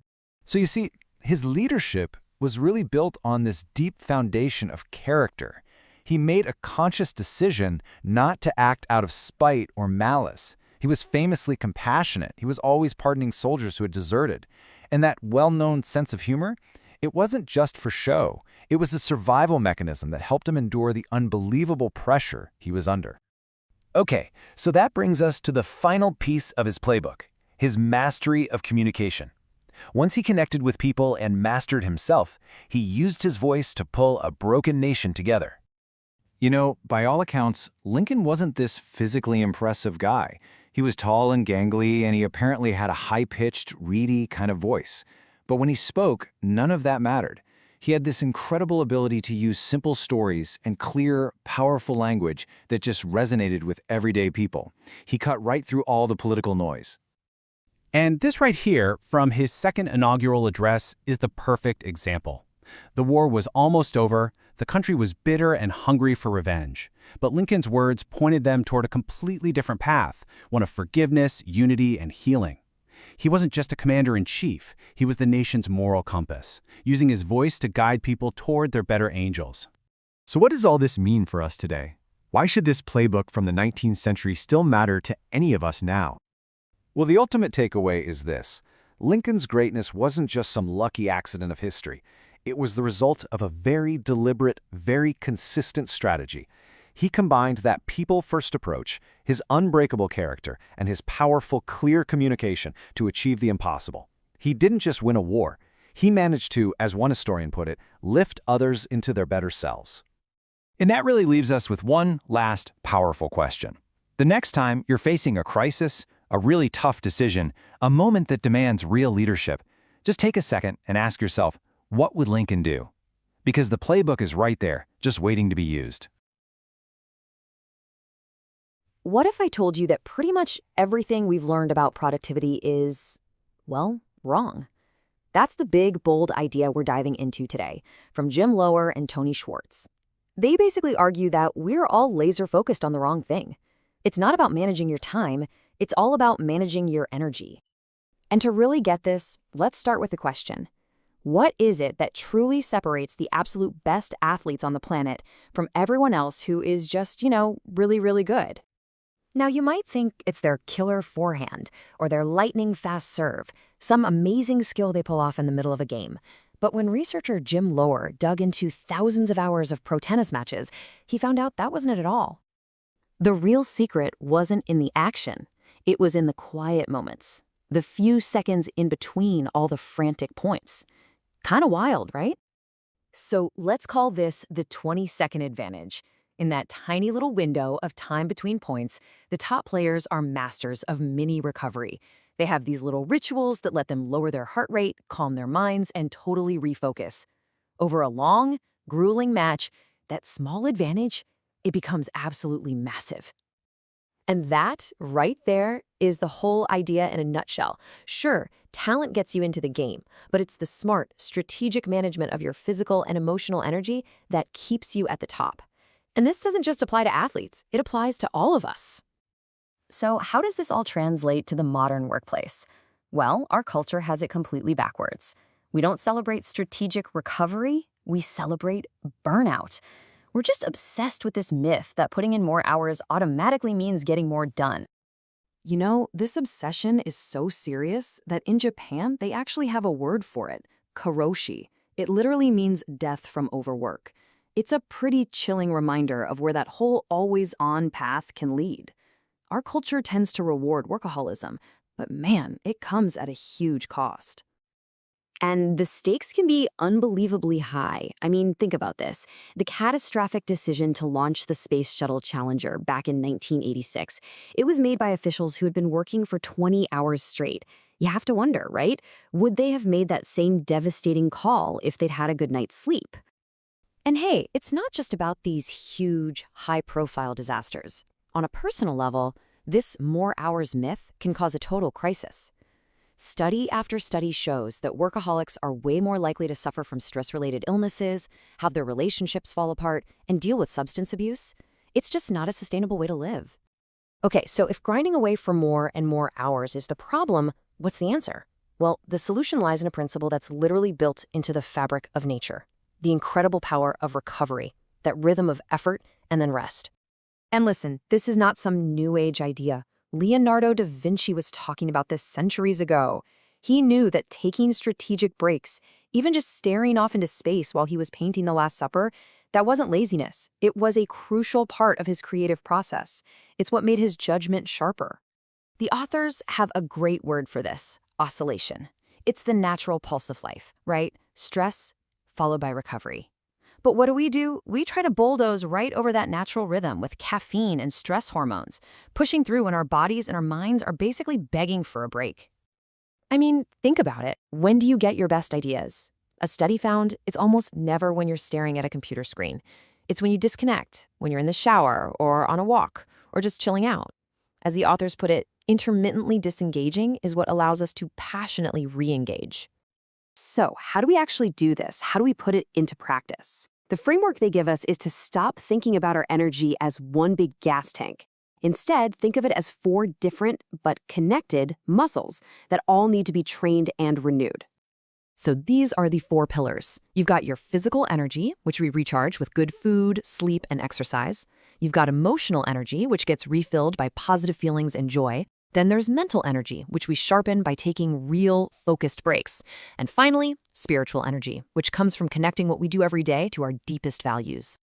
So you see, his leadership was really built on this deep foundation of character. He made a conscious decision not to act out of spite or malice. He was famously compassionate. He was always pardoning soldiers who had deserted. And that well-known sense of humor, it wasn't just for show. It was a survival mechanism that helped him endure the unbelievable pressure he was under. Okay, so that brings us to the final piece of his playbook, his mastery of communication. Once he connected with people and mastered himself, he used his voice to pull a broken nation together. You know, by all accounts, Lincoln wasn't this physically impressive guy. He was tall and gangly, and he apparently had a high-pitched, reedy kind of voice. But when he spoke, none of that mattered. He had this incredible ability to use simple stories and clear, powerful language that just resonated with everyday people. He cut right through all the political noise. And this right here, from his second inaugural address, is the perfect example. The war was almost over, the country was bitter and hungry for revenge. But Lincoln's words pointed them toward a completely different path, one of forgiveness, unity, and healing. He wasn't just a commander-in-chief, he was the nation's moral compass, using his voice to guide people toward their better angels. So what does all this mean for us today? Why should this playbook from the 19th century still matter to any of us now? Well, the ultimate takeaway is this. Lincoln's greatness wasn't just some lucky accident of history. It was the result of a very deliberate, very consistent strategy. He combined that people-first approach, his unbreakable character, and his powerful, clear communication to achieve the impossible. He didn't just win a war. He managed to, as one historian put it, lift others into their better selves. And that really leaves us with one last powerful question. The next time you're facing a crisis, a really tough decision, a moment that demands real leadership, just take a second and ask yourself, what would Lincoln do? Because the playbook is right there, just waiting to be used. What if I told you that pretty much everything we've learned about productivity is, well, wrong? That's the big, bold idea we're diving into today, from Jim Lower and Tony Schwartz. They basically argue that we're all laser-focused on the wrong thing. It's not about managing your time, it's all about managing your energy. And to really get this, let's start with the question. What is it that truly separates the absolute best athletes on the planet from everyone else who is just, really, really good? Now, you might think it's their killer forehand or their lightning-fast serve, some amazing skill they pull off in the middle of a game. But when researcher Jim Lower dug into thousands of hours of pro tennis matches, he found out that wasn't it at all. The real secret wasn't in the action. It was in the quiet moments, the few seconds in between all the frantic points. Kind of wild, right? So let's call this the 20-second advantage. In that tiny little window of time between points, the top players are masters of mini recovery. They have these little rituals that let them lower their heart rate, calm their minds, and totally refocus. Over a long, grueling match, that small advantage, it becomes absolutely massive. And that, right there, is the whole idea in a nutshell. Sure, talent gets you into the game, but it's the smart, strategic management of your physical and emotional energy that keeps you at the top. And this doesn't just apply to athletes, it applies to all of us. So how does this all translate to the modern workplace? Well, our culture has it completely backwards. We don't celebrate strategic recovery, we celebrate burnout. We're just obsessed with this myth that putting in more hours automatically means getting more done. You know, this obsession is so serious that in Japan, they actually have a word for it, karoshi. It literally means death from overwork. It's a pretty chilling reminder of where that whole always-on path can lead. Our culture tends to reward workaholism, but man, it comes at a huge cost. And the stakes can be unbelievably high. I mean, think about this. The catastrophic decision to launch the Space Shuttle Challenger back in 1986, it was made by officials who had been working for 20 hours straight. You have to wonder, right? Would they have made that same devastating call if they'd had a good night's sleep? And hey, it's not just about these huge, high-profile disasters. On a personal level, this more hours myth can cause a total crisis. Study after study shows that workaholics are way more likely to suffer from stress-related illnesses, have their relationships fall apart, and deal with substance abuse. It's just not a sustainable way to live. Okay, so if grinding away for more and more hours is the problem, what's the answer? Well, the solution lies in a principle that's literally built into the fabric of nature, the incredible power of recovery, that rhythm of effort and then rest. And listen, this is not some new age idea. Leonardo da Vinci was talking about this centuries ago. He knew that taking strategic breaks, even just staring off into space while he was painting the Last Supper, that wasn't laziness. It was a crucial part of his creative process. It's what made his judgment sharper. The authors have a great word for this, oscillation. It's the natural pulse of life, right? Stress followed by recovery. But what do? We try to bulldoze right over that natural rhythm with caffeine and stress hormones, pushing through when our bodies and our minds are basically begging for a break. I mean, think about it. When do you get your best ideas? A study found it's almost never when you're staring at a computer screen. It's when you disconnect, when you're in the shower or on a walk or just chilling out. As the authors put it, intermittently disengaging is what allows us to passionately re-engage. So, how do we actually do this? How do we put it into practice? The framework they give us is to stop thinking about our energy as one big gas tank. Instead, think of it as 4 different but connected muscles that all need to be trained and renewed. So these are the 4 pillars. You've got your physical energy, which we recharge with good food, sleep, and exercise. You've got emotional energy, which gets refilled by positive feelings and joy. Then there's mental energy, which we sharpen by taking real, focused breaks. And finally, spiritual energy, which comes from connecting what we do every day to our deepest values.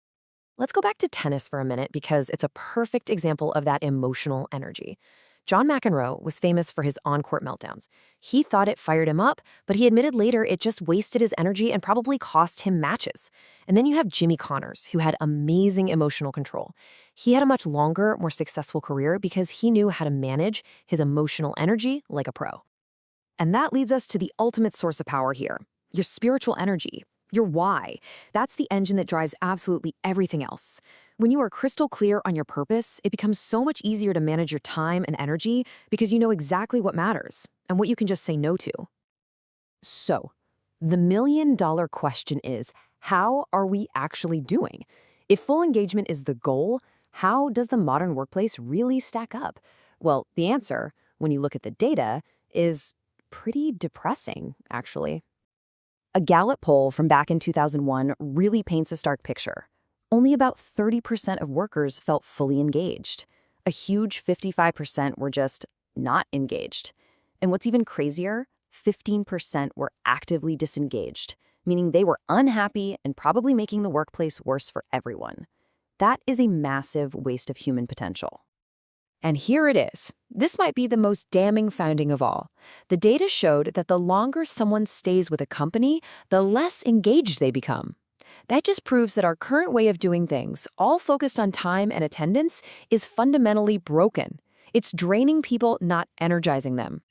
Let's go back to tennis for a minute because it's a perfect example of that emotional energy. John McEnroe was famous for his on-court meltdowns. He thought it fired him up, but he admitted later it just wasted his energy and probably cost him matches. And then you have Jimmy Connors, who had amazing emotional control. He had a much longer, more successful career because he knew how to manage his emotional energy like a pro. And that leads us to the ultimate source of power here, your spiritual energy. Your why. That's the engine that drives absolutely everything else. When you are crystal clear on your purpose, it becomes so much easier to manage your time and energy because you know exactly what matters and what you can just say no to. So, the million-dollar question is, how are we actually doing? If full engagement is the goal, how does the modern workplace really stack up? Well, the answer, when you look at the data, is pretty depressing, actually. A Gallup poll from back in 2001 really paints a stark picture. Only about 30% of workers felt fully engaged. A huge 55% were just not engaged. And what's even crazier, 15% were actively disengaged, meaning they were unhappy and probably making the workplace worse for everyone. That is a massive waste of human potential. And here it is. This might be the most damning finding of all. The data showed that the longer someone stays with a company, the less engaged they become. That just proves that our current way of doing things, all focused on time and attendance, is fundamentally broken. It's draining people, not energizing them.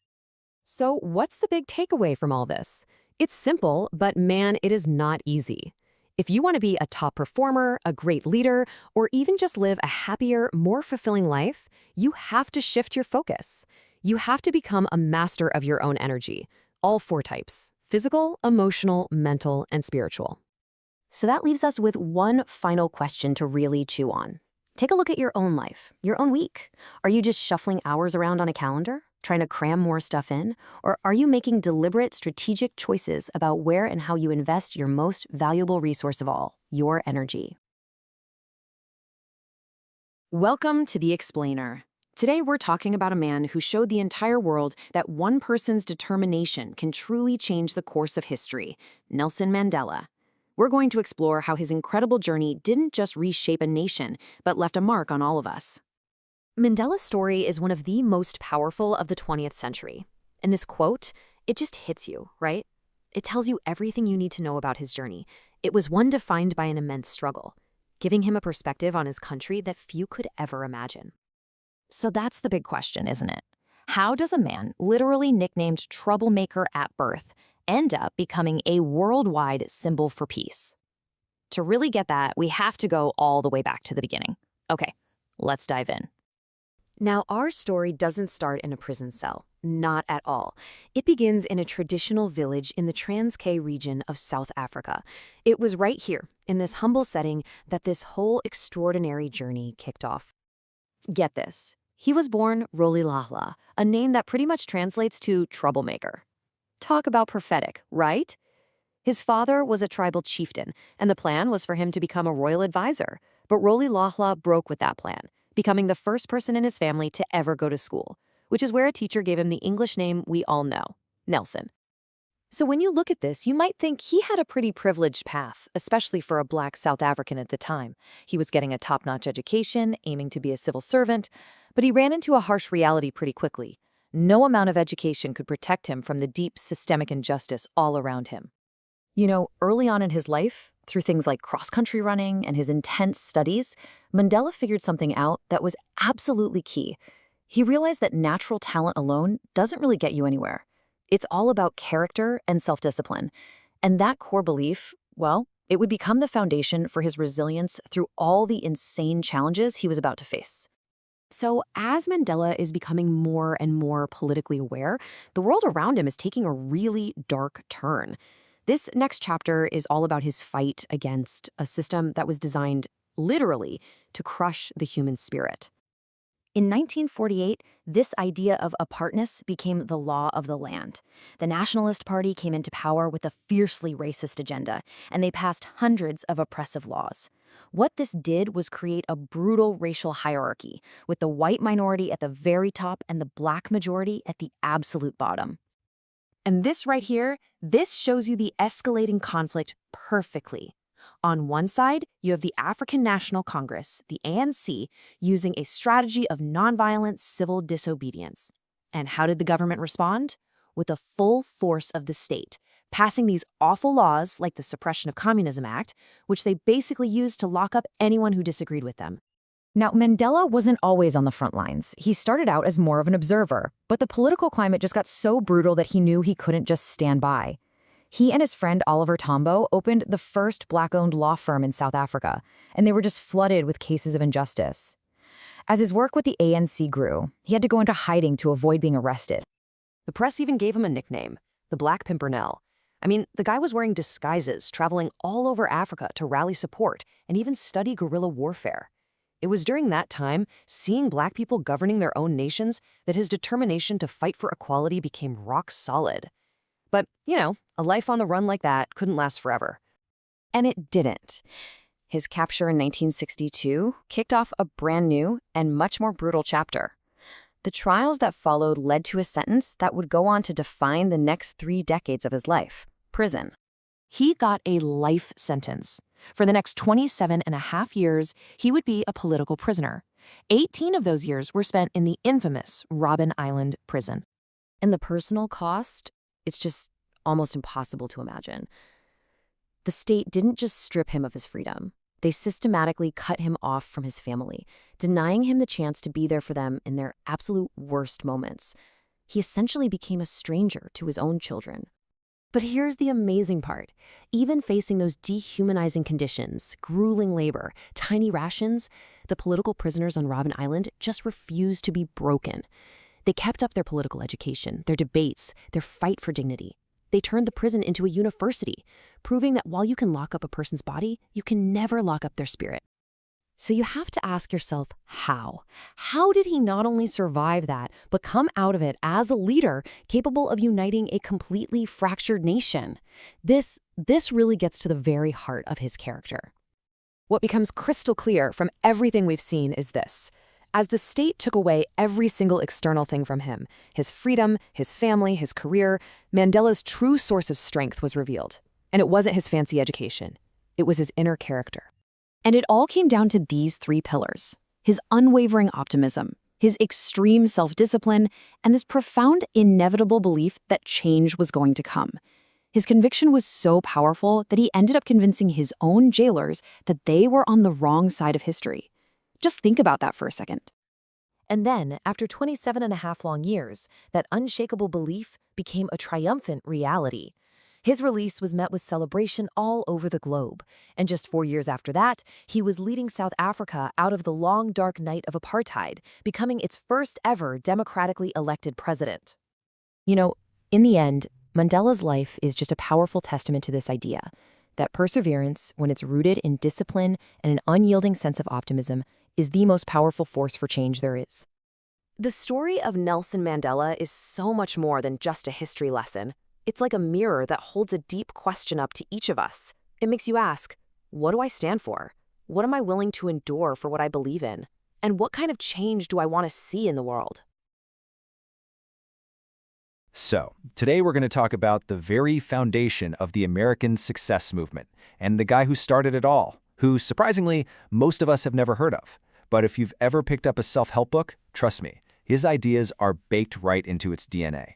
So what's the big takeaway from all this? It's simple, but man, it is not easy. If you want to be a top performer, a great leader, or even just live a happier, more fulfilling life, you have to shift your focus. You have to become a master of your own energy. All 4 types: physical, emotional, mental, and spiritual. So that leaves us with one final question to really chew on. Take a look at your own life, your own week. Are you just shuffling hours around on a calendar, trying to cram more stuff in? Or are you making deliberate, strategic choices about where and how you invest your most valuable resource of all, your energy? Welcome to The Explainer. Today we're talking about a man who showed the entire world that one person's determination can truly change the course of history, Nelson Mandela. We're going to explore how his incredible journey didn't just reshape a nation, but left a mark on all of us. Mandela's story is one of the most powerful of the 20th century. And this quote, it just hits you, right? It tells you everything you need to know about his journey. It was one defined by an immense struggle, giving him a perspective on his country that few could ever imagine. So that's the big question, isn't it? How does a man, literally nicknamed troublemaker at birth, end up becoming a worldwide symbol for peace? To really get that, we have to go all the way back to the beginning. Okay, let's dive in. Now, our story doesn't start in a prison cell, not at all. It begins in a traditional village in the Transkei region of South Africa. It was right here, in this humble setting, that this whole extraordinary journey kicked off. Get this. He was born Rolihlahla, a name that pretty much translates to troublemaker. Talk about prophetic, right? His father was a tribal chieftain, and the plan was for him to become a royal advisor. But Rolihlahla broke with that plan, becoming the first person in his family to ever go to school, which is where a teacher gave him the English name we all know, Nelson. So when you look at this, you might think he had a pretty privileged path, especially for a Black South African at the time. He was getting a top-notch education, aiming to be a civil servant, but he ran into a harsh reality pretty quickly. No amount of education could protect him from the deep systemic injustice all around him. You know, early on in his life, through things like cross-country running and his intense studies, Mandela figured something out that was absolutely key. He realized that natural talent alone doesn't really get you anywhere. It's all about character and self-discipline. And that core belief, well, it would become the foundation for his resilience through all the insane challenges he was about to face. So as Mandela is becoming more and more politically aware, the world around him is taking a really dark turn. This next chapter is all about his fight against a system that was designed, literally, to crush the human spirit. In 1948, this idea of apartness became the law of the land. The Nationalist Party came into power with a fiercely racist agenda, and they passed hundreds of oppressive laws. What this did was create a brutal racial hierarchy, with the white minority at the very top and the Black majority at the absolute bottom. And this right here, this shows you the escalating conflict perfectly. On one side, you have the African National Congress, the ANC, using a strategy of nonviolent civil disobedience. And how did the government respond? With the full force of the state, passing these awful laws like the Suppression of Communism Act, which they basically used to lock up anyone who disagreed with them. Now, Mandela wasn't always on the front lines. He started out as more of an observer, but the political climate just got so brutal that he knew he couldn't just stand by. He and his friend Oliver Tambo opened the first Black-owned law firm in South Africa, and they were just flooded with cases of injustice. As his work with the ANC grew, he had to go into hiding to avoid being arrested. The press even gave him a nickname, the Black Pimpernel. I mean, the guy was wearing disguises, traveling all over Africa to rally support and even study guerrilla warfare. It was during that time, seeing Black people governing their own nations, that his determination to fight for equality became rock solid. But, you know, a life on the run like that couldn't last forever. And it didn't. His capture in 1962 kicked off a brand new and much more brutal chapter. The trials that followed led to a sentence that would go on to define the next 3 decades of his life: prison. He got a life sentence. For the next 27.5 years, he would be a political prisoner. 18 of those years were spent in the infamous Robben Island prison. And the personal cost? It's just almost impossible to imagine. The state didn't just strip him of his freedom. They systematically cut him off from his family, denying him the chance to be there for them in their absolute worst moments. He essentially became a stranger to his own children. But here's the amazing part. Even facing those dehumanizing conditions, grueling labor, tiny rations, the political prisoners on Robben Island just refused to be broken. They kept up their political education, their debates, their fight for dignity. They turned the prison into a university, proving that while you can lock up a person's body, you can never lock up their spirit. So you have to ask yourself, how? How did he not only survive that, but come out of it as a leader capable of uniting a completely fractured nation? This really gets to the very heart of his character. What becomes crystal clear from everything we've seen is this. As the state took away every single external thing from him, his freedom, his family, his career, Mandela's true source of strength was revealed. And it wasn't his fancy education. It was his inner character. And it all came down to these three pillars: his unwavering optimism, his extreme self-discipline, and this profound, inevitable belief that change was going to come. His conviction was so powerful that he ended up convincing his own jailers that they were on the wrong side of history. Just think about that for a second. And then, after 27.5 long years, that unshakable belief became a triumphant reality. His release was met with celebration all over the globe, and just 4 years after that, he was leading South Africa out of the long, dark night of apartheid, becoming its first ever democratically elected president. You know, in the end, Mandela's life is just a powerful testament to this idea, that perseverance, when it's rooted in discipline and an unyielding sense of optimism, is the most powerful force for change there is. The story of Nelson Mandela is so much more than just a history lesson. It's like a mirror that holds a deep question up to each of us. It makes you ask, what do I stand for? What am I willing to endure for what I believe in? And what kind of change do I want to see in the world? So, today we're going to talk about the very foundation of the American success movement, and the guy who started it all, who, surprisingly, most of us have never heard of. But if you've ever picked up a self-help book, trust me, his ideas are baked right into its DNA.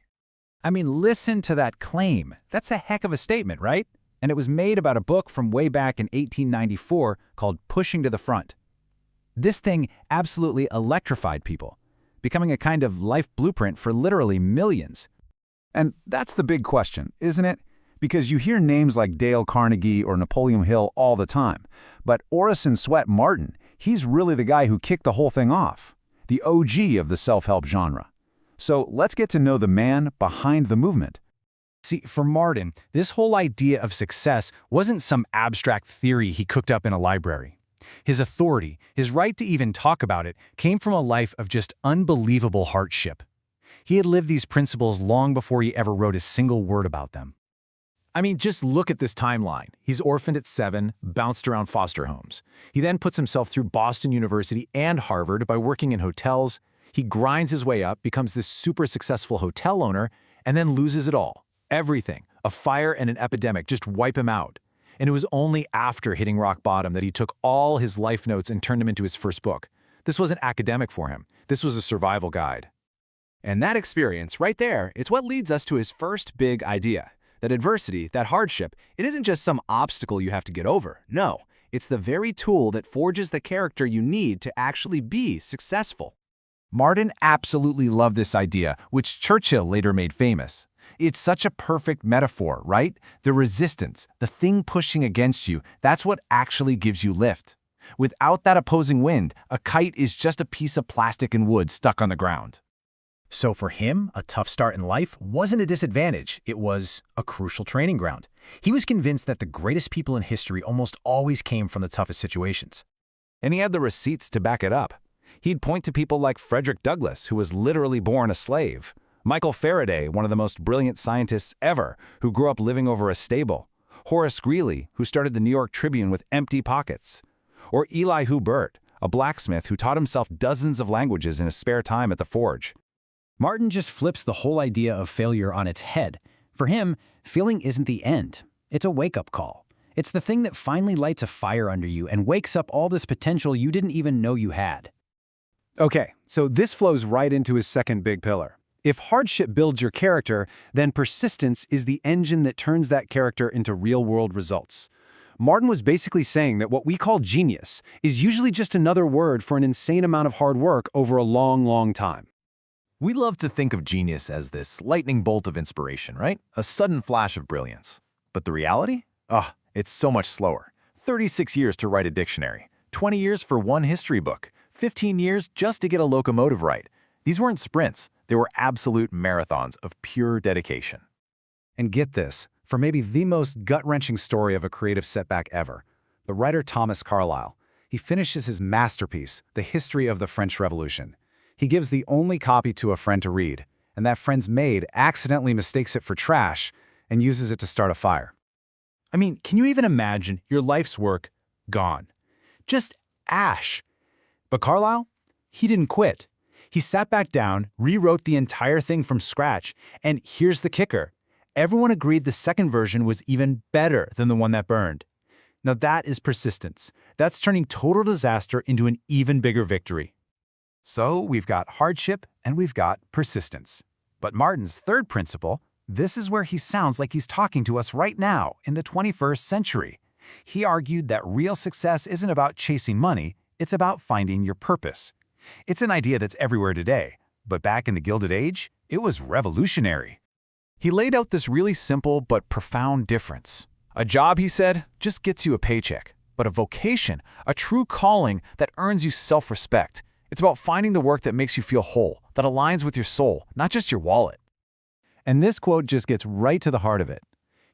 I mean, listen to that claim. That's a heck of a statement, right? And it was made about a book from way back in 1894 called Pushing to the Front. This thing absolutely electrified people, becoming a kind of life blueprint for literally millions. And that's the big question, isn't it? Because you hear names like Dale Carnegie or Napoleon Hill all the time. But Orison Swett Martin, he's really the guy who kicked the whole thing off, the OG of the self-help genre. So let's get to know the man behind the movement. See, for Martin, this whole idea of success wasn't some abstract theory he cooked up in a library. His authority, his right to even talk about it, came from a life of just unbelievable hardship. He had lived these principles long before he ever wrote a single word about them. I mean, just look at this timeline. He's orphaned at 7, bounced around foster homes. He then puts himself through Boston University and Harvard by working in hotels. He grinds his way up, becomes this super successful hotel owner, and then loses it all. Everything. A fire and an epidemic just wipe him out. And it was only after hitting rock bottom that he took all his life notes and turned them into his first book. This wasn't academic for him. This was a survival guide. And that experience right there, it's what leads us to his first big idea. That adversity, that hardship, it isn't just some obstacle you have to get over. No, it's the very tool that forges the character you need to actually be successful. Martin absolutely loved this idea, which Churchill later made famous. It's such a perfect metaphor, right? The resistance, the thing pushing against you, that's what actually gives you lift. Without that opposing wind, a kite is just a piece of plastic and wood stuck on the ground. So for him, a tough start in life wasn't a disadvantage, it was a crucial training ground. He was convinced that the greatest people in history almost always came from the toughest situations. And he had the receipts to back it up. He'd point to people like Frederick Douglass, who was literally born a slave, Michael Faraday, one of the most brilliant scientists ever, who grew up living over a stable, Horace Greeley, who started the New York Tribune with empty pockets, or Eli Hubert, a blacksmith who taught himself dozens of languages in his spare time at the forge. Martin just flips the whole idea of failure on its head. For him, failing isn't the end. It's a wake-up call. It's the thing that finally lights a fire under you and wakes up all this potential you didn't even know you had. Okay, so this flows right into his second big pillar. If hardship builds your character, then persistence is the engine that turns that character into real-world results. Martin was basically saying that what we call genius is usually just another word for an insane amount of hard work over a long, long time. We love to think of genius as this lightning bolt of inspiration, right? A sudden flash of brilliance. But the reality? It's so much slower. 36 years to write a dictionary, 20 years for one history book, 15 years just to get a locomotive right. These weren't sprints, they were absolute marathons of pure dedication. And get this, for maybe the most gut-wrenching story of a creative setback ever, the writer Thomas Carlyle. He finishes his masterpiece, The History of the French Revolution. He gives the only copy to a friend to read, and that friend's maid accidentally mistakes it for trash and uses it to start a fire. I mean, can you even imagine your life's work gone? Just ash. But Carlyle, he didn't quit. He sat back down, rewrote the entire thing from scratch, and here's the kicker. Everyone agreed the second version was even better than the one that burned. Now that is persistence. That's turning total disaster into an even bigger victory. So we've got hardship and we've got persistence. But Martin's third principle, this is where he sounds like he's talking to us right now in the 21st century. He argued that real success isn't about chasing money, it's about finding your purpose. It's an idea that's everywhere today, but back in the Gilded Age, it was revolutionary. He laid out this really simple but profound difference. A job, he said, just gets you a paycheck, but a vocation, a true calling that earns you self-respect. It's about finding the work that makes you feel whole, that aligns with your soul, not just your wallet. And this quote just gets right to the heart of it.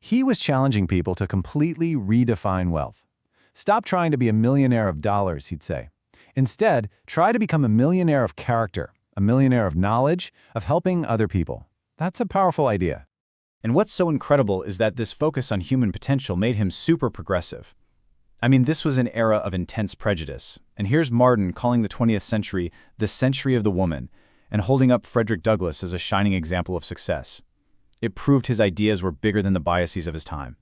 He was challenging people to completely redefine wealth. Stop trying to be a millionaire of dollars, he'd say. Instead, try to become a millionaire of character, a millionaire of knowledge, of helping other people. That's a powerful idea. And what's so incredible is that this focus on human potential made him super progressive. I mean, this was an era of intense prejudice. And here's Martin calling the 20th century the century of the woman, and holding up Frederick Douglass as a shining example of success. It proved his ideas were bigger than the biases of his time.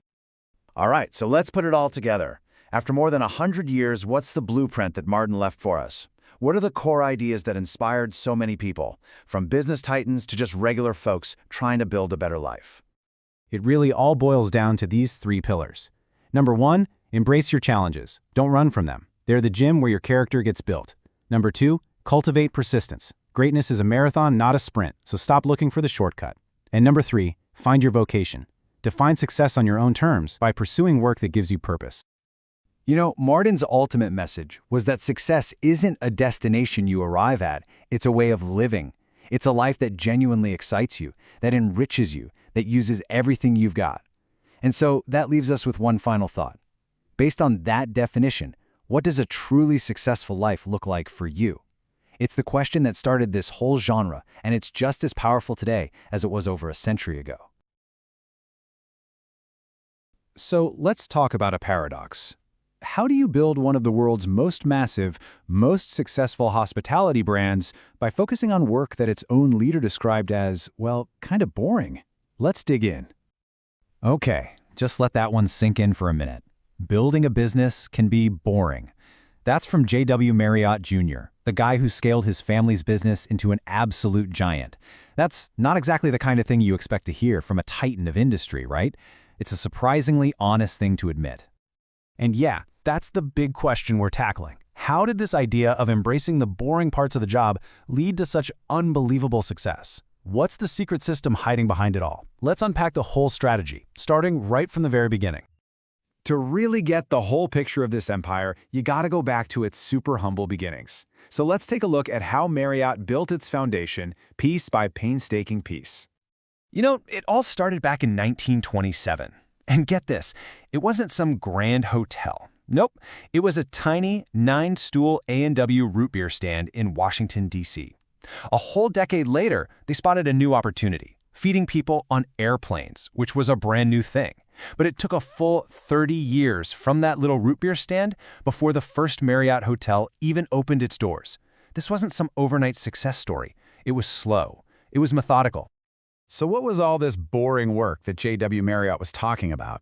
All right, so let's put it all together. After more than 100 years, what's the blueprint that Martin left for us? What are the core ideas that inspired so many people, from business titans to just regular folks trying to build a better life? It really all boils down to these three pillars. Number one, embrace your challenges. Don't run from them. They're the gym where your character gets built. Number two, cultivate persistence. Greatness is a marathon, not a sprint, so stop looking for the shortcut. And number three, find your vocation. Define success on your own terms by pursuing work that gives you purpose. You know, Martin's ultimate message was that success isn't a destination you arrive at, it's a way of living. It's a life that genuinely excites you, that enriches you, that uses everything you've got. And so that leaves us with one final thought. Based on that definition, what does a truly successful life look like for you? It's the question that started this whole genre, and it's just as powerful today as it was over a century ago. So let's talk about a paradox. How do you build one of the world's most massive, most successful hospitality brands by focusing on work that its own leader described as, well, kind of boring? Let's dig in. Okay, just let that one sink in for a minute. Building a business can be boring. That's from J.W. Marriott Jr., the guy who scaled his family's business into an absolute giant. That's not exactly the kind of thing you expect to hear from a titan of industry, right? It's a surprisingly honest thing to admit. And yeah, that's the big question we're tackling. How did this idea of embracing the boring parts of the job lead to such unbelievable success? What's the secret system hiding behind it all? Let's unpack the whole strategy, starting right from the very beginning. To really get the whole picture of this empire, you gotta go back to its super humble beginnings. So let's take a look at how Marriott built its foundation, piece by painstaking piece. You know, it all started back in 1927. And get this, it wasn't some grand hotel. Nope, it was a tiny 9-stool A&W root beer stand in Washington, D.C. A whole decade later, they spotted a new opportunity, feeding people on airplanes, which was a brand new thing. But it took a full 30 years from that little root beer stand before the first Marriott hotel even opened its doors. This wasn't some overnight success story. It was slow. It was methodical. So what was all this boring work that J.W. Marriott was talking about?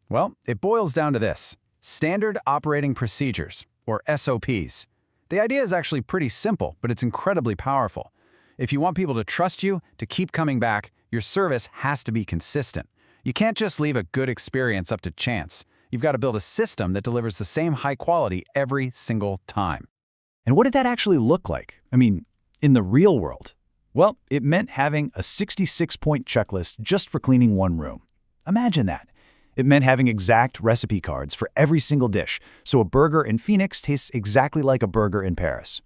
Well, it boils down to this: Standard Operating Procedures, or SOPs. The idea is actually pretty simple, but it's incredibly powerful. If you want people to trust you, to keep coming back, your service has to be consistent. You can't just leave a good experience up to chance. You've got to build a system that delivers the same high quality every single time. And what did that actually look like? I mean, in the real world? Well, it meant having a 66-point checklist just for cleaning one room. Imagine that. It meant having exact recipe cards for every single dish, so a burger in Phoenix tastes exactly like a burger in Paris.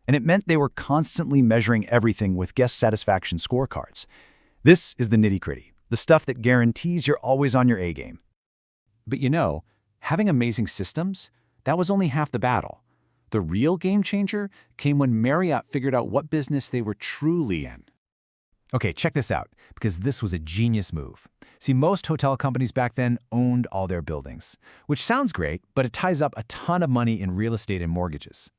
And it meant they were constantly measuring everything with guest satisfaction scorecards. This is the nitty-gritty, the stuff that guarantees you're always on your A-game. But you know, having amazing systems, that was only half the battle. The real game changer came when Marriott figured out what business they were truly in. Okay, check this out, because this was a genius move. See, most hotel companies back then owned all their buildings, which sounds great, but it ties up a ton of money in real estate and mortgages.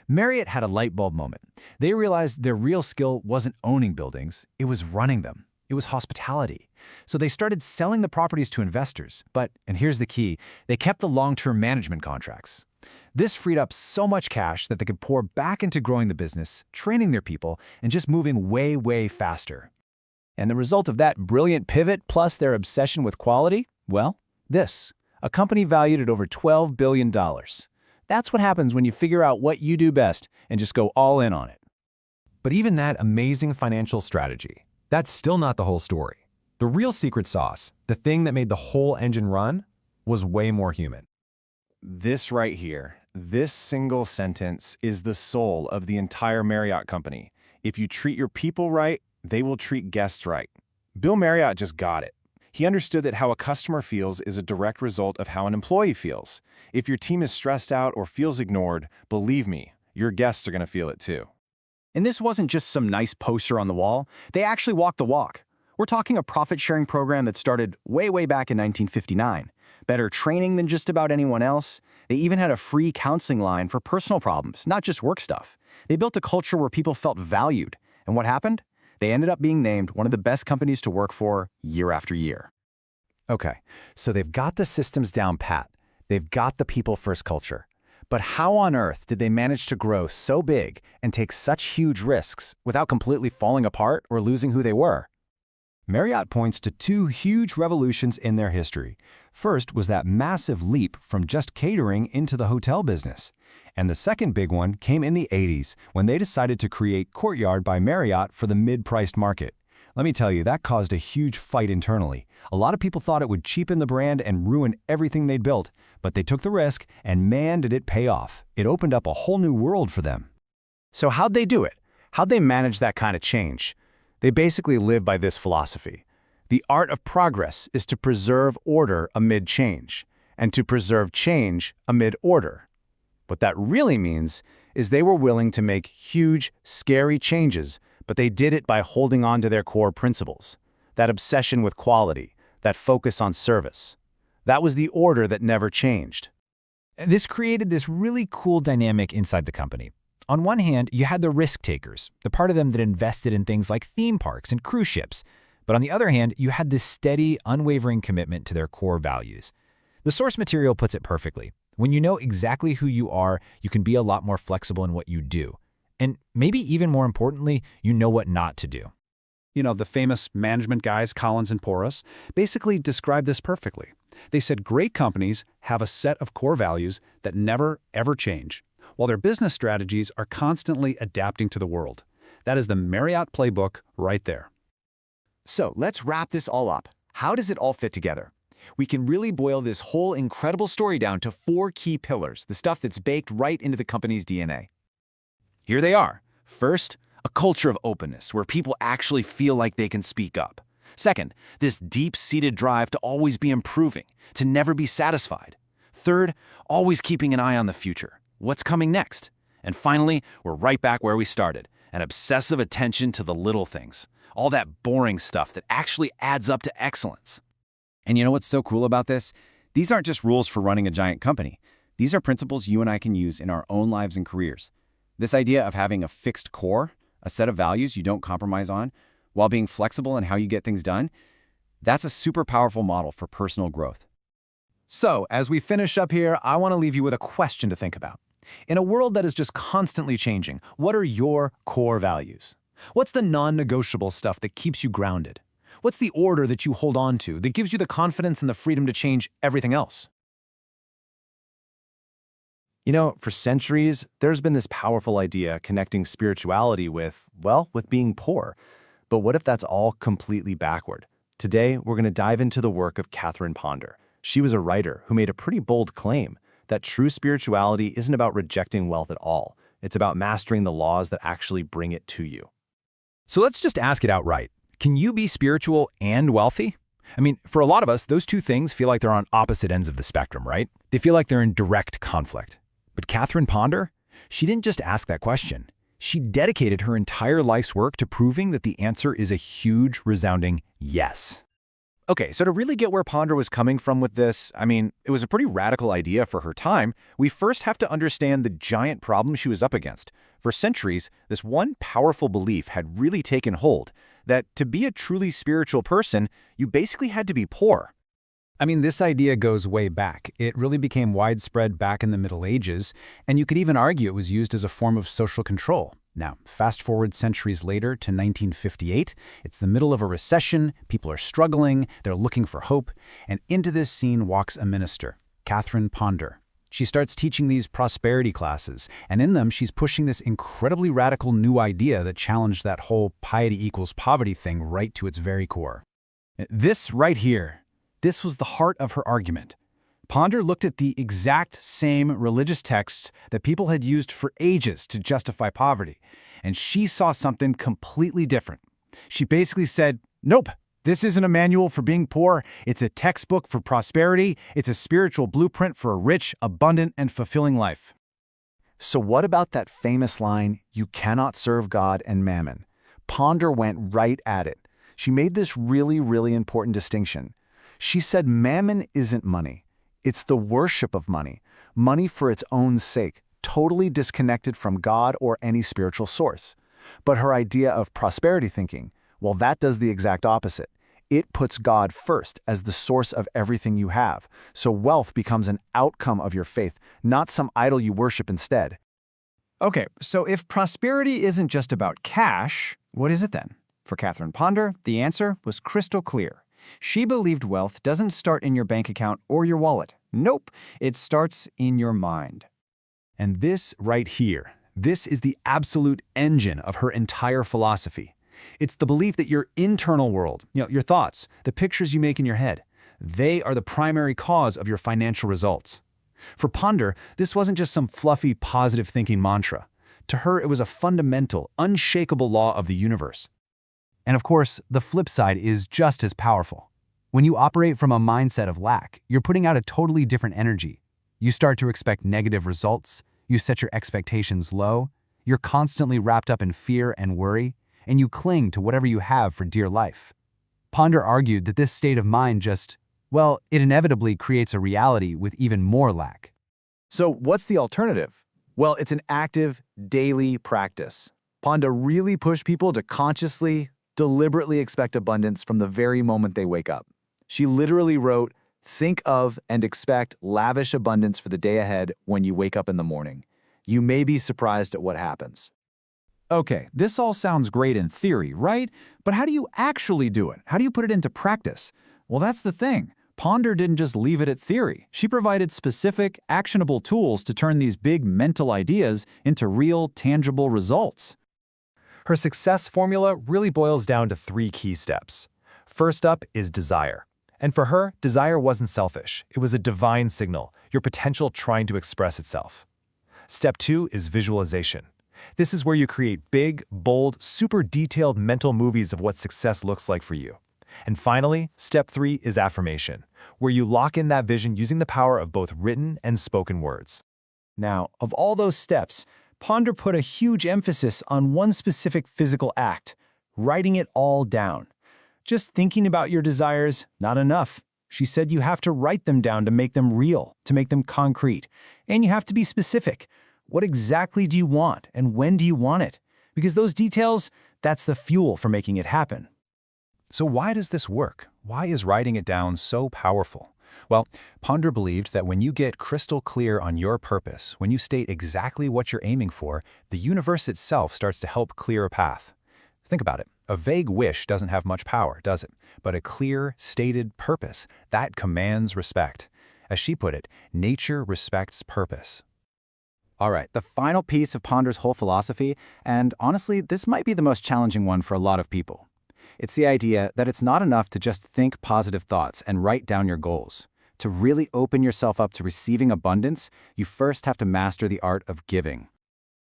Marriott had a light bulb moment. They realized their real skill wasn't owning buildings, it was running them. It was hospitality. So they started selling the properties to investors, but, and here's the key, they kept the long-term management contracts. This freed up so much cash that they could pour back into growing the business, training their people, and just moving way, way faster. And the result of that brilliant pivot plus their obsession with quality? Well, this. A company valued at over $12 billion. That's what happens when you figure out what you do best and just go all in on it. But even that amazing financial strategy, that's still not the whole story. The real secret sauce, the thing that made the whole engine run, was way more human. This right here, this single sentence is the soul of the entire Marriott company. If you treat your people right, they will treat guests right. Bill Marriott just got it. He understood that how a customer feels is a direct result of how an employee feels. If your team is stressed out or feels ignored, believe me, your guests are going to feel it too. And this wasn't just some nice poster on the wall. They actually walked the walk. We're talking a profit-sharing program that started way, way back in 1959. Better training than just about anyone else. They even had a free counseling line for personal problems, not just work stuff. They built a culture where people felt valued. And what happened? They ended up being named one of the best companies to work for year after year. Okay, so they've got the systems down pat. They've got the people-first culture. But how on earth did they manage to grow so big and take such huge risks without completely falling apart or losing who they were? Marriott points to two huge revolutions in their history. First was that massive leap from just catering into the hotel business. And the second big one came in the 80s when they decided to create Courtyard by Marriott for the mid-priced market. Let me tell you, that caused a huge fight internally. A lot of people thought it would cheapen the brand and ruin everything they'd built, but they took the risk, and man, did it pay off. It opened up a whole new world for them. So how'd they do it? How'd they manage that kind of change? They basically live by this philosophy. The art of progress is to preserve order amid change, and to preserve change amid order. What that really means is they were willing to make huge, scary changes, but they did it by holding on to their core principles. That obsession with quality, that focus on service. That was the order that never changed. This created this really cool dynamic inside the company. On one hand, you had the risk takers, the part of them that invested in things like theme parks and cruise ships. But on the other hand, you had this steady, unwavering commitment to their core values. The source material puts it perfectly. When you know exactly who you are, you can be a lot more flexible in what you do. And maybe even more importantly, you know what not to do. You know, the famous management guys, Collins and Porras, basically described this perfectly. They said great companies have a set of core values that never, ever change, while their business strategies are constantly adapting to the world. That is the Marriott playbook right there. So let's wrap this all up. How does it all fit together? We can really boil this whole incredible story down to 4 key pillars, the stuff that's baked right into the company's DNA. Here they are. First, a culture of openness where people actually feel like they can speak up. Second, this deep-seated drive to always be improving, to never be satisfied. Third, always keeping an eye on the future. What's coming next? And finally, we're right back where we started, an obsessive attention to the little things. All that boring stuff that actually adds up to excellence. And you know what's so cool about this? These aren't just rules for running a giant company. These are principles you and I can use in our own lives and careers. This idea of having a fixed core, a set of values you don't compromise on, while being flexible in how you get things done, that's a super powerful model for personal growth. So, as we finish up here, I want to leave you with a question to think about. In a world that is just constantly changing, what are your core values? What's the non-negotiable stuff that keeps you grounded? What's the order that you hold on to that gives you the confidence and the freedom to change everything else? You know, for centuries, there's been this powerful idea connecting spirituality with, well, with being poor. But what if that's all completely backward? Today, we're going to dive into the work of Catherine Ponder. She was a writer who made a pretty bold claim that true spirituality isn't about rejecting wealth at all. It's about mastering the laws that actually bring it to you. So let's just ask it outright. Can you be spiritual and wealthy? I mean, for a lot of us, those two things feel like they're on opposite ends of the spectrum, right? They feel like they're in direct conflict. But Catherine Ponder, she didn't just ask that question. She dedicated her entire life's work to proving that the answer is a huge, resounding yes. Okay, so to really get where Ponder was coming from with this, I mean, it was a pretty radical idea for her time. We first have to understand the giant problem she was up against. For centuries, this one powerful belief had really taken hold, that to be a truly spiritual person, you basically had to be poor. I mean, this idea goes way back. It really became widespread back in the Middle Ages, and you could even argue it was used as a form of social control. Now, fast forward centuries later to 1958, it's the middle of a recession, people are struggling, they're looking for hope, and into this scene walks a minister, Catherine Ponder. She starts teaching these prosperity classes, and in them she's pushing this incredibly radical new idea that challenged that whole piety equals poverty thing right to its very core. This right here, this was the heart of her argument. Ponder looked at the exact same religious texts that people had used for ages to justify poverty, and she saw something completely different. She basically said, nope, this isn't a manual for being poor, it's a textbook for prosperity, it's a spiritual blueprint for a rich, abundant, and fulfilling life. So what about that famous line, you cannot serve God and mammon? Ponder went right at it. She made this really, really important distinction. She said mammon isn't money. It's the worship of money, money for its own sake, totally disconnected from God or any spiritual source. But her idea of prosperity thinking, well, that does the exact opposite. It puts God first as the source of everything you have, so wealth becomes an outcome of your faith, not some idol you worship instead. Okay, so if prosperity isn't just about cash, what is it then? For Catherine Ponder, the answer was crystal clear. She believed wealth doesn't start in your bank account or your wallet. Nope, it starts in your mind. And this right here, this is the absolute engine of her entire philosophy. It's the belief that your internal world, your thoughts, the pictures you make in your head, they are the primary cause of your financial results. For Ponder, this wasn't just some fluffy, positive thinking mantra. To her, it was a fundamental, unshakable law of the universe. And of course, the flip side is just as powerful. When you operate from a mindset of lack, you're putting out a totally different energy. You start to expect negative results, you set your expectations low, you're constantly wrapped up in fear and worry, and you cling to whatever you have for dear life. Ponder argued that this state of mind just, well, it inevitably creates a reality with even more lack. So what's the alternative? Well, it's an active, daily practice. Ponder really pushed people to consciously, deliberately expect abundance from the very moment they wake up. She literally wrote, think of and expect lavish abundance for the day ahead when you wake up in the morning. You may be surprised at what happens. Okay, this all sounds great in theory, right? But how do you actually do it? How do you put it into practice? Well, that's the thing. Ponder didn't just leave it at theory. She provided specific, actionable tools to turn these big mental ideas into real, tangible results. Her success formula really boils down to 3 key steps. First up is desire. And for her, desire wasn't selfish. It was a divine signal, your potential trying to express itself. Step 2 is visualization. This is where you create big, bold, super detailed mental movies of what success looks like for you. And finally, step 3 is affirmation, where you lock in that vision using the power of both written and spoken words. Now, of all those steps, Ponder put a huge emphasis on one specific physical act, writing it all down. Just thinking about your desires, not enough. She said you have to write them down to make them real, to make them concrete. And you have to be specific. What exactly do you want, and when do you want it? Because those details, that's the fuel for making it happen. So why does this work? Why is writing it down so powerful? Well, Ponder believed that when you get crystal clear on your purpose, when you state exactly what you're aiming for, the universe itself starts to help clear a path. Think about it. A vague wish doesn't have much power, does it? But a clear, stated purpose, that commands respect. As she put it, nature respects purpose. All right, the final piece of Ponder's whole philosophy, and honestly, this might be the most challenging one for a lot of people. It's the idea that it's not enough to just think positive thoughts and write down your goals. To really open yourself up to receiving abundance, you first have to master the art of giving.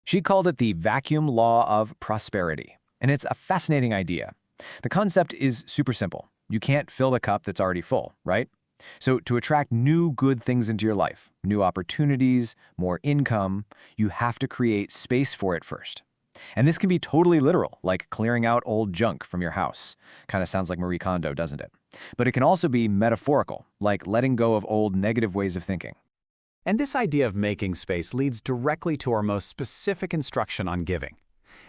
She called it the vacuum law of prosperity, and it's a fascinating idea. The concept is super simple. You can't fill the cup that's already full, right? So to attract new good things into your life, new opportunities, more income, you have to create space for it first. And this can be totally literal, like clearing out old junk from your house. Kind of sounds like Marie Kondo, doesn't it? But it can also be metaphorical, like letting go of old negative ways of thinking. And this idea of making space leads directly to our most specific instruction on giving.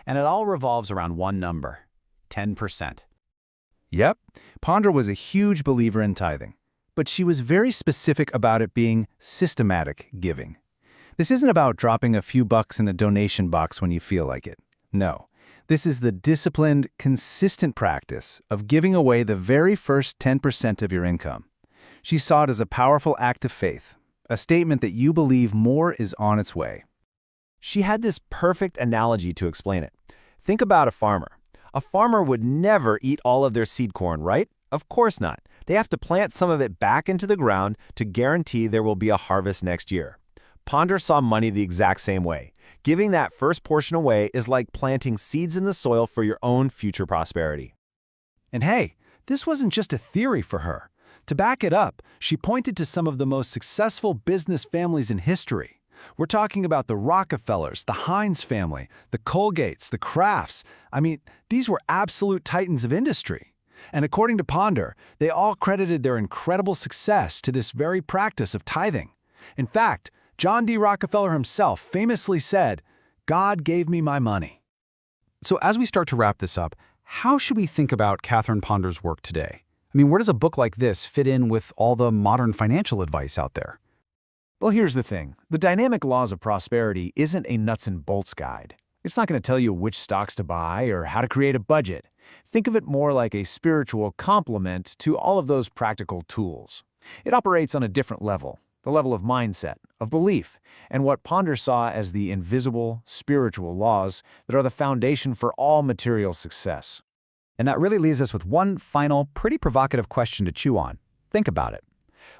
And it all revolves around one number, 10%. Yep, Ponder was a huge believer in tithing, but she was very specific about it being systematic giving. This isn't about dropping a few bucks in a donation box when you feel like it. No, this is the disciplined, consistent practice of giving away the very first 10% of your income. She saw it as a powerful act of faith, a statement that you believe more is on its way. She had this perfect analogy to explain it. Think about a farmer. A farmer would never eat all of their seed corn, right? Of course not. They have to plant some of it back into the ground to guarantee there will be a harvest next year. Ponder saw money the exact same way. Giving that first portion away is like planting seeds in the soil for your own future prosperity. And hey, this wasn't just a theory for her. To back it up, she pointed to some of the most successful business families in history. We're talking about the Rockefellers, the Heinz family, the Colgates, the Krafts. I mean, these were absolute titans of industry. And according to Ponder, they all credited their incredible success to this very practice of tithing. In fact, John D. Rockefeller himself famously said, "God gave me my money." So as we start to wrap this up, how should we think about Catherine Ponder's work today? I mean, where does a book like this fit in with all the modern financial advice out there? Well, here's the thing. The dynamic laws of prosperity isn't a nuts and bolts guide. It's not going to tell you which stocks to buy or how to create a budget. Think of it more like a spiritual complement to all of those practical tools. It operates on a different level, the level of mindset, of belief, and what Ponder saw as the invisible, spiritual laws that are the foundation for all material success. And that really leaves us with one final, pretty provocative question to chew on. Think about it.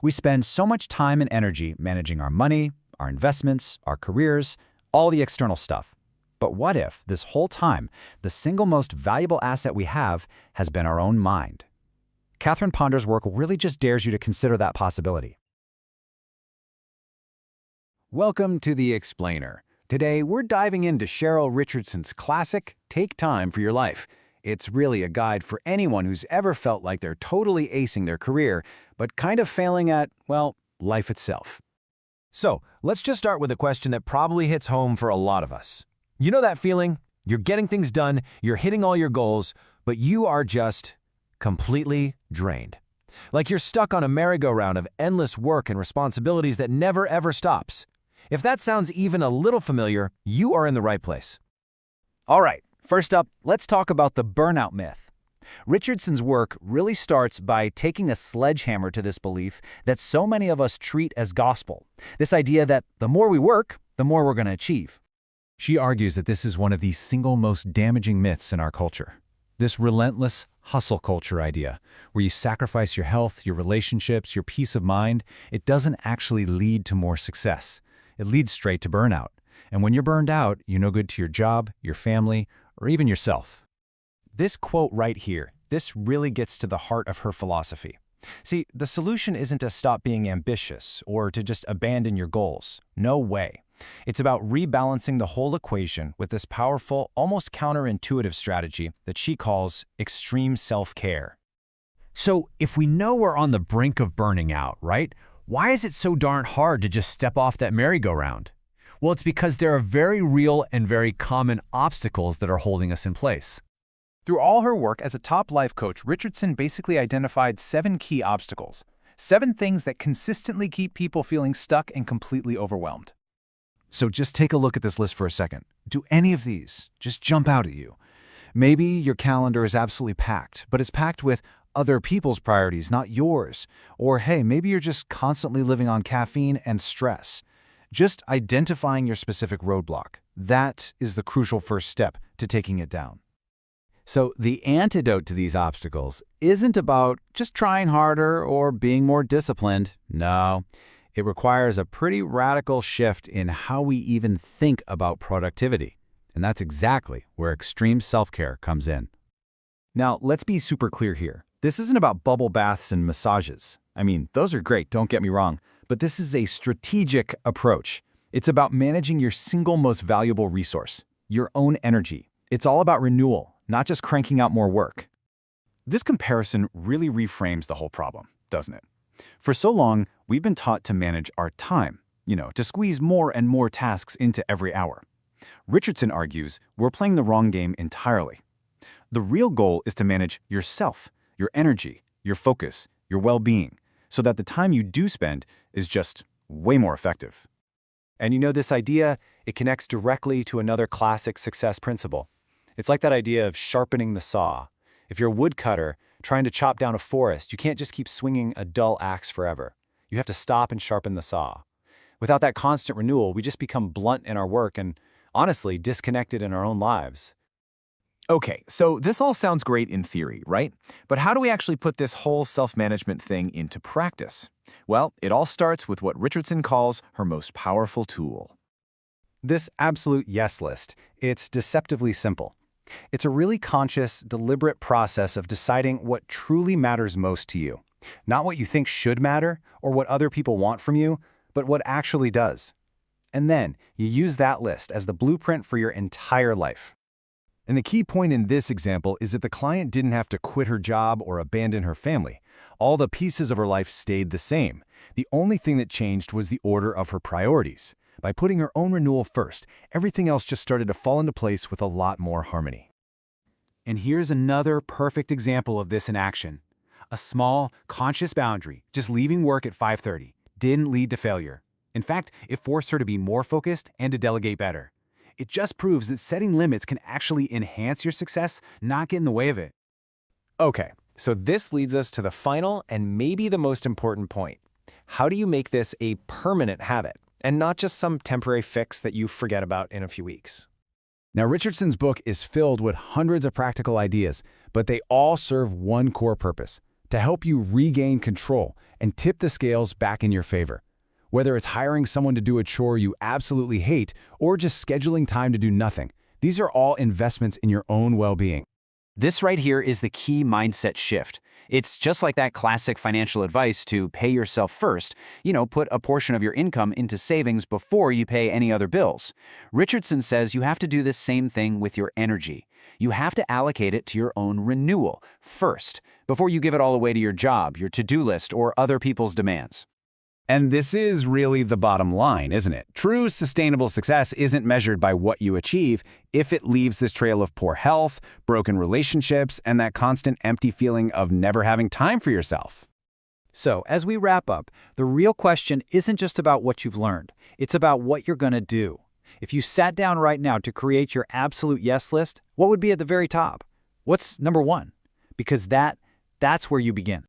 We spend so much time and energy managing our money, our investments, our careers, all the external stuff. But what if, this whole time, the single most valuable asset we have has been our own mind? Catherine Ponder's work really just dares you to consider that possibility. Welcome to The Explainer. Today, we're diving into Cheryl Richardson's classic, Take Time for Your Life. It's really a guide for anyone who's ever felt like they're totally acing their career, but kind of failing at, well, life itself. So, let's just start with a question that probably hits home for a lot of us. You know that feeling? You're getting things done, you're hitting all your goals, but you are just completely drained. Like you're stuck on a merry-go-round of endless work and responsibilities that never ever stops. If that sounds even a little familiar, you are in the right place. All right. First up, let's talk about the burnout myth. Richardson's work really starts by taking a sledgehammer to this belief that so many of us treat as gospel. This idea that the more we work, the more we're going to achieve. She argues that this is one of the single most damaging myths in our culture. This relentless hustle culture idea, where you sacrifice your health, your relationships, your peace of mind, it doesn't actually lead to more success. It leads straight to burnout. And when you're burned out, you're no good to your job, your family, or even yourself. This quote right here, this really gets to the heart of her philosophy. See, the solution isn't to stop being ambitious or to just abandon your goals. No way. It's about rebalancing the whole equation with this powerful, almost counterintuitive strategy that she calls extreme self-care. So if we know we're on the brink of burning out, right? Why is it so darn hard to just step off that merry-go-round? Well, it's because there are very real and very common obstacles that are holding us in place. Through all her work as a top life coach, Richardson basically identified 7 key obstacles, 7 things that consistently keep people feeling stuck and completely overwhelmed. So just take a look at this list for a second. Do any of these just jump out at you? Maybe your calendar is absolutely packed, but it's packed with other people's priorities, not yours. Or hey, maybe you're just constantly living on caffeine and stress. Just identifying your specific roadblock. That is the crucial first step to taking it down. So the antidote to these obstacles isn't about just trying harder or being more disciplined. No, it requires a pretty radical shift in how we even think about productivity. And that's exactly where extreme self-care comes in. Now, let's be super clear here. This isn't about bubble baths and massages. I mean, those are great, don't get me wrong, but this is a strategic approach. It's about managing your single most valuable resource, your own energy. It's all about renewal, not just cranking out more work. This comparison really reframes the whole problem, doesn't it? For so long, we've been taught to manage our time, to squeeze more and more tasks into every hour. Richardson argues we're playing the wrong game entirely. The real goal is to manage yourself, your energy, your focus, your well-being, so that the time you do spend is just way more effective. And this idea, it connects directly to another classic success principle. It's like that idea of sharpening the saw. If you're a woodcutter trying to chop down a forest, you can't just keep swinging a dull axe forever. You have to stop and sharpen the saw. Without that constant renewal, we just become blunt in our work and, honestly, disconnected in our own lives. Okay, so this all sounds great in theory, right? But how do we actually put this whole self-management thing into practice? Well, it all starts with what Richardson calls her most powerful tool. This absolute yes list. It's deceptively simple. It's a really conscious, deliberate process of deciding what truly matters most to you. Not what you think should matter or what other people want from you, but what actually does. And then you use that list as the blueprint for your entire life. And the key point in this example is that the client didn't have to quit her job or abandon her family. All the pieces of her life stayed the same. The only thing that changed was the order of her priorities. By putting her own renewal first, everything else just started to fall into place with a lot more harmony. And here's another perfect example of this in action. A small, conscious boundary, just leaving work at 5:30, didn't lead to failure. In fact, it forced her to be more focused and to delegate better. It just proves that setting limits can actually enhance your success, not get in the way of it. Okay, so this leads us to the final and maybe the most important point. How do you make this a permanent habit and not just some temporary fix that you forget about in a few weeks? Now, Richardson's book is filled with hundreds of practical ideas, but they all serve one core purpose: to help you regain control and tip the scales back in your favor. Whether it's hiring someone to do a chore you absolutely hate or just scheduling time to do nothing, these are all investments in your own well-being. This right here is the key mindset shift. It's just like that classic financial advice to pay yourself first, put a portion of your income into savings before you pay any other bills. Richardson says you have to do the same thing with your energy. You have to allocate it to your own renewal first, before you give it all away to your job, your to-do list, or other people's demands. And this is really the bottom line, isn't it? True sustainable success isn't measured by what you achieve if it leaves this trail of poor health, broken relationships, and that constant empty feeling of never having time for yourself. So, as we wrap up, the real question isn't just about what you've learned. It's about what you're going to do. If you sat down right now to create your absolute yes list, what would be at the very top? What's number one? Because that's where you begin.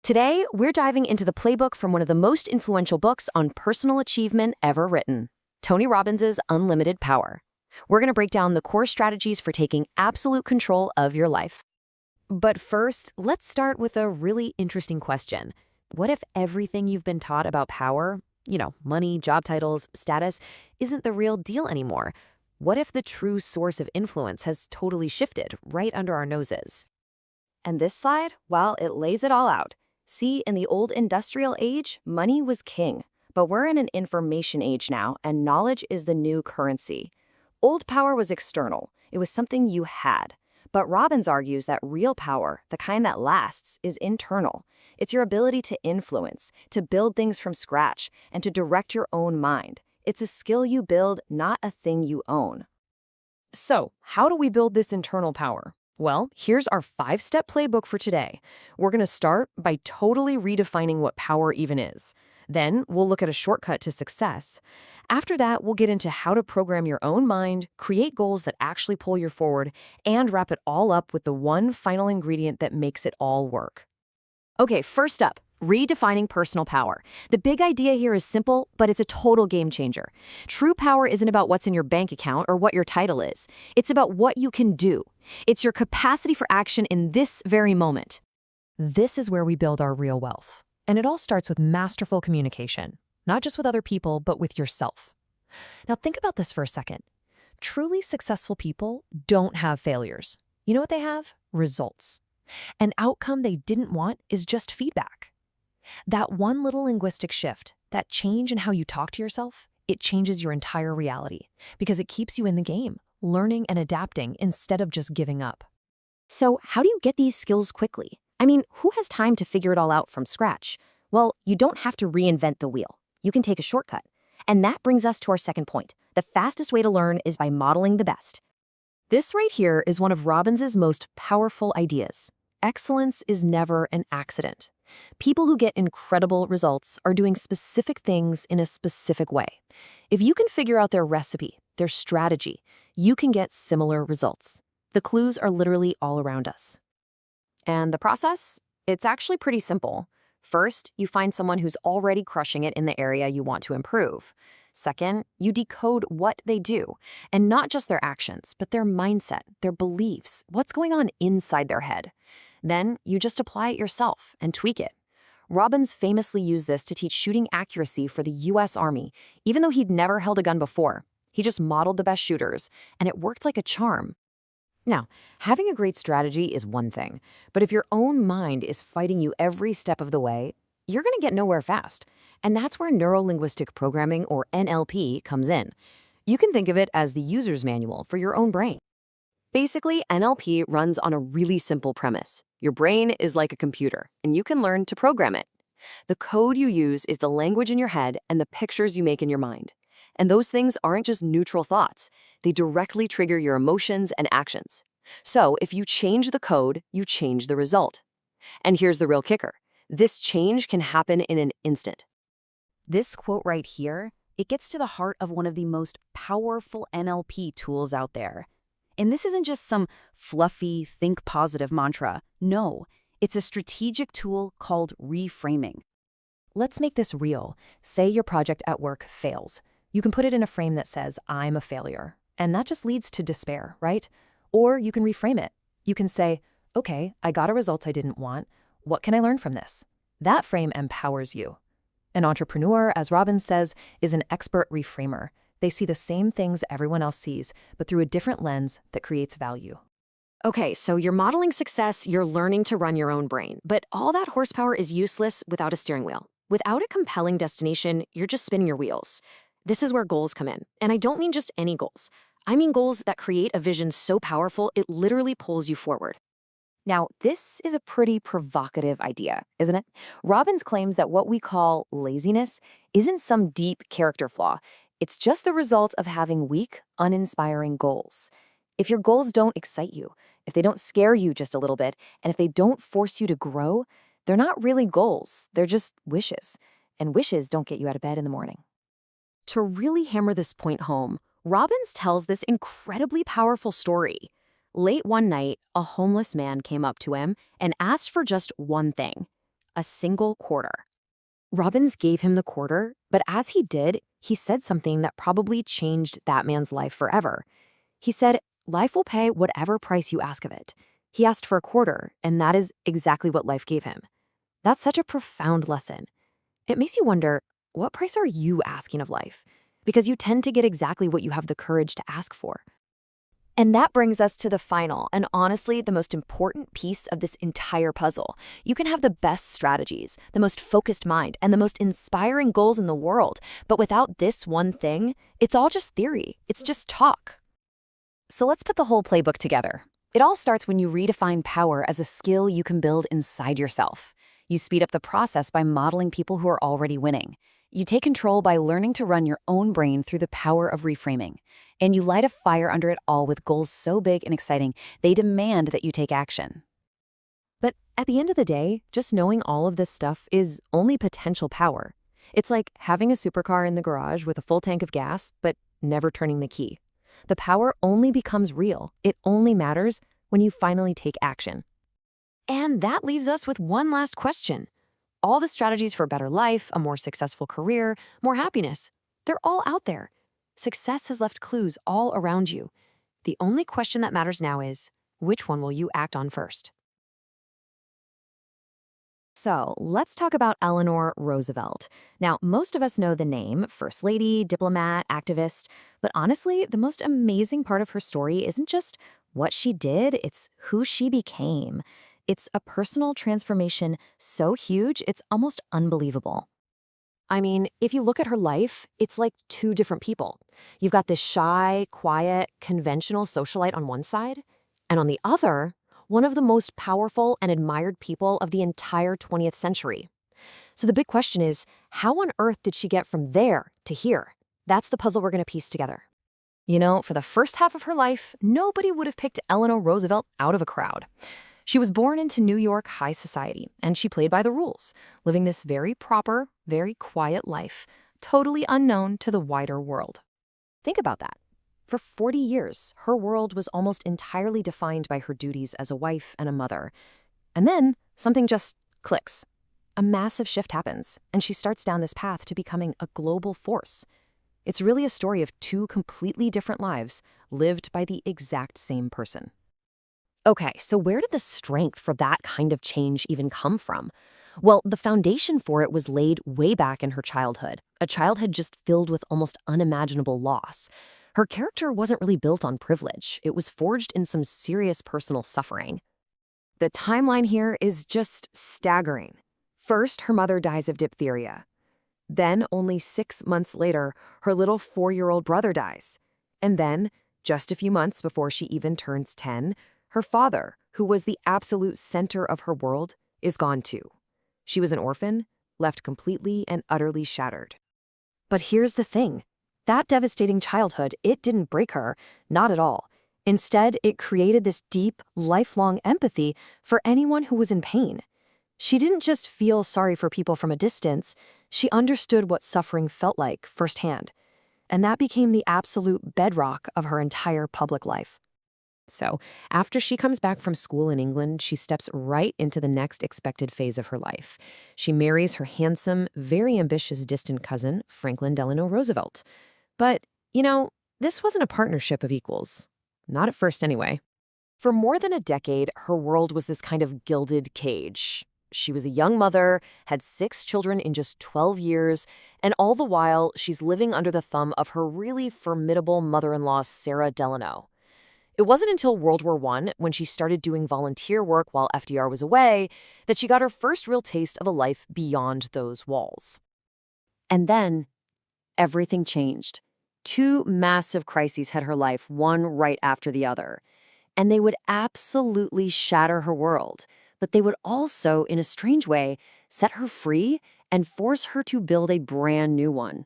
Today, we're diving into the playbook from one of the most influential books on personal achievement ever written, Tony Robbins' Unlimited Power. We're going to break down the core strategies for taking absolute control of your life. But first, let's start with a really interesting question. What if everything you've been taught about power, money, job titles, status, isn't the real deal anymore? What if the true source of influence has totally shifted right under our noses? And this slide, well, it lays it all out. See, in the old industrial age, money was king. But we're in an information age now, and knowledge is the new currency. Old power was external. It was something you had. But Robbins argues that real power, the kind that lasts, is internal. It's your ability to influence, to build things from scratch, and to direct your own mind. It's a skill you build, not a thing you own. So, how do we build this internal power? Well, here's our 5-step playbook for today. We're going to start by totally redefining what power even is. Then, we'll look at a shortcut to success. After that, we'll get into how to program your own mind, create goals that actually pull you forward, and wrap it all up with the one final ingredient that makes it all work. Okay, first up, Redefining personal power. The big idea here is simple, but it's a total game changer. True power isn't about what's in your bank account or what your title is. It's about what you can do. It's your capacity for action in this very moment. This is where we build our real wealth. And it all starts with masterful communication, not just with other people, but with yourself. Now think about this for a second. Truly successful people don't have failures. You know what they have? Results. An outcome they didn't want is just feedback. That one little linguistic shift, that change in how you talk to yourself, it changes your entire reality because it keeps you in the game, learning and adapting instead of just giving up. So how do you get these skills quickly? I mean, who has time to figure it all out from scratch? Well, you don't have to reinvent the wheel. You can take a shortcut. And that brings us to our second point. The fastest way to learn is by modeling the best. This right here is one of Robbins' most powerful ideas. Excellence is never an accident. People who get incredible results are doing specific things in a specific way. If you can figure out their recipe, their strategy, you can get similar results. The clues are literally all around us. And the process? It's actually pretty simple. First, you find someone who's already crushing it in the area you want to improve. Second, you decode what they do, and not just their actions, but their mindset, their beliefs, what's going on inside their head. Then you just apply it yourself and tweak it. Robbins famously used this to teach shooting accuracy for the US Army, even though he'd never held a gun before. He just modeled the best shooters, and it worked like a charm. Now, having a great strategy is one thing, but if your own mind is fighting you every step of the way, you're going to get nowhere fast. And that's where neuro-linguistic programming, or NLP, comes in. You can think of it as the user's manual for your own brain. Basically, NLP runs on a really simple premise. Your brain is like a computer, and you can learn to program it. The code you use is the language in your head and the pictures you make in your mind. And those things aren't just neutral thoughts. They directly trigger your emotions and actions. So if you change the code, you change the result. And here's the real kicker. This change can happen in an instant. This quote right here, it gets to the heart of one of the most powerful NLP tools out there. And this isn't just some fluffy, think positive mantra. No, it's a strategic tool called reframing. Let's make this real. Say your project at work fails. You can put it in a frame that says, I'm a failure. And that just leads to despair, right? Or you can reframe it. You can say, okay, I got a result I didn't want. What can I learn from this? That frame empowers you. An entrepreneur, as Robbins says, is an expert reframer. They see the same things everyone else sees, but through a different lens that creates value. Okay, so you're modeling success, you're learning to run your own brain, but all that horsepower is useless without a steering wheel. Without a compelling destination, you're just spinning your wheels. This is where goals come in. And I don't mean just any goals. I mean goals that create a vision so powerful it literally pulls you forward. Now, this is a pretty provocative idea, isn't it? Robbins claims that what we call laziness isn't some deep character flaw. It's just the result of having weak, uninspiring goals. If your goals don't excite you, if they don't scare you just a little bit, and if they don't force you to grow, they're not really goals. They're just wishes. And wishes don't get you out of bed in the morning. To really hammer this point home, Robbins tells this incredibly powerful story. Late one night, a homeless man came up to him and asked for just one thing, a single quarter. Robbins gave him the quarter, but as he did, he said something that probably changed that man's life forever. He said, life will pay whatever price you ask of it. He asked for a quarter, and that is exactly what life gave him. That's such a profound lesson. It makes you wonder, what price are you asking of life? Because you tend to get exactly what you have the courage to ask for. And that brings us to the final, and honestly, the most important piece of this entire puzzle. You can have the best strategies, the most focused mind, and the most inspiring goals in the world, but without this one thing, it's all just theory. It's just talk. So let's put the whole playbook together. It all starts when you redefine power as a skill you can build inside yourself. You speed up the process by modeling people who are already winning. You take control by learning to run your own brain through the power of reframing. And you light a fire under it all with goals so big and exciting, they demand that you take action. But at the end of the day, just knowing all of this stuff is only potential power. It's like having a supercar in the garage with a full tank of gas, but never turning the key. The power only becomes real. It only matters when you finally take action. And that leaves us with one last question. All the strategies for a better life, a more successful career, more happiness, they're all out there. Success has left clues all around you. The only question that matters now is, which one will you act on first? So let's talk about Eleanor Roosevelt. Now, most of us know the name, First Lady, diplomat, activist, but honestly, the most amazing part of her story isn't just what she did, it's who she became. It's a personal transformation so huge, it's almost unbelievable. I mean, if you look at her life, it's like two different people. You've got this shy, quiet, conventional socialite on one side, and on the other, one of the most powerful and admired people of the entire 20th century. So the big question is, how on earth did she get from there to here? That's the puzzle we're going to piece together. You know, for the first half of her life, nobody would have picked Eleanor Roosevelt out of a crowd. She was born into New York high society, and she played by the rules, living this very proper, very quiet life, totally unknown to the wider world. Think about that. For 40 years, her world was almost entirely defined by her duties as a wife and a mother. And then something just clicks. A massive shift happens, and she starts down this path to becoming a global force. It's really a story of two completely different lives lived by the exact same person. Okay, so where did the strength for that kind of change even come from? Well, the foundation for it was laid way back in her childhood, a childhood just filled with almost unimaginable loss. Her character wasn't really built on privilege. It was forged in some serious personal suffering. The timeline here is just staggering. First, her mother dies of diphtheria. Then, only 6 months later, her little 4-year-old brother dies. And then, just a few months before she even turns 10, her father, who was the absolute center of her world, is gone too. She was an orphan, left completely and utterly shattered. But here's the thing. That devastating childhood, it didn't break her, not at all. Instead, it created this deep, lifelong empathy for anyone who was in pain. She didn't just feel sorry for people from a distance, she understood what suffering felt like firsthand. And that became the absolute bedrock of her entire public life. So, after she comes back from school in England, she steps right into the next expected phase of her life. She marries her handsome, very ambitious distant cousin, Franklin Delano Roosevelt. But, you know, this wasn't a partnership of equals. Not at first, anyway. For more than a decade, her world was this kind of gilded cage. She was a young mother, had 6 children in just 12 years, and all the while, she's living under the thumb of her really formidable mother-in-law, Sarah Delano. It wasn't until World War I, when she started doing volunteer work while FDR was away, that she got her first real taste of a life beyond those walls. And then, everything changed. 2 massive crises hit her life, one right after the other. And they would absolutely shatter her world, but they would also, in a strange way, set her free and force her to build a brand new one.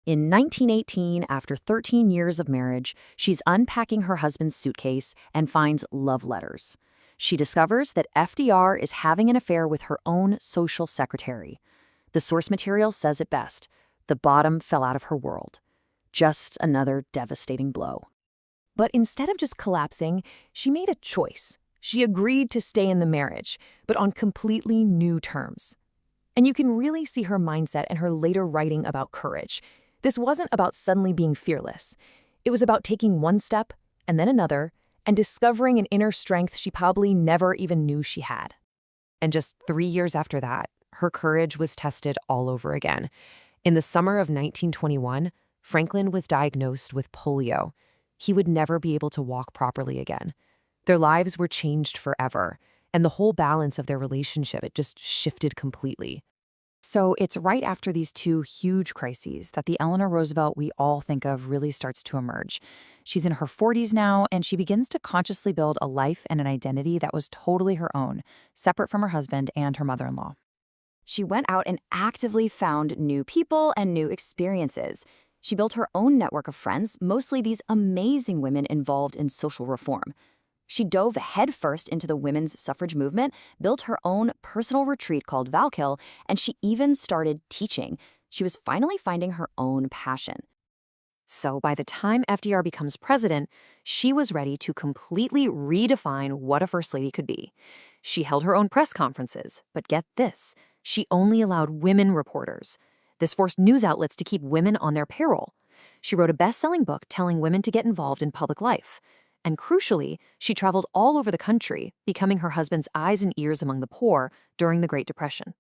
In 1918, after 13 years of marriage, she's unpacking her husband's suitcase and finds love letters. She discovers that FDR is having an affair with her own social secretary. The source material says it best. The bottom fell out of her world. Just another devastating blow. But instead of just collapsing, she made a choice. She agreed to stay in the marriage, but on completely new terms. And you can really see her mindset in her later writing about courage. This wasn't about suddenly being fearless. It was about taking one step and then another and discovering an inner strength she probably never even knew she had. And just 3 years after that, her courage was tested all over again. In the summer of 1921, Franklin was diagnosed with polio. He would never be able to walk properly again. Their lives were changed forever, and the whole balance of their relationship, it just shifted completely. So it's right after these 2 huge crises that the Eleanor Roosevelt we all think of really starts to emerge. She's in her 40s now, and she begins to consciously build a life and an identity that was totally her own, separate from her husband and her mother-in-law. She went out and actively found new people and new experiences. She built her own network of friends, mostly these amazing women involved in social reform. She dove headfirst into the women's suffrage movement, built her own personal retreat called Valkill, and she even started teaching. She was finally finding her own passion. So by the time FDR becomes president, she was ready to completely redefine what a first lady could be. She held her own press conferences, but get this, she only allowed women reporters. This forced news outlets to keep women on their payroll. She wrote a best-selling book telling women to get involved in public life. And crucially, she traveled all over the country, becoming her husband's eyes and ears among the poor during the Great Depression.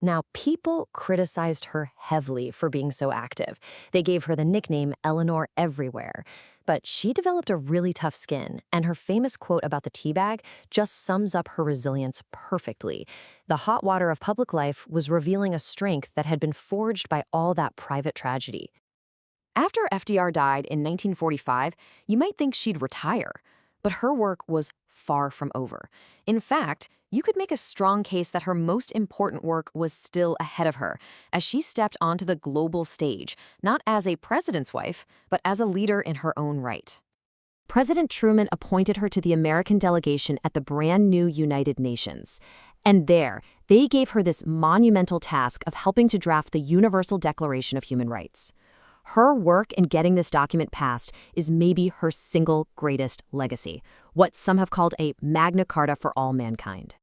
Now, people criticized her heavily for being so active. They gave her the nickname Eleanor Everywhere. But she developed a really tough skin, and her famous quote about the tea bag just sums up her resilience perfectly. The hot water of public life was revealing a strength that had been forged by all that private tragedy. After FDR died in 1945, you might think she'd retire. But her work was far from over. In fact, you could make a strong case that her most important work was still ahead of her, as she stepped onto the global stage, not as a president's wife, but as a leader in her own right. President Truman appointed her to the American delegation at the brand new United Nations. And there, they gave her this monumental task of helping to draft the Universal Declaration of Human Rights. Her work in getting this document passed is maybe her single greatest legacy, what some have called a Magna Carta for all mankind.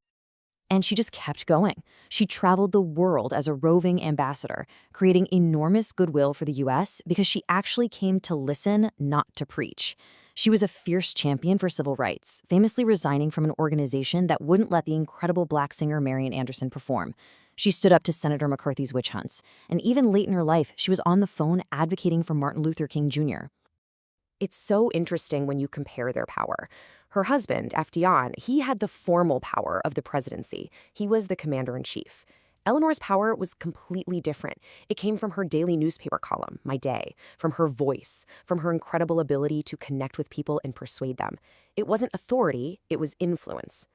And she just kept going. She traveled the world as a roving ambassador, creating enormous goodwill for the U.S. because she actually came to listen, not to preach. She was a fierce champion for civil rights, famously resigning from an organization that wouldn't let the incredible black singer Marian Anderson perform. She stood up to Senator McCarthy's witch hunts, and even late in her life, she was on the phone advocating for Martin Luther King Jr. It's so interesting when you compare their power. Her husband, FDR, he had the formal power of the presidency. He was the commander-in-chief. Eleanor's power was completely different. It came from her daily newspaper column, My Day, from her voice, from her incredible ability to connect with people and persuade them. It wasn't authority, it was influence.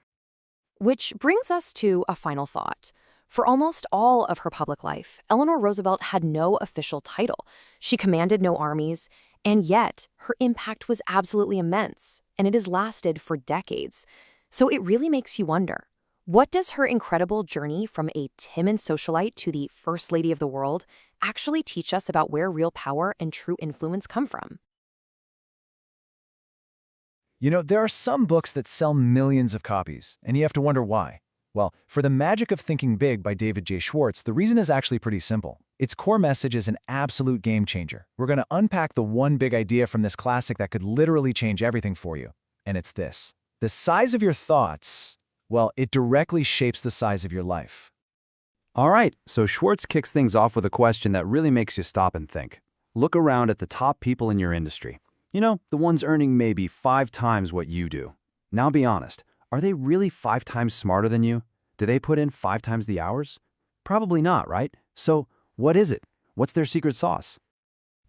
Which brings us to a final thought. For almost all of her public life, Eleanor Roosevelt had no official title. She commanded no armies, and yet her impact was absolutely immense, and it has lasted for decades. So it really makes you wonder, what does her incredible journey from a timid socialite to the First Lady of the world actually teach us about where real power and true influence come from? You know, there are some books that sell millions of copies, and you have to wonder why. Well, for The Magic of Thinking Big by David J. Schwartz, the reason is actually pretty simple. Its core message is an absolute game changer. We're going to unpack the one big idea from this classic that could literally change everything for you. And it's this. The size of your thoughts, well, it directly shapes the size of your life. All right, so Schwartz kicks things off with a question that really makes you stop and think. Look around at the top people in your industry. You know, the ones earning maybe 5 times what you do. Now be honest. Are they really 5 times smarter than you? Do they put in 5 times the hours? Probably not, right? So what is it? What's their secret sauce?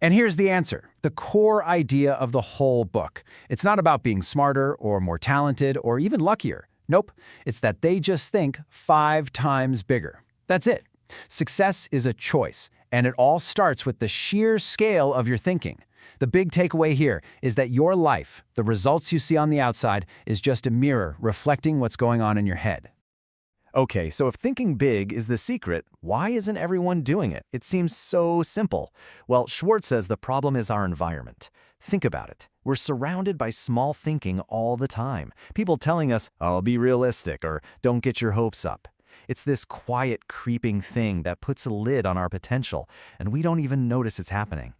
And here's the answer, the core idea of the whole book. It's not about being smarter or more talented or even luckier. Nope, it's that they just think 5 times bigger. That's it. Success is a choice, and it all starts with the sheer scale of your thinking. The big takeaway here is that your life, the results you see on the outside, is just a mirror reflecting what's going on in your head. Okay, so if thinking big is the secret, why isn't everyone doing it? It seems so simple. Well, Schwartz says the problem is our environment. Think about it. We're surrounded by small thinking all the time. People telling us, oh, be realistic, or don't get your hopes up. It's this quiet, creeping thing that puts a lid on our potential, and we don't even notice it's happening.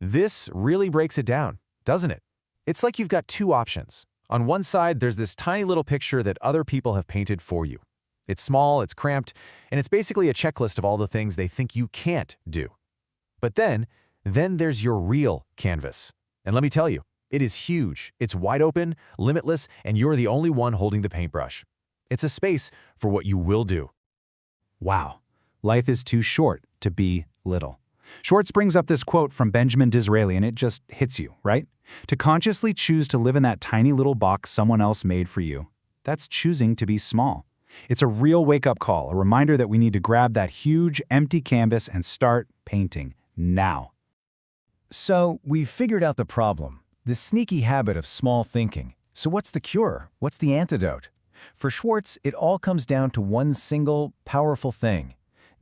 This really breaks it down, doesn't it? It's like you've got 2 options. On one side, there's this tiny little picture that other people have painted for you. It's small, it's cramped, and it's basically a checklist of all the things they think you can't do. But then there's your real canvas. And let me tell you, it is huge. It's wide open, limitless, and you're the only one holding the paintbrush. It's a space for what you will do. Wow, life is too short to be little. Schwartz brings up this quote from Benjamin Disraeli, and it just hits you, right? To consciously choose to live in that tiny little box someone else made for you, that's choosing to be small. It's a real wake-up call, a reminder that we need to grab that huge, empty canvas and start painting now. So we've figured out the problem, this sneaky habit of small thinking. So what's the cure? What's the antidote? For Schwartz, it all comes down to one single, powerful thing: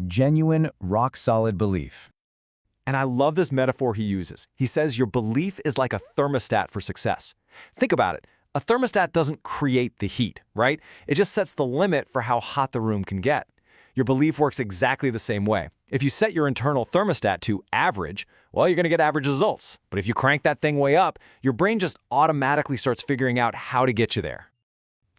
genuine, rock-solid belief. And I love this metaphor he uses. He says your belief is like a thermostat for success. Think about it. A thermostat doesn't create the heat, right? It just sets the limit for how hot the room can get. Your belief works exactly the same way. If you set your internal thermostat to average, well, you're going to get average results. But if you crank that thing way up, your brain just automatically starts figuring out how to get you there.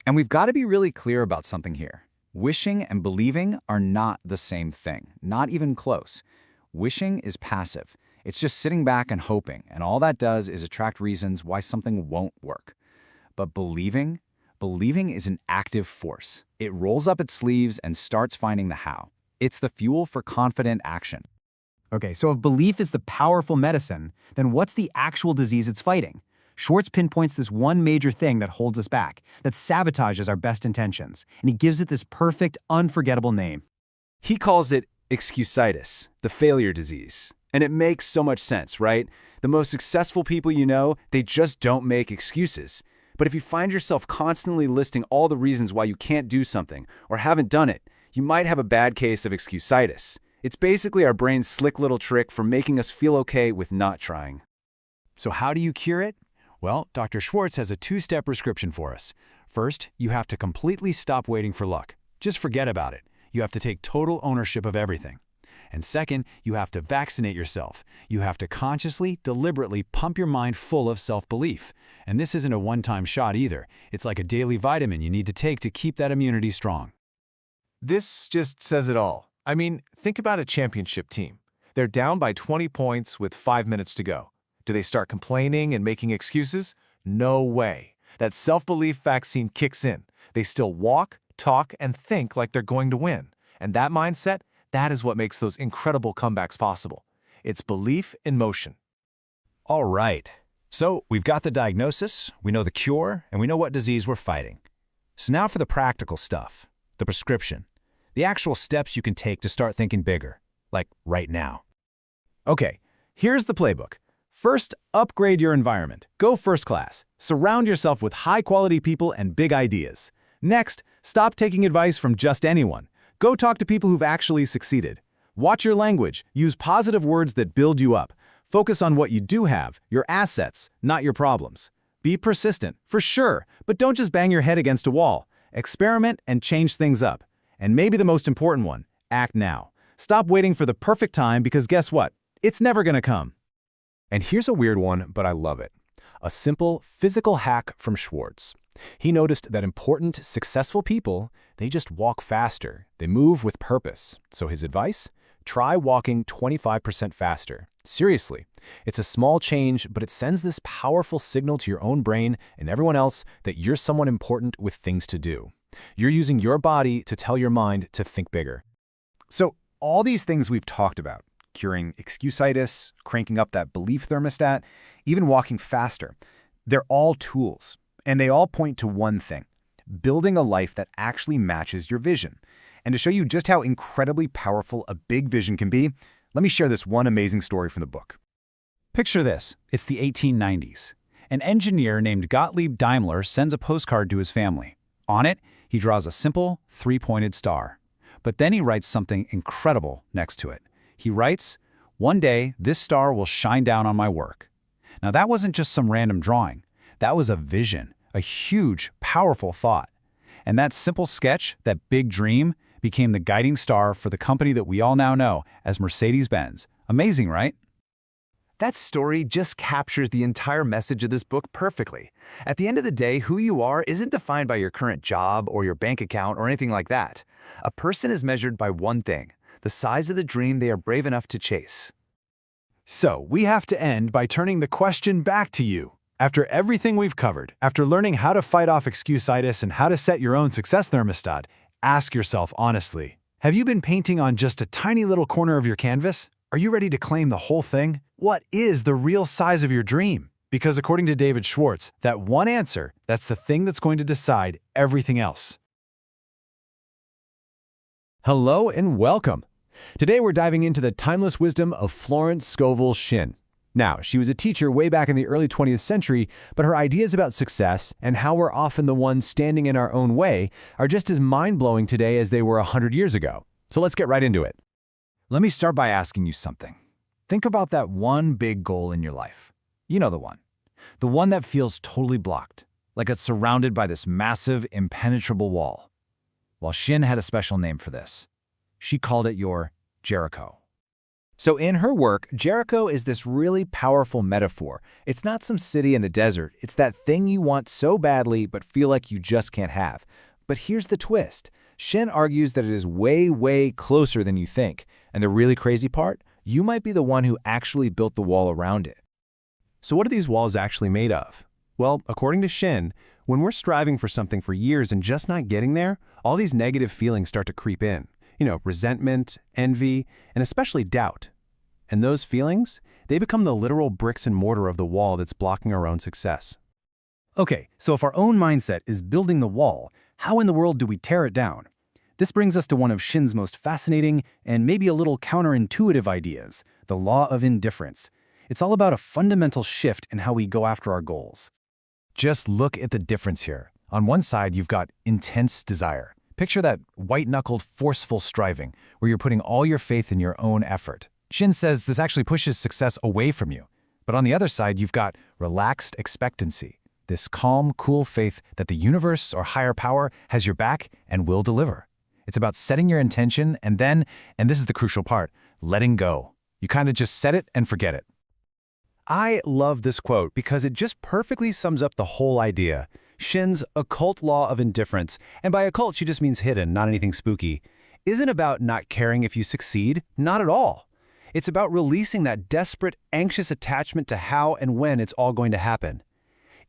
And we've got to be really clear about something here. Wishing and believing are not the same thing, not even close. Wishing is passive. It's just sitting back and hoping, and all that does is attract reasons why something won't work. But believing is an active force. It rolls up its sleeves and starts finding the how. It's the fuel for confident action. Okay, so if belief is the powerful medicine, then what's the actual disease it's fighting? Schwartz pinpoints this one major thing that holds us back, that sabotages our best intentions, and he gives it this perfect, unforgettable name. He calls it excusitis, the failure disease. And it makes so much sense, right? The most successful people you know, they just don't make excuses. But if you find yourself constantly listing all the reasons why you can't do something or haven't done it, you might have a bad case of excusitis. It's basically our brain's slick little trick for making us feel okay with not trying. So how do you cure it? Well, Dr. Schwartz has a two-step prescription for us. First, you have to completely stop waiting for luck. Just forget about it. You have to take total ownership of everything. And second, you have to vaccinate yourself. You have to consciously, deliberately pump your mind full of self-belief. And this isn't a one-time shot either. It's like a daily vitamin you need to take to keep that immunity strong. This just says it all. I mean, think about a championship team. They're down by 20 points with 5 minutes to go. Do they start complaining and making excuses? No way. That self-belief vaccine kicks in. They still walk, talk, and think like they're going to win. And that mindset, that is what makes those incredible comebacks possible. It's belief in motion. All right. So we've got the diagnosis, we know the cure, and we know what disease we're fighting. So now for the practical stuff, the prescription, the actual steps you can take to start thinking bigger, like right now. Okay, here's the playbook. First, upgrade your environment. Go first class. Surround yourself with high-quality people and big ideas. Next, stop taking advice from just anyone. Go talk to people who've actually succeeded. Watch your language. Use positive words that build you up. Focus on what you do have, your assets, not your problems. Be persistent, for sure, but don't just bang your head against a wall. Experiment and change things up. And maybe the most important one, act now. Stop waiting for the perfect time because guess what? It's never gonna come. And here's a weird one, but I love it. A simple physical hack from Schwartz. He noticed that important, successful people, they just walk faster. They move with purpose. So his advice? Try walking 25% faster. Seriously, it's a small change, but it sends this powerful signal to your own brain and everyone else that you're someone important with things to do. You're using your body to tell your mind to think bigger. So all these things we've talked about, curing excusitis, cranking up that belief thermostat, even walking faster, they're all tools. And they all point to one thing, building a life that actually matches your vision. And to show you just how incredibly powerful a big vision can be, let me share this one amazing story from the book. Picture this. It's the 1890s. An engineer named Gottlieb Daimler sends a postcard to his family. On it, he draws a simple, three-pointed star. But then he writes something incredible next to it. He writes, "One day, this star will shine down on my work." Now, that wasn't just some random drawing. That was a vision, a huge, powerful thought. And that simple sketch, that big dream, became the guiding star for the company that we all now know as Mercedes-Benz. Amazing, right? That story just captures the entire message of this book perfectly. At the end of the day, who you are isn't defined by your current job or your bank account or anything like that. A person is measured by one thing, the size of the dream they are brave enough to chase. So we have to end by turning the question back to you. After everything we've covered, after learning how to fight off excusitis and how to set your own success thermostat, ask yourself honestly, have you been painting on just a tiny little corner of your canvas? Are you ready to claim the whole thing? What is the real size of your dream? Because according to David Schwartz, that one answer, that's the thing that's going to decide everything else. Hello and welcome. Today we're diving into the timeless wisdom of Florence Scovel Shinn. Now, she was a teacher way back in the early 20th century, but her ideas about success and how we're often the ones standing in our own way are just as mind-blowing today as they were 100 years ago. So let's get right into it. Let me start by asking you something. Think about that one big goal in your life. You know the one. The one that feels totally blocked. like it's surrounded by this massive, impenetrable wall. Well, Shin had a special name for this. She called it your Jericho. So in her work, Jericho is this really powerful metaphor. It's not some city in the desert. It's that thing you want so badly but feel like you just can't have. But here's the twist. Shin argues that it is way, way closer than you think. And the really crazy part? You might be the one who actually built the wall around it. So what are these walls actually made of? Well, according to Shin, when we're striving for something for years and just not getting there, all these negative feelings start to creep in. Resentment, envy, and especially doubt. And those feelings, they become the literal bricks and mortar of the wall that's blocking our own success. Okay, so if our own mindset is building the wall, how in the world do we tear it down? This brings us to one of Shin's most fascinating and maybe a little counterintuitive ideas, the law of indifference. It's all about a fundamental shift in how we go after our goals. Just look at the difference here. On one side, you've got intense desire. Picture that white-knuckled, forceful striving, where you're putting all your faith in your own effort. Shin says this actually pushes success away from you. But on the other side, you've got relaxed expectancy, this calm, cool faith that the universe or higher power has your back and will deliver. It's about setting your intention and then, and this is the crucial part, letting go. You kind of just set it and forget it. I love this quote because it just perfectly sums up the whole idea. Shin's occult law of indifference, and by occult she just means hidden, not anything spooky, isn't about not caring if you succeed, not at all. It's about releasing that desperate, anxious attachment to how and when it's all going to happen.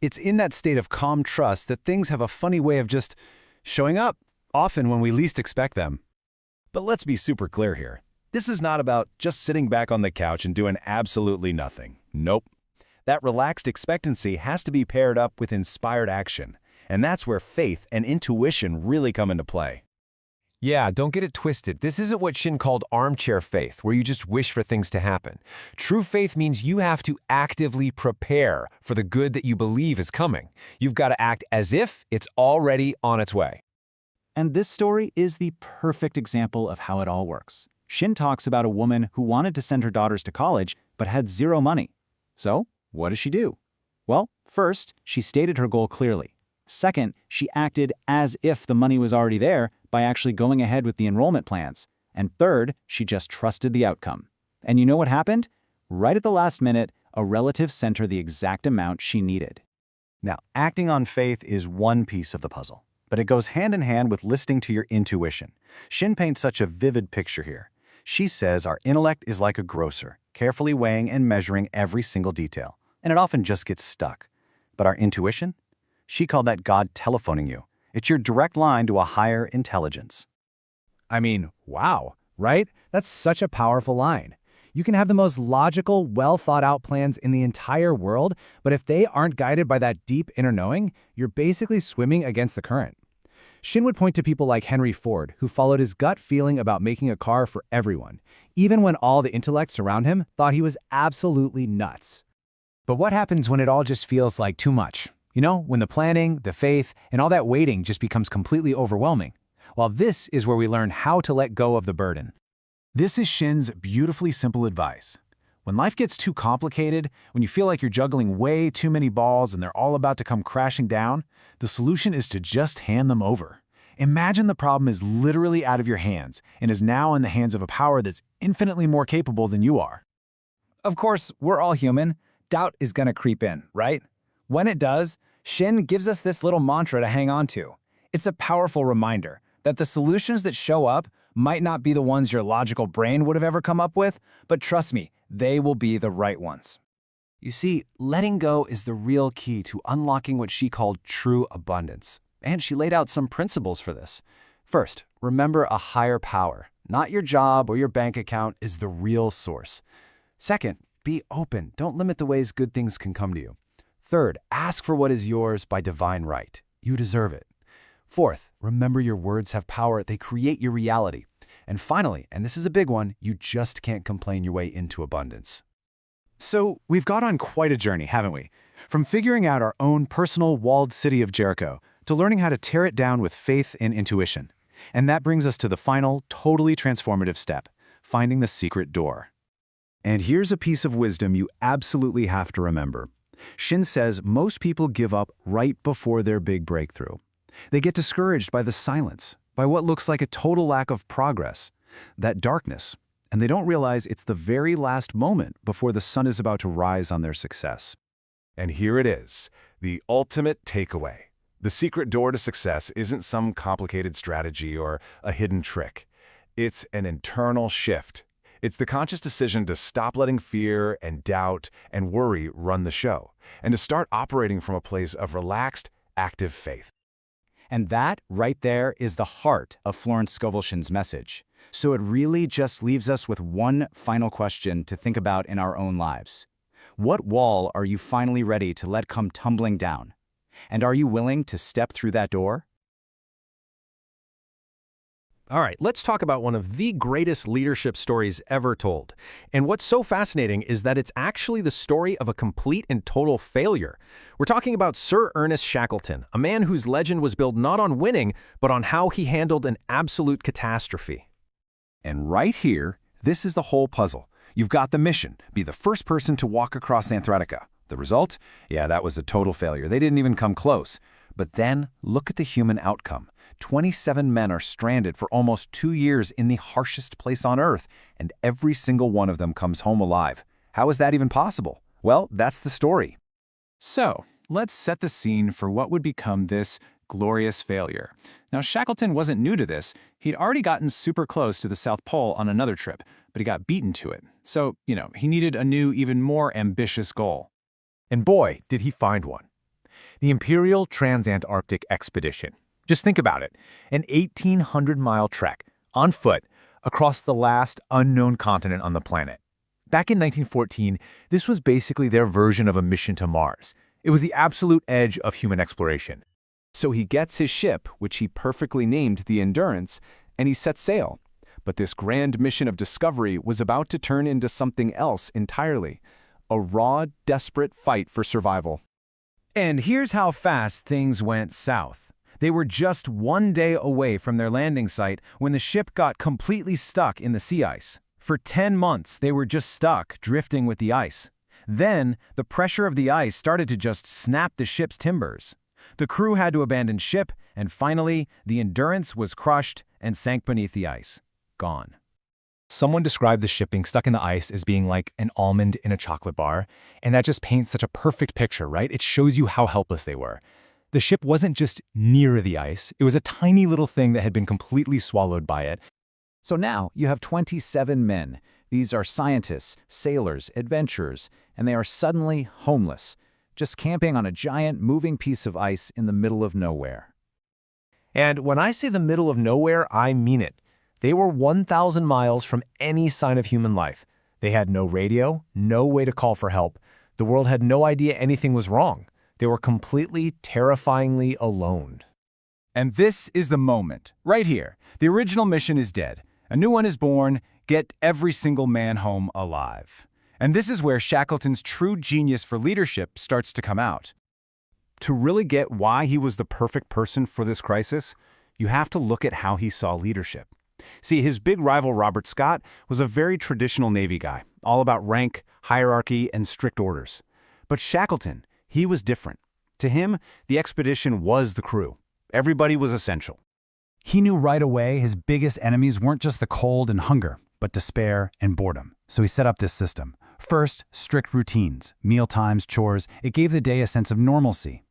It's in that state of calm trust that things have a funny way of just showing up, often when we least expect them. But let's be super clear here. This is not about just sitting back on the couch and doing absolutely nothing. Nope. That relaxed expectancy has to be paired up with inspired action, and that's where faith and intuition really come into play. Yeah, don't get it twisted. This isn't what Shin called armchair faith, where you just wish for things to happen. True faith means you have to actively prepare for the good that you believe is coming. You've got to act as if it's already on its way. And this story is the perfect example of how it all works. Shin talks about a woman who wanted to send her daughters to college but had zero money. So, what does she do? Well, first, she stated her goal clearly. Second, she acted as if the money was already there by actually going ahead with the enrollment plans. And third, she just trusted the outcome. And you know what happened? Right at the last minute, a relative sent her the exact amount she needed. Now, acting on faith is one piece of the puzzle, but it goes hand in hand with listening to your intuition. Shin paints such a vivid picture here. She says our intellect is like a grocer, carefully weighing and measuring every single detail, and it often just gets stuck. But our intuition? She called that God telephoning you. It's your direct line to a higher intelligence. I mean, wow, right? That's such a powerful line. You can have the most logical, well-thought-out plans in the entire world, but if they aren't guided by that deep inner knowing, you're basically swimming against the current. Shin would point to people like Henry Ford, who followed his gut feeling about making a car for everyone, even when all the intellects around him thought he was absolutely nuts. But what happens when it all just feels like too much? When the planning, the faith, and all that waiting just becomes completely overwhelming. Well, this is where we learn how to let go of the burden. This is Shin's beautifully simple advice. When life gets too complicated, when you feel like you're juggling way too many balls and they're all about to come crashing down, the solution is to just hand them over. Imagine the problem is literally out of your hands and is now in the hands of a power that's infinitely more capable than you are. Of course, we're all human. Doubt is going to creep in, right? When it does, Shin gives us this little mantra to hang on to. It's a powerful reminder that the solutions that show up might not be the ones your logical brain would have ever come up with, but trust me, they will be the right ones. You see, letting go is the real key to unlocking what she called true abundance. And she laid out some principles for this. First, remember a higher power, not your job or your bank account, is the real source. Second, be open. Don't limit the ways good things can come to you. Third, ask for what is yours by divine right. You deserve it. Fourth, remember your words have power. They create your reality. And finally, and this is a big one, you just can't complain your way into abundance. So we've got on quite a journey, haven't we? From figuring out our own personal walled city of Jericho to learning how to tear it down with faith and intuition. And that brings us to the final, totally transformative step, finding the secret door. And here's a piece of wisdom you absolutely have to remember. Shin says most people give up right before their big breakthrough. They get discouraged by the silence, by what looks like a total lack of progress, that darkness, and they don't realize it's the very last moment before the sun is about to rise on their success. And here it is, the ultimate takeaway. The secret door to success isn't some complicated strategy or a hidden trick. It's an internal shift. It's the conscious decision to stop letting fear and doubt and worry run the show, and to start operating from a place of relaxed, active faith. And that, right there, is the heart of Florence Scovel-Shin's message. So it really just leaves us with one final question to think about in our own lives. What wall are you finally ready to let come tumbling down? And are you willing to step through that door? All right, let's talk about one of the greatest leadership stories ever told. And what's so fascinating is that it's actually the story of a complete and total failure. We're talking about Sir Ernest Shackleton, a man whose legend was built not on winning, but on how he handled an absolute catastrophe. And right here, this is the whole puzzle. You've got the mission, be the first person to walk across Antarctica. The result? Yeah, that was a total failure. They didn't even come close. But then, look at the human outcome. 27 men are stranded for almost 2 years in the harshest place on Earth, and every single one of them comes home alive. How is that even possible? Well, that's the story. So, let's set the scene for what would become this glorious failure. Now, Shackleton wasn't new to this. He'd already gotten super close to the South Pole on another trip, but he got beaten to it. So, he needed a new, even more ambitious goal. And boy, did he find one. The Imperial Transantarctic Expedition. Just think about it, an 1,800-mile trek, on foot, across the last unknown continent on the planet. Back in 1914, this was basically their version of a mission to Mars. It was the absolute edge of human exploration. So he gets his ship, which he perfectly named the Endurance, and he sets sail. But this grand mission of discovery was about to turn into something else entirely, a raw, desperate fight for survival. And here's how fast things went south. They were just 1 day away from their landing site when the ship got completely stuck in the sea ice. For 10 months, they were just stuck, drifting with the ice. Then, the pressure of the ice started to just snap the ship's timbers. The crew had to abandon ship, and finally, the Endurance was crushed and sank beneath the ice. Gone. Someone described the ship being stuck in the ice as being like an almond in a chocolate bar, and that just paints such a perfect picture, right? It shows you how helpless they were. The ship wasn't just near the ice, it was a tiny little thing that had been completely swallowed by it. So now you have 27 men. These are scientists, sailors, adventurers, and they are suddenly homeless, just camping on a giant moving piece of ice in the middle of nowhere. And when I say the middle of nowhere, I mean it. They were 1,000 miles from any sign of human life. They had no radio, no way to call for help. The world had no idea anything was wrong. They were completely, terrifyingly alone. And this is the moment, right here. The original mission is dead. A new one is born. Get every single man home alive. And this is where Shackleton's true genius for leadership starts to come out. To really get why he was the perfect person for this crisis, you have to look at how he saw leadership. See, his big rival Robert Scott was a very traditional Navy guy, all about rank, hierarchy, and strict orders. But Shackleton, he was different. To him, the expedition was the crew. Everybody was essential. He knew right away his biggest enemies weren't just the cold and hunger, but despair and boredom. So he set up this system. First, strict routines, meal times, chores. It gave the day a sense of normalcy.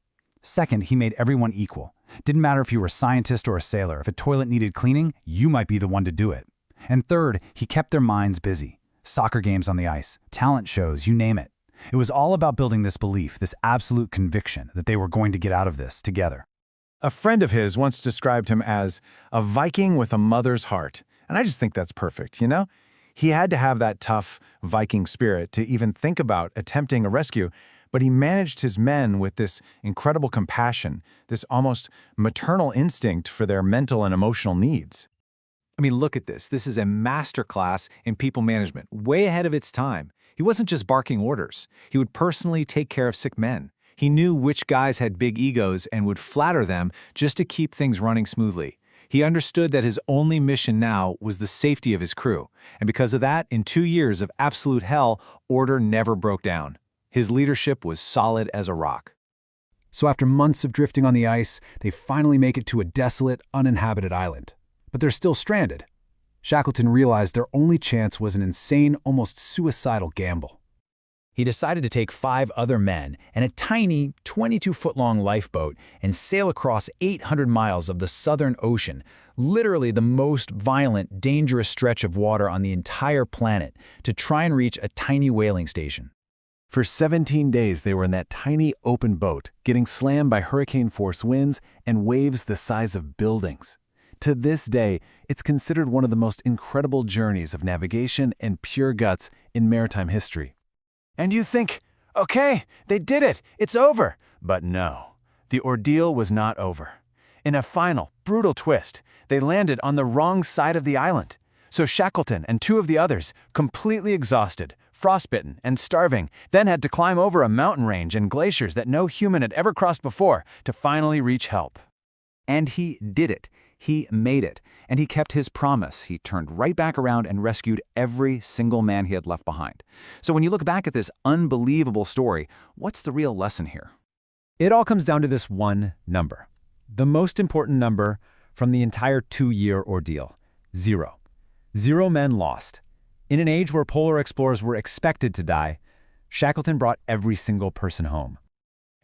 Second, he made everyone equal. Didn't matter if you were a scientist or a sailor. If a toilet needed cleaning, you might be the one to do it. And third, he kept their minds busy. Soccer games on the ice, talent shows, you name it. It was all about building this belief, this absolute conviction that they were going to get out of this together. A friend of his once described him as a Viking with a mother's heart. And I just think that's perfect, He had to have that tough Viking spirit to even think about attempting a rescue, but he managed his men with this incredible compassion, this almost maternal instinct for their mental and emotional needs. I mean, look at this. This is a masterclass in people management, way ahead of its time. He wasn't just barking orders. He would personally take care of sick men. He knew which guys had big egos and would flatter them just to keep things running smoothly. He understood that his only mission now was the safety of his crew. And because of that, in 2 years of absolute hell, order never broke down. His leadership was solid as a rock. So after months of drifting on the ice, they finally make it to a desolate, uninhabited island. But they're still stranded. Shackleton realized their only chance was an insane, almost suicidal gamble. He decided to take 5 other men and a tiny 22-foot-long lifeboat and sail across 800 miles of the Southern Ocean, literally the most violent, dangerous stretch of water on the entire planet, to try and reach a tiny whaling station. For 17 days, they were in that tiny open boat, getting slammed by hurricane-force winds and waves the size of buildings. To this day, it's considered one of the most incredible journeys of navigation and pure guts in maritime history. And you think, okay, they did it, it's over. But no, the ordeal was not over. In a final, brutal twist, they landed on the wrong side of the island. So Shackleton and 2 of the others, completely exhausted, frostbitten, and starving, then had to climb over a mountain range and glaciers that no human had ever crossed before to finally reach help. And he did it. He made it. And he kept his promise. He turned right back around and rescued every single man he had left behind. So when you look back at this unbelievable story, what's the real lesson here? It all comes down to this one number. The most important number from the entire 2-year ordeal: 0. 0 men lost. In an age where polar explorers were expected to die, Shackleton brought every single person home.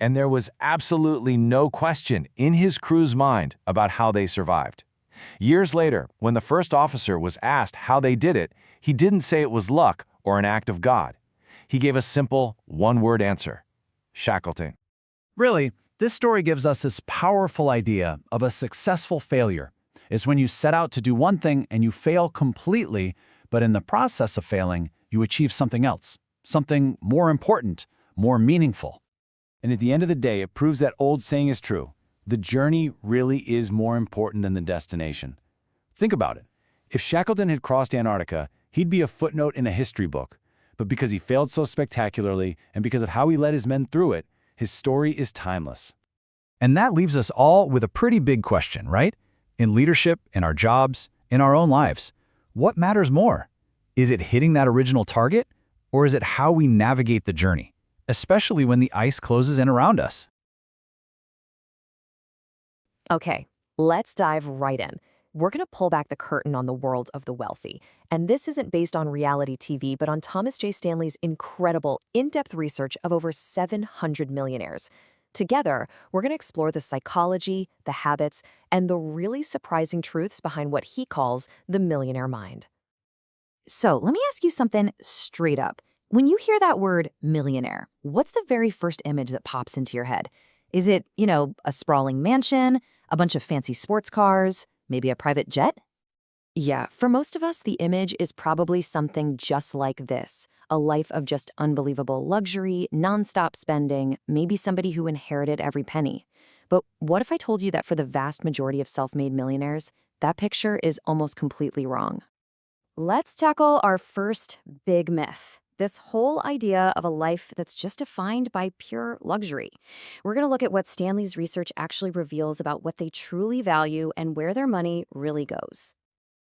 And there was absolutely no question in his crew's mind about how they survived. Years later, when the first officer was asked how they did it, he didn't say it was luck or an act of God. He gave a simple, one-word answer: Shackleton. Really, this story gives us this powerful idea of a successful failure. It's when you set out to do one thing and you fail completely, but in the process of failing, you achieve something else, something more important, more meaningful. And at the end of the day, it proves that old saying is true. The journey really is more important than the destination. Think about it. If Shackleton had crossed Antarctica, he'd be a footnote in a history book. But because he failed so spectacularly and because of how he led his men through it, his story is timeless. And that leaves us all with a pretty big question, right? In leadership, in our jobs, in our own lives, what matters more? Is it hitting that original target, or is it how we navigate the journey, especially when the ice closes in around us? Okay, let's dive right in. We're going to pull back the curtain on the world of the wealthy. And this isn't based on reality TV, but on Thomas J. Stanley's incredible, in-depth research of over 700 millionaires. Together, we're going to explore the psychology, the habits, and the really surprising truths behind what he calls the millionaire mind. So let me ask you something straight up. When you hear that word millionaire, what's the very first image that pops into your head? Is it, a sprawling mansion, a bunch of fancy sports cars, maybe a private jet? Yeah, for most of us, the image is probably something just like this. A life of just unbelievable luxury, nonstop spending, maybe somebody who inherited every penny. But what if I told you that for the vast majority of self-made millionaires, that picture is almost completely wrong? Let's tackle our first big myth. This whole idea of a life that's just defined by pure luxury. We're going to look at what Stanley's research actually reveals about what they truly value and where their money really goes.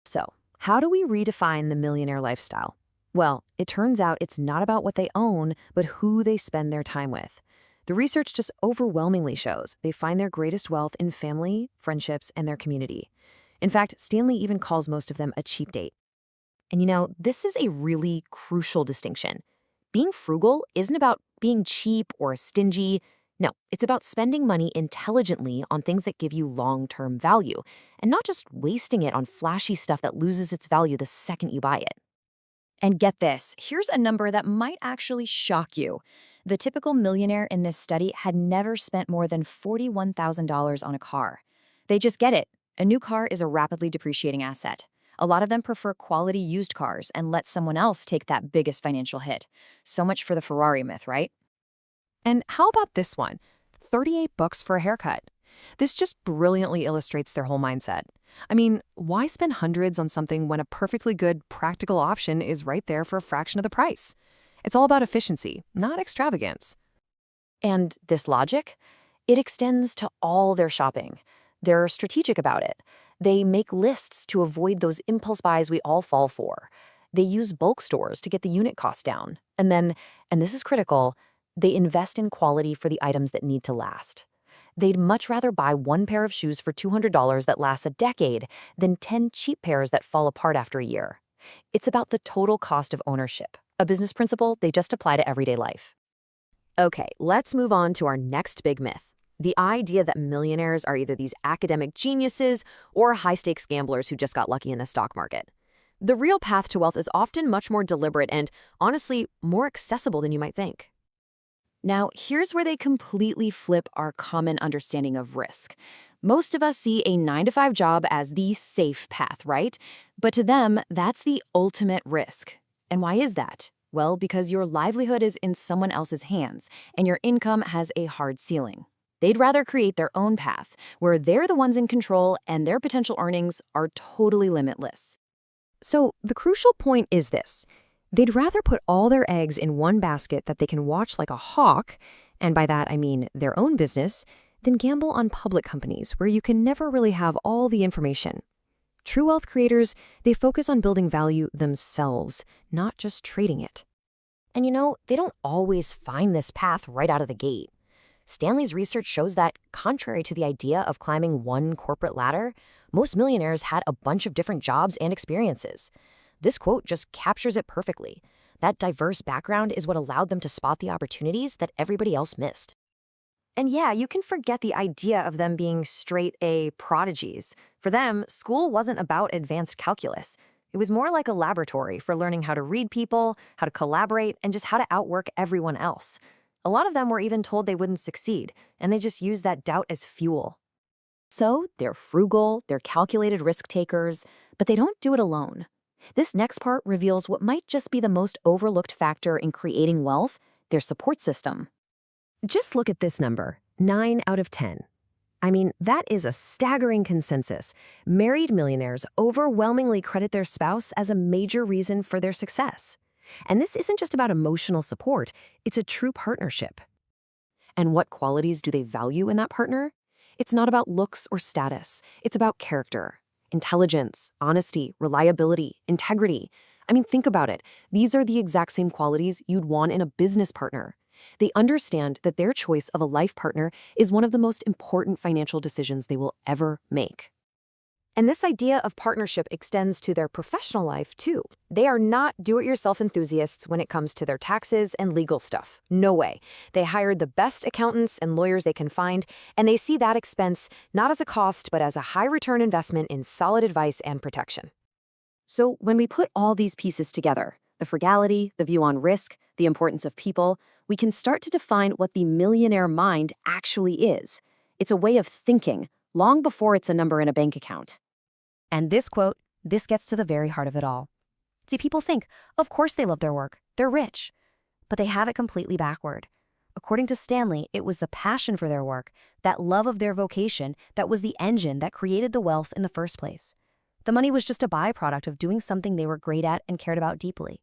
So, how do we redefine the millionaire lifestyle? Well, it turns out it's not about what they own, but who they spend their time with. The research just overwhelmingly shows they find their greatest wealth in family, friendships, and their community. In fact, Stanley even calls most of them a cheap date. And this is a really crucial distinction. Being frugal isn't about being cheap or stingy. No, it's about spending money intelligently on things that give you long-term value, and not just wasting it on flashy stuff that loses its value the second you buy it. And get this, here's a number that might actually shock you. The typical millionaire in this study had never spent more than $41,000 on a car. They just get it. A new car is a rapidly depreciating asset. A lot of them prefer quality used cars and let someone else take that biggest financial hit. So much for the Ferrari myth, right? And how about this one? $38 for a haircut. This just brilliantly illustrates their whole mindset. I mean, why spend hundreds on something when a perfectly good, practical option is right there for a fraction of the price? It's all about efficiency, not extravagance. And this logic? It extends to all their shopping. They're strategic about it. They make lists to avoid those impulse buys we all fall for. They use bulk stores to get the unit cost down. And then, and this is critical, They invest in quality for the items that need to last. They'd much rather buy one pair of shoes for $200 that lasts a decade than 10 cheap pairs that fall apart after a year. It's about the total cost of ownership, a business principle they just apply to everyday life. Okay, let's move on to our next big myth. The idea that millionaires are either these academic geniuses or high-stakes gamblers who just got lucky in the stock market. The real path to wealth is often much more deliberate and, honestly, more accessible than you might think. Now, here's where they completely flip our common understanding of risk. Most of us see a 9-to-5 job as the safe path, right? But to them, that's the ultimate risk. And why is that? Well, because your livelihood is in someone else's hands, and your income has a hard ceiling. They'd rather create their own path, where they're the ones in control and their potential earnings are totally limitless. So the crucial point is this. They'd rather put all their eggs in one basket that they can watch like a hawk, and by that I mean their own business, than gamble on public companies where you can never really have all the information. True wealth creators, they focus on building value themselves, not just trading it. And they don't always find this path right out of the gate. Stanley's research shows that, contrary to the idea of climbing one corporate ladder, most millionaires had a bunch of different jobs and experiences. This quote just captures it perfectly. That diverse background is what allowed them to spot the opportunities that everybody else missed. And yeah, you can forget the idea of them being straight A prodigies. For them, school wasn't about advanced calculus. It was more like a laboratory for learning how to read people, how to collaborate, and just how to outwork everyone else. A lot of them were even told they wouldn't succeed, and they just used that doubt as fuel. So they're frugal, they're calculated risk takers, but they don't do it alone. This next part reveals what might just be the most overlooked factor in creating wealth, their support system. Just look at this number, 9 out of 10. I mean, that is a staggering consensus. Married millionaires overwhelmingly credit their spouse as a major reason for their success. And this isn't just about emotional support, it's a true partnership. And what qualities do they value in that partner? It's not about looks or status, it's about character. Intelligence, honesty, reliability, integrity. I mean, think about it. These are the exact same qualities you'd want in a business partner. They understand that their choice of a life partner is one of the most important financial decisions they will ever make. And this idea of partnership extends to their professional life, too. They are not do-it-yourself enthusiasts when it comes to their taxes and legal stuff. No way. They hired the best accountants and lawyers they can find, and they see that expense not as a cost, but as a high-return investment in solid advice and protection. So when we put all these pieces together, the frugality, the view on risk, the importance of people, we can start to define what the millionaire mind actually is. It's a way of thinking, long before it's a number in a bank account. And this quote, this gets to the very heart of it all. See, people think, of course they love their work, they're rich. But they have it completely backward. According to Stanley, it was the passion for their work, that love of their vocation, that was the engine that created the wealth in the first place. The money was just a byproduct of doing something they were great at and cared about deeply.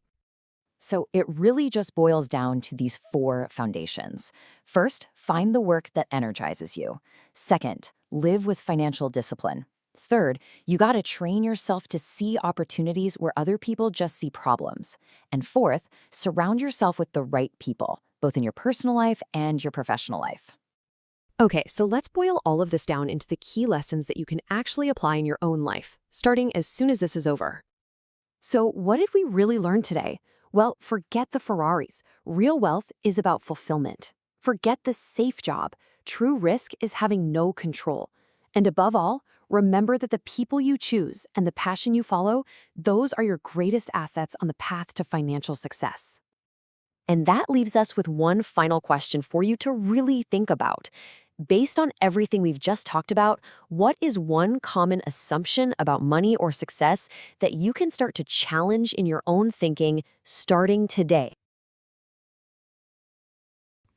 So it really just boils down to these 4 foundations. First, find the work that energizes you. Second, live with financial discipline. Third, you gotta train yourself to see opportunities where other people just see problems. And fourth, surround yourself with the right people, both in your personal life and your professional life. Okay, so let's boil all of this down into the key lessons that you can actually apply in your own life, starting as soon as this is over. So what did we really learn today? Well, forget the Ferraris. Real wealth is about fulfillment. Forget the safe job. True risk is having no control. And above all, remember that the people you choose and the passion you follow, those are your greatest assets on the path to financial success. And that leaves us with one final question for you to really think about. Based on everything we've just talked about, what is one common assumption about money or success that you can start to challenge in your own thinking starting today?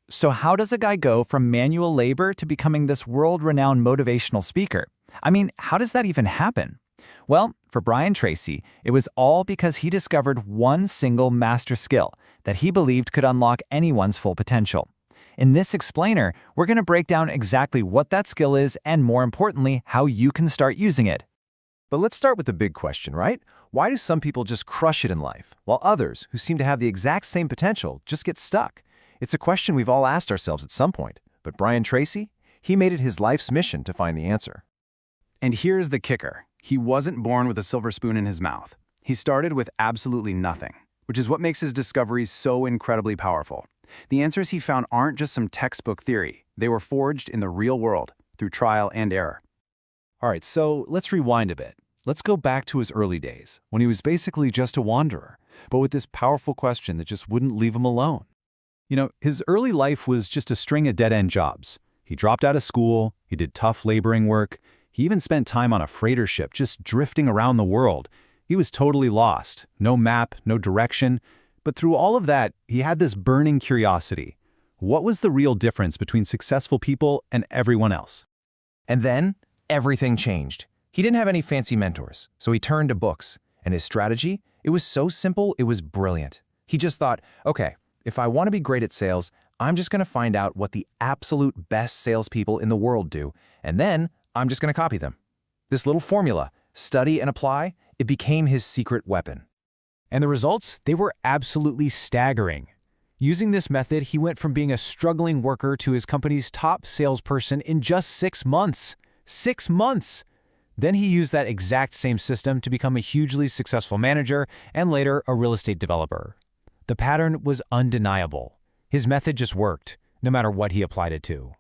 So how does a guy go from manual labor to becoming this world-renowned motivational speaker? I mean, how does that even happen? Well, for Brian Tracy, it was all because he discovered one single master skill that he believed could unlock anyone's full potential. In this explainer, we're going to break down exactly what that skill is and, more importantly, how you can start using it. But let's start with the big question, right? Why do some people just crush it in life, while others, who seem to have the exact same potential, just get stuck? It's a question we've all asked ourselves at some point, but Brian Tracy, he made it his life's mission to find the answer. And here's the kicker. He wasn't born with a silver spoon in his mouth. He started with absolutely nothing, which is what makes his discoveries so incredibly powerful. The answers he found aren't just some textbook theory. They were forged in the real world, through trial and error. All right, so let's rewind a bit. Let's go back to his early days, when he was basically just a wanderer, but with this powerful question that just wouldn't leave him alone. You know, his early life was just a string of dead-end jobs. He dropped out of school, he did tough laboring work, he even spent time on a freighter ship just drifting around the world. He was totally lost, no map, no direction. But through all of that, he had this burning curiosity. What was the real difference between successful people and everyone else? And then, everything changed. He didn't have any fancy mentors, so he turned to books. And his strategy? It was so simple, it was brilliant. He just thought, okay, if I want to be great at sales, I'm just going to find out what the absolute best salespeople in the world do, and then I'm just going to copy them. This little formula, study and apply, it became his secret weapon. And the results? They were absolutely staggering. Using this method, he went from being a struggling worker to his company's top salesperson in just 6 months. 6 months! Then he used that exact same system to become a hugely successful manager and later a real estate developer. The pattern was undeniable. His method just worked, no matter what he applied it to.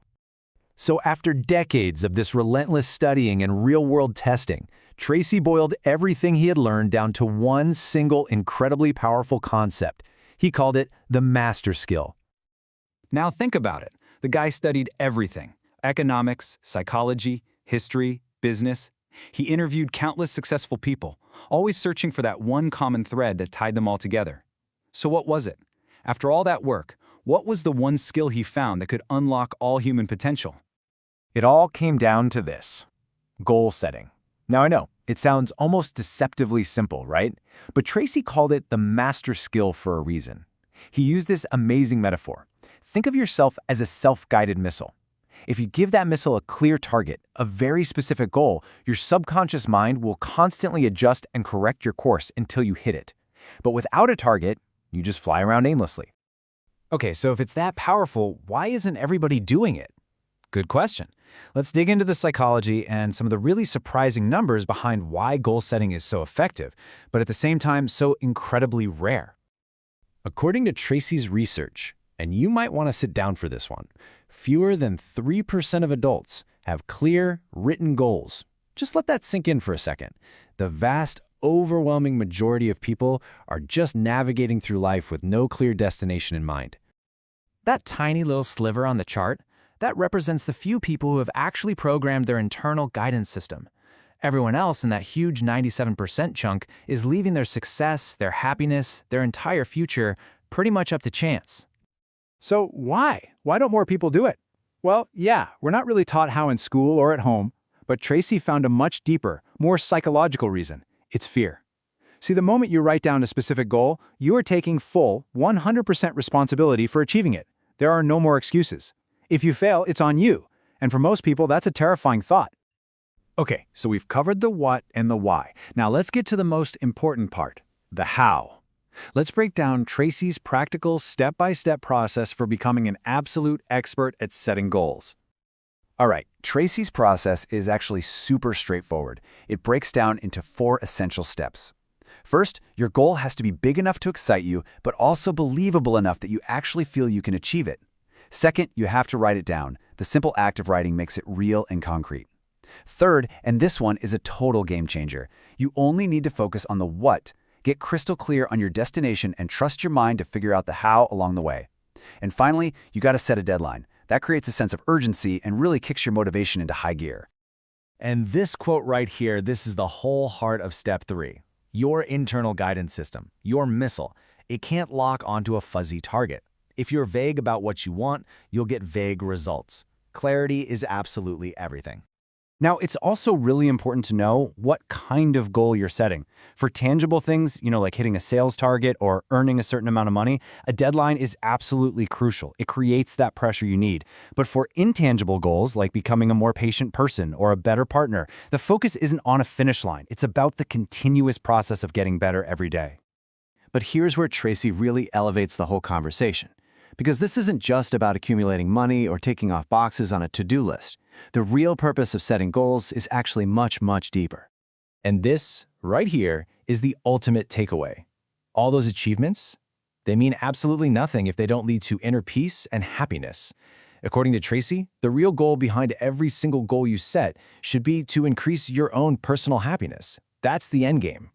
So after decades of this relentless studying and real-world testing, Tracy boiled everything he had learned down to one single incredibly powerful concept. He called it the master skill. Now think about it. The guy studied everything: economics, psychology, history, business. He interviewed countless successful people, always searching for that one common thread that tied them all together. So what was it? After all that work, what was the one skill he found that could unlock all human potential? It all came down to this: goal setting. Now I know, it sounds almost deceptively simple, right? But Tracy called it the master skill for a reason. He used this amazing metaphor. Think of yourself as a self-guided missile. If you give that missile a clear target, a very specific goal, your subconscious mind will constantly adjust and correct your course until you hit it. But without a target, you just fly around aimlessly. Okay, so if it's that powerful, why isn't everybody doing it? Good question. Let's dig into the psychology and some of the really surprising numbers behind why goal setting is so effective, but at the same time so incredibly rare. According to Tracy's research, and you might want to sit down for this one, fewer than 3% of adults have clear, written goals. Just let that sink in for a second. The vast, overwhelming majority of people are just navigating through life with no clear destination in mind. That tiny little sliver on the chart, that represents the few people who have actually programmed their internal guidance system. Everyone else in that huge 97% chunk is leaving their success, their happiness, their entire future pretty much up to chance. So why? Why don't more people do it? Well, yeah, we're not really taught how in school or at home, but Tracy found a much deeper, more psychological reason. It's fear. See, the moment you write down a specific goal, you are taking full, 100% responsibility for achieving it. There are no more excuses. If you fail, it's on you. And for most people, that's a terrifying thought. Okay, so we've covered the what and the why. Now let's get to the most important part, the how. Let's break down Tracy's practical step-by-step process for becoming an absolute expert at setting goals. All right, Tracy's process is actually super straightforward. It breaks down into 4 essential steps. First, your goal has to be big enough to excite you, but also believable enough that you actually feel you can achieve it. Second, you have to write it down. The simple act of writing makes it real and concrete. Third, and this one is a total game changer, you only need to focus on the what. Get crystal clear on your destination and trust your mind to figure out the how along the way. And finally, you got to set a deadline. That creates a sense of urgency and really kicks your motivation into high gear. And this quote right here, this is the whole heart of step 3. Your internal guidance system, your missile. It can't lock onto a fuzzy target. If you're vague about what you want, you'll get vague results. Clarity is absolutely everything. Now, it's also really important to know what kind of goal you're setting. For tangible things, like hitting a sales target or earning a certain amount of money, a deadline is absolutely crucial. It creates that pressure you need. But for intangible goals, like becoming a more patient person or a better partner, the focus isn't on a finish line. It's about the continuous process of getting better every day. But here's where Tracy really elevates the whole conversation. Because this isn't just about accumulating money or ticking off boxes on a to-do list. The real purpose of setting goals is actually much, much deeper. And this, right here, is the ultimate takeaway. All those achievements, they mean absolutely nothing if they don't lead to inner peace and happiness. According to Tracy, the real goal behind every single goal you set should be to increase your own personal happiness. That's the end game.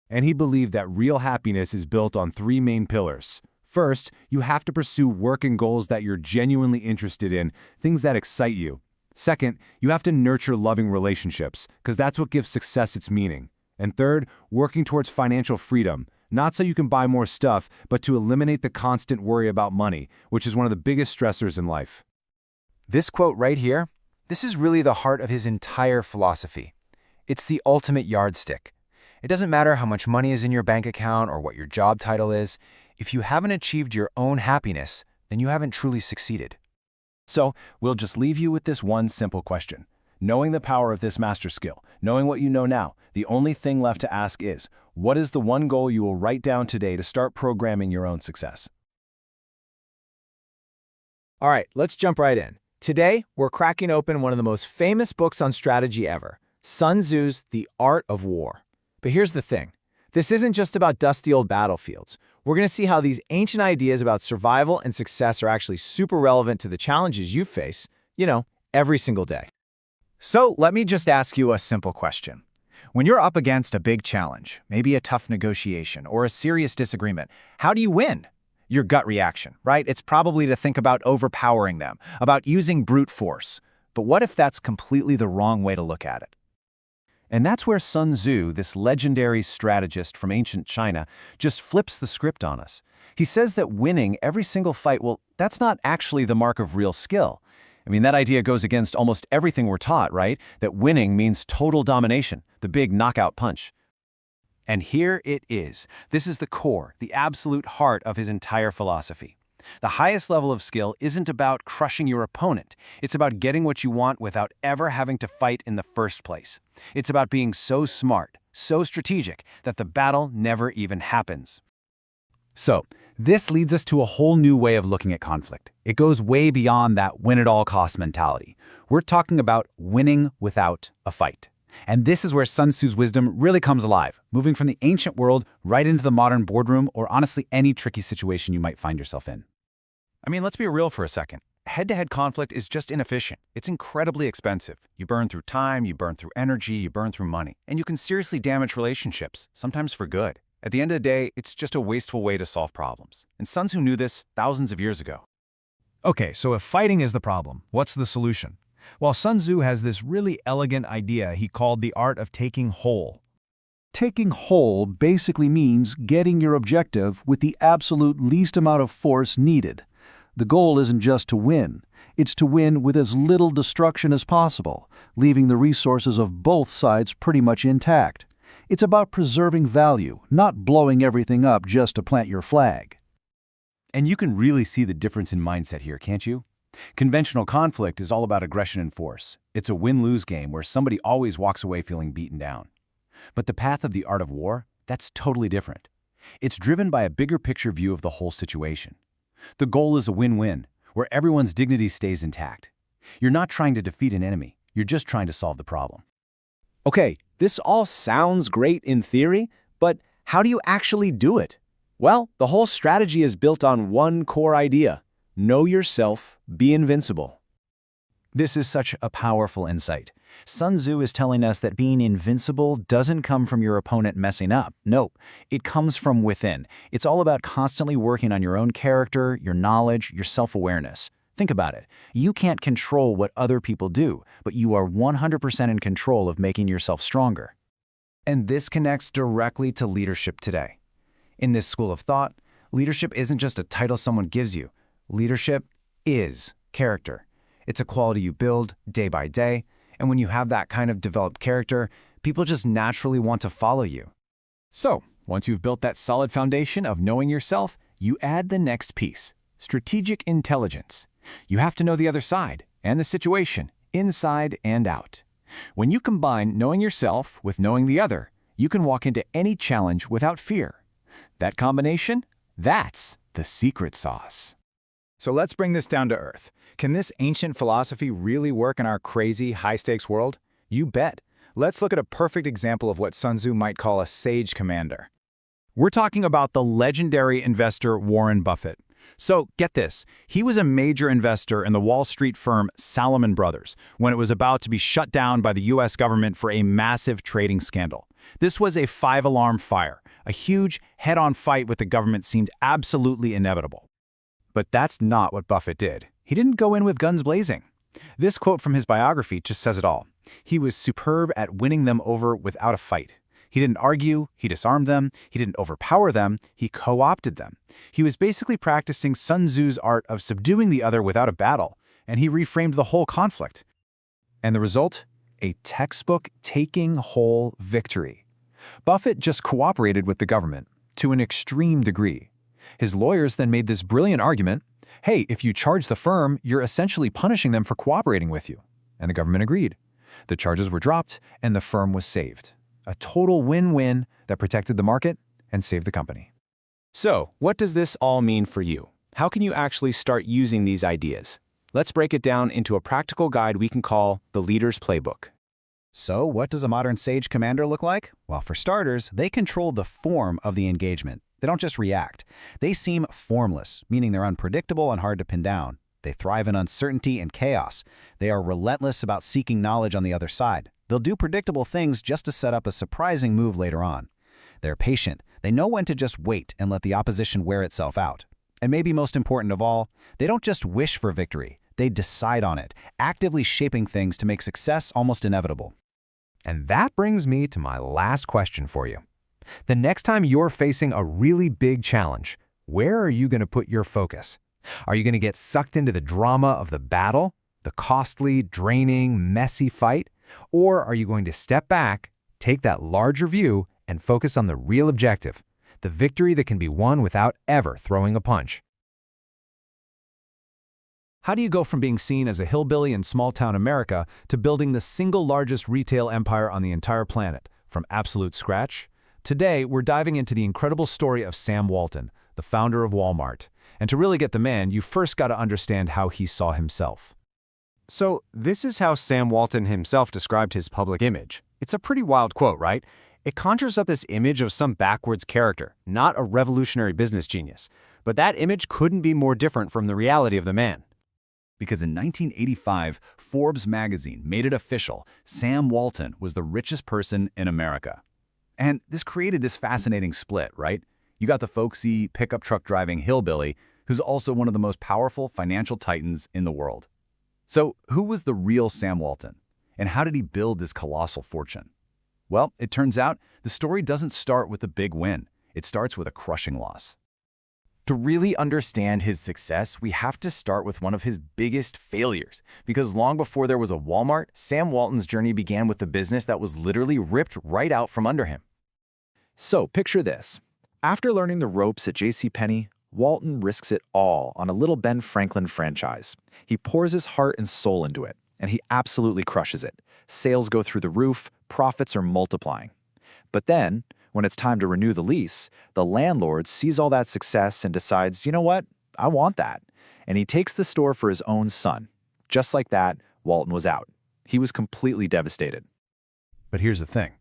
And he believed that real happiness is built on three main pillars. First, you have to pursue work and goals that you're genuinely interested in, things that excite you. Second, you have to nurture loving relationships, because that's what gives success its meaning. And third, working towards financial freedom, not so you can buy more stuff, but to eliminate the constant worry about money, which is one of the biggest stressors in life. This quote right here, this is really the heart of his entire philosophy. It's the ultimate yardstick. It doesn't matter how much money is in your bank account or what your job title is. If you haven't achieved your own happiness, then you haven't truly succeeded. So, we'll just leave you with this one simple question. Knowing the power of this master skill, knowing what you know now, the only thing left to ask is, what is the one goal you will write down today to start programming your own success? All right, let's jump right in. Today, we're cracking open one of the most famous books on strategy ever, Sun Tzu's The Art of War. But here's the thing. This isn't just about dusty old battlefields. We're going to see how these ancient ideas about survival and success are actually super relevant to the challenges you face, every single day. So let me just ask you a simple question. When you're up against a big challenge, maybe a tough negotiation or a serious disagreement, how do you win? Your gut reaction, right? It's probably to think about overpowering them, about using brute force. But what if that's completely the wrong way to look at it? And that's where Sun Tzu, this legendary strategist from ancient China, just flips the script on us. He says that winning every single fight, well, that's not actually the mark of real skill. I mean, that idea goes against almost everything we're taught, right? That winning means total domination, the big knockout punch. And here it is. This is the core, the absolute heart of his entire philosophy. The highest level of skill isn't about crushing your opponent. It's about getting what you want without ever having to fight in the first place. It's about being so smart, so strategic, that the battle never even happens. So, this leads us to a whole new way of looking at conflict. It goes way beyond that win-at-all-cost mentality. We're talking about winning without a fight. And this is where Sun Tzu's wisdom really comes alive, moving from the ancient world right into the modern boardroom or honestly any tricky situation you might find yourself in. I mean, let's be real for a second. Head-to-head conflict is just inefficient. It's incredibly expensive. You burn through time, you burn through energy, you burn through money. And you can seriously damage relationships, sometimes for good. At the end of the day, it's just a wasteful way to solve problems. And Sun Tzu knew this thousands of years ago. Okay, so if fighting is the problem, what's the solution? Well, Sun Tzu has this really elegant idea he called the art of taking whole. Taking whole basically means getting your objective with the absolute least amount of force needed. The goal isn't just to win. It's to win with as little destruction as possible, leaving the resources of both sides pretty much intact. It's about preserving value, not blowing everything up just to plant your flag. And you can really see the difference in mindset here, can't you? Conventional conflict is all about aggression and force. It's a win-lose game where somebody always walks away feeling beaten down. But the path of the art of war, that's totally different. It's driven by a bigger picture view of the whole situation. The goal is a win-win, where everyone's dignity stays intact. You're not trying to defeat an enemy, you're just trying to solve the problem. Okay, this all sounds great in theory, but how do you actually do it? Well, the whole strategy is built on one core idea. Know yourself, be invincible. This is such a powerful insight. Sun Tzu is telling us that being invincible doesn't come from your opponent messing up. Nope, it comes from within. It's all about constantly working on your own character, your knowledge, your self-awareness. Think about it. You can't control what other people do, but you are 100% in control of making yourself stronger. And this connects directly to leadership today. In this school of thought, leadership isn't just a title someone gives you. Leadership is character. It's a quality you build day by day, and when you have that kind of developed character, people just naturally want to follow you. So, once you've built that solid foundation of knowing yourself, you add the next piece, strategic intelligence. You have to know the other side and the situation, inside and out. When you combine knowing yourself with knowing the other, you can walk into any challenge without fear. That combination, that's the secret sauce. So let's bring this down to earth. Can this ancient philosophy really work in our crazy, high-stakes world? You bet. Let's look at a perfect example of what Sun Tzu might call a sage commander. We're talking about the legendary investor Warren Buffett. So get this, he was a major investor in the Wall Street firm Salomon Brothers when it was about to be shut down by the US government for a massive trading scandal. This was a 5-alarm fire. A huge, head-on fight with the government seemed absolutely inevitable. But that's not what Buffett did. He didn't go in with guns blazing. This quote from his biography just says it all. He was superb at winning them over without a fight. He didn't argue, he disarmed them, he didn't overpower them, he co-opted them. He was basically practicing Sun Tzu's art of subduing the other without a battle, and he reframed the whole conflict. And the result? A textbook taking whole victory. Buffett just cooperated with the government, to an extreme degree. His lawyers then made this brilliant argument, hey, if you charge the firm, you're essentially punishing them for cooperating with you. And the government agreed. The charges were dropped, and the firm was saved. A total win-win that protected the market and saved the company. So, what does this all mean for you? How can you actually start using these ideas? Let's break it down into a practical guide we can call the Leader's Playbook. So, what does a modern sage commander look like? Well, for starters, they control the form of the engagement. They don't just react. They seem formless, meaning they're unpredictable and hard to pin down. They thrive in uncertainty and chaos. They are relentless about seeking knowledge on the other side. They'll do predictable things just to set up a surprising move later on. They're patient. They know when to just wait and let the opposition wear itself out. And maybe most important of all, they don't just wish for victory. They decide on it, actively shaping things to make success almost inevitable. And that brings me to my last question for you. The next time you're facing a really big challenge, where are you going to put your focus? Are you going to get sucked into the drama of the battle, the costly, draining, messy fight? Or are you going to step back, take that larger view, and focus on the real objective, the victory that can be won without ever throwing a punch? How do you go from being seen as a hillbilly in small-town America to building the single largest retail empire on the entire planet, from absolute scratch? Today, we're diving into the incredible story of Sam Walton, the founder of Walmart. And to really get the man, you first got to understand how he saw himself. So, this is how Sam Walton himself described his public image. It's a pretty wild quote, right? It conjures up this image of some backwards character, not a revolutionary business genius. But that image couldn't be more different from the reality of the man. Because in 1985, Forbes magazine made it official, Sam Walton was the richest person in America. And this created this fascinating split, right? You got the folksy, pickup truck driving hillbilly, who's also one of the most powerful financial titans in the world. So who was the real Sam Walton? And how did he build this colossal fortune? Well, it turns out the story doesn't start with a big win. It starts with a crushing loss. To really understand his success, we have to start with one of his biggest failures. Because long before there was a Walmart, Sam Walton's journey began with a business that was literally ripped right out from under him. So, picture this. After learning the ropes at JCPenney, Walton risks it all on a little Ben Franklin franchise. He pours his heart and soul into it, and he absolutely crushes it. Sales go through the roof, profits are multiplying. But then, when it's time to renew the lease, the landlord sees all that success and decides, you know what, I want that. And he takes the store for his own son. Just like that, Walton was out. He was completely devastated. But here's the thing.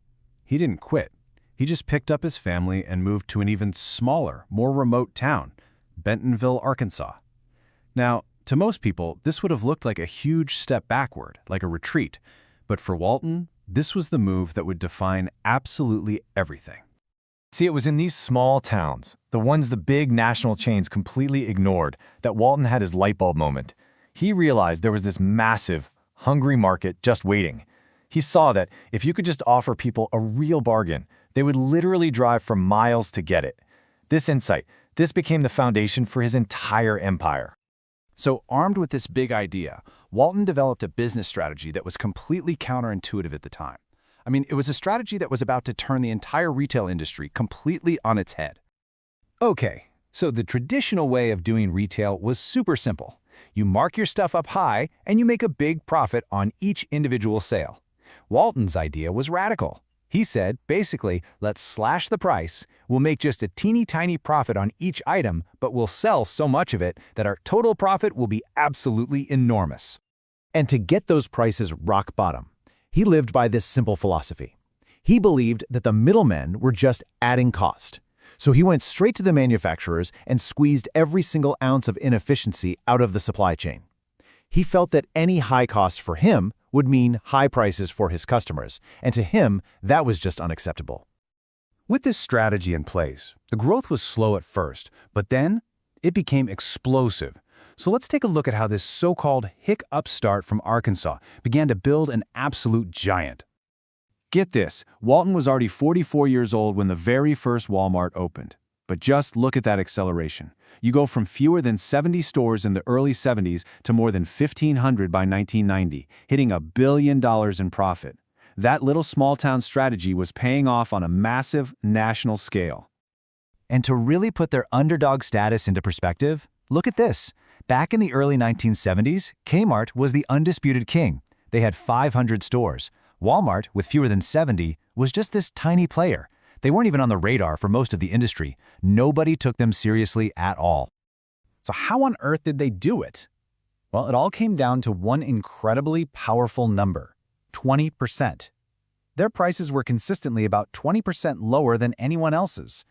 He didn't quit. He just picked up his family and moved to an even smaller, more remote town, Bentonville, Arkansas. Now, to most people, this would have looked like a huge step backward, like a retreat. But for Walton, this was the move that would define absolutely everything. See, it was in these small towns, the ones the big national chains completely ignored, that Walton had his light bulb moment. He realized there was this massive, hungry market just waiting. He saw that if you could just offer people a real bargain, they would literally drive for miles to get it. This insight, this became the foundation for his entire empire. So armed with this big idea, Walton developed a business strategy that was completely counterintuitive at the time. I mean, it was a strategy that was about to turn the entire retail industry completely on its head. Okay, so the traditional way of doing retail was super simple. You mark your stuff up high, and you make a big profit on each individual sale. Walton's idea was radical. He said, basically, let's slash the price. We'll make just a teeny tiny profit on each item, but we'll sell so much of it that our total profit will be absolutely enormous. And to get those prices rock bottom, he lived by this simple philosophy. He believed that the middlemen were just adding cost. So he went straight to the manufacturers and squeezed every single ounce of inefficiency out of the supply chain. He felt that any high cost for him would mean high prices for his customers, and to him, that was just unacceptable. With this strategy in place, the growth was slow at first, but then it became explosive. So let's take a look at how this so-called hick upstart from Arkansas began to build an absolute giant. Get this, Walton was already 44 years old when the very first Walmart opened. But just look at that acceleration. You go from fewer than 70 stores in the early 70s to more than 1,500 by 1990, hitting $1 billion in profit. That little small-town strategy was paying off on a massive national scale. And to really put their underdog status into perspective, look at this. Back in the early 1970s, Kmart was the undisputed king. They had 500 stores. Walmart, with fewer than 70, was just this tiny player. They weren't even on the radar for most of the industry. Nobody took them seriously at all. So how on earth did they do it? Well, it all came down to one incredibly powerful number: 20%. Their prices were consistently about 20% lower than anyone else's.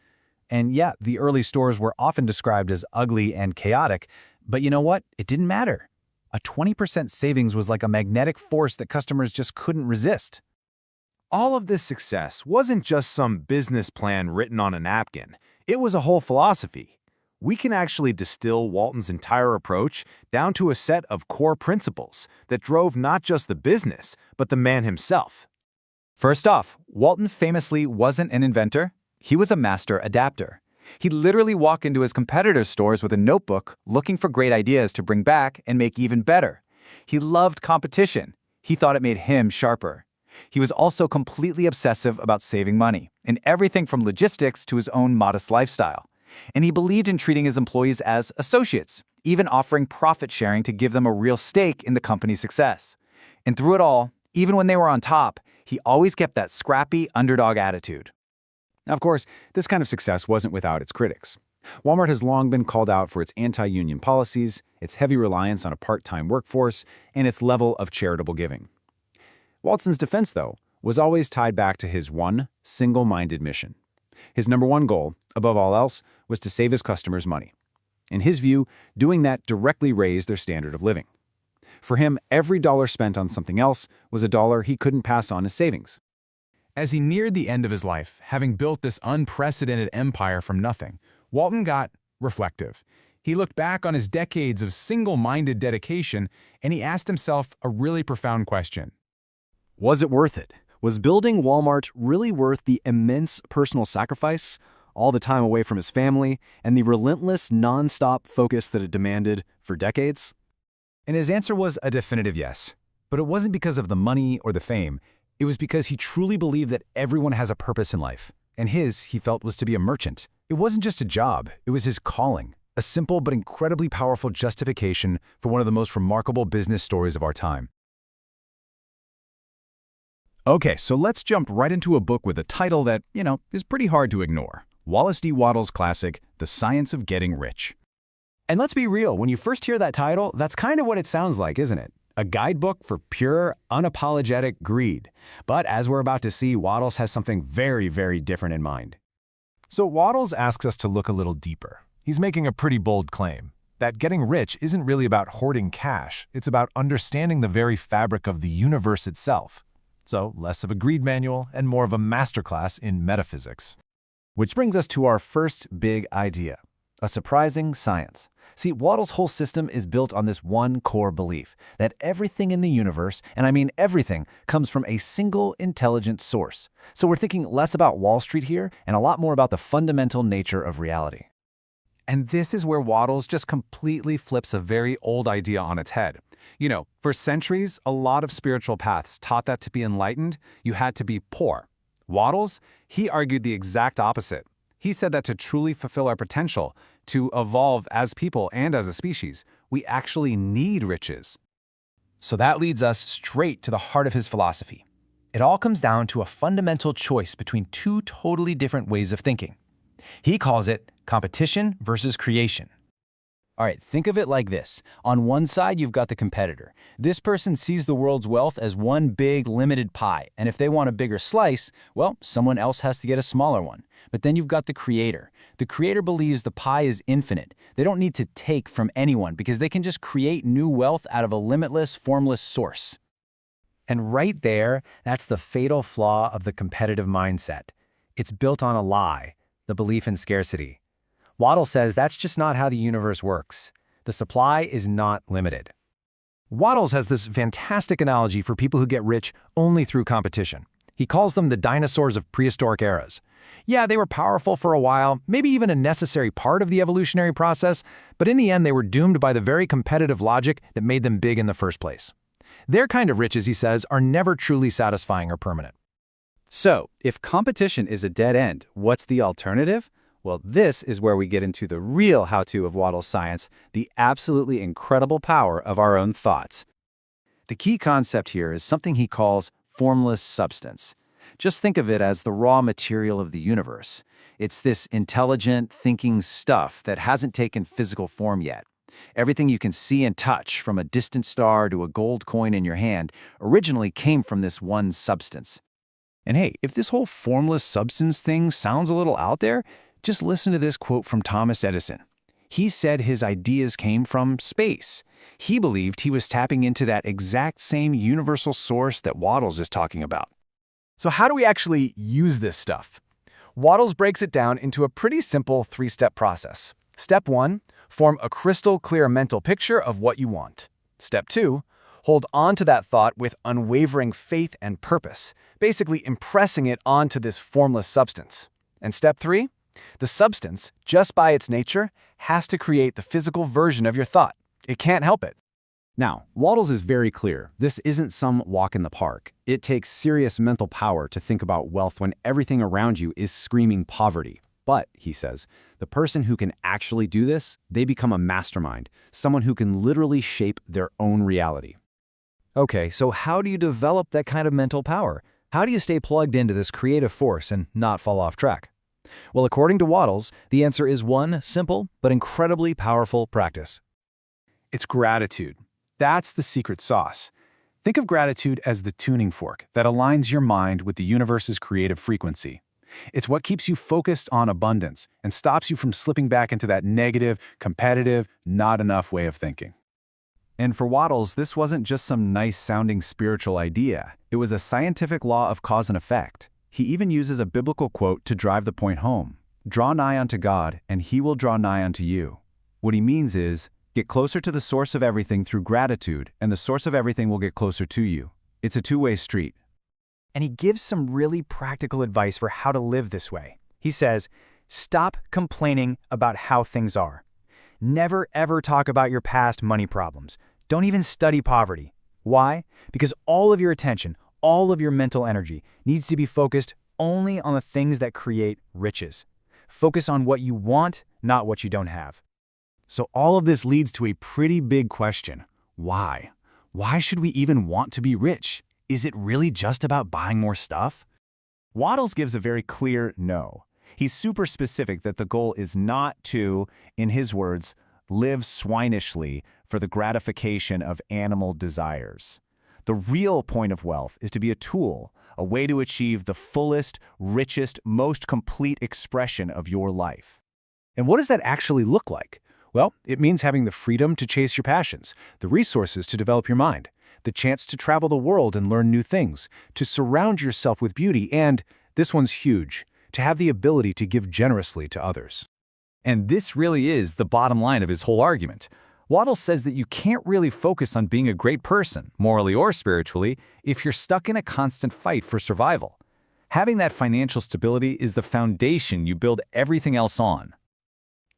And yeah, the early stores were often described as ugly and chaotic, but you know what? It didn't matter. A 20% savings was like a magnetic force that customers just couldn't resist. All of this success wasn't just some business plan written on a napkin. It was a whole philosophy. We can actually distill Walton's entire approach down to a set of core principles that drove not just the business, but the man himself. First off, Walton famously wasn't an inventor. He was a master adapter. He'd literally walk into his competitors' stores with a notebook looking for great ideas to bring back and make even better. He loved competition. He thought it made him sharper. He was also completely obsessive about saving money, in everything from logistics to his own modest lifestyle. And he believed in treating his employees as associates, even offering profit sharing to give them a real stake in the company's success. And through it all, even when they were on top, he always kept that scrappy underdog attitude. Now, of course, this kind of success wasn't without its critics. Walmart has long been called out for its anti-union policies, its heavy reliance on a part-time workforce, and its level of charitable giving. Walton's defense, though, was always tied back to his one, single-minded mission. His number one goal, above all else, was to save his customers money. In his view, doing that directly raised their standard of living. For him, every dollar spent on something else was a dollar he couldn't pass on as savings. As he neared the end of his life, having built this unprecedented empire from nothing, Walton got reflective. He looked back on his decades of single-minded dedication, and he asked himself a really profound question. Was it worth it? Was building Walmart really worth the immense personal sacrifice, all the time away from his family, and the relentless, non-stop focus that it demanded for decades? And his answer was a definitive yes. But it wasn't because of the money or the fame. It was because he truly believed that everyone has a purpose in life. And his, he felt, was to be a merchant. It wasn't just a job, it was his calling. A simple but incredibly powerful justification for one of the most remarkable business stories of our time. Okay, so let's jump right into a book with a title that, is pretty hard to ignore. Wallace D. Wattles' classic, The Science of Getting Rich. And let's be real, when you first hear that title, that's kind of what it sounds like, isn't it? A guidebook for pure, unapologetic greed. But as we're about to see, Wattles has something very, very different in mind. So Wattles asks us to look a little deeper. He's making a pretty bold claim, that getting rich isn't really about hoarding cash, it's about understanding the very fabric of the universe itself. So less of a greed manual and more of a masterclass in metaphysics. Which brings us to our first big idea, a surprising science. See, Wattles' whole system is built on this one core belief, that everything in the universe, and I mean everything, comes from a single intelligent source. So we're thinking less about Wall Street here and a lot more about the fundamental nature of reality. And this is where Wattles just completely flips a very old idea on its head. For centuries, a lot of spiritual paths taught that to be enlightened, you had to be poor. Wattles, he argued the exact opposite. He said that to truly fulfill our potential, to evolve as people and as a species, we actually need riches. So that leads us straight to the heart of his philosophy. It all comes down to a fundamental choice between two totally different ways of thinking. He calls it competition versus creation. All right, think of it like this. On one side, you've got the competitor. This person sees the world's wealth as one big, limited pie, and if they want a bigger slice, well, someone else has to get a smaller one. But then you've got the creator. The creator believes the pie is infinite. They don't need to take from anyone because they can just create new wealth out of a limitless, formless source. And right there, that's the fatal flaw of the competitive mindset. It's built on a lie, the belief in scarcity. Waddle says that's just not how the universe works. The supply is not limited. Waddles has this fantastic analogy for people who get rich only through competition. He calls them the dinosaurs of prehistoric eras. Yeah, they were powerful for a while, maybe even a necessary part of the evolutionary process, but in the end they were doomed by the very competitive logic that made them big in the first place. Their kind of riches, he says, are never truly satisfying or permanent. So, if competition is a dead end, what's the alternative? Well, this is where we get into the real how-to of Waddle's science, the absolutely incredible power of our own thoughts. The key concept here is something he calls formless substance. Just think of it as the raw material of the universe. It's this intelligent, thinking stuff that hasn't taken physical form yet. Everything you can see and touch, from a distant star to a gold coin in your hand, originally came from this one substance. And hey, if this whole formless substance thing sounds a little out there, just listen to this quote from Thomas Edison. He said his ideas came from space. He believed he was tapping into that exact same universal source that Waddles is talking about. So how do we actually use this stuff? Waddles breaks it down into a pretty simple three-step process. Step 1, form a crystal clear mental picture of what you want. Step 2, hold on to that thought with unwavering faith and purpose, basically impressing it onto this formless substance. And step 3, the substance, just by its nature, has to create the physical version of your thought. It can't help it. Now, Waddles is very clear. This isn't some walk in the park. It takes serious mental power to think about wealth when everything around you is screaming poverty. But, he says, the person who can actually do this, they become a mastermind, someone who can literally shape their own reality. Okay, so how do you develop that kind of mental power? How do you stay plugged into this creative force and not fall off track? Well, according to Waddles, the answer is one simple but incredibly powerful practice. It's gratitude. That's the secret sauce. Think of gratitude as the tuning fork that aligns your mind with the universe's creative frequency. It's what keeps you focused on abundance and stops you from slipping back into that negative, competitive, not enough way of thinking. And for Waddles, this wasn't just some nice-sounding spiritual idea. It was a scientific law of cause and effect. He even uses a biblical quote to drive the point home. Draw nigh unto God, and he will draw nigh unto you. What he means is, get closer to the source of everything through gratitude, and the source of everything will get closer to you. It's a two-way street. And he gives some really practical advice for how to live this way. He says, stop complaining about how things are. Never ever talk about your past money problems. Don't even study poverty. Why? Because all of your attention, all of your mental energy needs to be focused only on the things that create riches. Focus on what you want, not what you don't have. So all of this leads to a pretty big question. Why? Why should we even want to be rich? Is it really just about buying more stuff? Waddles gives a very clear no. He's super specific that the goal is not to, in his words, live swinishly for the gratification of animal desires. The real point of wealth is to be a tool, a way to achieve the fullest, richest, most complete expression of your life. And what does that actually look like? Well, it means having the freedom to chase your passions, the resources to develop your mind, the chance to travel the world and learn new things, to surround yourself with beauty, and, this one's huge, to have the ability to give generously to others. And this really is the bottom line of his whole argument. Waddles says that you can't really focus on being a great person, morally or spiritually, if you're stuck in a constant fight for survival. Having that financial stability is the foundation you build everything else on.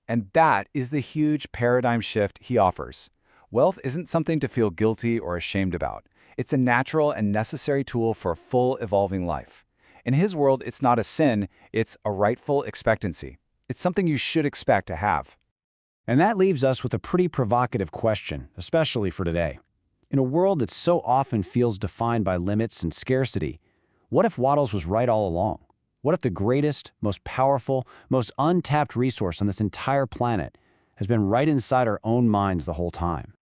And that is the huge paradigm shift he offers. Wealth isn't something to feel guilty or ashamed about. It's a natural and necessary tool for a full, evolving life. In his world, it's not a sin, it's a rightful expectancy. It's something you should expect to have. And that leaves us with a pretty provocative question, especially for today. In a world that so often feels defined by limits and scarcity, what if Waddles was right all along? What if the greatest, most powerful, most untapped resource on this entire planet has been right inside our own minds the whole time?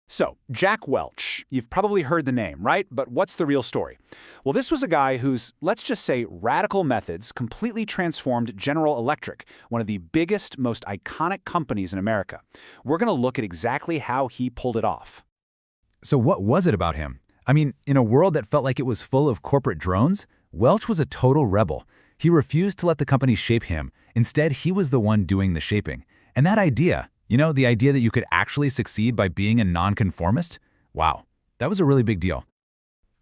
So, Jack Welch. You've probably heard the name, right? But what's the real story? Well, this was a guy whose, let's just say, radical methods completely transformed General Electric, one of the biggest, most iconic companies in America. We're going to look at exactly how he pulled it off. So what was it about him? I mean, in a world that felt like it was full of corporate drones, Welch was a total rebel. He refused to let the company shape him. Instead, he was the one doing the shaping. And that idea, the idea that you could actually succeed by being a nonconformist? Wow, that was a really big deal.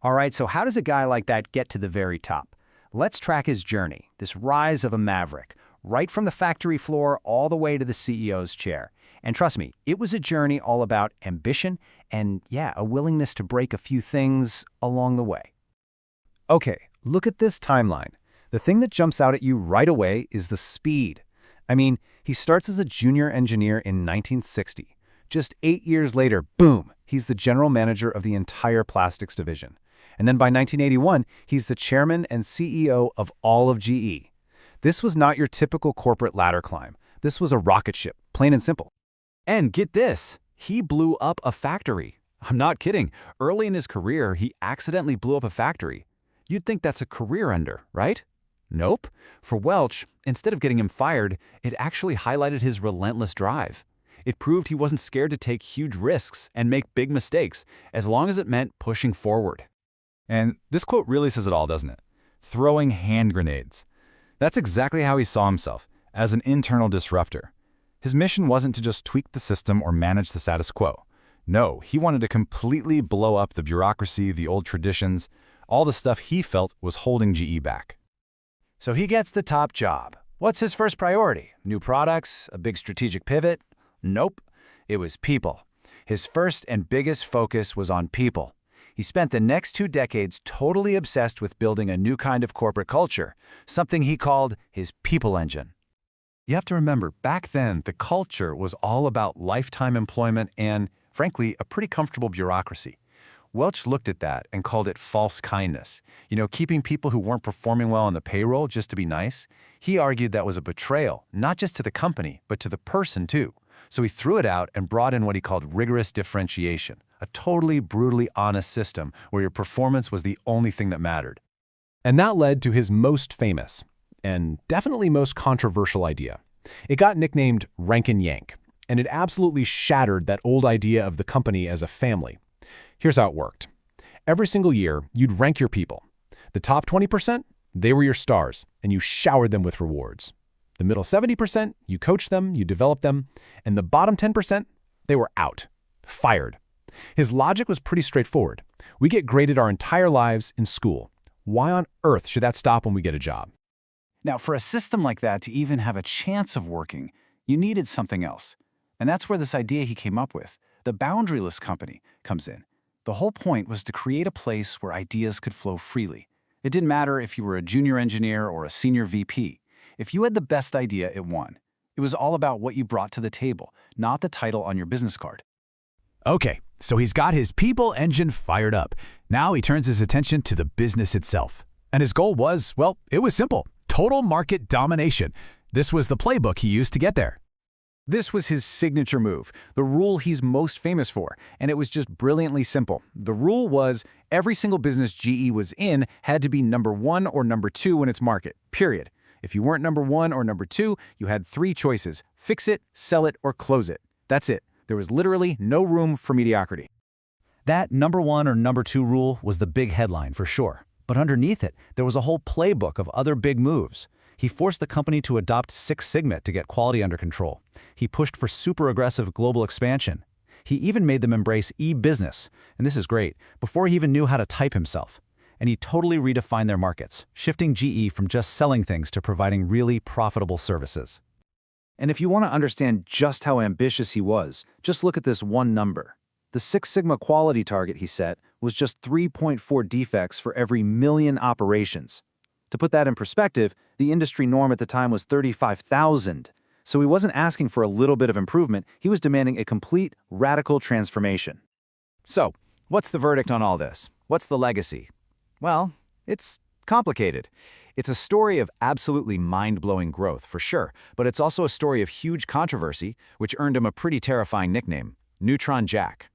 All right, so how does a guy like that get to the very top? Let's track his journey, this rise of a maverick, right from the factory floor all the way to the CEO's chair. And trust me, it was a journey all about ambition and, a willingness to break a few things along the way. Okay, look at this timeline. The thing that jumps out at you right away is the speed. I mean, he starts as a junior engineer in 1960. Just 8 years later, boom, he's the general manager of the entire plastics division. And then by 1981, he's the chairman and CEO of all of GE. This was not your typical corporate ladder climb. This was a rocket ship, plain and simple. And get this, he blew up a factory. I'm not kidding. Early in his career, he accidentally blew up a factory. You'd think that's a career ender, right? Nope. For Welch, instead of getting him fired, it actually highlighted his relentless drive. It proved he wasn't scared to take huge risks and make big mistakes, as long as it meant pushing forward. And this quote really says it all, doesn't it? Throwing hand grenades. That's exactly how he saw himself, as an internal disruptor. His mission wasn't to just tweak the system or manage the status quo. No, he wanted to completely blow up the bureaucracy, the old traditions, all the stuff he felt was holding GE back. So he gets the top job. What's his first priority? New products? A big strategic pivot? Nope. It was people. His first and biggest focus was on people. He spent the next 2 decades totally obsessed with building a new kind of corporate culture, something he called his people engine. You have to remember, back then, the culture was all about lifetime employment and, frankly, a pretty comfortable bureaucracy. Welch looked at that and called it false kindness. Keeping people who weren't performing well on the payroll just to be nice. He argued that was a betrayal, not just to the company, but to the person too. So he threw it out and brought in what he called rigorous differentiation, a totally brutally honest system where your performance was the only thing that mattered. And that led to his most famous, and definitely most controversial idea. It got nicknamed Rank and Yank, and it absolutely shattered that old idea of the company as a family. Here's how it worked. Every single year, you'd rank your people. The top 20%, they were your stars, and you showered them with rewards. The middle 70%, you coached them, you developed them, and the bottom 10%, they were out, fired. His logic was pretty straightforward. We get graded our entire lives in school. Why on earth should that stop when we get a job? Now, for a system like that to even have a chance of working, you needed something else. And that's where this idea he came up with, the boundaryless company, comes in. The whole point was to create a place where ideas could flow freely. It didn't matter if you were a junior engineer or a senior VP. If you had the best idea, it won. It was all about what you brought to the table, not the title on your business card. Okay, so he's got his people engine fired up. Now he turns his attention to the business itself. And his goal was, well, it was simple. Total market domination. This was the playbook he used to get there. This was his signature move, the rule he's most famous for, and it was just brilliantly simple. The rule was every single business GE was in had to be number 1 or number 2 in its market, period. If you weren't number 1 or number 2, you had 3 choices: fix it, sell it, or close it. That's it. There was literally no room for mediocrity. That number 1 or number 2 rule was the big headline for sure. But underneath it, there was a whole playbook of other big moves. He forced the company to adopt Six Sigma to get quality under control. He pushed for super aggressive global expansion. He even made them embrace e-business, and this is great, before he even knew how to type himself. And he totally redefined their markets, shifting GE from just selling things to providing really profitable services. And if you want to understand just how ambitious he was, just look at this one number. The Six Sigma quality target he set was just 3.4 defects for every million operations. To put that in perspective, the industry norm at the time was 35,000. So he wasn't asking for a little bit of improvement, he was demanding a complete, radical transformation. So, what's the verdict on all this? What's the legacy? Well, it's complicated. It's a story of absolutely mind-blowing growth, for sure, but it's also a story of huge controversy, which earned him a pretty terrifying nickname, Neutron Jack.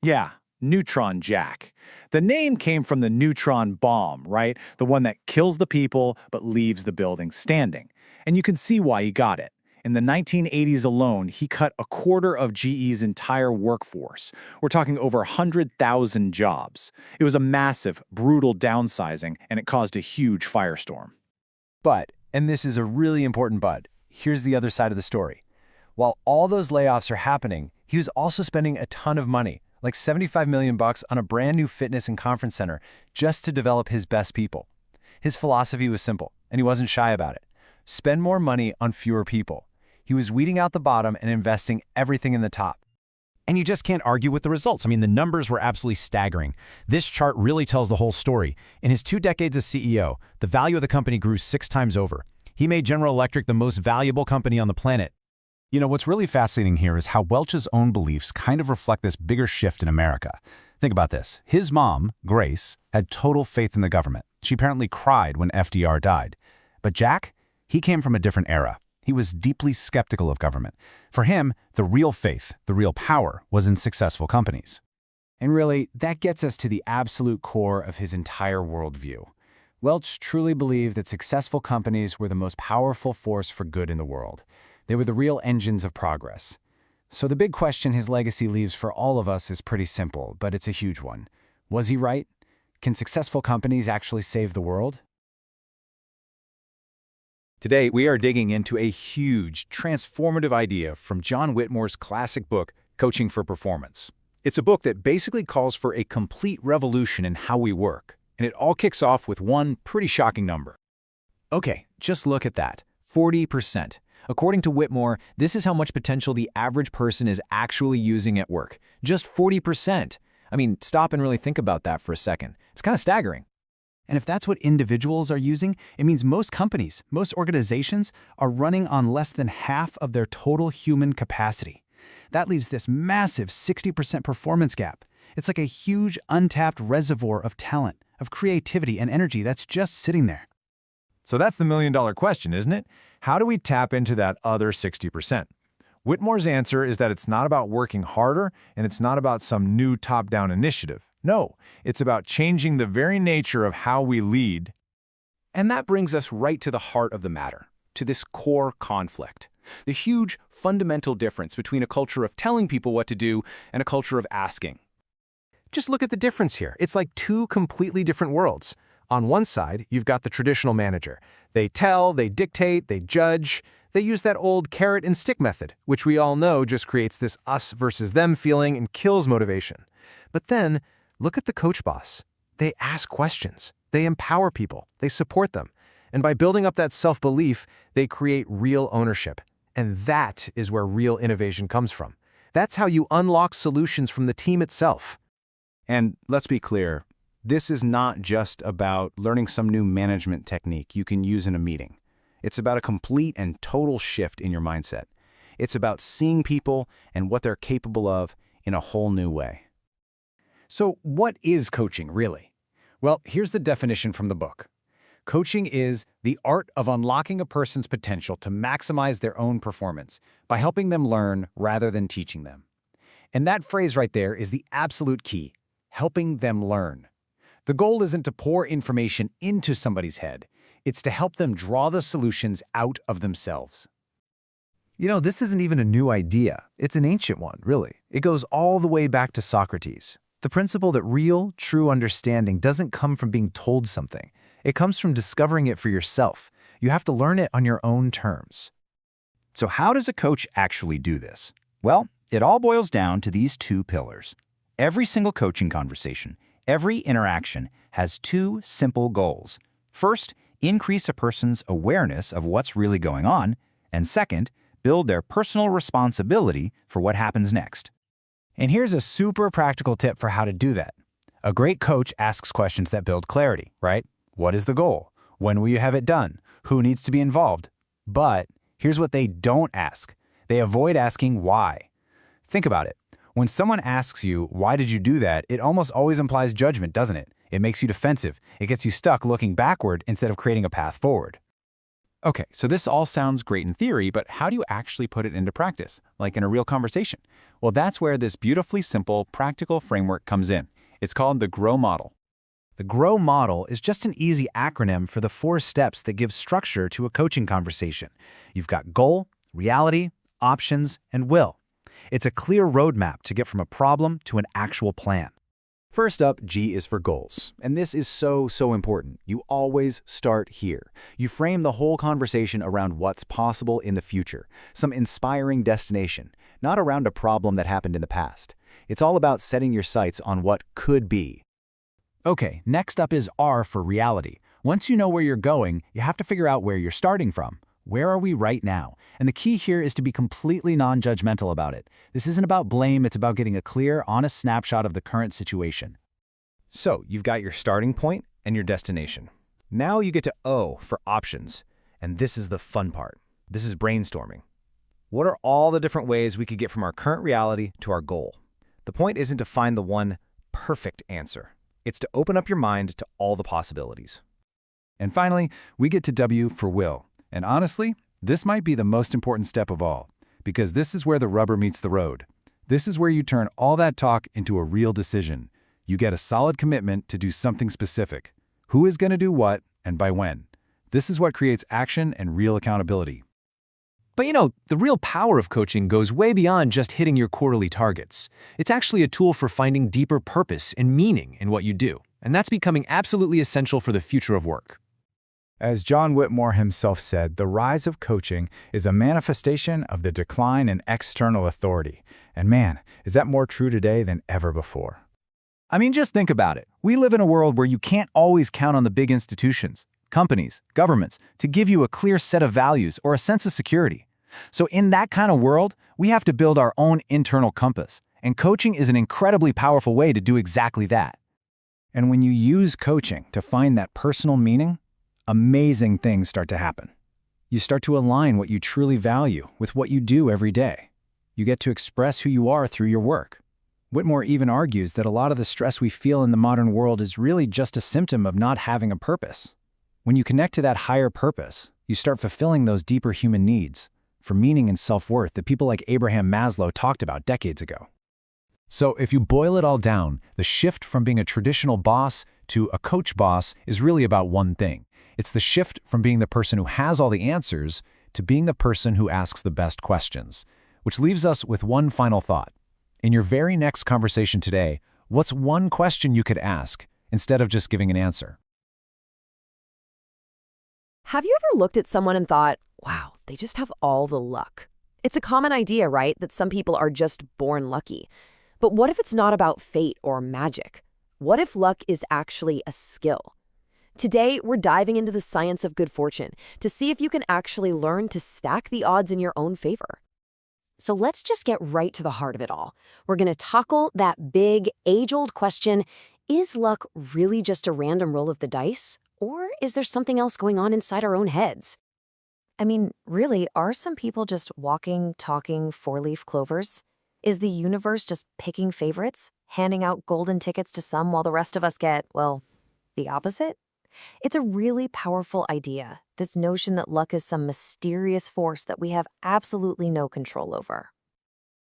Yeah, Neutron Jack. The name came from the neutron bomb, right? The one that kills the people but leaves the building standing. And you can see why he got it. In the 1980s alone, he cut a quarter of GE's entire workforce. We're talking over 100,000 jobs. It was a massive, brutal downsizing, and it caused a huge firestorm. But, and this is a really important but, here's the other side of the story. While all those layoffs are happening, he was also spending a ton of money, like $75 million on a brand new fitness and conference center, just to develop his best people. His philosophy was simple, and he wasn't shy about it. Spend more money on fewer people. He was weeding out the bottom and investing everything in the top. And you just can't argue with the results. I mean, the numbers were absolutely staggering. This chart really tells the whole story. In his 2 decades as CEO, the value of the company grew 6 times over. He made General Electric the most valuable company on the planet. You know, what's really fascinating here is how Welch's own beliefs kind of reflect this bigger shift in America. Think about this. His mom, Grace, had total faith in the government. She apparently cried when FDR died. But Jack, he came from a different era. He was deeply skeptical of government. For him, the real faith, the real power, was in successful companies. And really, that gets us to the absolute core of his entire worldview. Welch truly believed that successful companies were the most powerful force for good in the world. They were the real engines of progress. So the big question his legacy leaves for all of us is pretty simple, but it's a huge one. Was he right? Can successful companies actually save the world? Today, we are digging into a huge, transformative idea from John Whitmore's classic book, Coaching for Performance. It's a book that basically calls for a complete revolution in how we work, and it all kicks off with one pretty shocking number. Okay, just look at that. 40%. According to Whitmore, this is how much potential the average person is actually using at work. Just 40%. I mean, stop and really think about that for a second. It's kind of staggering. And if that's what individuals are using, it means most companies, most organizations are running on less than half of their total human capacity. That leaves this massive 60% performance gap. It's like a huge untapped reservoir of talent, of creativity and energy that's just sitting there. So that's the million-dollar question, isn't it? How do we tap into that other 60%? Whitmore's answer is that it's not about working harder, and it's not about some new top-down initiative. No, it's about changing the very nature of how we lead. And that brings us right to the heart of the matter, to this core conflict. The huge, fundamental difference between a culture of telling people what to do and a culture of asking. Just look at the difference here. It's like 2 completely different worlds. On one side, you've got the traditional manager. They tell, they dictate, they judge. They use that old carrot and stick method, which we all know just creates this us versus them feeling and kills motivation. But then, look at the coach boss. They ask questions. They empower people. They support them. And by building up that self-belief, they create real ownership. And that is where real innovation comes from. That's how you unlock solutions from the team itself. And let's be clear, this is not just about learning some new management technique you can use in a meeting. It's about a complete and total shift in your mindset. It's about seeing people and what they're capable of in a whole new way. So what is coaching, really? Well, here's the definition from the book. Coaching is the art of unlocking a person's potential to maximize their own performance by helping them learn rather than teaching them. And that phrase right there is the absolute key, helping them learn. The goal isn't to pour information into somebody's head. It's to help them draw the solutions out of themselves. You know, this isn't even a new idea. It's an ancient one, really. It goes all the way back to Socrates. The principle that real, true understanding doesn't come from being told something. It comes from discovering it for yourself. You have to learn it on your own terms. So how does a coach actually do this? Well, it all boils down to these 2 pillars. Every single coaching conversation, every interaction has 2 simple goals. First, increase a person's awareness of what's really going on, and second, build their personal responsibility for what happens next. And here's a super practical tip for how to do that. A great coach asks questions that build clarity, right? What is the goal? When will you have it done? Who needs to be involved? But here's what they don't ask. They avoid asking why. Think about it. When someone asks you, why did you do that, it almost always implies judgment, doesn't it? It makes you defensive. It gets you stuck looking backward instead of creating a path forward. Okay, so this all sounds great in theory, but how do you actually put it into practice, like in a real conversation? Well, that's where this beautifully simple, practical framework comes in. It's called the GROW model. The GROW model is just an easy acronym for the 4 steps that give structure to a coaching conversation. You've got goal, reality, options, and will. It's a clear roadmap to get from a problem to an actual plan. First up, G is for goals. And this is so important. You always start here. You frame the whole conversation around what's possible in the future, some inspiring destination, not around a problem that happened in the past. It's all about setting your sights on what could be. Okay, next up is R for reality. Once you know where you're going, you have to figure out where you're starting from. Where are we right now? And the key here is to be completely non-judgmental about it. This isn't about blame, it's about getting a clear, honest snapshot of the current situation. So, you've got your starting point and your destination. Now you get to O for options. And this is the fun part. This is brainstorming. What are all the different ways we could get from our current reality to our goal? The point isn't to find the one perfect answer. It's to open up your mind to all the possibilities. And finally, we get to W for will. And honestly, this might be the most important step of all, because this is where the rubber meets the road. This is where you turn all that talk into a real decision. You get a solid commitment to do something specific. Who is going to do what and by when? This is what creates action and real accountability. But you know, the real power of coaching goes way beyond just hitting your quarterly targets. It's actually a tool for finding deeper purpose and meaning in what you do. And that's becoming absolutely essential for the future of work. As John Whitmore himself said, the rise of coaching is a manifestation of the decline in external authority. And man, is that more true today than ever before. I mean, just think about it. We live in a world where you can't always count on the big institutions, companies, governments, to give you a clear set of values or a sense of security. So in that kind of world, we have to build our own internal compass. And coaching is an incredibly powerful way to do exactly that. And when you use coaching to find that personal meaning, amazing things start to happen. You start to align what you truly value with what you do every day. You get to express who you are through your work. Whitmore even argues that a lot of the stress we feel in the modern world is really just a symptom of not having a purpose. When you connect to that higher purpose, you start fulfilling those deeper human needs for meaning and self-worth that people like Abraham Maslow talked about decades ago. So if you boil it all down, the shift from being a traditional boss to a coach boss is really about one thing. It's the shift from being the person who has all the answers to being the person who asks the best questions, which leaves us with one final thought. In your very next conversation today, what's one question you could ask instead of just giving an answer? Have you ever looked at someone and thought, wow, they just have all the luck? It's a common idea, right, that some people are just born lucky. But what if it's not about fate or magic? What if luck is actually a skill? Today, we're diving into the science of good fortune to see if you can actually learn to stack the odds in your own favor. So let's just get right to the heart of it all. We're going to tackle that big, age-old question, is luck really just a random roll of the dice? Or is there something else going on inside our own heads? I mean, really, are some people just walking, talking four-leaf clovers? Is the universe just picking favorites, handing out golden tickets to some while the rest of us get, well, the opposite? It's a really powerful idea, this notion that luck is some mysterious force that we have absolutely no control over.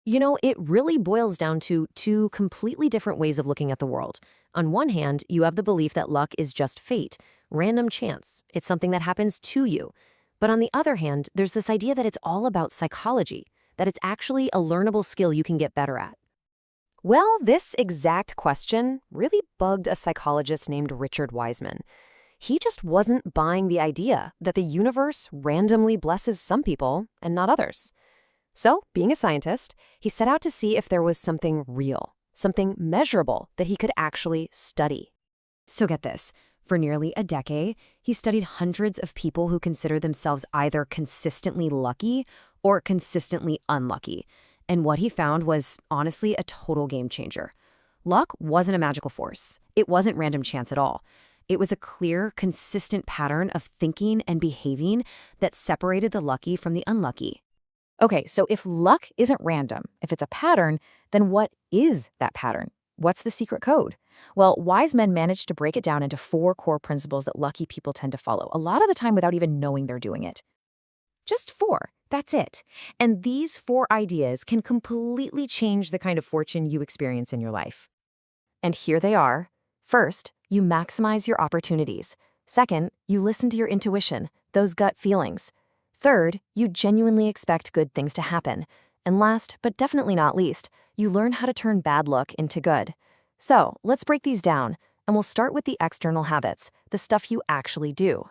You know, it really boils down to 2 completely different ways of looking at the world. On one hand, you have the belief that luck is just fate, random chance. It's something that happens to you. But on the other hand, there's this idea that it's all about psychology, that it's actually a learnable skill you can get better at. Well, this exact question really bugged a psychologist named Richard Wiseman. He just wasn't buying the idea that the universe randomly blesses some people and not others. So, being a scientist, he set out to see if there was something real, something measurable that he could actually study. So get this, for nearly a decade, he studied hundreds of people who consider themselves either consistently lucky or consistently unlucky. And what he found was, honestly, a total game changer. Luck wasn't a magical force. It wasn't random chance at all. It was a clear, consistent pattern of thinking and behaving that separated the lucky from the unlucky. Okay, so if luck isn't random, if it's a pattern, then what is that pattern? What's the secret code? Well, wise men managed to break it down into 4 core principles that lucky people tend to follow, a lot of the time without even knowing they're doing it. Just 4. That's it. And these 4 ideas can completely change the kind of fortune you experience in your life. And here they are. First, you maximize your opportunities. Second, you listen to your intuition, those gut feelings. Third, you genuinely expect good things to happen. And last, but definitely not least, you learn how to turn bad luck into good. So, let's break these down, and we'll start with the external habits, the stuff you actually do.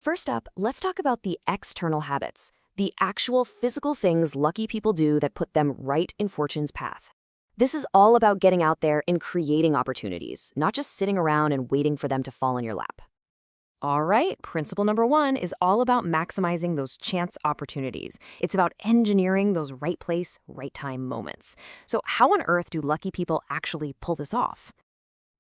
First up, let's talk about the external habits, the actual physical things lucky people do that put them right in fortune's path. This is all about getting out there and creating opportunities, not just sitting around and waiting for them to fall in your lap. All right, principle number 1 is all about maximizing those chance opportunities. It's about engineering those right place, right time moments. So how on earth do lucky people actually pull this off?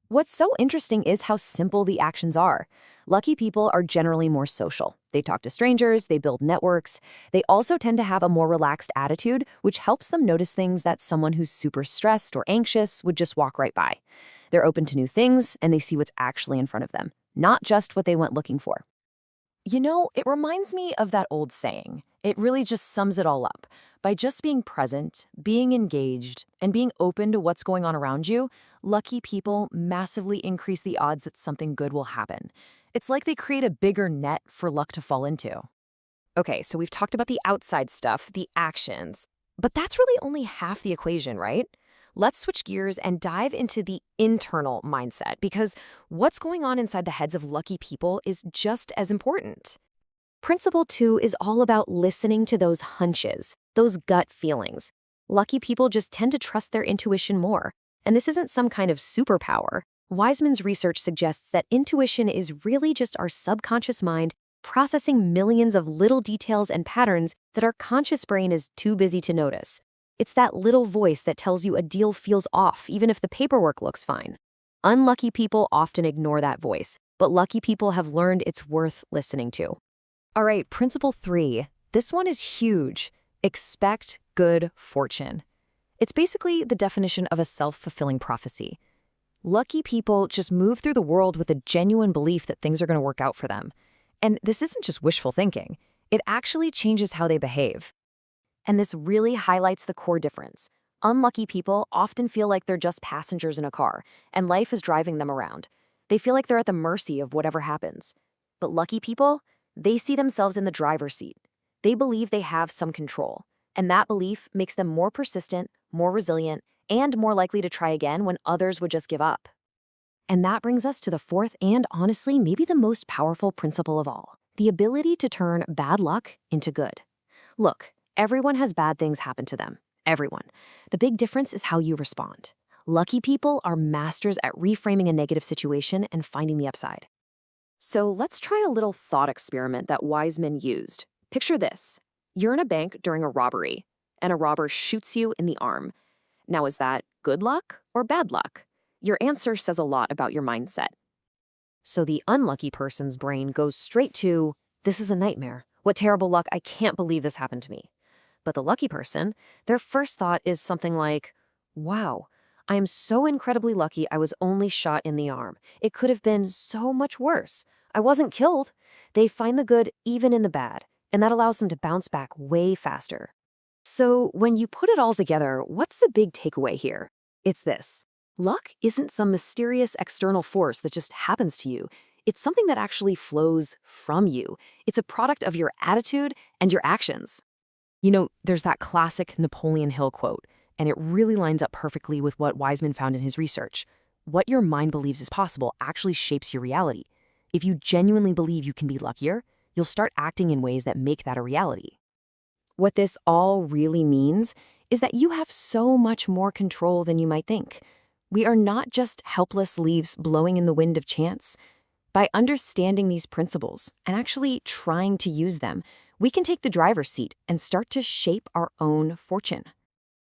What's so interesting is how simple the actions are. Lucky people are generally more social. They talk to strangers, they build networks. They also tend to have a more relaxed attitude, which helps them notice things that someone who's super stressed or anxious would just walk right by. They're open to new things, and they see what's actually in front of them, not just what they went looking for. You know, it reminds me of that old saying. It really just sums it all up. By just being present, being engaged, and being open to what's going on around you, lucky people massively increase the odds that something good will happen. It's like they create a bigger net for luck to fall into. Okay, so we've talked about the outside stuff, the actions, but that's really only half the equation, right? Let's switch gears and dive into the internal mindset, because what's going on inside the heads of lucky people is just as important. Principle 2 is all about listening to those hunches, those gut feelings. Lucky people just tend to trust their intuition more, and this isn't some kind of superpower. Wiseman's research suggests that intuition is really just our subconscious mind processing millions of little details and patterns that our conscious brain is too busy to notice. It's that little voice that tells you a deal feels off, even if the paperwork looks fine. Unlucky people often ignore that voice, but lucky people have learned it's worth listening to. All right, principle 3. This one is huge. Expect good fortune. It's basically the definition of a self-fulfilling prophecy. Lucky people just move through the world with a genuine belief that things are going to work out for them. And this isn't just wishful thinking. It actually changes how they behave. And this really highlights the core difference. Unlucky people often feel like they're just passengers in a car, and life is driving them around. They feel like they're at the mercy of whatever happens. But lucky people, they see themselves in the driver's seat. They believe they have some control, and that belief makes them more persistent, more resilient, and more likely to try again when others would just give up. And that brings us to the 4th and, honestly, maybe the most powerful principle of all, the ability to turn bad luck into good. Look, everyone has bad things happen to them. Everyone. The big difference is how you respond. Lucky people are masters at reframing a negative situation and finding the upside. So let's try a little thought experiment that wise men used. Picture this. You're in a bank during a robbery, and a robber shoots you in the arm. Now, is that good luck or bad luck? Your answer says a lot about your mindset. So the unlucky person's brain goes straight to, this is a nightmare. What terrible luck, I can't believe this happened to me. But the lucky person, their first thought is something like, wow, I am so incredibly lucky I was only shot in the arm. It could have been so much worse. I wasn't killed. They find the good even in the bad, and that allows them to bounce back way faster. So when you put it all together, what's the big takeaway here? It's this. Luck isn't some mysterious external force that just happens to you. It's something that actually flows from you. It's a product of your attitude and your actions. You know, there's that classic Napoleon Hill quote, and it really lines up perfectly with what Wiseman found in his research. What your mind believes is possible actually shapes your reality. If you genuinely believe you can be luckier, you'll start acting in ways that make that a reality. What this all really means is that you have so much more control than you might think. We are not just helpless leaves blowing in the wind of chance. By understanding these principles and actually trying to use them, we can take the driver's seat and start to shape our own fortune.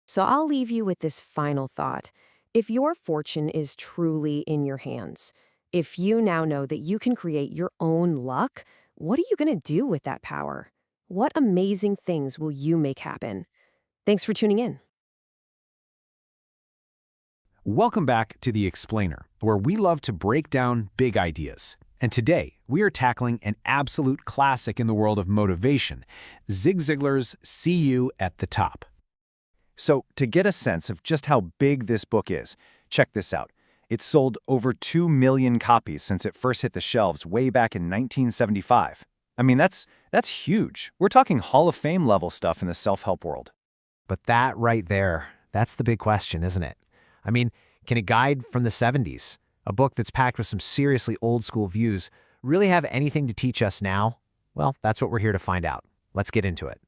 So I'll leave you with this final thought. If your fortune is truly in your hands, if you now know that you can create your own luck, what are you going to do with that power? What amazing things will you make happen? Thanks for tuning in. Welcome back to The Explainer, where we love to break down big ideas. And today, we are tackling an absolute classic in the world of motivation, Zig Ziglar's See You at the Top. So, to get a sense of just how big this book is, check this out. It's sold over 2 million copies since it first hit the shelves way back in 1975. I mean, that's huge. We're talking Hall of Fame level stuff in the self-help world. But that right there, that's the big question, isn't it? I mean, can a guide from the 70s, a book that's packed with some seriously old-school views, really have anything to teach us now? Well, that's what we're here to find out. Let's get into it.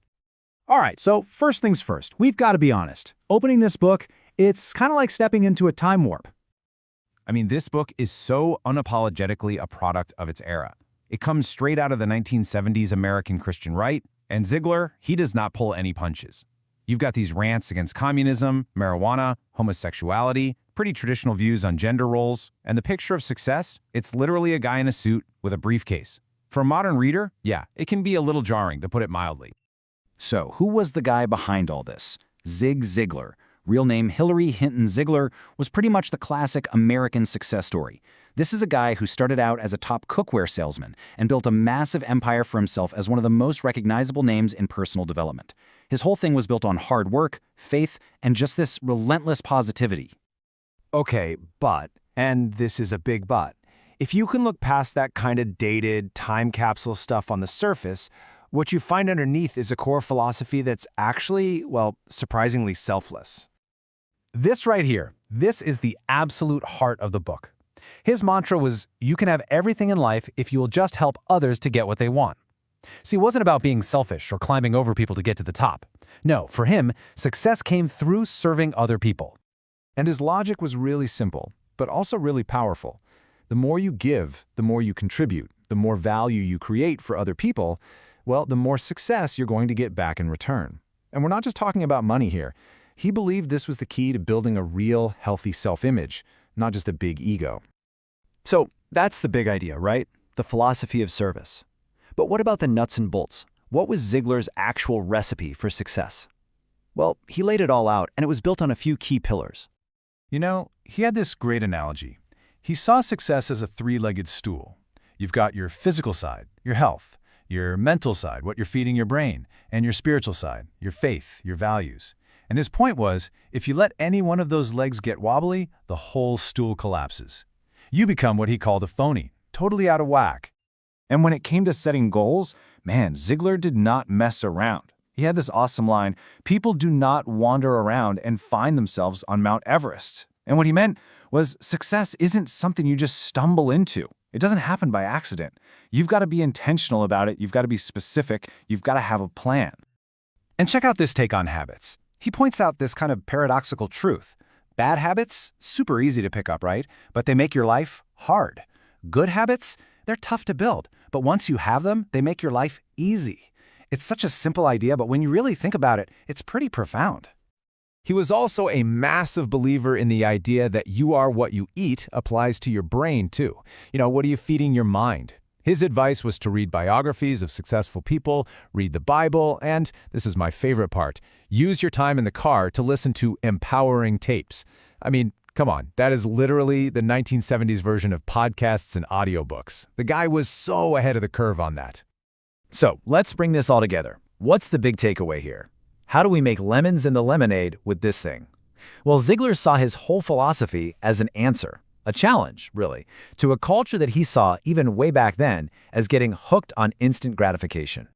All right, so first things first, we've got to be honest. Opening this book, it's kind of like stepping into a time warp. I mean, this book is so unapologetically a product of its era. It comes straight out of the 1970s American Christian right, and Ziglar, he does not pull any punches. You've got these rants against communism, marijuana, homosexuality, pretty traditional views on gender roles, and the picture of success, it's literally a guy in a suit with a briefcase. For a modern reader, yeah, it can be a little jarring, to put it mildly. So, who was the guy behind all this? Zig Ziglar, real name Hilary Hinton Ziglar, was pretty much the classic American success story. This is a guy who started out as a top cookware salesman and built a massive empire for himself as one of the most recognizable names in personal development. His whole thing was built on hard work, faith, and just this relentless positivity. Okay, but, and this is a big but, if you can look past that kind of dated, time capsule stuff on the surface, what you find underneath is a core philosophy that's actually, well, surprisingly selfless. This right here, this is the absolute heart of the book. His mantra was, you can have everything in life if you will just help others to get what they want. See, it wasn't about being selfish or climbing over people to get to the top. No, for him, success came through serving other people. And his logic was really simple, but also really powerful. The more you give, the more you contribute, the more value you create for other people, well, the more success you're going to get back in return. And we're not just talking about money here. He believed this was the key to building a real, healthy self-image, not just a big ego. So, that's the big idea, right? The philosophy of service. But what about the nuts and bolts? What was Ziglar's actual recipe for success? Well, he laid it all out, and it was built on a few key pillars. You know, he had this great analogy. He saw success as a three-legged stool. You've got your physical side, your health, your mental side, what you're feeding your brain, and your spiritual side, your faith, your values. And his point was, if you let any one of those legs get wobbly, the whole stool collapses. You become what he called a phony, totally out of whack. And when it came to setting goals, man, Ziglar did not mess around. He had this awesome line, people do not wander around and find themselves on Mount Everest. And what he meant was success isn't something you just stumble into. It doesn't happen by accident. You've got to be intentional about it. You've got to be specific. You've got to have a plan. And check out this take on habits. He points out this kind of paradoxical truth. Bad habits, super easy to pick up, right? But they make your life hard. Good habits, they're tough to build. But once you have them, they make your life easy. It's such a simple idea, but when you really think about it, it's pretty profound. He was also a massive believer in the idea that you are what you eat applies to your brain, too. You know, what are you feeding your mind? His advice was to read biographies of successful people, read the Bible, and, this is my favorite part, use your time in the car to listen to empowering tapes. I mean, come on, that is literally the 1970s version of podcasts and audiobooks. The guy was so ahead of the curve on that. So, let's bring this all together. What's the big takeaway here? How do we make lemons in the lemonade with this thing? Well, Ziglar saw his whole philosophy as an answer, a challenge, really, to a culture that he saw even way back then as getting hooked on instant gratification.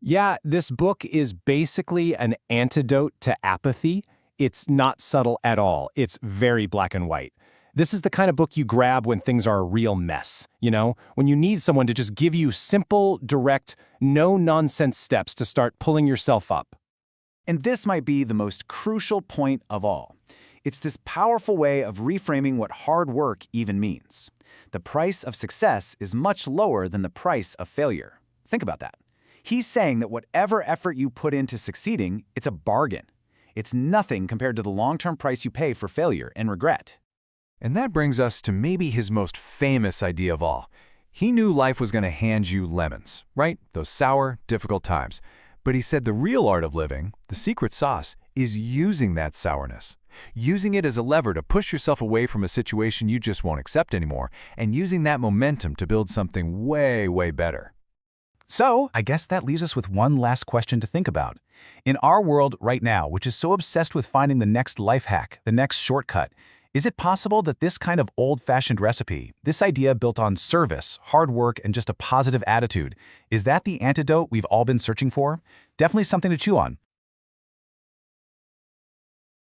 Yeah, this book is basically an antidote to apathy. It's not subtle at all. It's very black and white. This is the kind of book you grab when things are a real mess, you know? When you need someone to just give you simple, direct, no-nonsense steps to start pulling yourself up. And this might be the most crucial point of all. It's this powerful way of reframing what hard work even means. The price of success is much lower than the price of failure. Think about that. He's saying that whatever effort you put into succeeding, it's a bargain. It's nothing compared to the long-term price you pay for failure and regret. And that brings us to maybe his most famous idea of all. He knew life was going to hand you lemons, right? Those sour, difficult times. But he said the real art of living, the secret sauce, is using that sourness. Using it as a lever to push yourself away from a situation you just won't accept anymore, and using that momentum to build something way, way better. So, I guess that leaves us with one last question to think about. In our world right now, which is so obsessed with finding the next life hack, the next shortcut, is it possible that this kind of old-fashioned recipe, this idea built on service, hard work, and just a positive attitude, is that the antidote we've all been searching for? Definitely something to chew on.